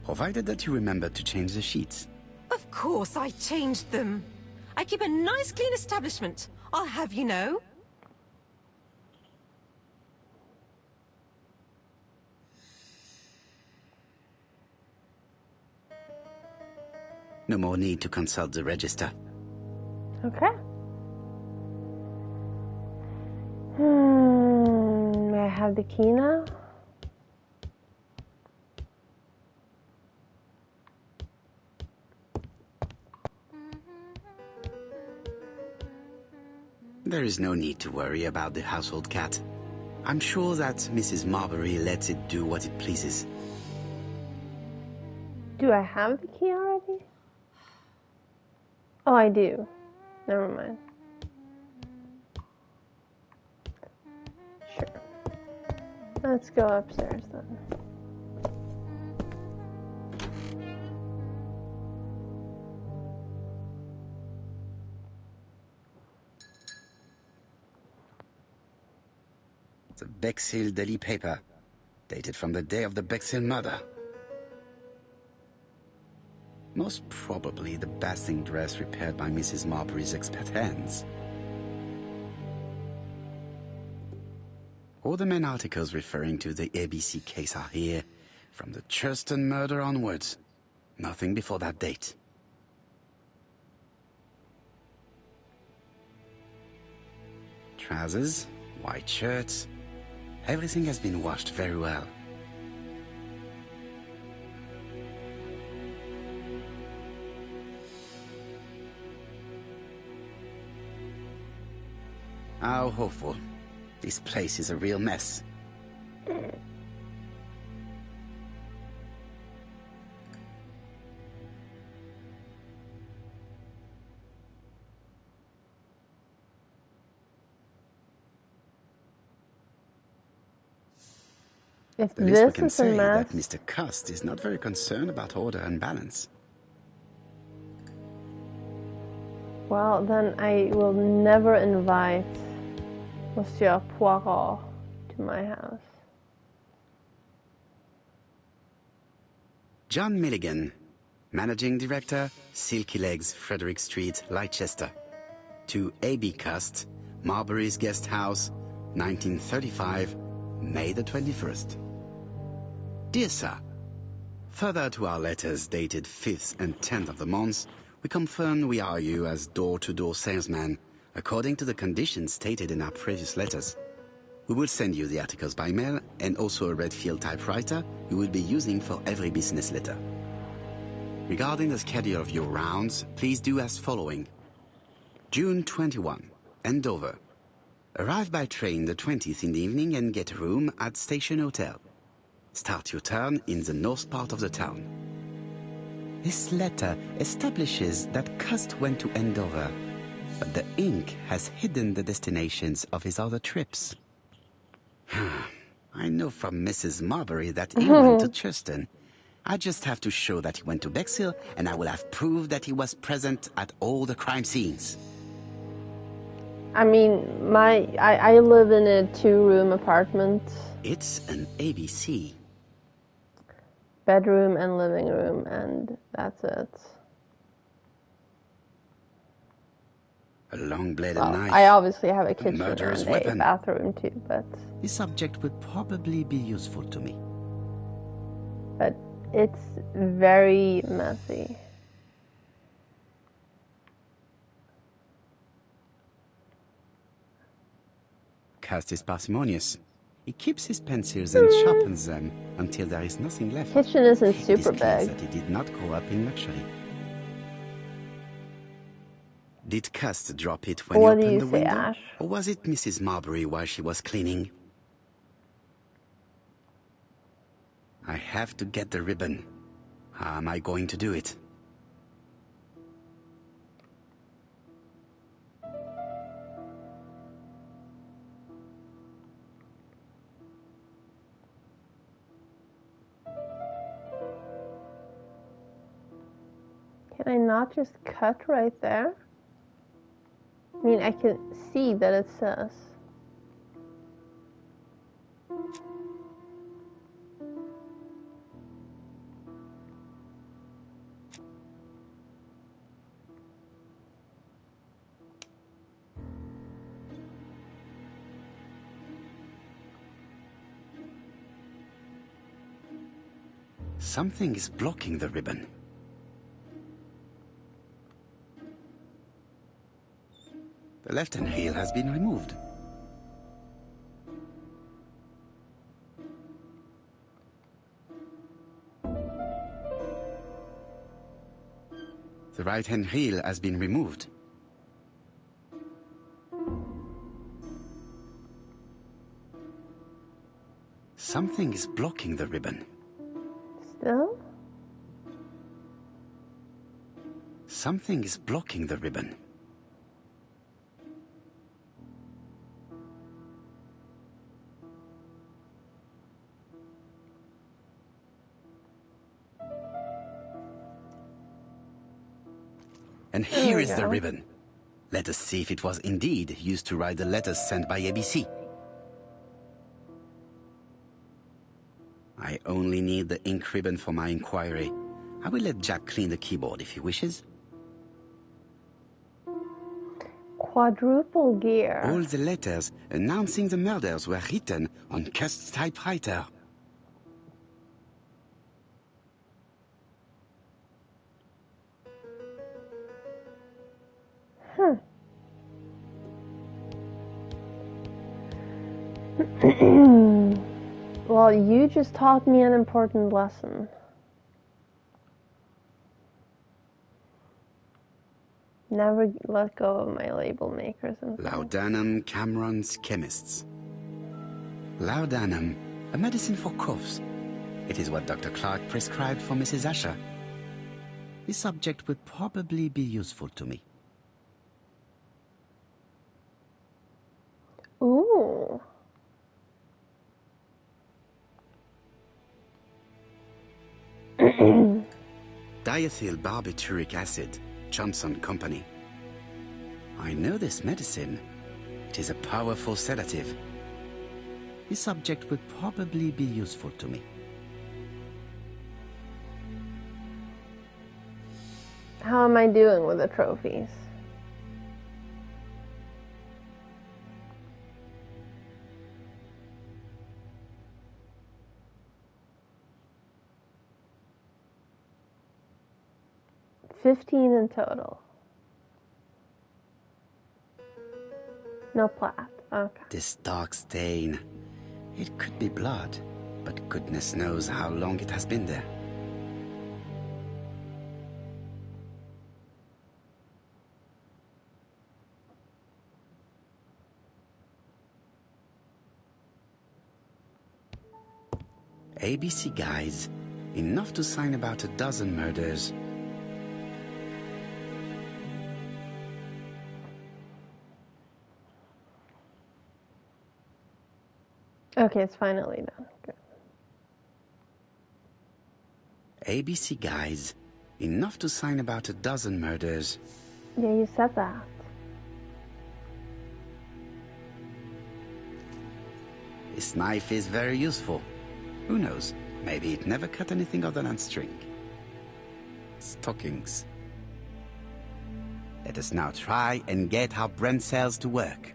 provided that you remember to change the sheets. Of course I changed them. I keep a nice clean establishment. I'll have you know. No more need to consult the register. Okay. have the key now? There is no need to worry about the household cat. I'm sure that Mrs. Marbury lets it do what it pleases. Do I have the key already? Oh, I do. Never mind. Sure. Let's go upstairs then. The Bexhill Daily paper, dated from the day of the Bexhill murder. Most probably the basting dress repaired by Mrs. Marbury's expert hands. All the main articles referring to the ABC case are here, from the Churston murder onwards. Nothing before that date. Trousers, white shirts, everything has been washed very well. How hopeful. This place is a real mess. If The least we this can is a say mess, that Mr. Cust is not very concerned about order and balance. well, then I will never invite Monsieur Poirot to my house. John Milligan, Managing Director, Silky Legs, Frederick Street, Leicester. To A.B. Cust, Marbury's Guest House, 1935, May the 21st. Dear Sir, further to our letters dated 5th and 10th of the month, we confirm we are you as door-to-door salesman, according to the conditions stated in our previous letters. We will send you the articles by mail and also a Redfield typewriter you will be using for every business letter. Regarding the schedule of your rounds, please do as following. June 21, Andover. Arrive by train the 20th in the evening and get a room at Station Hotel. Start your turn in the north part of the town. This letter establishes that Cust went to Andover, but the ink has hidden the destinations of his other trips. I know from Mrs. Marbury that he went to Churston. I just have to show that he went to Bexhill, and I will have proved that he was present at all the crime scenes. I mean, I live in a 2-room apartment. It's an ABC. Bedroom and living room, and that's it. A long-bladed Well, knife. I obviously have a kitchen murderous and weapon. a bathroom too, but This subject would probably be useful to me. it's very messy. Cust is parsimonious. He keeps his pencils and sharpens them until there is nothing left. Kitchen isn't It is super clear big. that he did not grow up in luxury. Did Cust drop it when What he do opened you the say, window? Ash? Or was it Mrs. Marbury while she was cleaning? I have to get the ribbon. How am I going to do it? Can I not just cut right there? I mean, I can see that it says. Something is blocking the ribbon. The left-hand heel has been removed. The right-hand reel has been removed. Something is blocking the ribbon. Still? Something is blocking the ribbon. And here is the ribbon. Let us see if it was indeed used to write the letters sent by ABC. I only need the ink ribbon for my inquiry. I will let Jack clean the keyboard if he wishes. Quadruple gear. All the letters announcing the murders were written on Cust's typewriter. Well, you just taught me an important lesson. Never let go of my label makers. And Laudanum Cameron's Chemists. Laudanum, a medicine for coughs. It is what Dr. Clark prescribed for Mrs. Asher. This subject would probably be useful to me. Ooh. Diethyl barbituric acid, Johnson Company. I know this medicine. It is a powerful sedative. This subject would probably be useful to me. How am I doing with the trophies? $15 in total. No plat. Okay. This dark stain. It could be blood, but goodness knows how long it has been there. ABC guys, enough to sign about a dozen murders. Okay, it's finally done. Good. ABC guys, enough to sign about a dozen murders. Yeah, you said that. This knife is very useful. Who knows? Maybe it never cut anything other than string. Stockings. Let us now try and get our brain cells to work.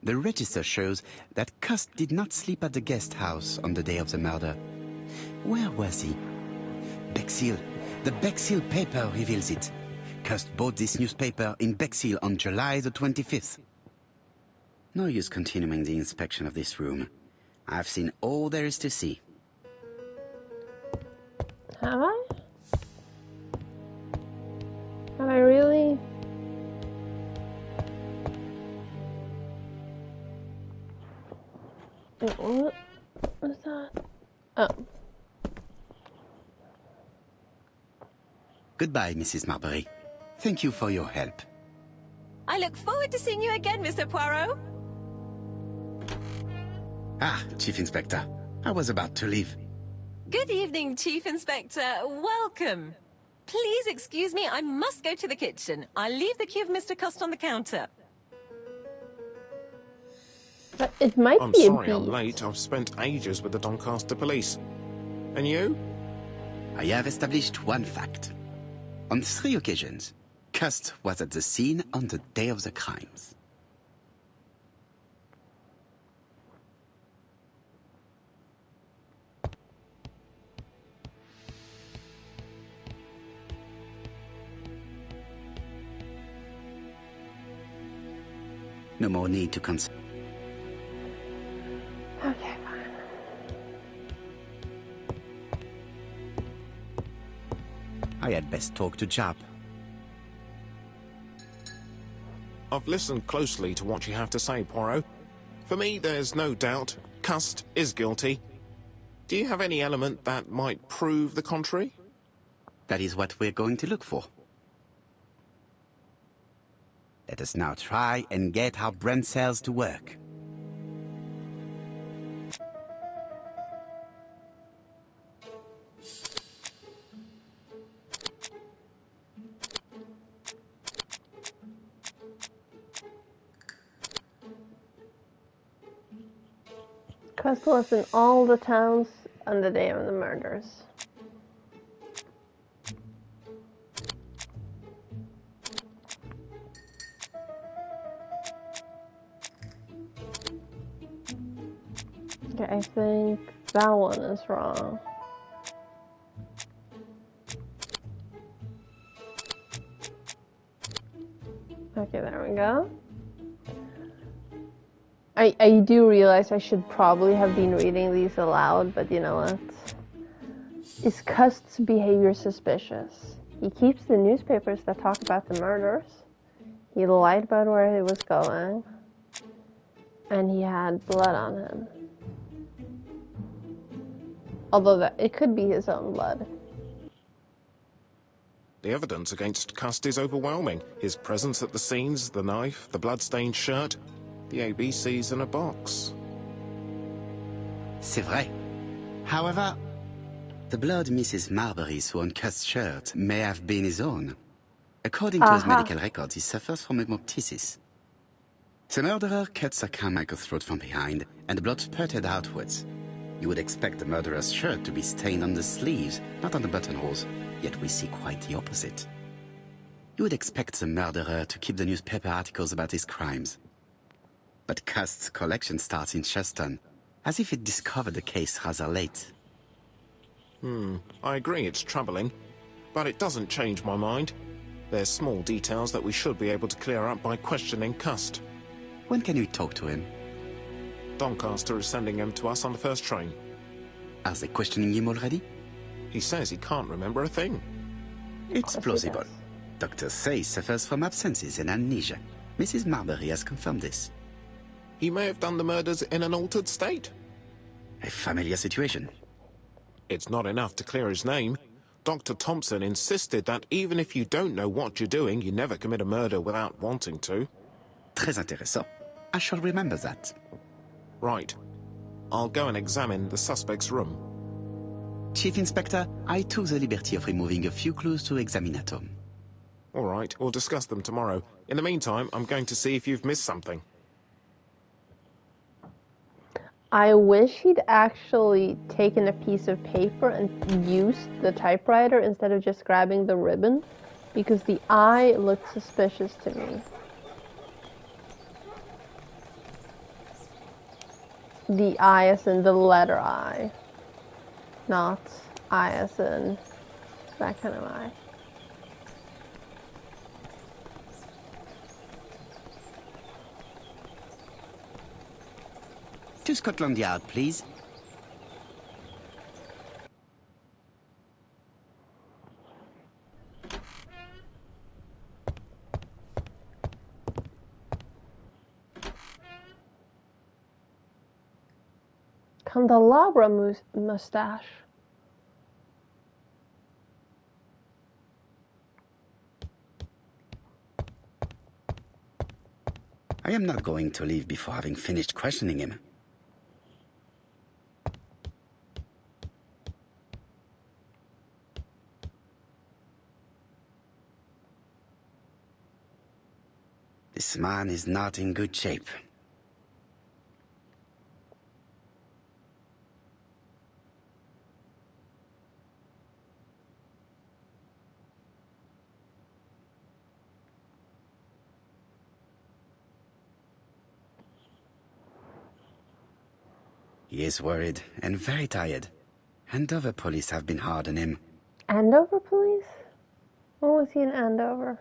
The register shows that Cust did not sleep at the guest house on the day of the murder. Where was he? Bexhill. The Bexhill paper reveals it. Cust bought this newspaper in Bexhill on July the 25th. No use continuing the inspection of this room. I've seen all there is to see. Have I? Have I really? What was that? Oh. Goodbye, Mrs. Marbury. Thank you for your help. I look forward to seeing you again, Mr. Poirot. Ah, Chief Inspector. I was about to leave. Good evening, Chief Inspector. Welcome. Please excuse me, I must go to the kitchen. I'll leave the key of Mr. Cust on the counter. But it might I'm be sorry a I'm beat. late. I've spent ages with the Doncaster police. And you? I have established one fact. On 3 occasions, Cust was at the scene on the day of the crimes. No more need to consult. Okay, fine. I had best talk to Jap. I've listened closely to what you have to say, Poirot. For me, there's no doubt Cust is guilty. Do you have any element that might prove the contrary? That is what we're going to look for. Let us now try and get our brain cells to work. Cust was in all the towns on the day of the murders. Okay, I think that one is wrong. Okay, there we go. I do realize I should probably have been reading these aloud, but you know what? Is Cust's behavior suspicious? He keeps the newspapers that talk about the murders. He lied about where he was going. And he had blood on him. Although it could be his own blood. The evidence against Cust is overwhelming. His presence at the scenes, the knife, the blood-stained shirt, the ABCs in a box. C'est vrai. However, the blood Mrs. Marbury saw on Cust's shirt may have been his own. According to his medical records, he suffers from hemoptysis. The murderer cut Sir Carmichael's throat from behind, and the blood spurted outwards. You would expect the murderer's shirt to be stained on the sleeves, not on the buttonholes, yet we see quite the opposite. You would expect the murderer to keep the newspaper articles about his crimes. But Cust's collection starts in Cheston, as if it discovered the case rather late. I agree it's troubling, but it doesn't change my mind. There's small details that we should be able to clear up by questioning Cust. When can we talk to him? Doncaster is sending him to us on the first train. Are they questioning him already? He says he can't remember a thing. It's plausible. Doctors say he suffers from absences and amnesia. Mrs. Marbury has confirmed this. He may have done the murders in an altered state. A familiar situation. It's not enough to clear his name. Dr. Thompson insisted that even if you don't know what you're doing, you never commit a murder without wanting to. Très intéressant. I shall remember that. Right. I'll go and examine the suspect's room. Chief Inspector, I took the liberty of removing a few clues to examinatum. All right, we'll discuss them tomorrow. In the meantime, I'm going to see if you've missed something. I wish he'd actually taken a piece of paper and used the typewriter instead of just grabbing the ribbon, because the eye looked suspicious to me. The I as in the letter I, not I as in that kind of I. To Scotland Yard, please. Candelabra mustache. I am not going to leave before having finished questioning him. This man is not in good shape. He is worried and very tired. Andover police have been hard on him. Andover police? When was he in Andover?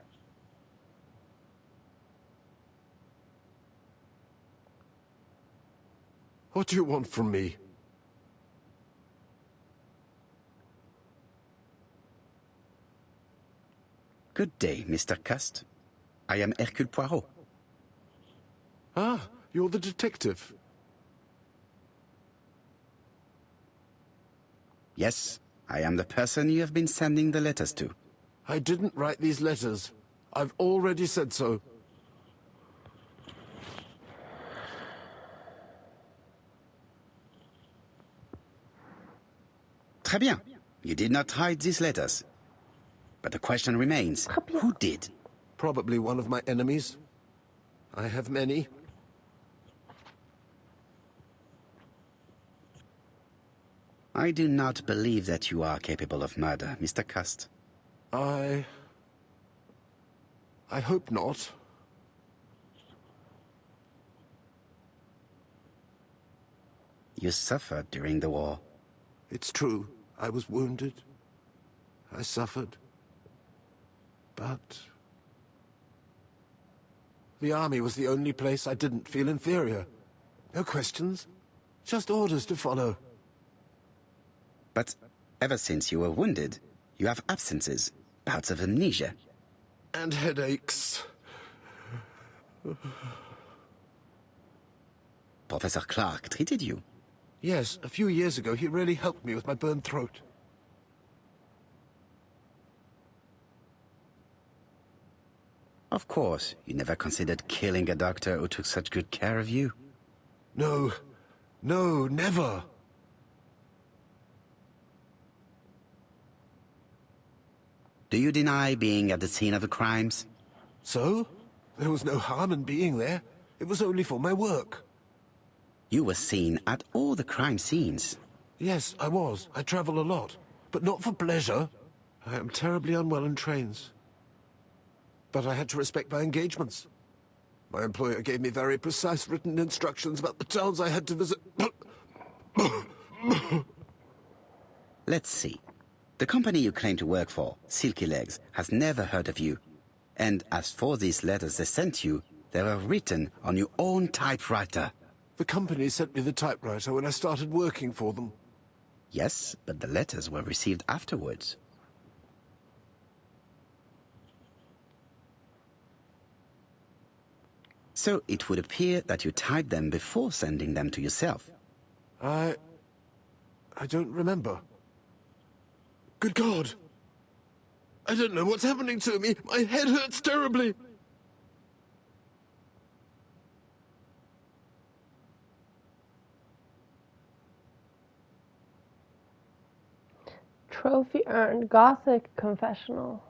What do you want from me? Good day, Mr. Cust. I am Hercule Poirot. Ah, you're the detective. Yes, I am the person you have been sending the letters to. I didn't write these letters. I've already said so. Très bien. You did not write these letters. But the question remains, who did? Probably one of my enemies. I have many. I do not believe that you are capable of murder, Mr. Cust. I hope not. You suffered during the war. It's true. I was wounded. I suffered. But the army was the only place I didn't feel inferior. No questions. Just orders to follow. But ever since you were wounded, you have absences, bouts of amnesia. And headaches. Professor Clark treated you. Yes, a few years ago he really helped me with my burned throat. Of course, you never considered killing a doctor who took such good care of you. No. No, never. Do you deny being at the scene of the crimes? So? There was no harm in being there. It was only for my work. You were seen at all the crime scenes. Yes, I was. I travel a lot. But not for pleasure. I am terribly unwell in trains. But I had to respect my engagements. My employer gave me very precise written instructions about the towns I had to visit. Let's see. The company you claim to work for, Silky Legs, has never heard of you. And as for these letters they sent you, they were written on your own typewriter. The company sent me the typewriter when I started working for them. Yes, but the letters were received afterwards. So it would appear that you typed them before sending them to yourself. I don't remember. Good God! I don't know what's happening to me. My head hurts terribly. Trophy earned. Gothic confessional.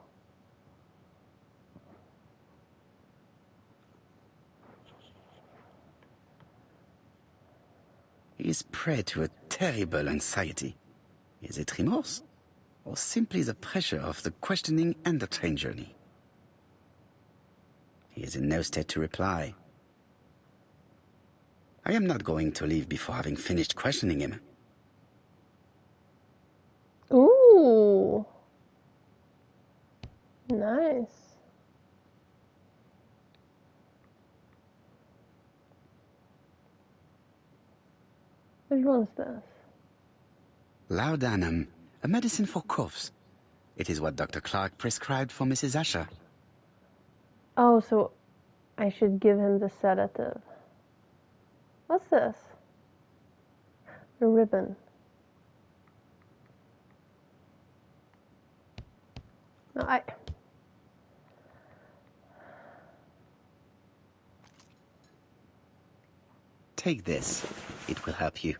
He is prey to a terrible anxiety. Is it remorse? Or simply the pressure of the questioning and the train journey? He is in no state to reply. I am not going to leave before having finished questioning him. Ooh. Nice. Which one's this? Laudanum, a medicine for coughs. It is what Dr. Clark prescribed for Mrs. Asher. Oh, so I should give him the sedative. What's this? A ribbon. No, Take this. It will help you.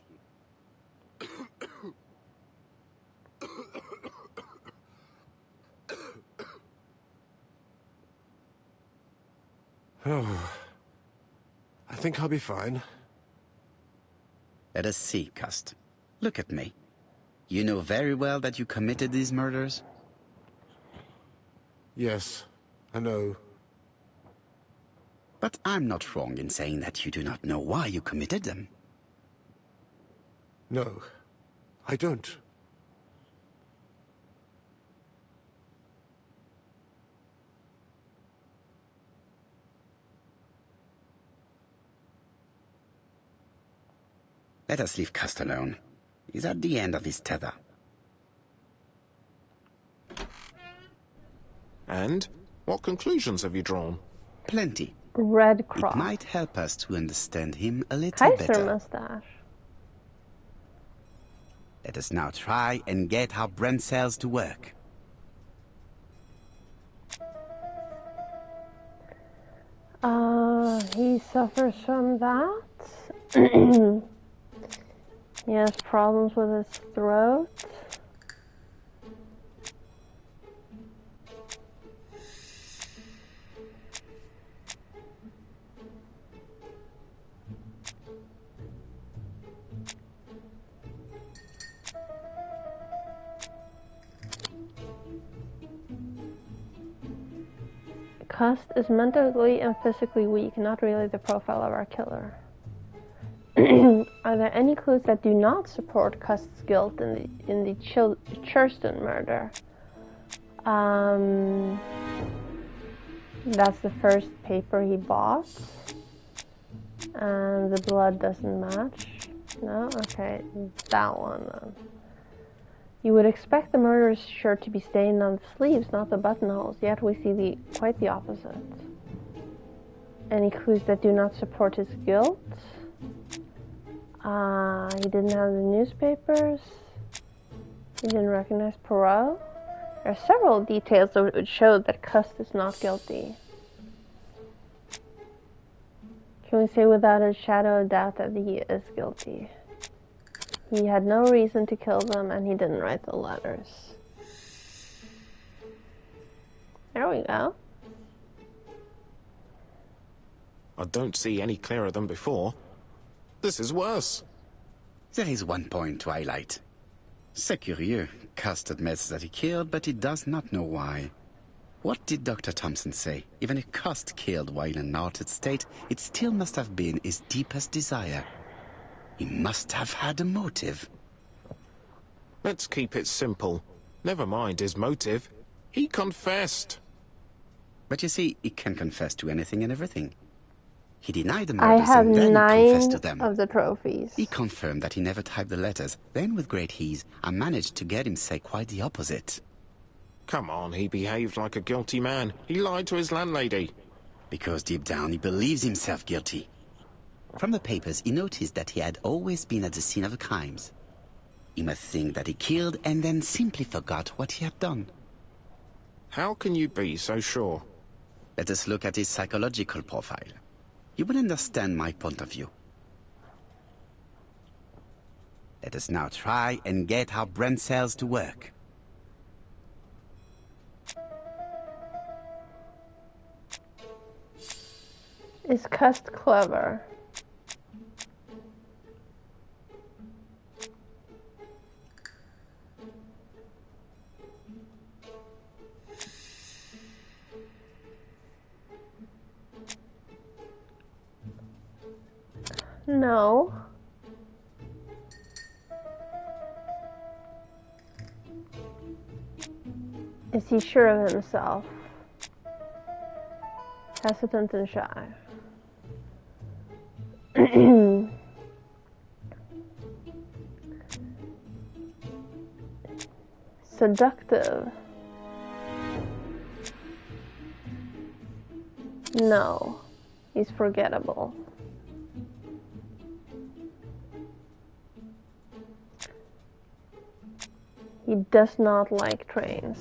Oh, I think I'll be fine. Let us see, Cust. Look at me. You know very well that you committed these murders? Yes, I know. But I'm not wrong in saying that you do not know why you committed them. No, I don't. Let us leave Cust alone. He's at the end of his tether. And what conclusions have you drawn? Plenty. Red It Cross. might help us to understand him a little Kaiser better. mustache. Let us now try and get our brain cells to work. He suffers from that. He has problems with his throat. Cust is mentally and physically weak, not really the profile of our killer. Are there any clues that do not support Cust's guilt in the Churston murder? That's the first paper he bought. And the blood doesn't match. No? Okay, that one then. You would expect the murderer's shirt to be stained on the sleeves, not the buttonholes, yet we see quite the opposite. Any clues that do not support his guilt? He didn't have the newspapers. He didn't recognize Poirot. There are several details that would show that Cust is not guilty. Can we say without a shadow of doubt that he is guilty? He had no reason to kill them, and he didn't write the letters. There we go. I don't see any clearer than before. This is worse. There is one point to highlight. C'est curieux. Cust admits that he killed, but he does not know why. What did Dr. Thompson say? Even if Cust killed while in an altered state, it still must have been his deepest desire. He must have had a motive. Let's keep it simple. Never mind his motive. He confessed. But you see, he can confess to anything and everything. He denied the I murders have and then 9 confessed to them. of the trophies. He confirmed that he never typed the letters. Then, with great ease, I managed to get him say quite the opposite. Come on, he behaved like a guilty man. He lied to his landlady. Because deep down he believes himself guilty. From the papers, he noticed that he had always been at the scene of the crimes. He must think that he killed and then simply forgot what he had done. How can you be so sure? Let us look at his psychological profile. You will understand my point of view. Let us now try and get our brain cells to work. Is Cust clever? No. Is he sure of himself? Hesitant and shy. Seductive. No. He's forgettable. He does not like trains.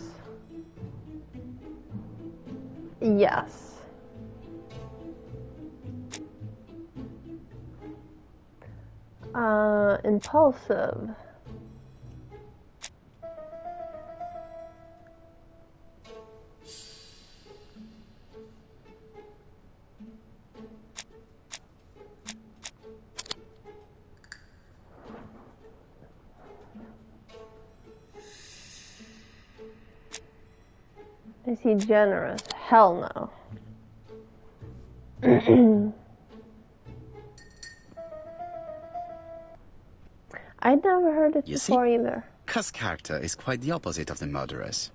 Yes. Impulsive. Is he generous? Hell no. I'd never heard it before either. Cust's character is quite the opposite of the murderer's.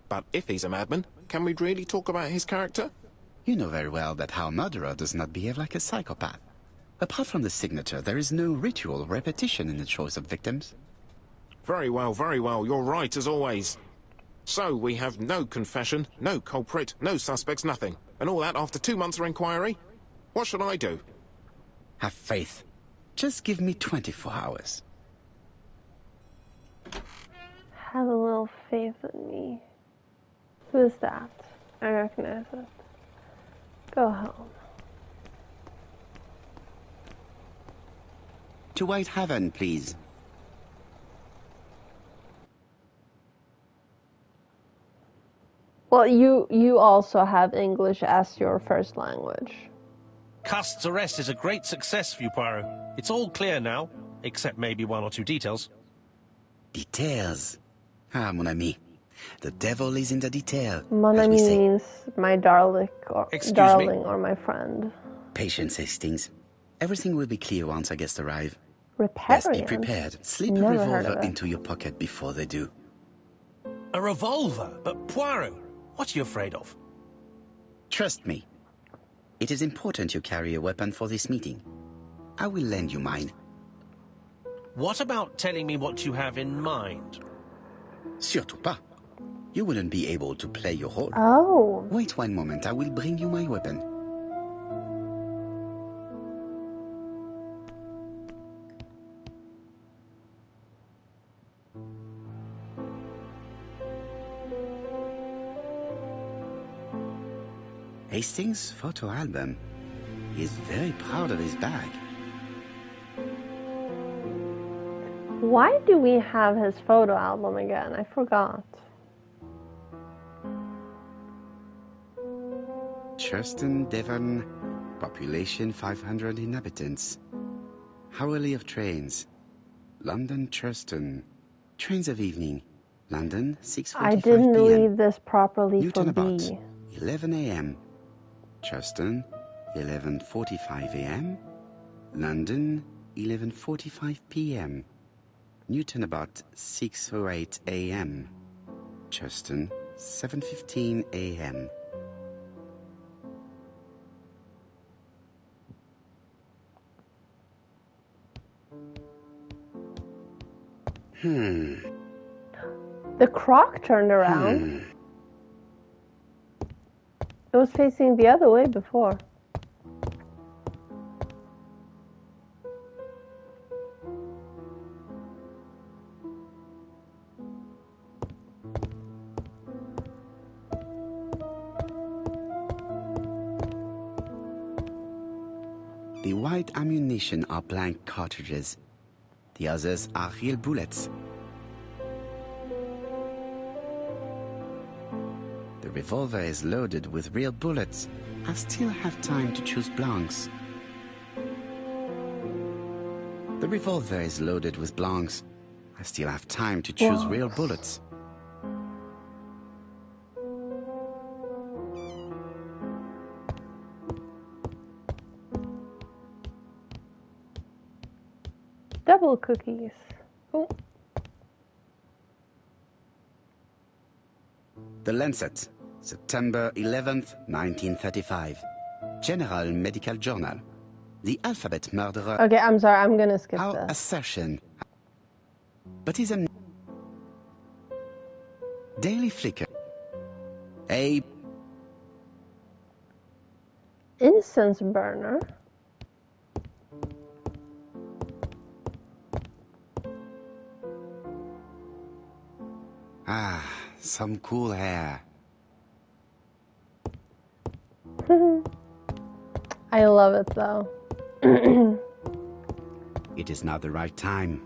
But if he's a madman, can we really talk about his character? You know very well that our murderer does not behave like a psychopath. Apart from the signature, there is no ritual repetition in the choice of victims. Very well, you're right as always. So, we have no confession, no culprit, no suspects, nothing. And all that after 2 months of inquiry? What should I do? Have faith. Just give me 24 hours. Have a little faith in me. Who is that? I recognize it. Go home. To White Haven, please. Well, you also have English as your first language. Cust's arrest is a great success for you, Poirot. It's all clear now, except maybe 1 or 2 details. Details. Ah, mon ami. The devil is in the detail. Mon ami means my darling or my friend. Patience, Hastings. Everything will be clear once our guests arrive. Reparian? Yes, be prepared. Slip a revolver into your pocket before they do. A revolver? But Poirot, what are you afraid of? Trust me. It is important you carry a weapon for this meeting. I will lend you mine. What about telling me what you have in mind? Surtout pas. You wouldn't be able to play your role. Oh. Wait 1 moment, I will bring you my weapon. Hastings' photo album. He is very proud of his bag. Why do we have his photo album again? I forgot. Churston, Devon, population 500 inhabitants. Hourly of trains. London, Churston. Trains of evening. London, 6:45 p.m. I didn't read this properly Newton for about B. 11 a.m. Churston, 11:45 a.m. London, 11:45 p.m. Newton about 6:08 a.m. Churston, 7:15 a.m. The croc turned around. It was facing the other way before. The white ammunition are blank cartridges. The others are real bullets. The revolver is loaded with real bullets. I still have time to choose blancs. The revolver is loaded with blancs. I still have time to choose real bullets. Double cookies. Oh. The Lancet, September 11th, 1935. General Medical Journal. The alphabet murderer... Okay, I'm sorry, I'm gonna skip Our this. assertion. But is a... Daily Flicker. A... Incense burner? Ah, some cool hair. I love it though. It is not the right time.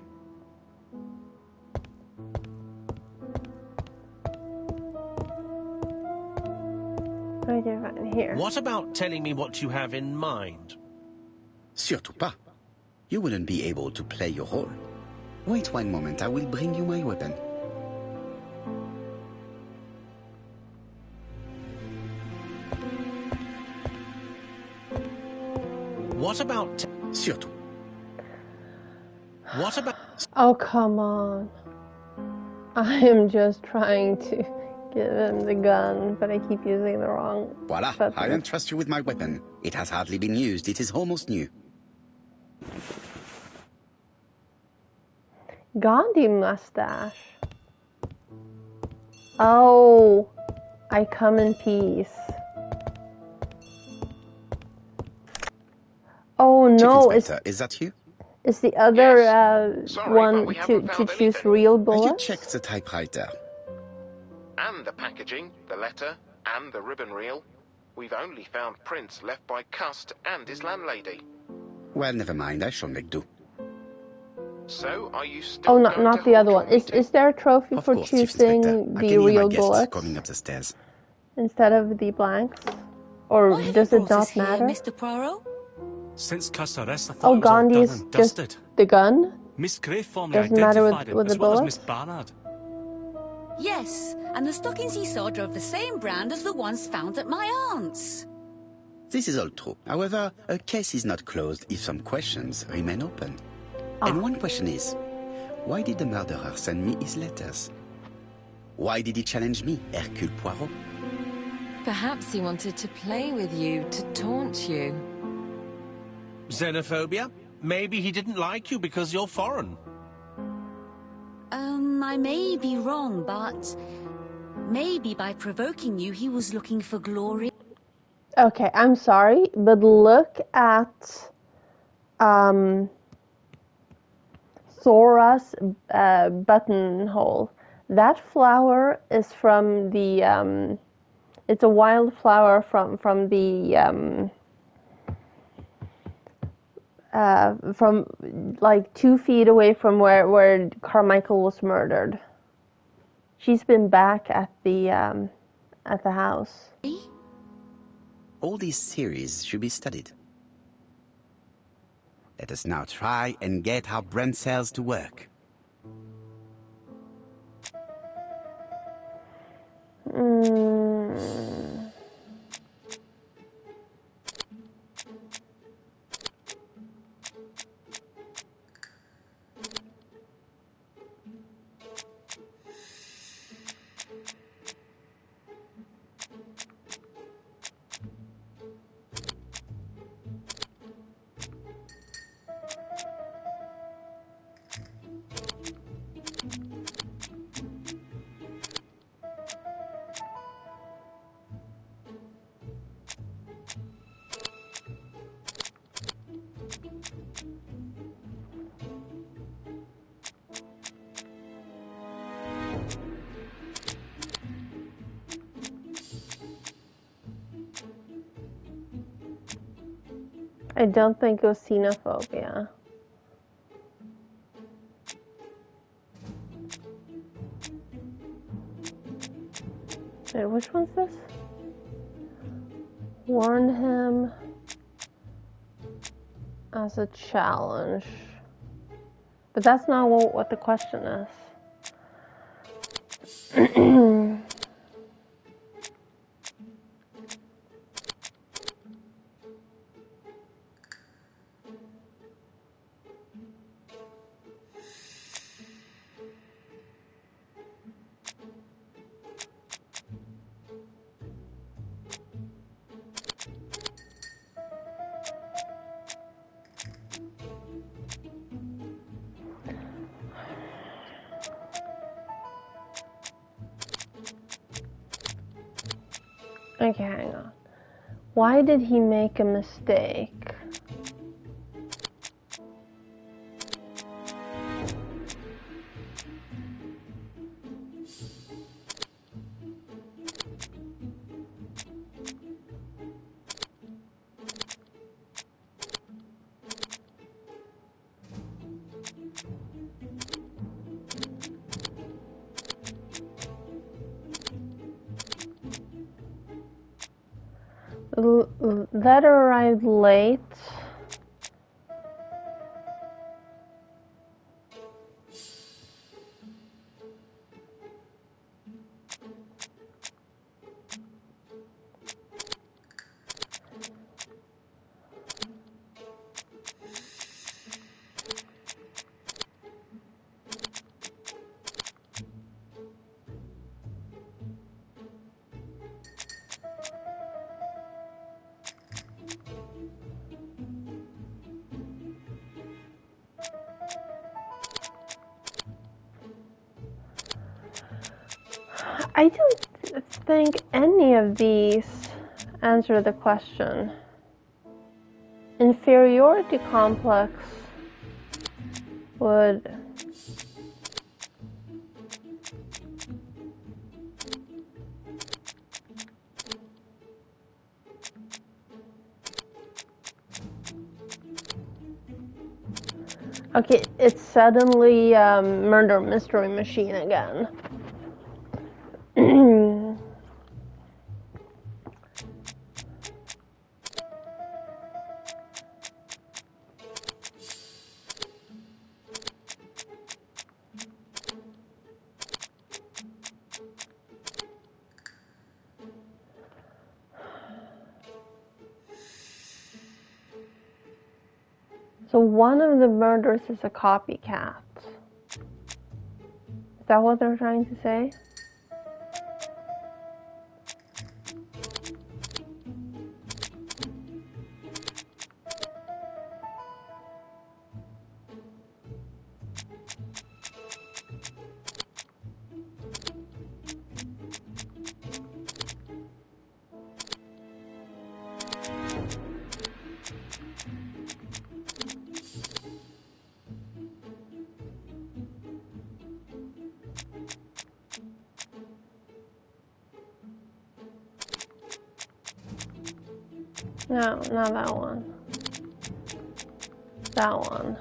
Okay, fine, here. What about telling me what you have in mind? Surtout pas. You wouldn't be able to play your role. Wait 1 moment, I will bring you my weapon. What about... Surtout. What about... Oh, come on. I am just trying to give him the gun, but I keep using the wrong Voila, button. I entrust you with my weapon. It has hardly been used, it is almost new. Gandhi mustache. Oh, I come in peace. Oh no, Chief Inspector, is that you? is the other Sorry, one but we haven't to found choose anything. real Have you bullets? checked the typewriter? And the packaging, the letter, and the ribbon reel. We've only found prints left by Cust and his landlady. Well, never mind, I shall make do. So, are you still Oh, going not to the hold other your one. meeting? Is there a trophy Of for course, Chief Inspector. choosing I the can hear my real guests bullets coming up the stairs. instead of the blanks? Or Why have does you it brought us not here, matter? Mr. Poirot? Since Cust's arrest, I thought Oh, it was all Gandhi done is and just dusted. the gun? Miss Gray formally Doesn't matter identified him, with the as well as bullets? Miss Barnard. Yes, and the stockings he saw are of the same brand as the ones found at my aunt's. This is all true. However, a case is not closed if some questions remain open. And one question is, why did the murderer send me his letters? Why did he challenge me, Hercule Poirot? Perhaps he wanted to play with you, to taunt you. Xenophobia? Maybe he didn't like you because you're foreign. I may be wrong, but maybe by provoking you, he was looking for glory. Okay, I'm sorry, but look at Sora's buttonhole. That flower is from the it's a wild flower from the from like 2 feet away from where Carmichael was murdered. She's been back at the house. All these theories should be studied. Let us now try and get our brain cells to work. I don't think it was xenophobia. Wait, which one's this? Warn him as a challenge. But that's not what the question is. Okay, hang on. Why did he make a mistake? That arrived late. I don't think any of these answer the question. Inferiority complex would... Okay, it's suddenly murder mystery machine again. So one of the murders is a copycat. Is that what they're trying to say? No, not that one. That one.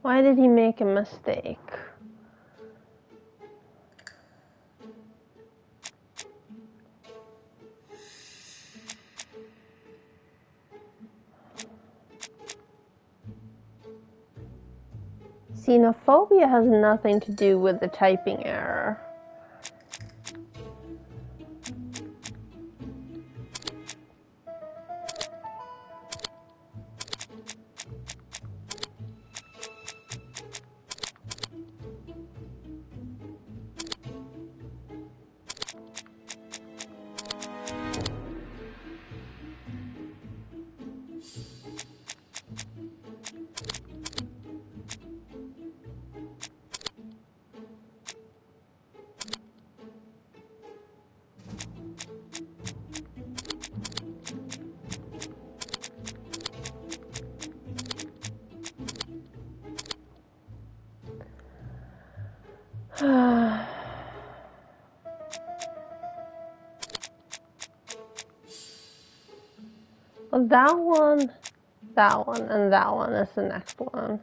Why did he make a mistake? Xenophobia has nothing to do with the typing error. Well, that one, and that one is the next one.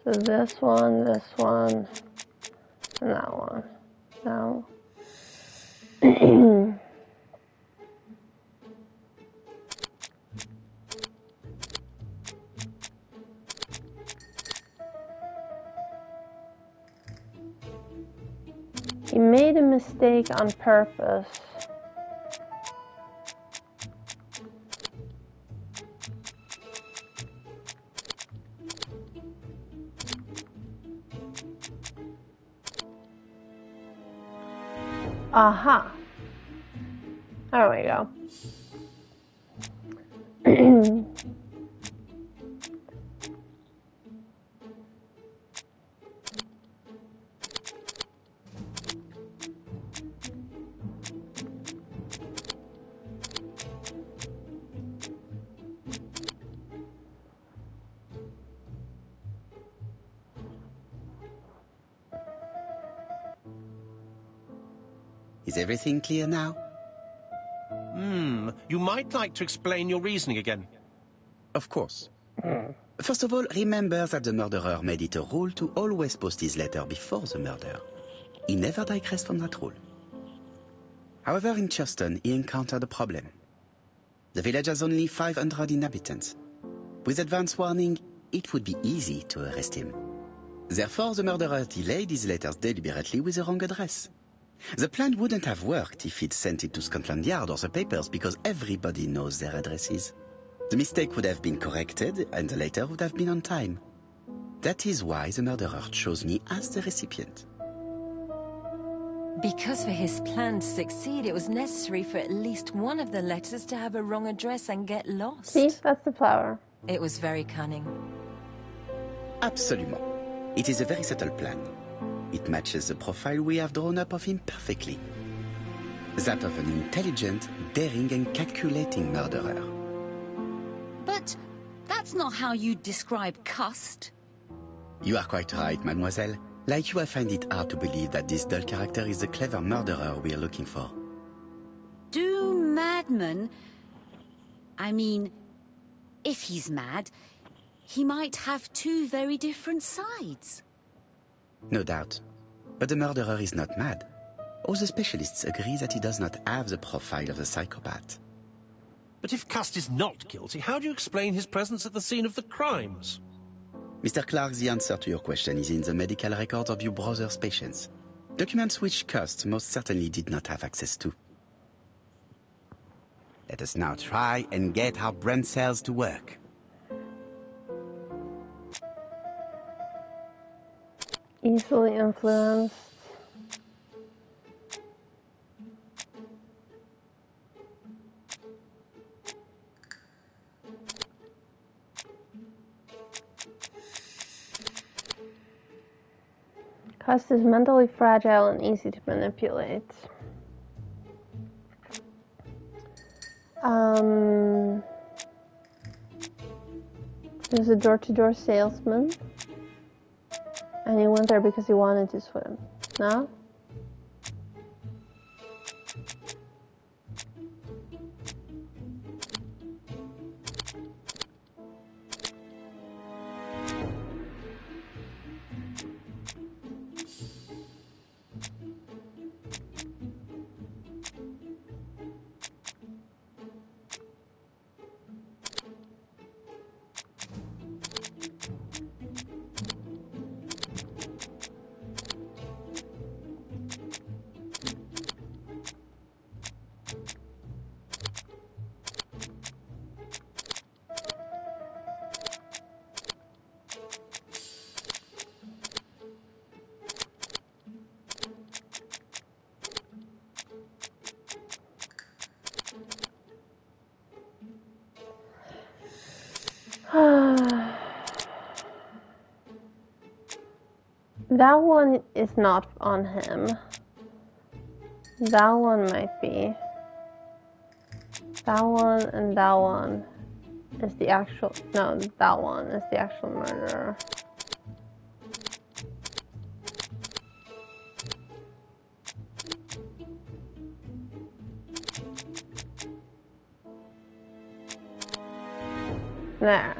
So this one, and that one. No. He made a mistake on purpose. Aha. There we go. Is everything clear now? You might like to explain your reasoning again. Of course. First of all, remember that the murderer made it a rule to always post his letter before the murder. He never digressed from that rule. However, in Churston, he encountered a problem. The village has only 500 inhabitants. With advance warning, it would be easy to arrest him. Therefore, the murderer delayed his letters deliberately with the wrong address. The plan wouldn't have worked if he'd sent it to Scotland Yard or the papers because everybody knows their addresses. The mistake would have been corrected and the letter would have been on time. That is why the murderer chose me as the recipient. Because for his plan to succeed, it was necessary for at least one of the letters to have a wrong address and get lost. See, that's the flower. It was very cunning. Absolument. It is a very subtle plan. It matches the profile we have drawn up of him perfectly. That of an intelligent, daring and calculating murderer. But that's not how you describe Cust. You are quite right, mademoiselle. Like you, I find it hard to believe that this dull character is the clever murderer we are looking for. Do madmen... I mean, if he's mad, he might have two very different sides. No doubt. But the murderer is not mad. All the specialists agree that he does not have the profile of the psychopath. But if Cust is not guilty, how do you explain his presence at the scene of the crimes? Mr. Clark, the answer to your question is in the medical records of your brother's patients. Documents which Cust most certainly did not have access to. Let us now try and get our brain cells to work. Easily influenced. Cust is mentally fragile and easy to manipulate. There's a door-to-door salesman, and he went there because he wanted to swim. No? That one is not on him. That one might be. That one and that one is the actual... No, that one is the actual murderer. There.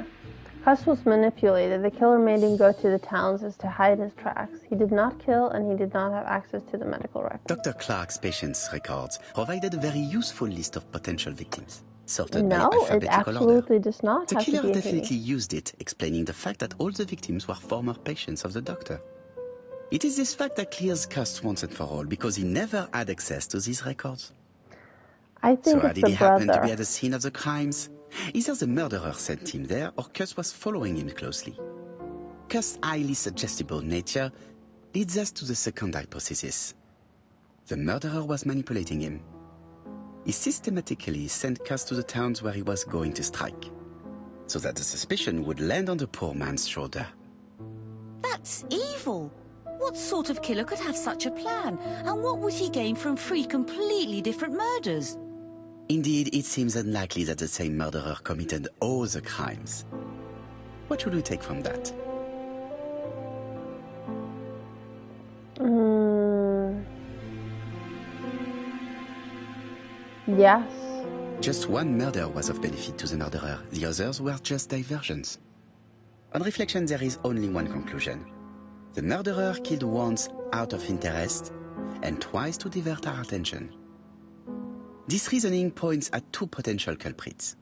Cust was manipulated. The killer made him go to the towns as to hide his tracks. He did not kill, and he did not have access to the medical records. Dr. Clark's patient's records provided a very useful list of potential victims, sorted by No, it alphabetical absolutely order. does not The have to killer be a definitely he. used it, explaining the fact that all the victims were former patients of the doctor. It is this fact that clears Cust once and for all, because he never had access to these records. I think So how it's did the he happen to be brother. at the scene of the crimes? Either the murderer sent him there, or Cust was following him closely. Cust's highly suggestible nature leads us to the second hypothesis. The murderer was manipulating him. He systematically sent Cust to the towns where he was going to strike, so that the suspicion would land on the poor man's shoulder. That's evil. What sort of killer could have such a plan? And what would he gain from three completely different murders? Indeed, it seems unlikely that the same murderer committed all the crimes. What should we take from that? Yes. Just one murder was of benefit to the murderer. The others were just diversions. On reflection, there is only one conclusion. The murderer killed once out of interest and twice to divert our attention. This reasoning points at two potential culprits.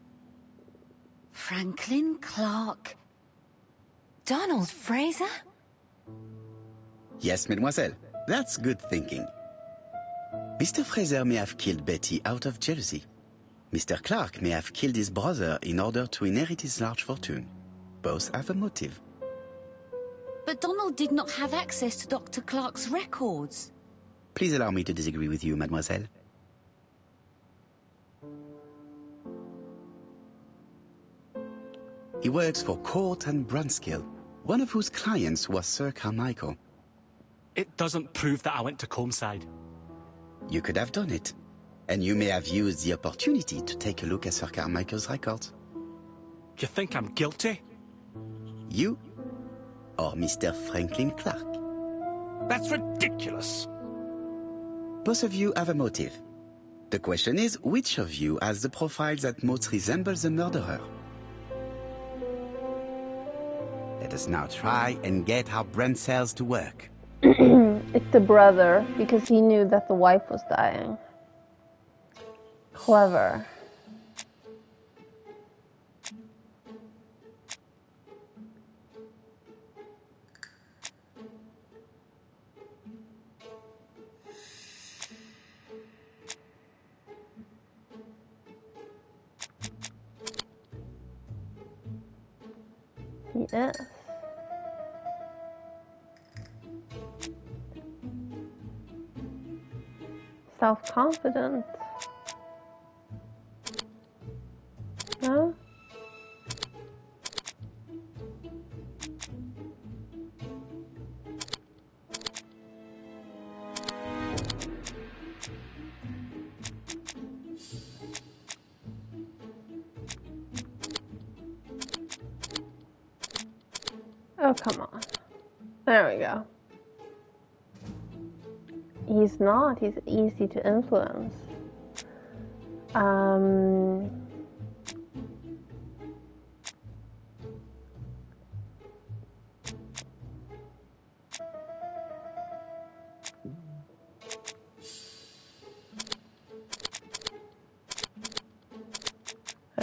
Franklin Clark. Donald Fraser? Yes, mademoiselle. That's good thinking. Mr. Fraser may have killed Betty out of jealousy. Mr. Clark may have killed his brother in order to inherit his large fortune. Both have a motive. But Donald did not have access to Dr. Clark's records. Please allow me to disagree with you, mademoiselle. He works for Court and Brunskill, one of whose clients was Sir Carmichael. It doesn't prove that I went to Comeside. You could have done it, and you may have used the opportunity to take a look at Sir Carmichael's records. You think I'm guilty? You or Mr. Franklin Clark? That's ridiculous. Both of you have a motive. The question is, which of you has the profile that most resembles the murderer? Let us now try and get our brain cells to work. It's the brother, because he knew that the wife was dying. Clever. Yes. Self-confident. No? Oh, come on. There we go. He's not. He's easy to influence.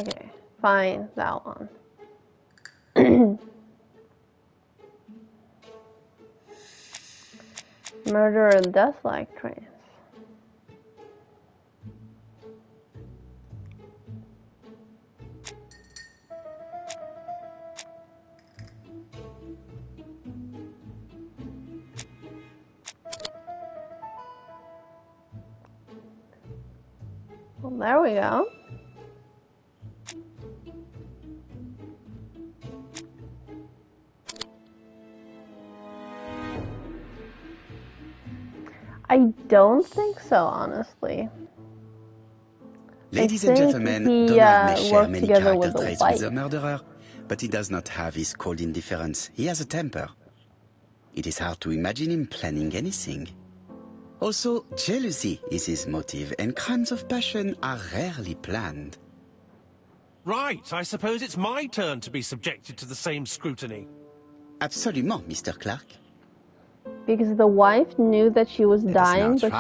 Okay, fine, that one. Murderer does like trains. Well, there we go. I don't think so, honestly. Ladies and gentlemen, Donald may share many character traits with the murderer, but he does not have his cold indifference. He has a temper. It is hard to imagine him planning anything. Also, jealousy is his motive, and crimes of passion are rarely planned. Right, I suppose it's my turn to be subjected to the same scrutiny. Absolument, Mr. Clark. Because the wife knew that she was dying, but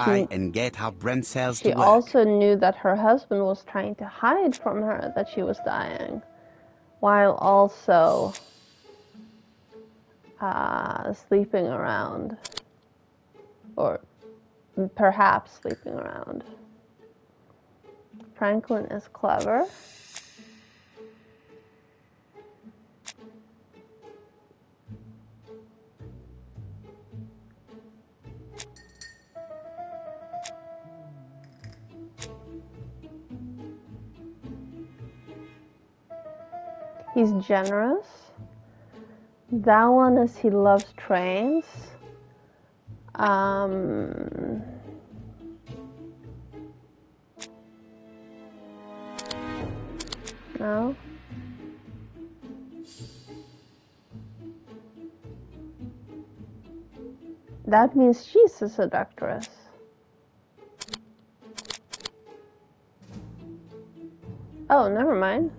she also knew that her husband was trying to hide from her that she was dying, while also sleeping around, or perhaps sleeping around. Franklin is clever. He's generous. That one is he loves trains. No. That means she's a seductress. Oh, never mind.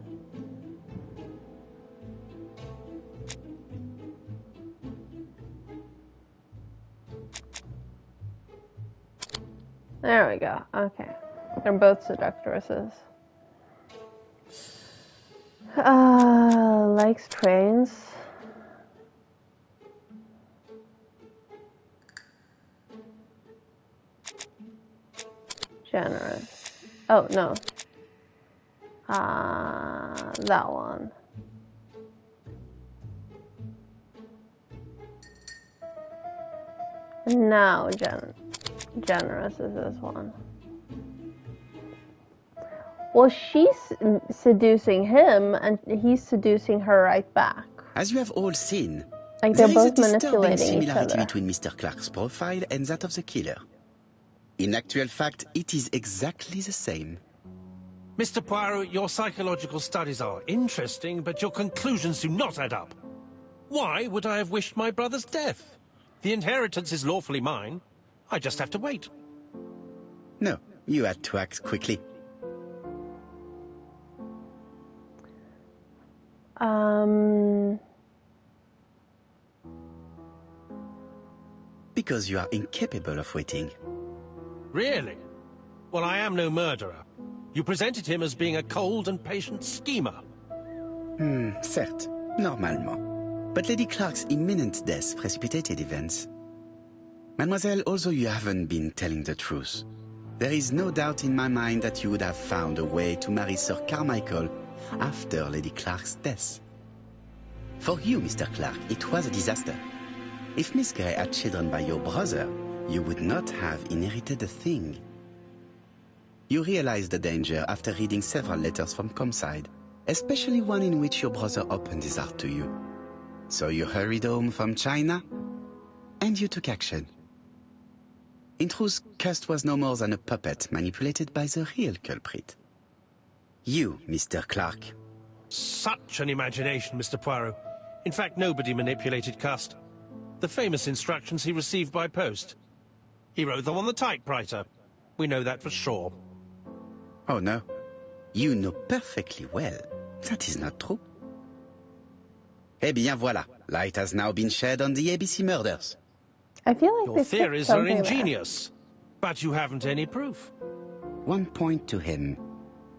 There we go. Okay. They're both seductresses. Likes trains. Generous. Oh, no. That one. Now, generous as this one. Well, she's seducing him, and he's seducing her right back. As you have all seen, Like they're there is a both disturbing manipulating each similarity other. between Mr. Clark's profile and that of the killer. In actual fact, it is exactly the same. Mr. Poirot, your psychological studies are interesting, but your conclusions do not add up. Why would I have wished my brother's death? The inheritance is lawfully mine. I just have to wait. No, you had to act quickly. Because you are incapable of waiting. Really? Well, I am no murderer. You presented him as being a cold and patient schemer. Certes, normalement. But Lady Clark's imminent death precipitated events. Mademoiselle, although you haven't been telling the truth, there is no doubt in my mind that you would have found a way to marry Sir Carmichael after Lady Clark's death. For you, Mr. Clark, it was a disaster. If Miss Grey had children by your brother, you would not have inherited a thing. You realized the danger after reading several letters from Comside, especially one in which your brother opened his heart to you. So you hurried home from China, and you took action. In truth, Cust was no more than a puppet manipulated by the real culprit. You, Mr. Clark. Such an imagination, Mr. Poirot. In fact, nobody manipulated Cust. The famous instructions he received by post. He wrote them on the typewriter. We know that for sure. Oh no. You know perfectly well. That is not true. Eh bien voilà. Light has now been shed on the ABC murders. I feel like Your they skipped theories are something ingenious, but you haven't any proof. One point to him.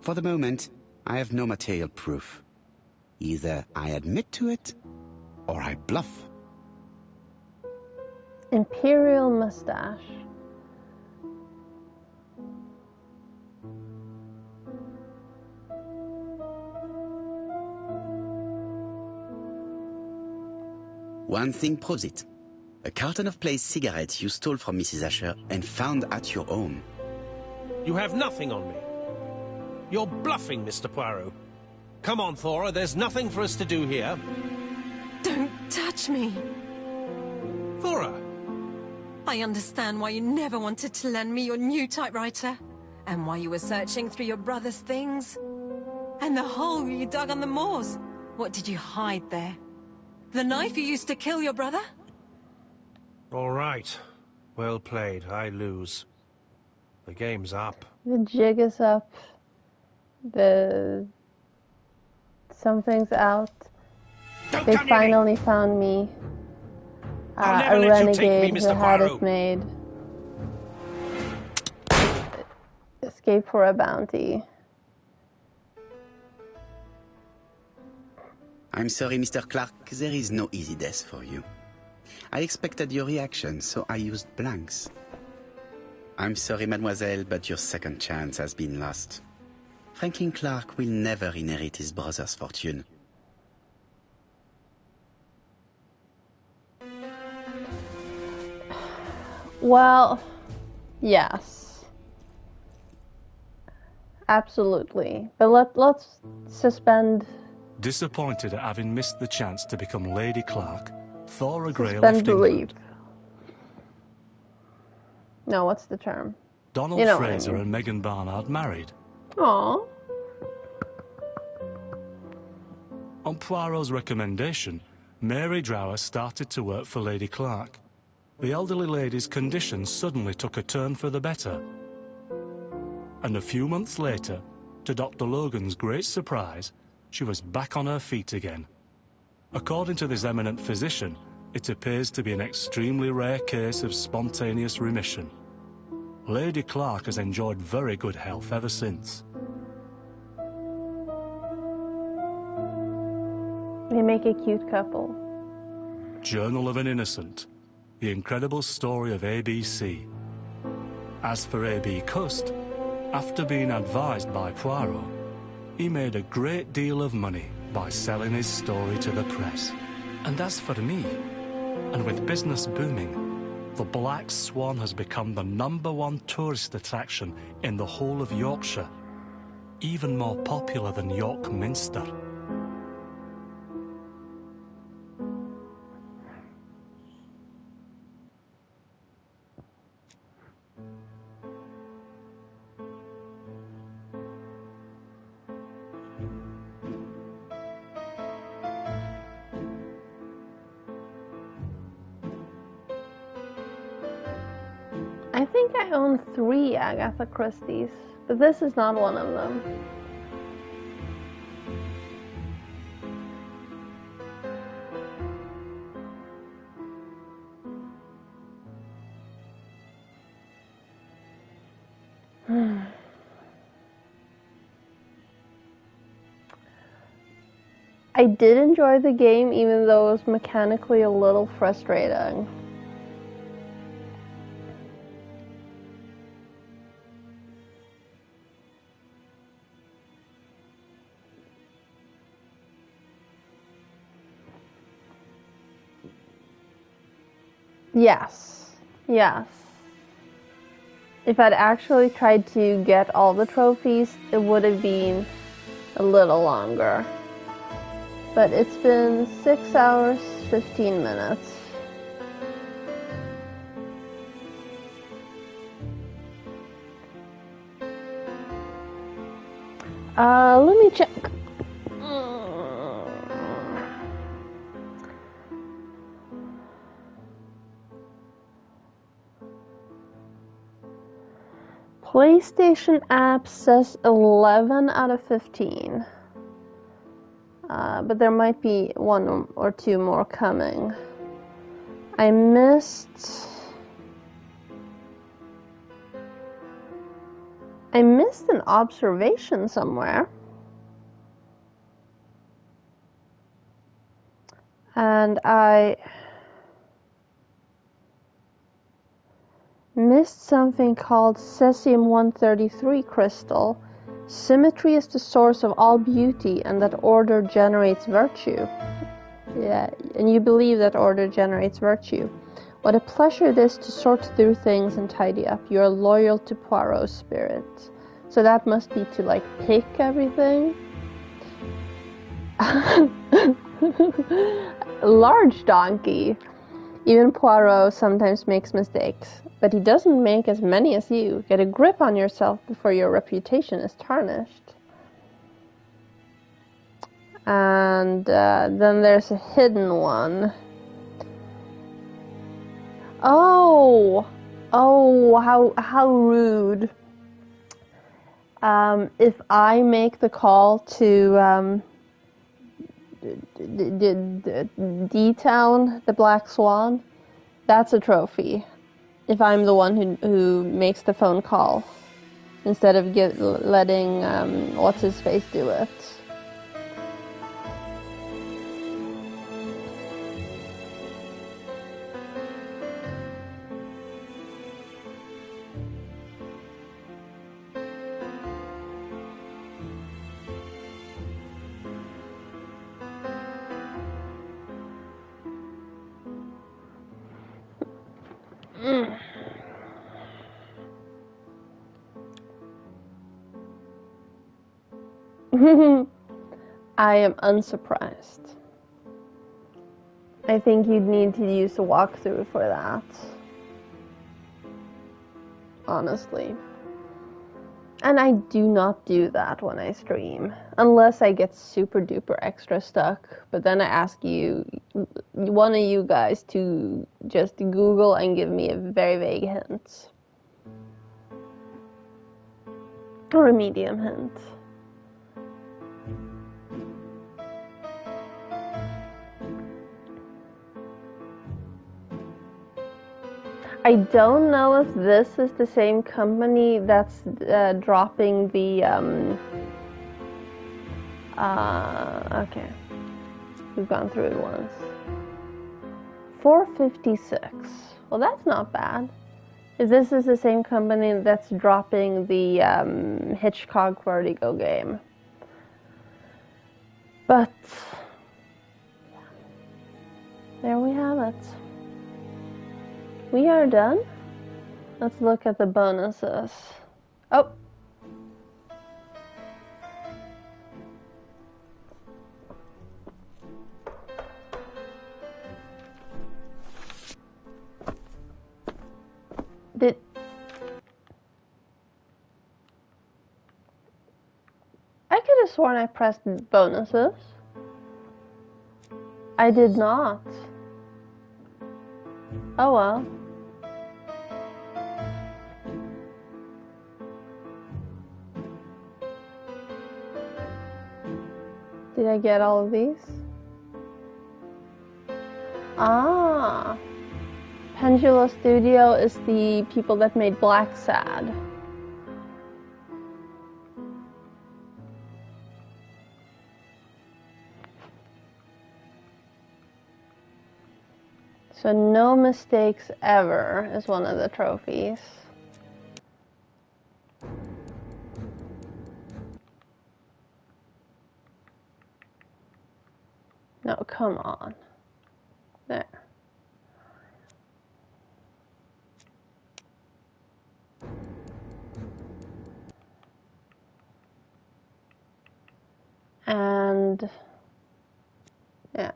For the moment, I have no material proof. Either I admit to it, or I bluff. Imperial mustache. One thing proves it. A carton of Place cigarettes you stole from Mrs. Asher and found at your home. You have nothing on me. You're bluffing, Mr. Poirot. Come on, Thora, there's nothing for us to do here. Don't touch me. Thora! I understand why you never wanted to lend me your new typewriter, and why you were searching through your brother's things. And the hole you dug on the moors. What did you hide there? The knife you used to kill your brother? All right. Well played. I lose. The game's up. The jig is up. Something's out. They finally found me. A renegade who had it made. Escape for a bounty. I'm sorry, Mr. Clark, there is no easy death for you. I expected your reaction, so I used blanks. I'm sorry, mademoiselle, but your second chance has been lost. Franklin Clark will never inherit his brother's fortune. Well, yes. Absolutely. But let's suspend... Disappointed at having missed the chance to become Lady Clark, Thora Grey Suspend left belief. England. No, what's the term? Donald You know what I Fraser mean. and Megan Barnard married. Aww. On Poirot's recommendation, Mary Drower started to work for Lady Clark. The elderly lady's condition suddenly took a turn for the better. And a few months later, to Dr. Logan's great surprise, she was back on her feet again. According to this eminent physician, it appears to be an extremely rare case of spontaneous remission. Lady Clark has enjoyed very good health ever since. They make a cute couple. Journal of an Innocent. The incredible story of ABC. As for A.B. Cust, after being advised by Poirot, he made a great deal of money by selling his story to the press. And as for me, and with business booming, The Black Swan has become the #1 tourist attraction in the whole of Yorkshire, even more popular than York Minster. I think I own 3 Agatha Christies, but this is not one of them. I did enjoy the game, even though it was mechanically a little frustrating. Yes. Yes. If I'd actually tried to get all the trophies, it would have been a little longer. But it's been 6 hours, 15 minutes. Let me check. PlayStation app says 11 out of 15. But there might be 1 or 2 more coming. I missed an observation somewhere. And I missed something called Cesium-133 crystal. Symmetry is the source of all beauty, and that order generates virtue. Yeah, and you believe that order generates virtue. What a pleasure it is to sort through things and tidy up. You are loyal to Poirot's spirit. So that must be to, like, pick everything. Large donkey. Even Poirot sometimes makes mistakes, but he doesn't make as many as you. Get a grip on yourself before your reputation is tarnished. And then there's a hidden one. Oh, how rude. If I make the call to D-Town, the Black Swan, that's a trophy. If I'm the one who makes the phone call, instead of letting what's-his-face do it. I am unsurprised. I think you'd need to use a walkthrough for that. Honestly. And I do not do that when I stream. Unless I get super duper extra stuck. But then I ask you, one of you guys, to just Google and give me a very vague hint. Or a medium hint. I don't know if this is the same company that's dropping the okay, we've gone through it once. 456. Well, that's not bad. If this is the same company that's dropping the Hitchcock Vertigo game. But there we have it. We are done. Let's look at the bonuses. Oh. I could have sworn I pressed bonuses. I did not. Oh well. Did I get all of these? Ah. Pendula Studio is the people that made Black Sad. So no mistakes ever is one of the trophies. No, come on. There. And yeah.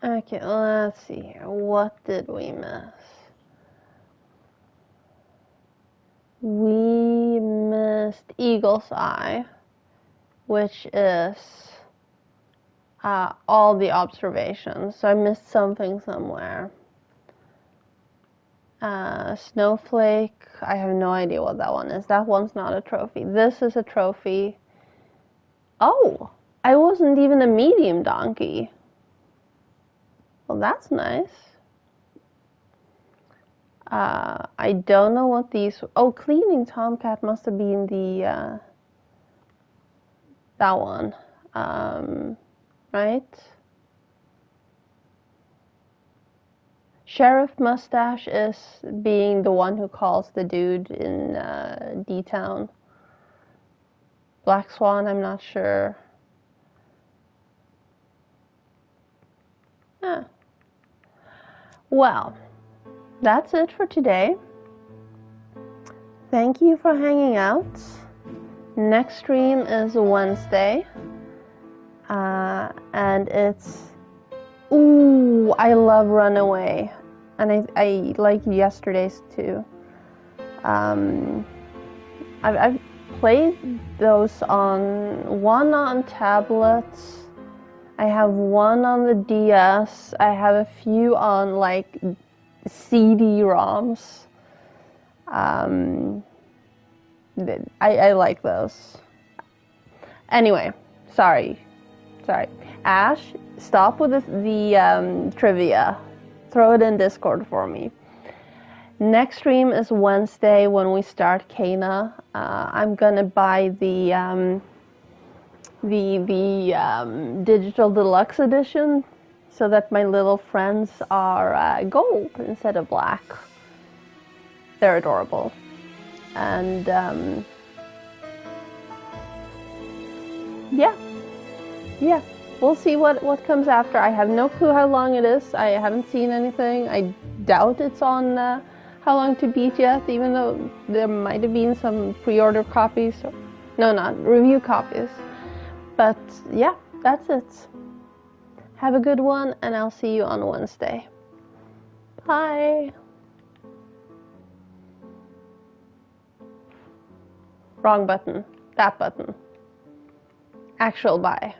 Okay, let's see here. What did we miss? We missed Eagle's Eye, which is all the observations. So I missed something somewhere. Snowflake, I have no idea what that one is. That one's not a trophy. This is a trophy. Oh, I wasn't even a medium donkey. Well, that's nice. I don't know what these... Oh, cleaning tomcat must have been the... that one. Right? Sheriff Mustache is being the one who calls the dude in D-Town. Black Swan, I'm not sure. Ah. Well, that's it for today. Thank you for hanging out. Next stream is Wednesday. And it's... Ooh, I love Runaway. And I like yesterday's too. I've played those on... One on tablets. I have one on the DS. I have a few on like CD-ROMs. I like those. Anyway, sorry. Ash, stop with the trivia. Throw it in Discord for me. Next stream is Wednesday when we start Kana. I'm gonna buy the digital deluxe edition so that my little friends are gold instead of black. They're adorable. And yeah, we'll see what comes after. I have no clue how long it is. I haven't seen anything. I doubt it's on How Long to Beat yet, even though there might have been some pre-order copies. No, not review copies. But yeah, that's it. Have a good one, and I'll see you on Wednesday. Bye. Wrong button. That button. Actual bye.